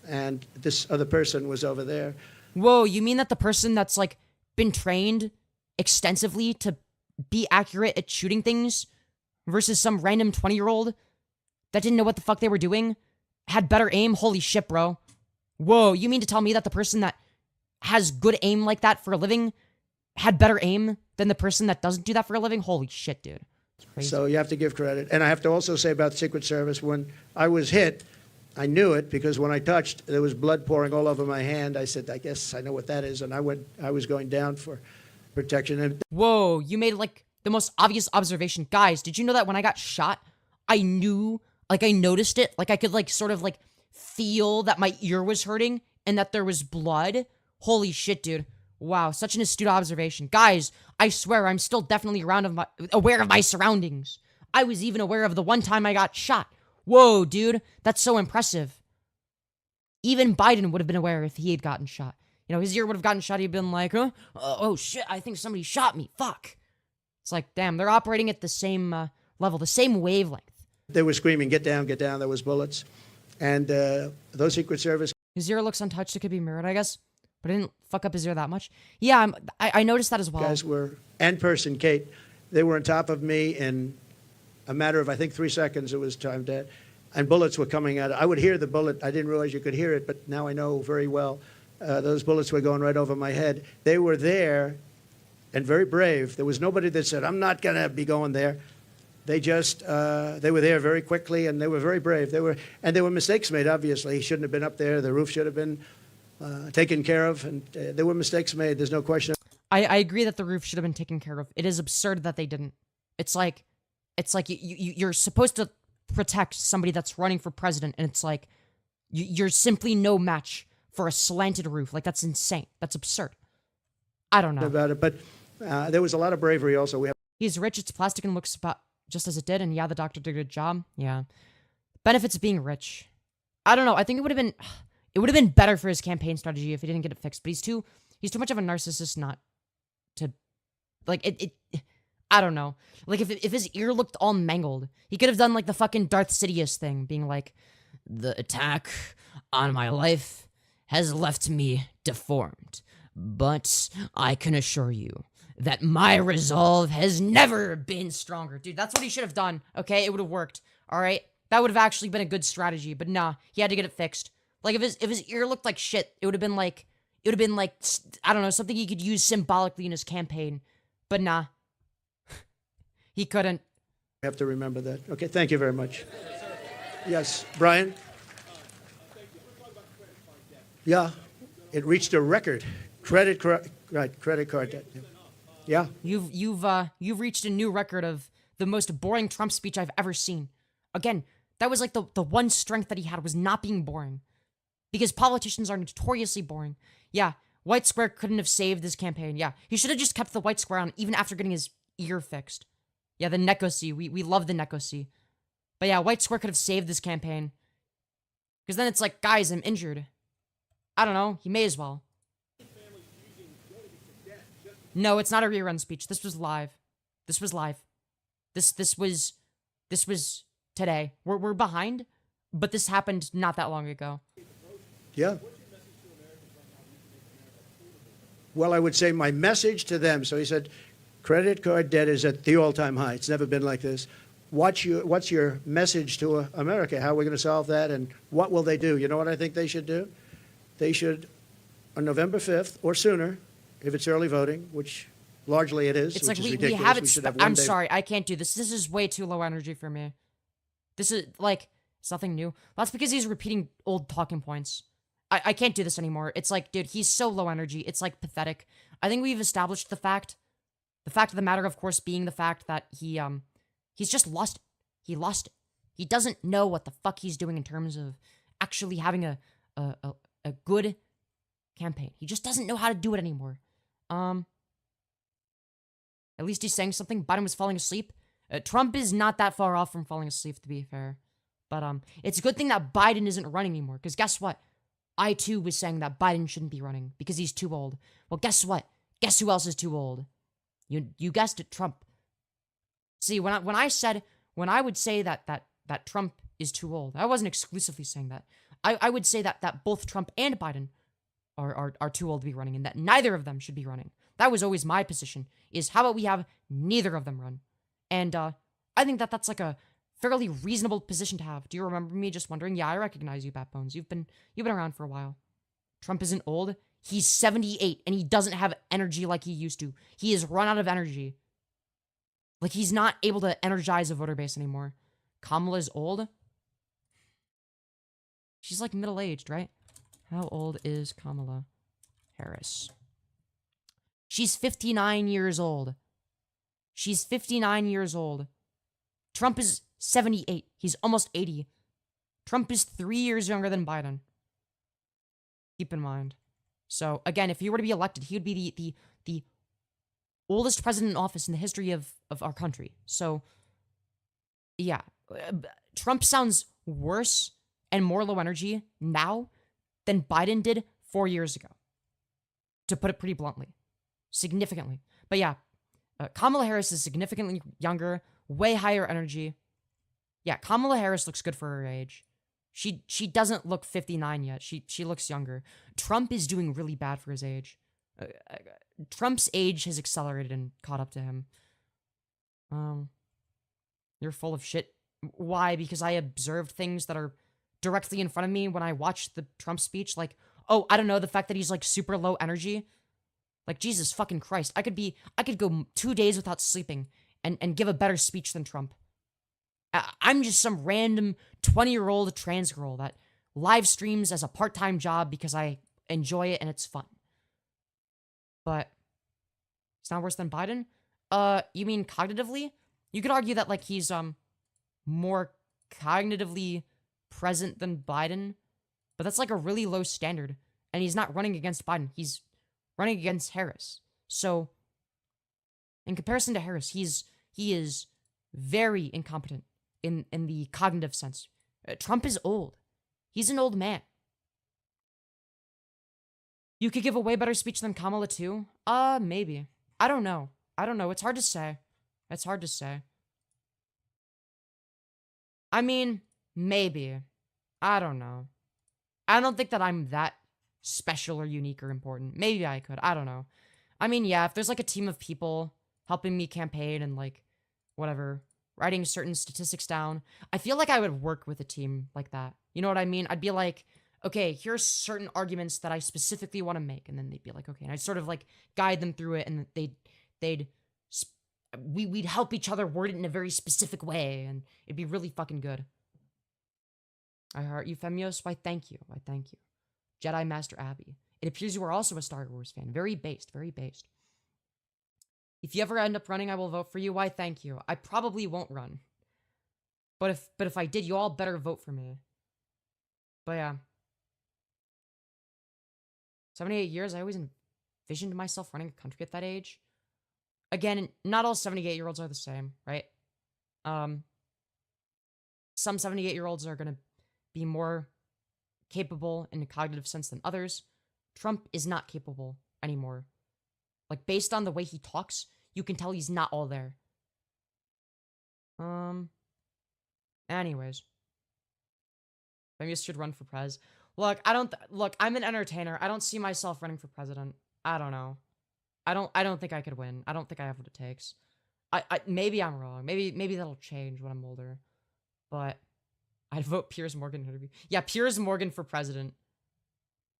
and this other person was over there. Whoa, you mean that the person that's like been trained extensively to be accurate at shooting things versus some random 20-year-old that didn't know what the fuck they were doing had better aim? Holy shit, bro. Whoa, you mean to tell me that the person that has good aim like that for a living had better aim than the person that doesn't do that for a living? Holy shit, dude. It's crazy. So you have to give credit. And I have to also say about the Secret Service, when I was hit, I knew it because when I touched, there was blood pouring all over my hand. I said, I guess I know what that is. And I was going down for protection. And whoa, you made like the most obvious observation. Guys, did you know that when I got shot, I knew, like I noticed it, like I could like sort of like feel that my ear was hurting and that there was blood? Holy shit, dude. Wow, such an astute observation. Guys, I swear I'm still definitely aware of my surroundings. I was even aware of the one time I got shot. Whoa, dude, that's so impressive. Even Biden would have been aware if he had gotten shot. You know, his ear would have gotten shot. He'd been like, huh? Oh, shit, I think somebody shot me. Fuck. It's like, damn, they're operating at the same level, the same wavelength. they were screaming, get down, get down. There was bullets. And those Secret Service His ear looks untouched. It could be mirrored, I guess. But I didn't fuck up his ear that much. Yeah, I noticed that as well. guys were, and person, Kate, they were on top of me in a matter of, I think, 3 seconds. It was time dead. And bullets were coming out. I would hear the bullet. I didn't realize you could hear it, but now I know very well. Those bullets were going right over my head. They were there and very brave. There was nobody that said, I'm not going to be going there. They just, they were there very quickly, and they were very brave. There were mistakes made, obviously. He shouldn't have been up there. The roof should have been taken care of, and there were mistakes made. There's no question. I agree that the roof should have been taken care of. It is absurd that they didn't. It's like you're supposed to protect somebody that's running for president, and it's like you're simply no match for a slanted roof. Like, that's insane. That's absurd. I don't know About it, but there was a lot of bravery also. He's rich. It's plastic and looks about just as it did. And yeah, the doctor did a good job. Yeah, benefits of being rich. I don't know. I think it would have been better for his campaign strategy if he didn't get it fixed. But he's too much of a narcissist not to like it. I don't know. Like, if his ear looked all mangled, he could have done like the fucking Darth Sidious thing, being like, the attack on my life has left me deformed, but I can assure you that my resolve has never been stronger. Dude, that's what he should have done, okay? It would have worked, all right? That would have actually been a good strategy, but nah, he had to get it fixed. Like, if his ear looked like shit, it would have been like, I don't know, something he could use symbolically in his campaign, but nah. He couldn't. We have to remember that. Okay, thank you very much. Yes, Brian? Yeah, it reached a record. Credit card debt. Yeah. You've reached a new record of the most boring Trump speech I've ever seen. Again, that was like the one strength that he had was not being boring. Because politicians are notoriously boring. Yeah, White Square couldn't have saved this campaign. Yeah, he should have just kept the White Square on even after getting his ear fixed. Yeah, the Nekosi. We love the Nekosi. But yeah, White Square could have saved this campaign. Because then it's like, guys, I'm injured. I don't know. He may as well. No, it's not a rerun speech. This was live. This was live. This was today. We're behind, but this happened not that long ago. Yeah. Well, I would say my message to them. So he said, Credit card debt is at the all-time high. It's never been like this. What's your message to America? How are we going to solve that, and what will they do? You know what I think they should do? They should, on November 5th or sooner, if it's early voting, which largely it is, It's which like is we ridiculous. have it. should have I'm one day. sorry, I can't do this. This is way too low energy for me. This is like it's nothing new. That's because he's repeating old talking points. I can't do this anymore. It's like, dude, he's so low energy. It's like pathetic. I think we've established the fact of the matter, of course, being the fact that he's just lost it. He lost it. He doesn't know what the fuck he's doing in terms of actually having a good campaign. He just doesn't know how to do it anymore. At least he's saying something. Biden was falling asleep. Trump is not that far off from falling asleep, to be fair. But it's a good thing that Biden isn't running anymore. Because guess what? I too was saying that Biden shouldn't be running because he's too old. Well, guess what? Guess who else is too old? You guessed it, Trump. See, when I would say that Trump is too old, I wasn't exclusively saying that. I would say that both Trump and Biden are too old to be running, and that neither of them should be running. That was always my position. Is how about we have neither of them run? And I think that's like a fairly reasonable position to have. Do you remember me just wondering? Yeah, I recognize you, Bat Bones. You've been around for a while. Trump isn't old. He's 78 and he doesn't have energy like he used to. He has run out of energy. Like he's not able to energize a voter base anymore. Kamala's old. She's like middle-aged, right? How old is Kamala Harris? She's 59 years old. She's 59 years old. Trump is 78. He's almost 80. Trump is 3 years younger than Biden. Keep in mind. So, again, if he were to be elected, he would be the oldest president in office in the history of our country. So, yeah. Trump sounds worse and more low energy now than Biden did 4 years ago. To put it pretty bluntly. Significantly. But yeah, Kamala Harris is significantly younger, way higher energy. Yeah, Kamala Harris looks good for her age. She doesn't look 59 yet. She looks younger. Trump is doing really bad for his age. Trump's age has accelerated and caught up to him. You're full of shit. Why? Because I observed things that are directly in front of me when I watched the Trump speech. Like, oh, I don't know, the fact that he's like super low energy. Like, Jesus fucking Christ. I could go 2 days without sleeping and give a better speech than Trump. I'm just some random 20-year-old trans girl that live streams as a part-time job because I enjoy it and it's fun. But it's not worse than Biden? You mean cognitively? You could argue that, like, he's, more cognitively present than Biden, but that's, like, a really low standard, and he's not running against Biden. He's running against Harris. So, in comparison to Harris, he is very incompetent in the cognitive sense. Trump is old. He's an old man. You could give a way better speech than Kamala too? Maybe. I don't know. It's hard to say. I mean, maybe. I don't know. I don't think that I'm that special or unique or important. Maybe I could. I don't know. I mean, yeah, if there's like a team of people helping me campaign and like, whatever, writing certain statistics down, I feel like I would work with a team like that. You know what I mean? I'd be like, okay, here's certain arguments that I specifically want to make. And then they'd be like, okay. And I'd sort of like guide them through it, and we'd help each other word it in a very specific way, and it'd be really fucking good. I heart you, Femyoz. Why, thank you. Jedi Master Abby. It appears you are also a Star Wars fan. Very based. If you ever end up running, I will vote for you. Why, thank you. I probably won't run. But if I did, you all better vote for me. But yeah. 78 years, I always envisioned myself running a country at that age. Again, not all 78-year-olds are the same, right? Some 78-year-olds are going to be more capable in a cognitive sense than others. Trump is not capable anymore. Like, based on the way he talks, you can tell he's not all there. Anyways. Femyoz should run for prez. Look, I'm an entertainer. I don't see myself running for president. I don't know. I don't think I could win. I don't think I have what it takes. Maybe I'm wrong. Maybe that'll change when I'm older. But I'd vote Piers Morgan. Yeah, Piers Morgan for president.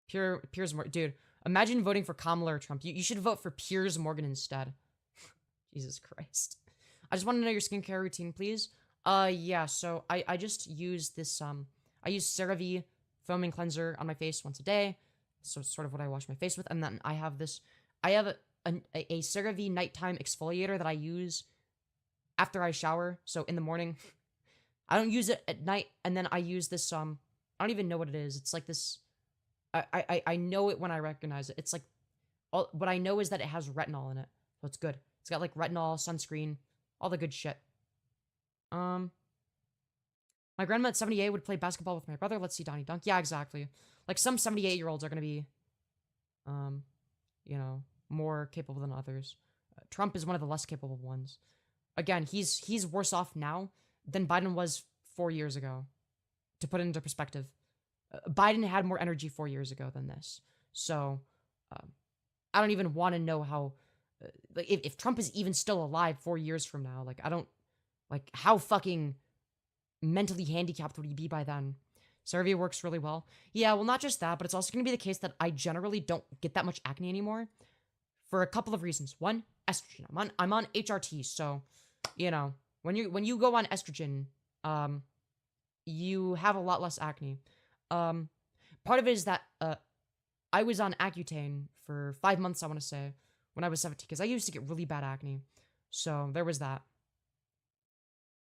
Piers Morgan. Dude, imagine voting for Kamala or Trump. You should vote for Piers Morgan instead. Jesus Christ. I just want to know your skincare routine, please. Yeah, so I just use this, I use CeraVe foaming cleanser on my face once a day. So sort of what I wash my face with. And then I have this, I have a CeraVe nighttime exfoliator that I use after I shower. So in the morning, I don't use it at night. And then I use this, I don't even know what it is. It's like this, I know it when I recognize it. It's like, what I know is that it has retinol in it. So it's good. It's got like retinol, sunscreen, all the good shit. My grandma at 78 would play basketball with my brother. Let's see Donnie Dunk. Yeah, exactly. Like some 78-year-olds are gonna be, you know, more capable than others. Trump is one of the less capable ones. Again, he's worse off now than Biden was 4 years ago. To put it into perspective, Biden had more energy 4 years ago than this. So, I don't even want to know how, like, if Trump is even still alive 4 years from now. Like, I don't, like, how fucking mentally handicapped would he be by then? CeraVe works really well. Yeah, well, not just that, but it's also going to be the case that I generally don't get that much acne anymore for a couple of reasons. One, estrogen. I'm on HRT, so, you know, when you go on estrogen, you have a lot less acne. Part of it is that I was on Accutane for 5 months, I want to say, when I was 17, because I used to get really bad acne. So there was that.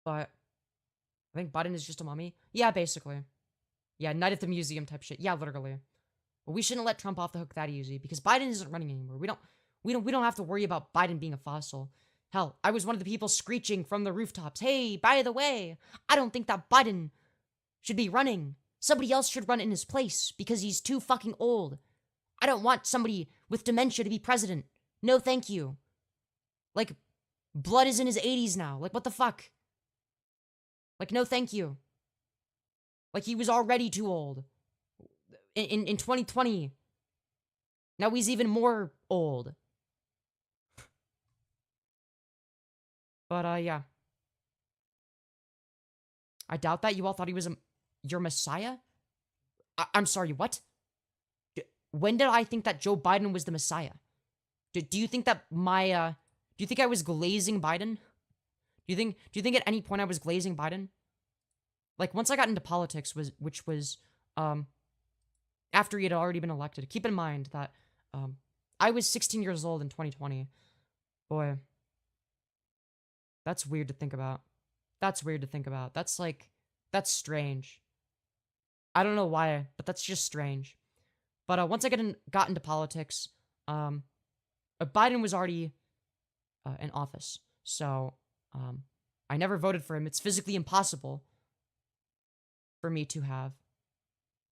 But I think Biden is just a mummy. Yeah, basically. Yeah, night at the museum type shit. Yeah, literally. But we shouldn't let Trump off the hook that easy because Biden isn't running anymore. We don't have to worry about Biden being a fossil. Hell, I was one of the people screeching from the rooftops, "Hey, by the way, I don't think that Biden should be running. Somebody else should run in his place because he's too fucking old. I don't want somebody with dementia to be president. No, thank you." Like, blood is in his 80s now. Like, what the fuck? Like, no, thank you. Like, he was already too old. In 2020. Now he's even more old. But, yeah. I doubt that you all thought he was your messiah? I'm sorry, what? When did I think that Joe Biden was the messiah? Do you think that do you think I was glazing Biden? Do you think at any point I was glazing Biden? Like, once I got into politics, which was, after he had already been elected. Keep in mind that, I was 16 years old in 2020. Boy. That's weird to think about. That's weird to think about. That's that's strange. I don't know why, but that's just strange. But, once I got into politics, Biden was already, in office. So, I never voted for him. It's physically impossible for me to have.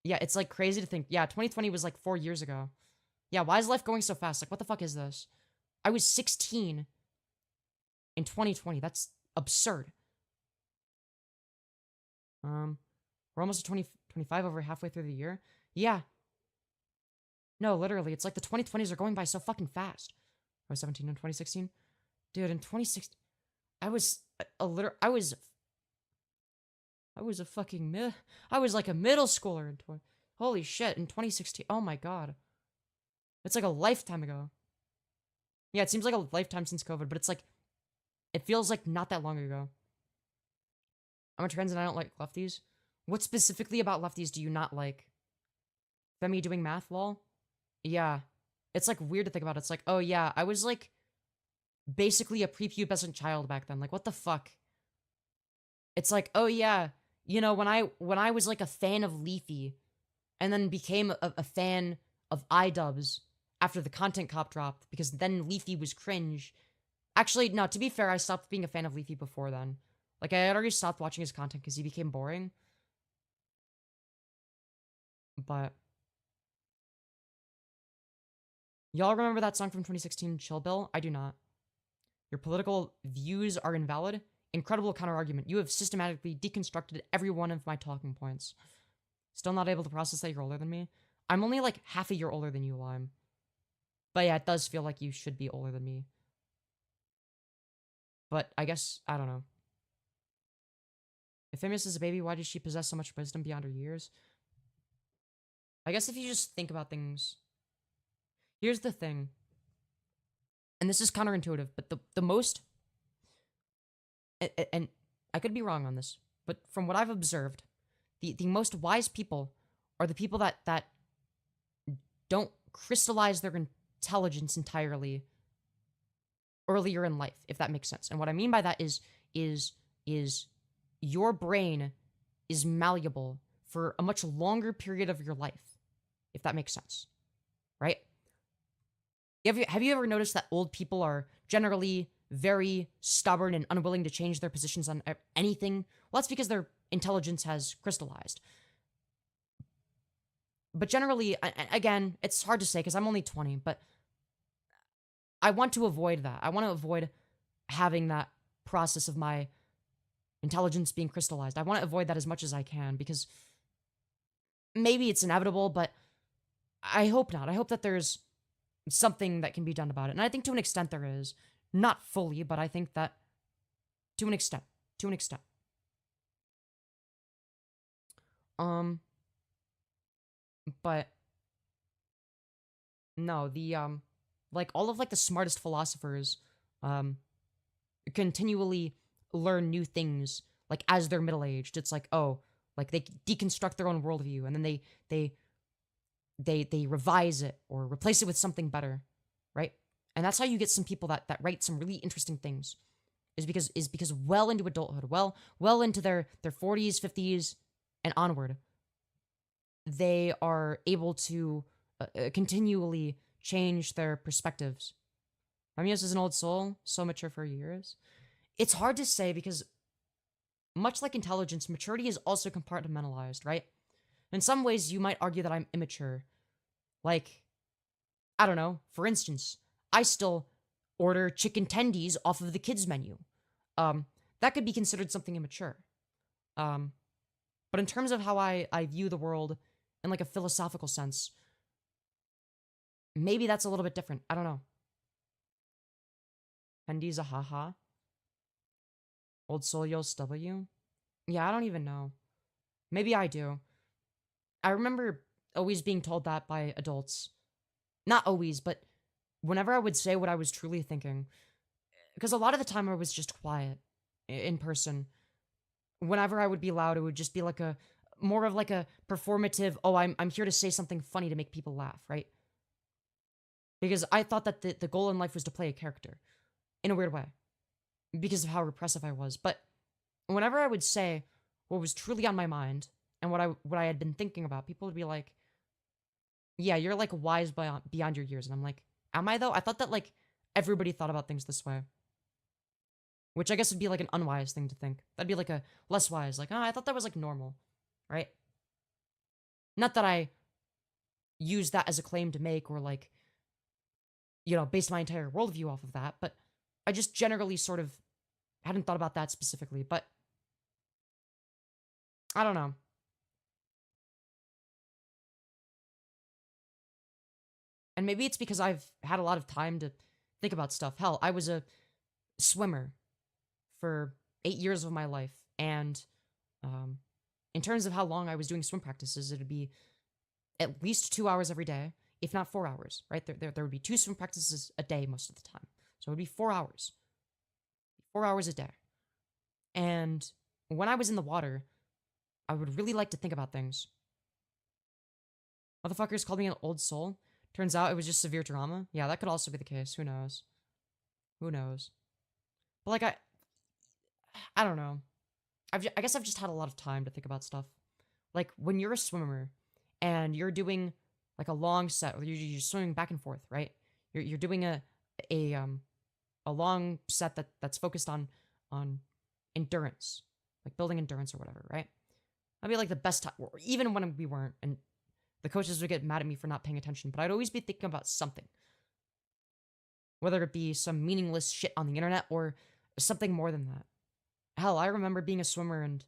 Yeah, it's like crazy to think. Yeah, 2020 was like 4 years ago. Yeah, why is life going so fast? Like, what the fuck is this? I was 16 in 2020. That's absurd. We're almost at 2025, over halfway through the year. Yeah. No, literally, it's like the 2020s are going by so fucking fast. I was 17 in 2016. Dude, in 2016, I was like a middle schooler in holy shit, in 2016. Oh my god. It's like a lifetime ago. Yeah, it seems like a lifetime since COVID, but it's like, it feels like not that long ago. I'm a trans and I don't like lefties. What specifically about lefties do you not like? Femi doing math, lol? Yeah. It's like weird to think about. It's like, oh yeah, I was like basically a prepubescent child back then. Like, what the fuck? It's like, oh yeah, you know, when I was like a fan of Leafy and then became a fan of iDubbbz after the Content Cop dropped because then Leafy was cringe. Actually, no, to be fair, I stopped being a fan of Leafy before then. Like, I had already stopped watching his content because he became boring. But y'all remember that song from 2016, Chill Bill? I do not. Your political views are invalid. Incredible counterargument. You have systematically deconstructed every one of my talking points. Still not able to process that you're older than me? I'm only like half a year older than you, Lime. But yeah, it does feel like you should be older than me. But I guess, I don't know. If Femyoz is a baby, why does she possess so much wisdom beyond her years? I guess if you just think about things... Here's the thing. And this is counterintuitive, but the most... And I could be wrong on this, but from what I've observed, the most wise people are the people that don't crystallize their intelligence entirely earlier in life, if that makes sense. And what I mean by that is your brain is malleable for a much longer period of your life, if that makes sense, right? Have you ever noticed that old people are generally very stubborn and unwilling to change their positions on anything? Well, that's because their intelligence has crystallized. But generally, again, it's hard to say because I'm only 20, but I want to avoid that. I want to avoid having that process of my intelligence being crystallized. I want to avoid that as much as I can because maybe it's inevitable, but I hope not. I hope that there's something that can be done about it. And I think to an extent there is. Not fully, but I think that to an extent. To an extent. But no, like all of like the smartest philosophers continually learn new things like as they're middle-aged. It's like, oh, like they deconstruct their own worldview and then they revise it or replace it with something better, right? And that's how you get some people that write some really interesting things. Is because well into adulthood, well into their 40s, 50s, and onward, they are able to continually change their perspectives. Femyoz is an old soul, so mature for years. It's hard to say because, much like intelligence, maturity is also compartmentalized, right? In some ways, you might argue that I'm immature. Like, I don't know, for instance, I still order chicken tendies off of the kids menu. That could be considered something immature. But in terms of how I view the world in like a philosophical sense, maybe that's a little bit different. I don't know. Tendies a haha. Old Soyos W. Yeah, I don't even know. Maybe I do. I remember always being told that by adults. Not always, but whenever I would say what I was truly thinking, because a lot of the time I was just quiet in person. Whenever I would be loud, it would just be like more of like a performative, oh, I'm here to say something funny to make people laugh, right? Because I thought that the goal in life was to play a character in a weird way because of how repressive I was. But whenever I would say what was truly on my mind and what I had been thinking about, people would be like, yeah, you're like wise beyond your years. And I'm like, am I though? I thought that like everybody thought about things this way. Which I guess would be like an unwise thing to think. That'd be like a less wise, like, oh, I thought that was like normal, right? Not that I use that as a claim to make or like, base my entire worldview off of that, but I just generally sort of hadn't thought about that specifically, but I don't know. And maybe it's because I've had a lot of time to think about stuff. Hell, I was a swimmer for 8 years of my life, and in terms of how long I was doing swim practices, it'd be at least 2 hours every day, if not 4 hours, right? There would be 2 swim practices a day most of the time. So it would be 4 hours. 4 hours a day. And when I was in the water, I would really like to think about things. Motherfuckers called me an old soul. Turns out it was just severe trauma. Yeah, that could also be the case. Who knows? Who knows? But like, I don't know. I guess I've just had a lot of time to think about stuff. Like, when you're a swimmer and you're doing like a long set, or you're swimming back and forth, right? You're doing a long set that's focused on endurance, like building endurance or whatever, right? That'd be like the best time, even when we weren't, and the coaches would get mad at me for not paying attention, but I'd always be thinking about something. Whether it be some meaningless shit on the internet or something more than that. Hell, I remember being a swimmer, and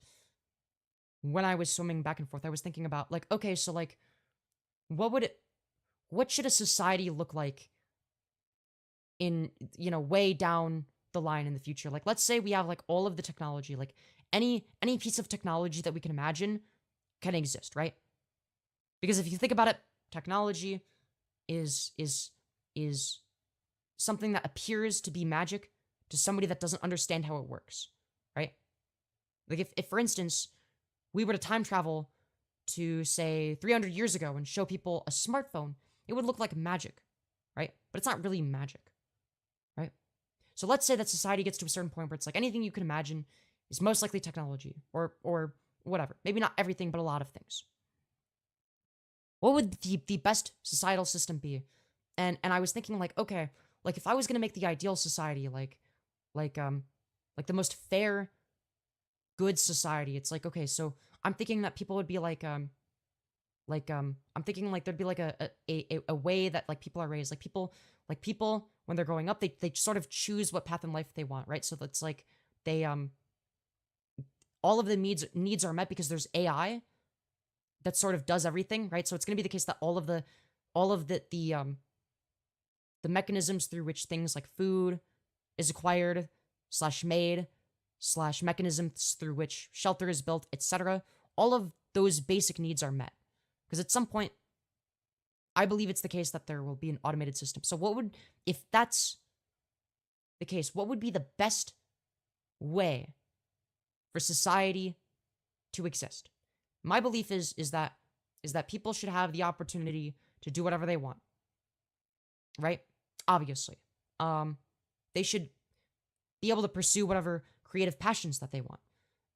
when I was swimming back and forth, I was thinking about, like, okay, so, like, what should a society look like in, you know, way down the line in the future. Like, let's say we have like all of the technology, like any piece of technology that we can imagine can exist, right? Because if you think about it, technology is something that appears to be magic to somebody that doesn't understand how it works, right? Like if for instance, we were to time travel to say 300 years ago and show people a smartphone, it would look like magic, right? But it's not really magic, right? So let's say that society gets to a certain point where it's like anything you can imagine is most likely technology or whatever. Maybe not everything, but a lot of things. What would the best societal system be? And I was thinking like, okay, like if I was gonna make the ideal society, like the most fair, good society, it's like, okay, so I'm thinking that people would be I'm thinking like there'd be like a way that like people are raised, like people when they're growing up, they sort of choose what path in life they want, right? So that's like they all of the needs are met because there's AI that sort of does everything, right? So it's going to be the case that all of the mechanisms through which things like food is acquired / made / mechanisms through which shelter is built, etc. All of those basic needs are met. Because at some point, I believe it's the case that there will be an automated system. So if that's the case, what would be the best way for society to exist? My belief is that people should have the opportunity to do whatever they want. Right? Obviously. They should be able to pursue whatever creative passions that they want.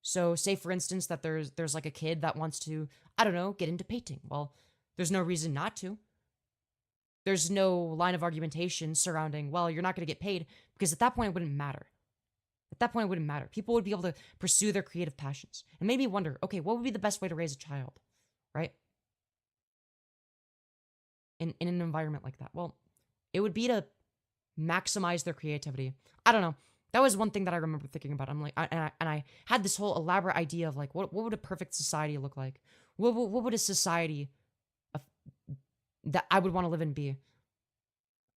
So say for instance that there's like a kid that wants to, I don't know, get into painting. Well, there's no reason not to. There's no line of argumentation surrounding, well, you're not going to get paid, because at that point it wouldn't matter. At that point it wouldn't matter. People would be able to pursue their creative passions. And made me wonder, okay, what would be the best way to raise a child, right? In an environment like that. Well, it would be to maximize their creativity. I don't know. That was one thing that I remember thinking about. I'm like, I had this whole elaborate idea of like, what would a perfect society look like? What would a society that I would want to live in be?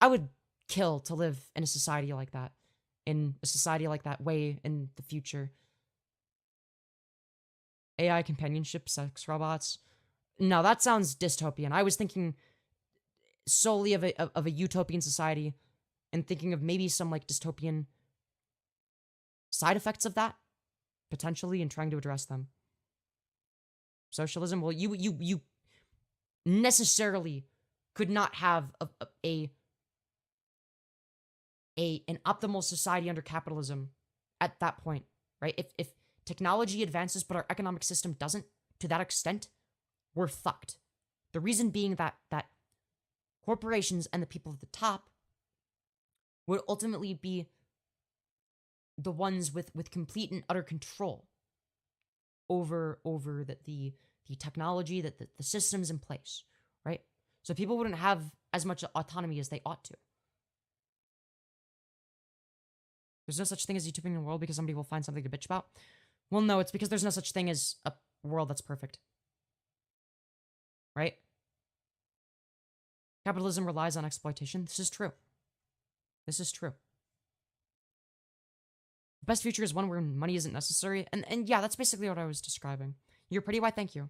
I would kill to live in a society like that. In a society like that way in the future. AI companionship, sex robots. No, that sounds dystopian. I was thinking solely of a utopian society and thinking of maybe some like dystopian side effects of that potentially and trying to address them. Socialism, well, you necessarily could not have an optimal society under capitalism at that point, right? If technology advances but our economic system doesn't to that extent, we're fucked. The reason being that corporations and the people at the top would ultimately be the ones with complete and utter control over the technology, the systems in place, right? So people wouldn't have as much autonomy as they ought to. There's no such thing as a utopian world because somebody will find something to bitch about. Well, no, it's because there's no such thing as a world that's perfect. Right? Capitalism relies on exploitation. This is true. This is true. The best future is one where money isn't necessary. And yeah, that's basically what I was describing. You're pretty white, thank you.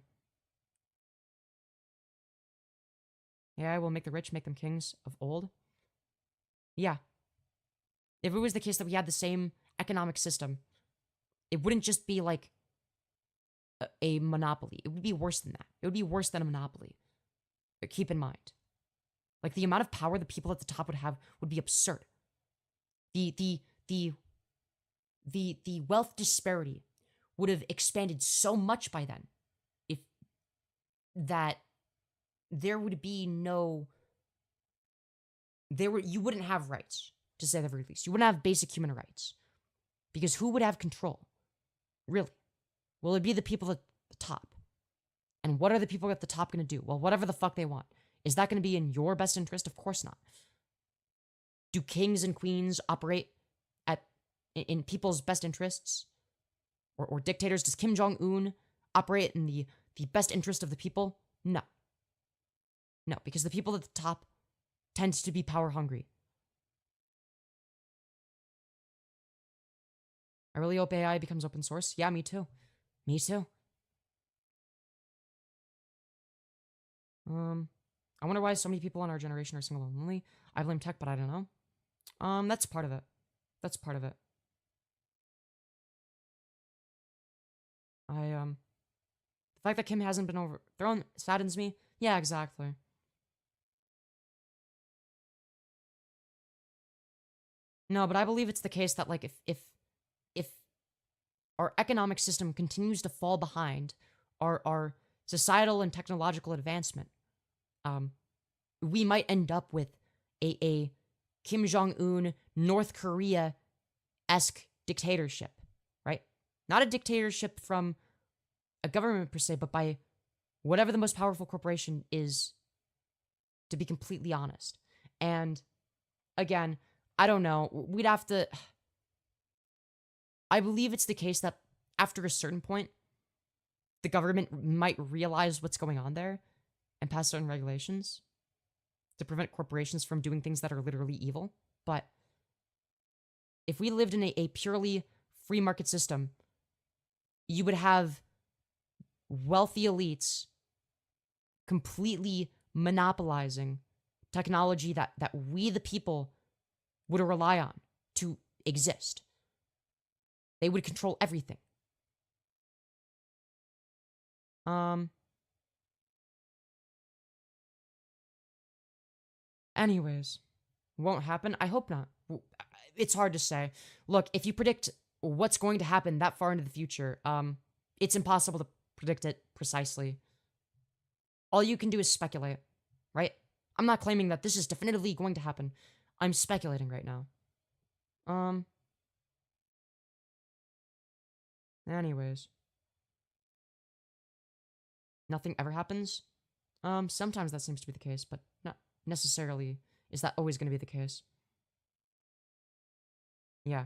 Yeah, I will make the rich make them kings of old. Yeah. If it was the case that we had the same economic system, it wouldn't just be like a monopoly. It would be worse than that. It would be worse than a monopoly. But keep in mind, like the amount of power the people at the top would have would be absurd. The wealth disparity would have expanded so much by then if that there would be no you wouldn't have rights, to say the very least. You wouldn't have basic human rights. Because who would have control? Really? Will it be the people at the top? And what are the people at the top going to do? Well, whatever the fuck they want. Is that going to be in your best interest? Of course not. Do kings and queens operate in people's best interests? Or dictators? Does Kim Jong-un operate in the best interest of the people? No. No, because the people at the top tend to be power hungry. I really hope AI becomes open source. Yeah, me too. Me too. I wonder why so many people in our generation are single and lonely. I blame tech, but I don't know. That's part of it. That's part of it. The fact that Kim hasn't been overthrown saddens me. Yeah, exactly. No, but I believe it's the case that, like, if our economic system continues to fall behind our societal and technological advancement, we might end up with a Kim Jong-un, North Korea-esque dictatorship, right? Not a dictatorship from a government per se, but by whatever the most powerful corporation is, to be completely honest. And again, I don't know. We'd have to... I believe it's the case that after a certain point, the government might realize what's going on there and pass certain regulations to prevent corporations from doing things that are literally evil. But if we lived in a purely free market system, you would have wealthy elites completely monopolizing technology that we, the people, would rely on to exist. They would control everything. Anyways, won't happen. I hope not. It's hard to say. Look, if you predict what's going to happen that far into the future, it's impossible to predict it precisely. All you can do is speculate, right? I'm not claiming that this is definitively going to happen. I'm speculating right now. Anyways. Nothing ever happens? Sometimes that seems to be the case, but not necessarily is that always going to be the case. Yeah.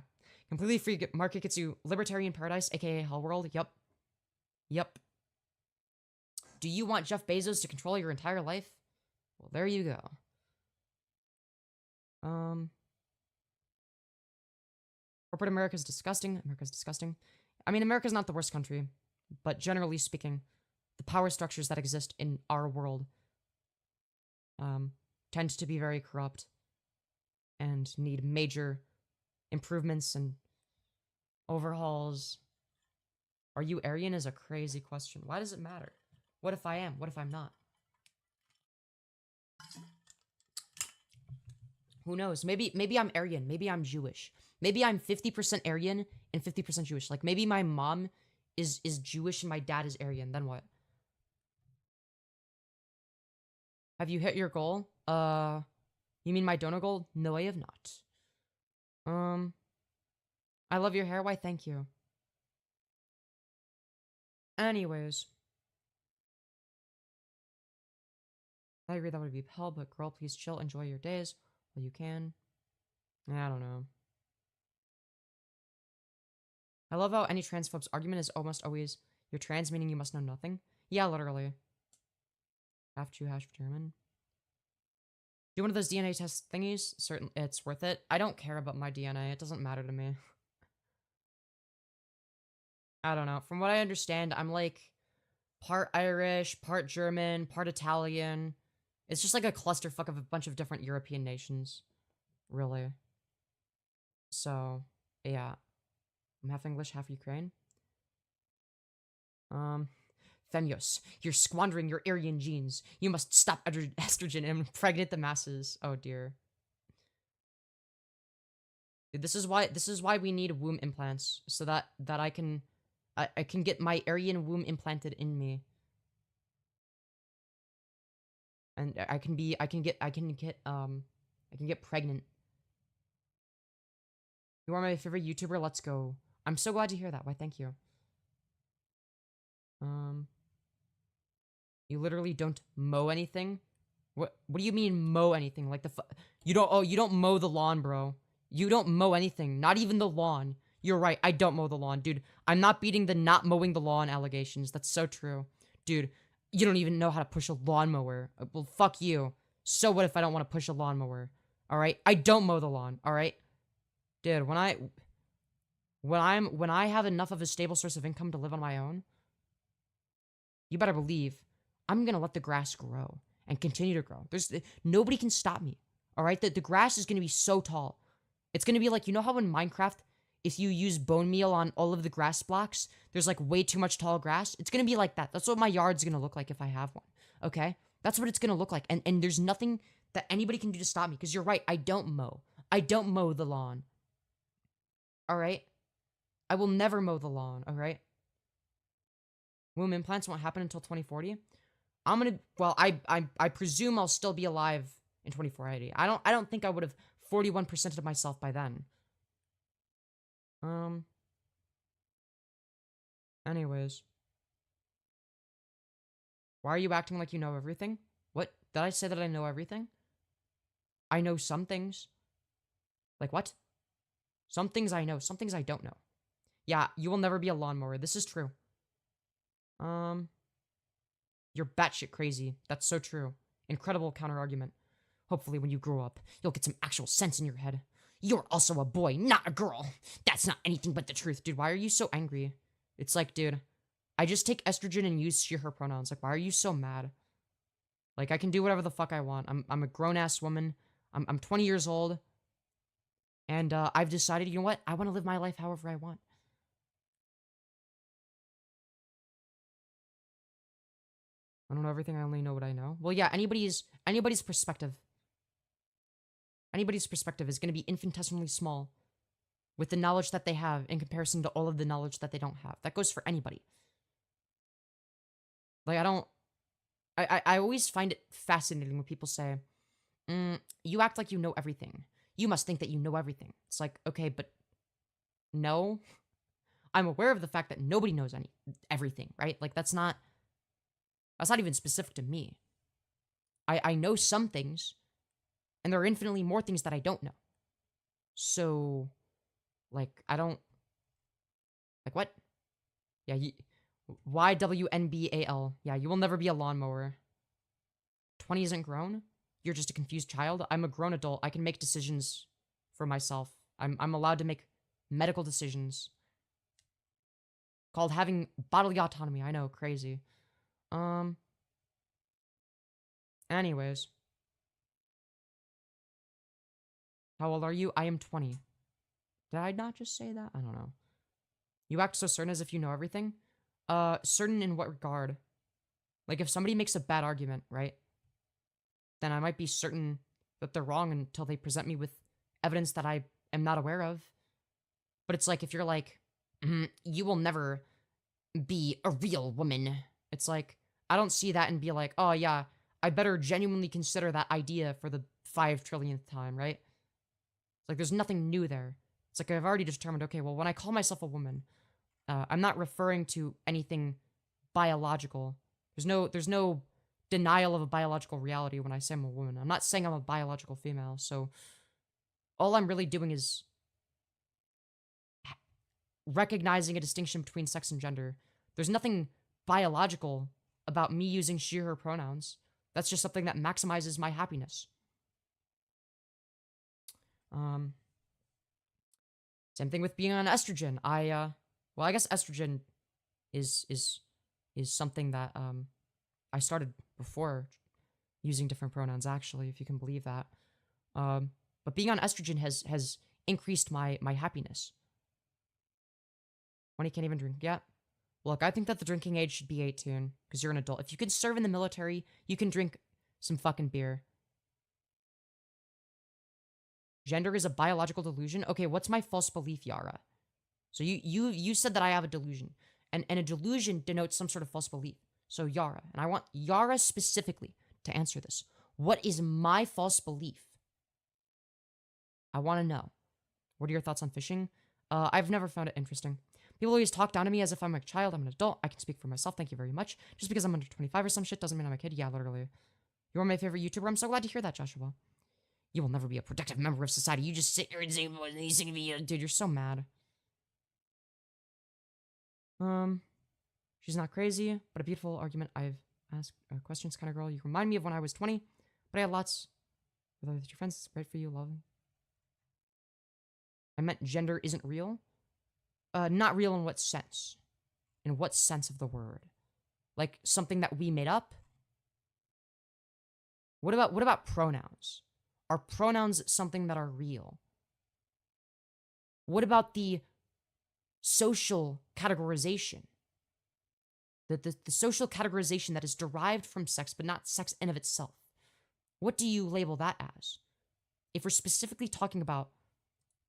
Completely free market gets you libertarian paradise, aka hell world. Yup. Yup. Do you want Jeff Bezos to control your entire life? Well, there you go. Corporate America is disgusting. America's disgusting. I mean, America's not the worst country, but generally speaking, the power structures that exist in our world tend to be very corrupt and need major improvements and overhauls. Are you Aryan is a crazy question. Why does it matter? What if I am? What if I'm not? Who knows? Maybe I'm Aryan. Maybe I'm Jewish. Maybe I'm 50% Aryan and 50% Jewish. Like, maybe my mom is Jewish and my dad is Aryan. Then what? Have you hit your goal? You mean my donor goal? No, I have not. I love your hair. Why, thank you. Anyways. I agree that would be hell, but girl, please chill. Enjoy your days while you can. I don't know. I love how any transphobe's argument is almost always, you're trans, meaning you must know nothing. Yeah, literally. Half Jew, half German. Do one of those DNA test thingies. It's worth it. I don't care about my DNA. It doesn't matter to me. I don't know. From what I understand, I'm like part Irish, part German, part Italian. It's just like a clusterfuck of a bunch of different European nations. Really. So, yeah. I'm half English, half Ukraine. Femyoz, you're squandering your Aryan genes. You must stop estrogen and impregnate the masses. Oh dear. Dude, this is why we need womb implants, so that I can get my Aryan womb implanted in me. And I can get pregnant. You are my favorite YouTuber. Let's go. I'm so glad to hear that. Why, thank you. You literally don't mow anything? What do you mean mow anything? Like you don't mow the lawn, bro. You don't mow anything. Not even the lawn. You're right. I don't mow the lawn. Dude, I'm not beating the not mowing the lawn allegations. That's so true. Dude, you don't even know how to push a lawnmower. Well, fuck you. So what if I don't want to push a lawnmower? All right? I don't mow the lawn. All right? Dude, when I When I have enough of a stable source of income to live on my own, you better believe I'm gonna let the grass grow and continue to grow. Nobody can stop me. All right, the grass is gonna be so tall. It's gonna be like, you know how in Minecraft, if you use bone meal on all of the grass blocks, there's like way too much tall grass. It's gonna be like that. That's what my yard's gonna look like if I have one. Okay, that's what it's gonna look like. And there's nothing that anybody can do to stop me. Because you're right, I don't mow. I don't mow the lawn. All right, I will never mow the lawn. All right. Womb implants won't happen until 2040. I presume I'll still be alive in 2480. I don't think I would have 41% of myself by then. Anyways. Why are you acting like you know everything? What? Did I say that I know everything? I know some things. Like what? Some things I know, some things I don't know. Yeah, you will never be a lawnmower. This is true. You're batshit crazy. That's so true. Incredible counter-argument. Hopefully when you grow up, you'll get some actual sense in your head. You're also a boy, not a girl. That's not anything but the truth. Dude, why are you so angry? It's like, dude, I just take estrogen and use she, her pronouns. Like, why are you so mad? Like, I can do whatever the fuck I want. I'm a grown-ass woman. I'm 20 years old. And I've decided, you know what? I want to live my life however I want. I don't know everything, I only know what I know. Well, yeah, anybody's perspective. Anybody's perspective is going to be infinitesimally small with the knowledge that they have in comparison to all of the knowledge that they don't have. That goes for anybody. Like, I always find it fascinating when people say, you act like you know everything. You must think that you know everything. It's like, okay, but no. I'm aware of the fact that nobody knows everything, right? Like, that's not even specific to me. I know some things, and there are infinitely more things that I don't know. So, like, I don't... Like, what? Yeah, YWNBAL. Yeah, you will never be a lawnmower. 20 isn't grown? You're just a confused child? I'm a grown adult. I can make decisions for myself. I'm allowed to make medical decisions. Called having bodily autonomy. I know, crazy. Anyways. How old are you? I am 20. Did I not just say that? I don't know. You act so certain as if you know everything? Certain in what regard? Like, if somebody makes a bad argument, right? Then I might be certain that they're wrong until they present me with evidence that I am not aware of. But it's like, if you're like, you will never be a real woman. It's like, I don't see that and be like, oh yeah, I better genuinely consider that idea for the 5 trillionth time, right? It's like, there's nothing new there. It's like, I've already determined, okay, well, when I call myself a woman, I'm not referring to anything biological. There's no denial of a biological reality when I say I'm a woman. I'm not saying I'm a biological female, so all I'm really doing is recognizing a distinction between sex and gender. There's nothing biological about me using she, her pronouns. That's just something that maximizes my happiness. Same thing with being on estrogen. Well, I guess estrogen is something that I started before using different pronouns, actually, if you can believe that. But being on estrogen has increased my happiness. When you can't even drink yet. Look, I think that the drinking age should be 18, because you're an adult. If you can serve in the military, you can drink some fucking beer. Gender is a biological delusion? Okay, what's my false belief, Yara? So you said that I have a delusion. And a delusion denotes some sort of false belief. So Yara, and I want Yara specifically to answer this. What is my false belief? I want to know. What are your thoughts on fishing? I've never found it interesting. People always talk down to me as if I'm a child. I'm an adult. I can speak for myself. Thank you very much. Just because I'm under 25 or some shit doesn't mean I'm a kid. Yeah, literally. You're my favorite YouTuber. I'm so glad to hear that, Joshua. You will never be a productive member of society. You just sit here and say, dude, you're so mad. She's not crazy, but a beautiful argument. I've asked questions, kind of girl. You remind me of when I was 20, but I had lots with your friends. It's great for you, love. I meant gender isn't real. Not real in what sense? In what sense of the word? Like something that we made up? What about pronouns? Are pronouns something that are real? What about the social categorization? The social categorization that is derived from sex, but not sex in of itself. What do you label that as? If we're specifically talking about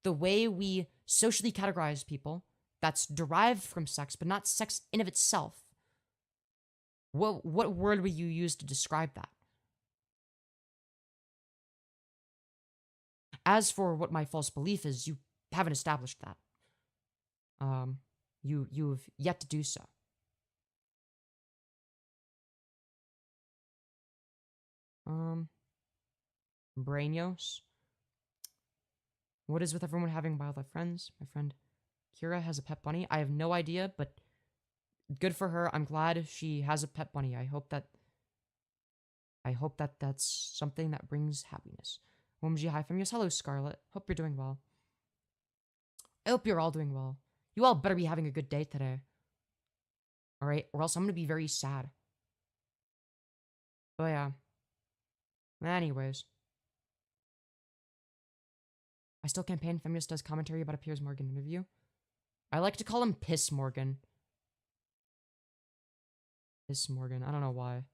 the way we socially categorize people that's derived from sex, but not sex in of itself, what word would you use to describe that? As for what my false belief is, you haven't established that. You've yet to do so. Brainios. What is with everyone having wildlife friends? My friend Kira has a pet bunny. I have no idea, but good for her. I'm glad she has a pet bunny. I hope that that's something that brings happiness. OMG, hi Femyoz. Hello, Scarlet. Hope you're doing well. I hope you're all doing well. You all better be having a good day today. Alright? Or else I'm gonna be very sad. But yeah. Anyways. I still campaign. Femyoz does commentary about a Piers Morgan interview. I like to call him Piss Morgan. Piss Morgan. I don't know why.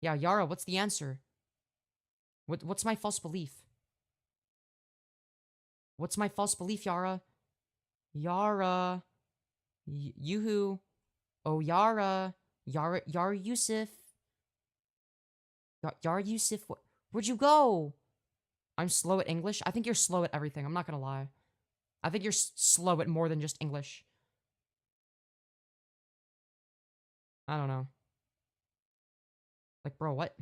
Yeah, Yara, what's the answer? What's my false belief? What's my false belief, Yara? Yara. Yoo-hoo. Oh, Yara. Yara Yusuf. Yara Yusuf. Where'd you go? I'm slow at English. I think you're slow at everything. I'm not gonna lie. I think you're slow at more than just English. I don't know. Like, bro, what?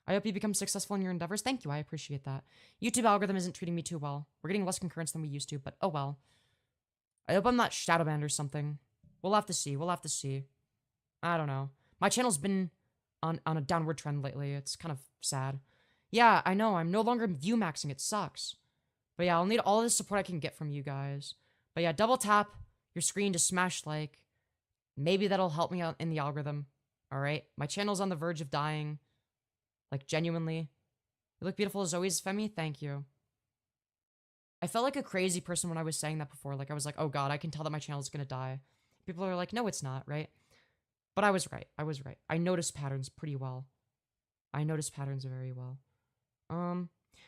I hope you become successful in your endeavors. Thank you. I appreciate that. YouTube algorithm isn't treating me too well. We're getting less concurrence than we used to, but oh well. I hope I'm not shadow banned or something. We'll have to see. We'll have to see. I don't know. My channel's been on a downward trend lately. It's kind of sad. Yeah, I know. I'm no longer view maxing. It sucks. But yeah, I'll need all the support I can get from you guys. But yeah, double tap your screen to smash like. Maybe that'll help me out in the algorithm. Alright? My channel's on the verge of dying. Like, genuinely. You look beautiful as always, Femi. Thank you. I felt like a crazy person when I was saying that before. Like, I was like, oh god, I can tell that my channel's gonna die. People are like, no, it's not, right? But I was right. I was right. I noticed patterns pretty well. I noticed patterns very well.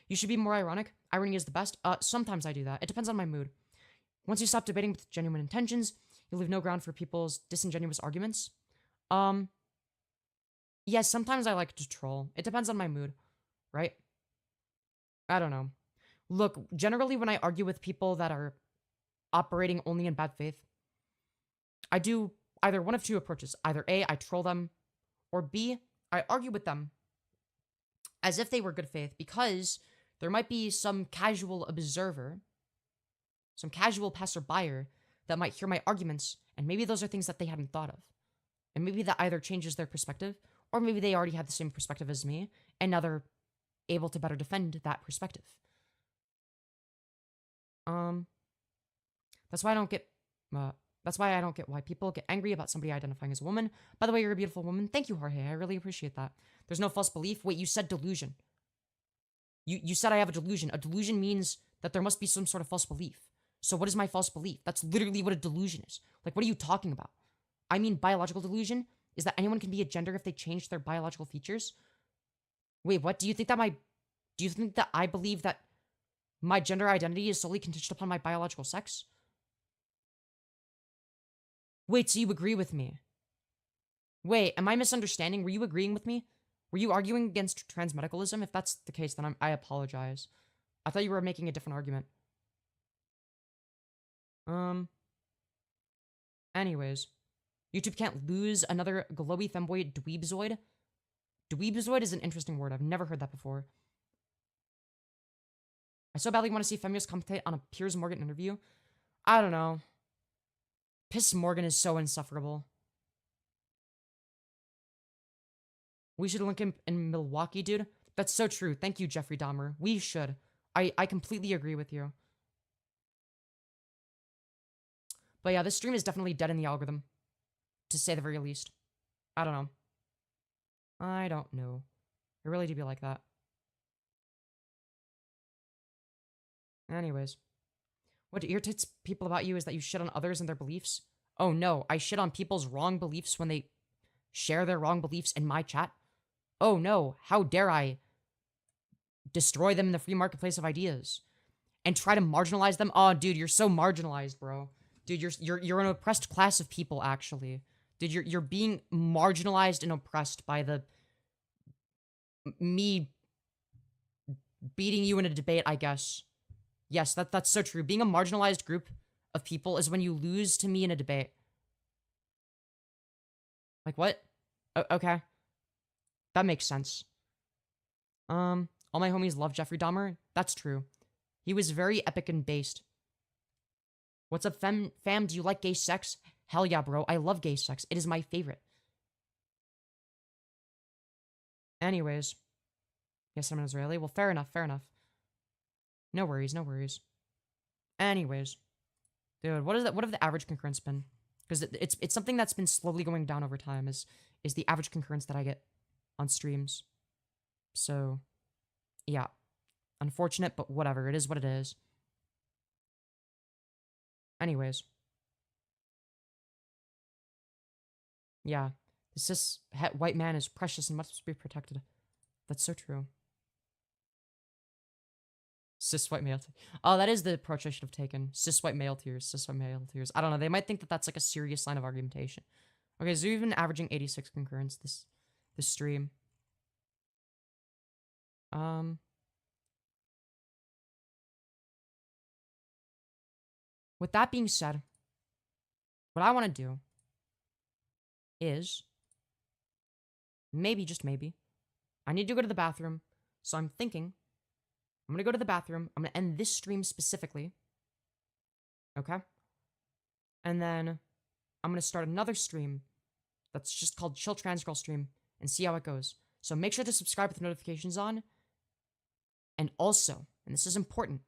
You should be more ironic. Irony is the best. Sometimes I do that. It depends on my mood. Once you stop debating with genuine intentions, you leave no ground for people's disingenuous arguments. Yes, sometimes I like to troll. It depends on my mood, right? I don't know. Look, generally when I argue with people that are operating only in bad faith, I do either one of two approaches. Either A, I troll them, or B, I argue with them as if they were good faith, because there might be some casual observer, some casual passerby that might hear my arguments, and maybe those are things that they hadn't thought of. And maybe that either changes their perspective, or maybe they already had the same perspective as me, and now they're able to better defend that perspective. That's why I don't get why people get angry about somebody identifying as a woman. By the way, you're a beautiful woman. Thank you, Jorge. I really appreciate that. There's no false belief. Wait, you said delusion. You said I have a delusion. A delusion means that there must be some sort of false belief. So what is my false belief? That's literally what a delusion is. Like, what are you talking about? I mean, biological delusion is that anyone can be a gender if they change their biological features. Wait, what? Do you think that I believe that my gender identity is solely contingent upon my biological sex? Wait, so you agree with me? Wait, am I misunderstanding? Were you agreeing with me? Were you arguing against transmedicalism? If that's the case, then I apologize. I thought you were making a different argument. Anyways. YouTube can't lose another glowy femboy dweebzoid. Dweebzoid is an interesting word. I've never heard that before. I so badly want to see Femyoz commentate on a Piers Morgan interview. I don't know. Piss Morgan is so insufferable. We should link him in Milwaukee, dude. That's so true. Thank you, Jeffrey Dahmer. We should. I completely agree with you. But yeah, this stream is definitely dead in the algorithm, to say the very least. I don't know. I don't know. It really do be like that. Anyways. What irritates people about you is that you shit on others and their beliefs? Oh no, I shit on people's wrong beliefs when they share their wrong beliefs in my chat? Oh no, how dare I destroy them in the free marketplace of ideas and try to marginalize them? Oh dude, you're so marginalized, bro. Dude, you're an oppressed class of people, actually. Dude, you're being marginalized and oppressed by the me beating you in a debate, I guess. Yes, that's so true. Being a marginalized group of people is when you lose to me in a debate. Like, what? Okay. That makes sense. All my homies love Jeffrey Dahmer. That's true. He was very epic and based. What's up, fam? Do you like gay sex? Hell yeah, bro. I love gay sex. It is my favorite. Anyways. Yes, I'm an Israeli. Well, fair enough, fair enough. No worries, no worries. Anyways. Dude, what have the average concurrence been? Because it's something that's been slowly going down over time, is the average concurrence that I get on streams. So, yeah. Unfortunate, but whatever. It is what it is. Anyways. Yeah. The cis white man is precious and must be protected. That's so true. Cis white male. Oh, that is the approach I should have taken. Cis white male tears. Cis white male tears. I don't know. They might think that that's like a serious line of argumentation. Okay, so we've been averaging 86 concurrence this stream. With that being said, what I want to do is maybe, just maybe, I need to go to the bathroom. So I'm thinking I'm going to go to the bathroom. I'm going to end this stream specifically. Okay? And then I'm going to start another stream that's just called Chill Trans Girl Stream and see how it goes. So make sure to subscribe with notifications on. And also, and this is important,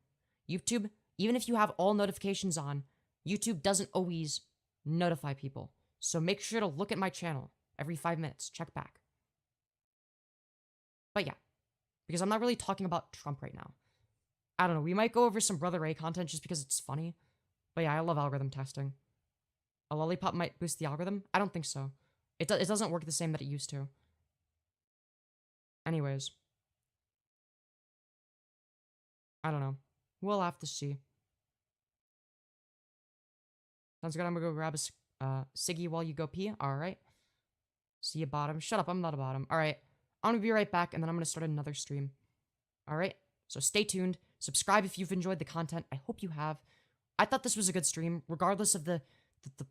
YouTube, even if you have all notifications on, YouTube doesn't always notify people. So make sure to look at my channel every 5 minutes. Check back. But yeah, because I'm not really talking about Trump right now. I don't know. We might go over some Brother Ray content just because it's funny. But yeah, I love algorithm testing. A lollipop might boost the algorithm? I don't think so. It doesn't work the same that it used to. Anyways. I don't know. We'll have to see. Sounds good. I'm gonna go grab a Siggy while you go pee. Alright. See you, bottom. Shut up. I'm not a bottom. Alright. I'm gonna be right back, and then I'm gonna start another stream. Alright? So stay tuned. Subscribe if you've enjoyed the content. I hope you have. I thought this was a good stream, regardless of the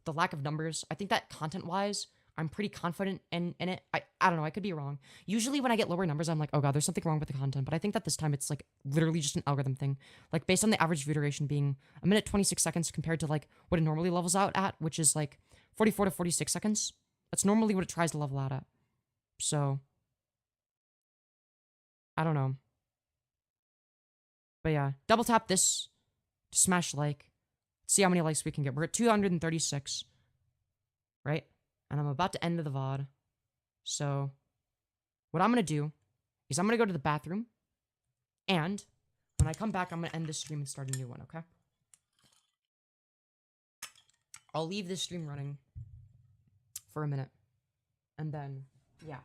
lack of numbers. I think that content-wise, I'm pretty confident in it. I don't know. I could be wrong. Usually when I get lower numbers, I'm like, oh god, there's something wrong with the content. But I think that this time it's like literally just an algorithm thing. Like based on the average view duration being 1 minute 26 seconds compared to like what it normally levels out at, which is like 44 to 46 seconds. That's normally what it tries to level out at. So, I don't know. But yeah, double tap this to smash like. See how many likes we can get. We're at 236. Right? And I'm about to end the VOD. So, what I'm going to do is I'm going to go to the bathroom. And when I come back, I'm going to end this stream and start a new one, okay? I'll leave this stream running for a minute. And then, yeah.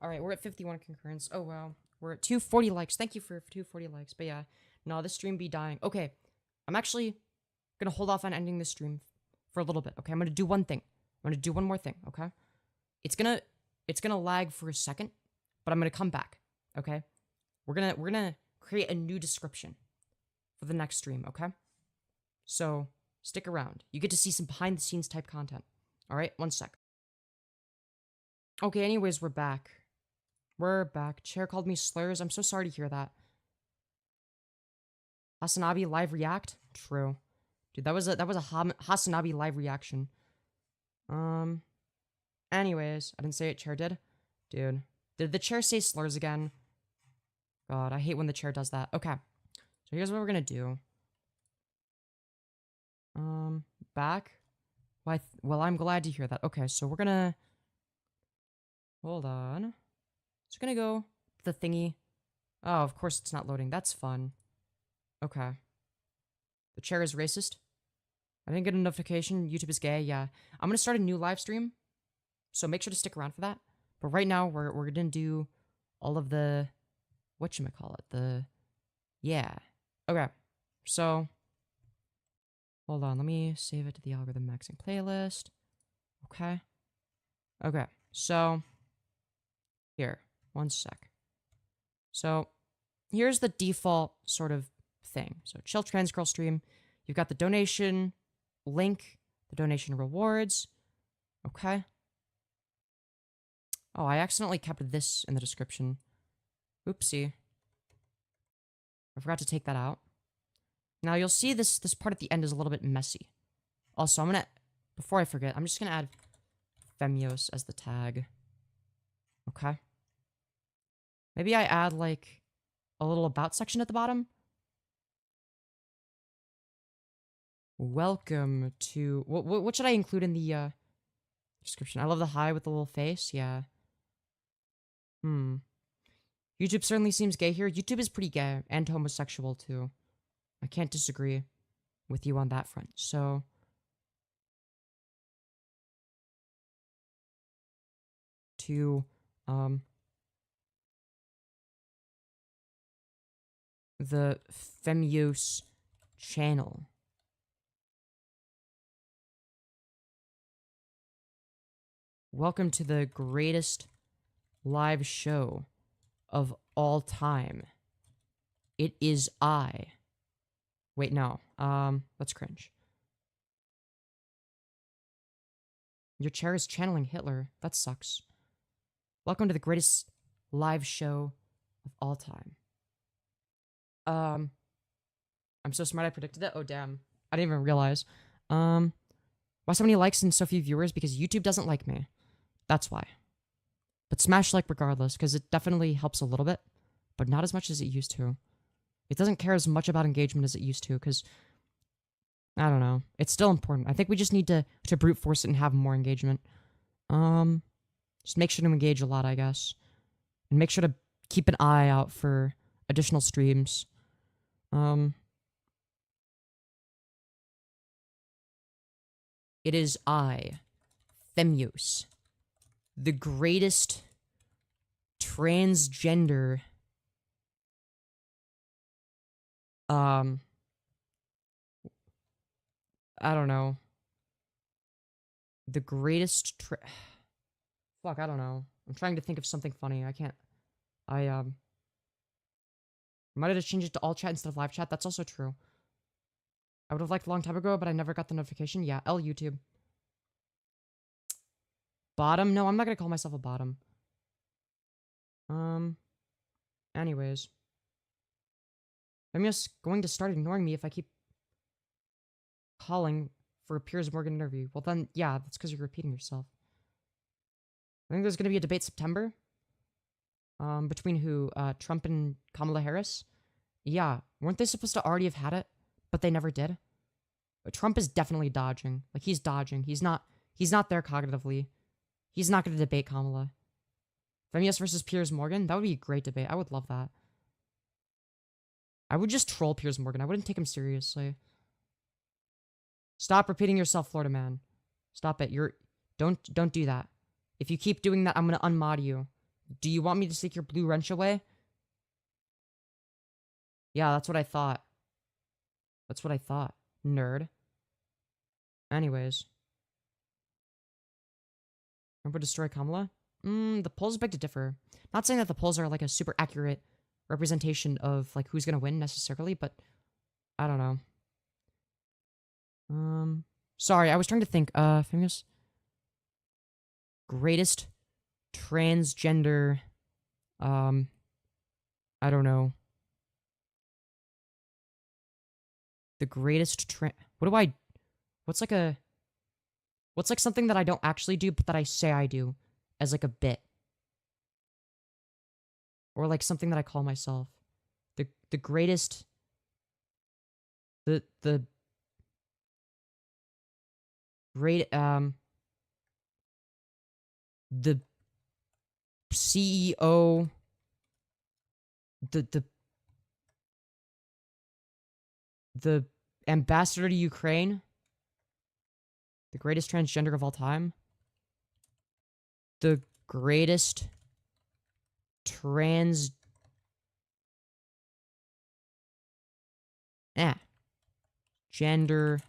All right, we're at 51 concurrence. Oh wow, we're at 240 likes. Thank you for 240 likes. But yeah, no, this stream be dying. Okay, I'm actually gonna hold off on ending this stream for a little bit. Okay, I'm gonna do one thing. I'm gonna do one more thing. Okay, it's gonna lag for a second, but I'm gonna come back. Okay, we're gonna create a new description for the next stream. Okay, so stick around. You get to see some behind the scenes type content. All right, one sec. Okay, anyways, we're back. We're back. Chair called me slurs. I'm so sorry to hear that. Hasanabi live react? True. Dude, that was a Hasanabi live reaction. Anyways, I didn't say it, Chair did. Dude. Did the chair say slurs again? God, I hate when the chair does that. Okay. So here's what we're gonna do. Back? Well, I'm glad to hear that. Okay, so we're gonna... Hold on. Just gonna go to the thingy. Oh, of course it's not loading. That's fun. Okay. The chair is racist. I didn't get a notification. YouTube is gay. Yeah. I'm gonna start a new live stream. So make sure to stick around for that. But right now, we're gonna do all of the... whatchamacallit? Yeah. Okay. So... Hold on. Let me save it to the algorithm maxing playlist. Okay. Okay. So... Here, one sec. So, here's the default sort of thing. So, chill trans girl stream. You've got the donation link, the donation rewards. Okay. Oh, I accidentally kept this in the description. Oopsie. I forgot to take that out. Now, you'll see this part at the end is a little bit messy. Also, I'm gonna, before I forget, I'm just gonna add Femyoz as the tag. Okay. Maybe I add, like, a little about section at the bottom. Welcome to... What should I include in the, description? I love the hi with the little face. Yeah. YouTube certainly seems gay here. YouTube is pretty gay. And homosexual, too. I can't disagree with you on that front. So... To, the Femyoz channel. Welcome to the greatest live show of all time. It is I. Wait, no. That's cringe. Your chair is channeling Hitler. That sucks. Welcome to the greatest live show of all time. I'm so smart I predicted it. Oh, damn. I didn't even realize. Why so many likes and so few viewers? Because YouTube doesn't like me. That's why. But smash like regardless, because it definitely helps a little bit, but not as much as it used to. It doesn't care as much about engagement as it used to, because, I don't know. It's still important. I think we just need to brute force it and have more engagement. Just make sure to engage a lot, I guess. And make sure to keep an eye out for additional streams. It is I, Femyoz, the greatest transgender I don't know. The greatest fuck, I don't know. I'm trying to think of something funny. I can't. I might have just changed it to all chat instead of live chat. That's also true. I would have liked a long time ago, but I never got the notification. Yeah, L YouTube. Bottom? No, I'm not gonna call myself a bottom. Anyways. I'm just going to start ignoring me if I keep calling for a Piers Morgan interview. Well then, yeah, that's because you're repeating yourself. I think there's gonna be a debate September. Between who? Trump and Kamala Harris? Yeah. Weren't they supposed to already have had it? But they never did? But Trump is definitely dodging. Like, he's dodging. He's not there cognitively. He's not gonna debate Kamala. Femyoz versus Piers Morgan? That would be a great debate. I would love that. I would just troll Piers Morgan. I wouldn't take him seriously. Stop repeating yourself, Florida man. Stop it. Don't do that. If you keep doing that, I'm gonna unmod you. Do you want me to take your blue wrench away? Yeah, that's what I thought. That's what I thought. Nerd. Anyways. Remember destroy Kamala? The polls beg to differ. Not saying that the polls are like a super accurate representation of like who's gonna win necessarily, but I don't know. Sorry, I was trying to think. Femyoz. Greatest transgender. I don't know. The greatest what's like something that I don't actually do, but that I say I do as like a bit. Or like something that I call myself. The greatest, the great, the CEO, the ambassador to Ukraine, the greatest transgender of all time, the greatest transgender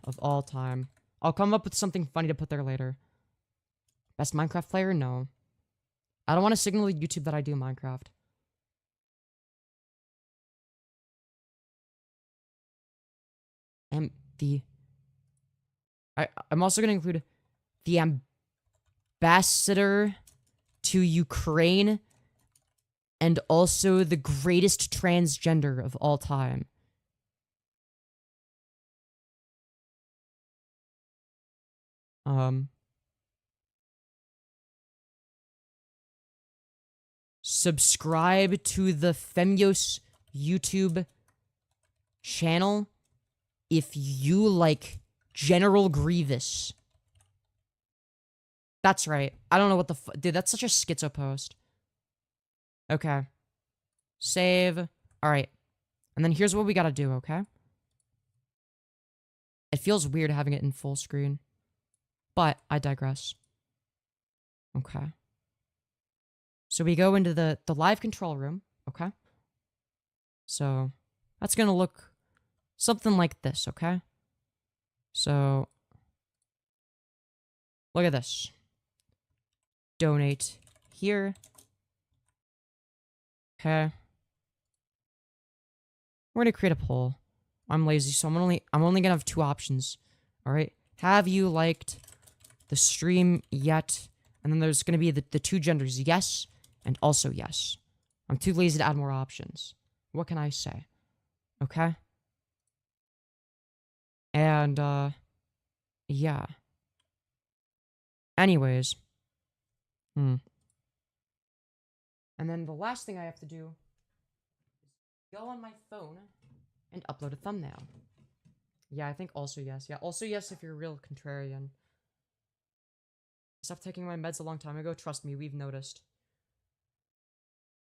of all time. I'll come up with something funny to put there later. Best Minecraft player? No. I don't want to signal to YouTube that I do Minecraft. And I'm also going to include the ambassador to Ukraine and also the greatest transgender of all time. Subscribe to the Femyoz YouTube channel if you like General Grievous. That's right. I don't know what the dude, that's such a schizo post. Okay. Save. Alright. And then here's what we gotta do, okay? It feels weird having it in full screen. But I digress. Okay. So we go into the live control room, okay? So that's gonna look something like this, okay? So look at this. Donate here. Okay. We're gonna create a poll. I'm lazy, so I'm only gonna have 2 options. Alright. Have you liked the stream yet? And then there's gonna be the 2 genders, yes and also yes. I'm too lazy to add more options. What can I say? Okay? And, yeah. Anyways. And then the last thing I have to do is go on my phone and upload a thumbnail. Yeah, I think also yes. Yeah, also yes if you're a real contrarian. I stopped taking my meds a long time ago. Trust me, we've noticed.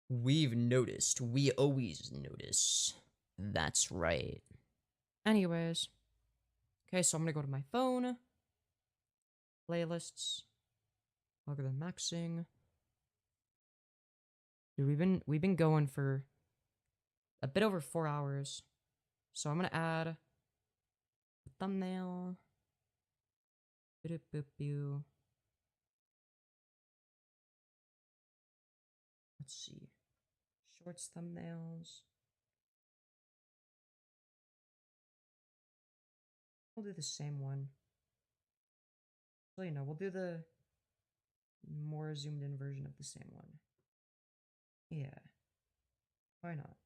We've noticed. We always notice. That's right. Anyways. Okay, so I'm gonna go to my phone. Playlists. Logarithm maxing. Dude, we've been going for a bit over 4 hours. So I'm gonna add a thumbnail. Let's see. Shorts thumbnails. We'll do the same one. So, you know, we'll do the more zoomed in version of the same one. Yeah. Why not?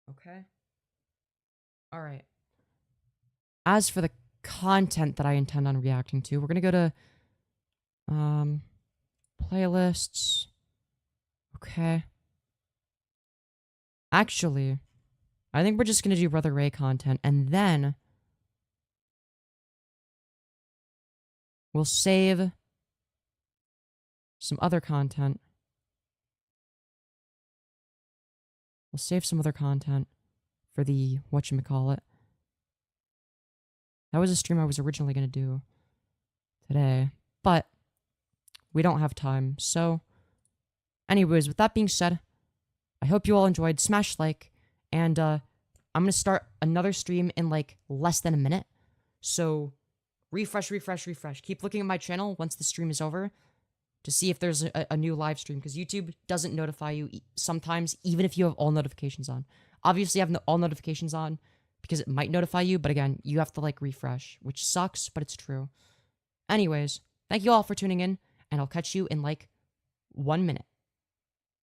Okay. Alright. As for the content that I intend on reacting to, we're gonna go to playlists. Okay. Actually, I think we're just gonna do Brother Ray content, and then we'll save some other content. We'll save some other content for the whatchamacallit. That was a stream I was originally going to do today, but we don't have time. So, anyways, with that being said, I hope you all enjoyed. Smash like, and I'm going to start another stream in like less than a minute. So, refresh. Keep looking at my channel once the stream is over to see if there's a new live stream, because YouTube doesn't notify you sometimes, even if you have all notifications on. Obviously, I have all notifications on because it might notify you, but again, you have to like refresh, which sucks, but it's true. Anyways, thank you all for tuning in, and I'll catch you in like 1 minute.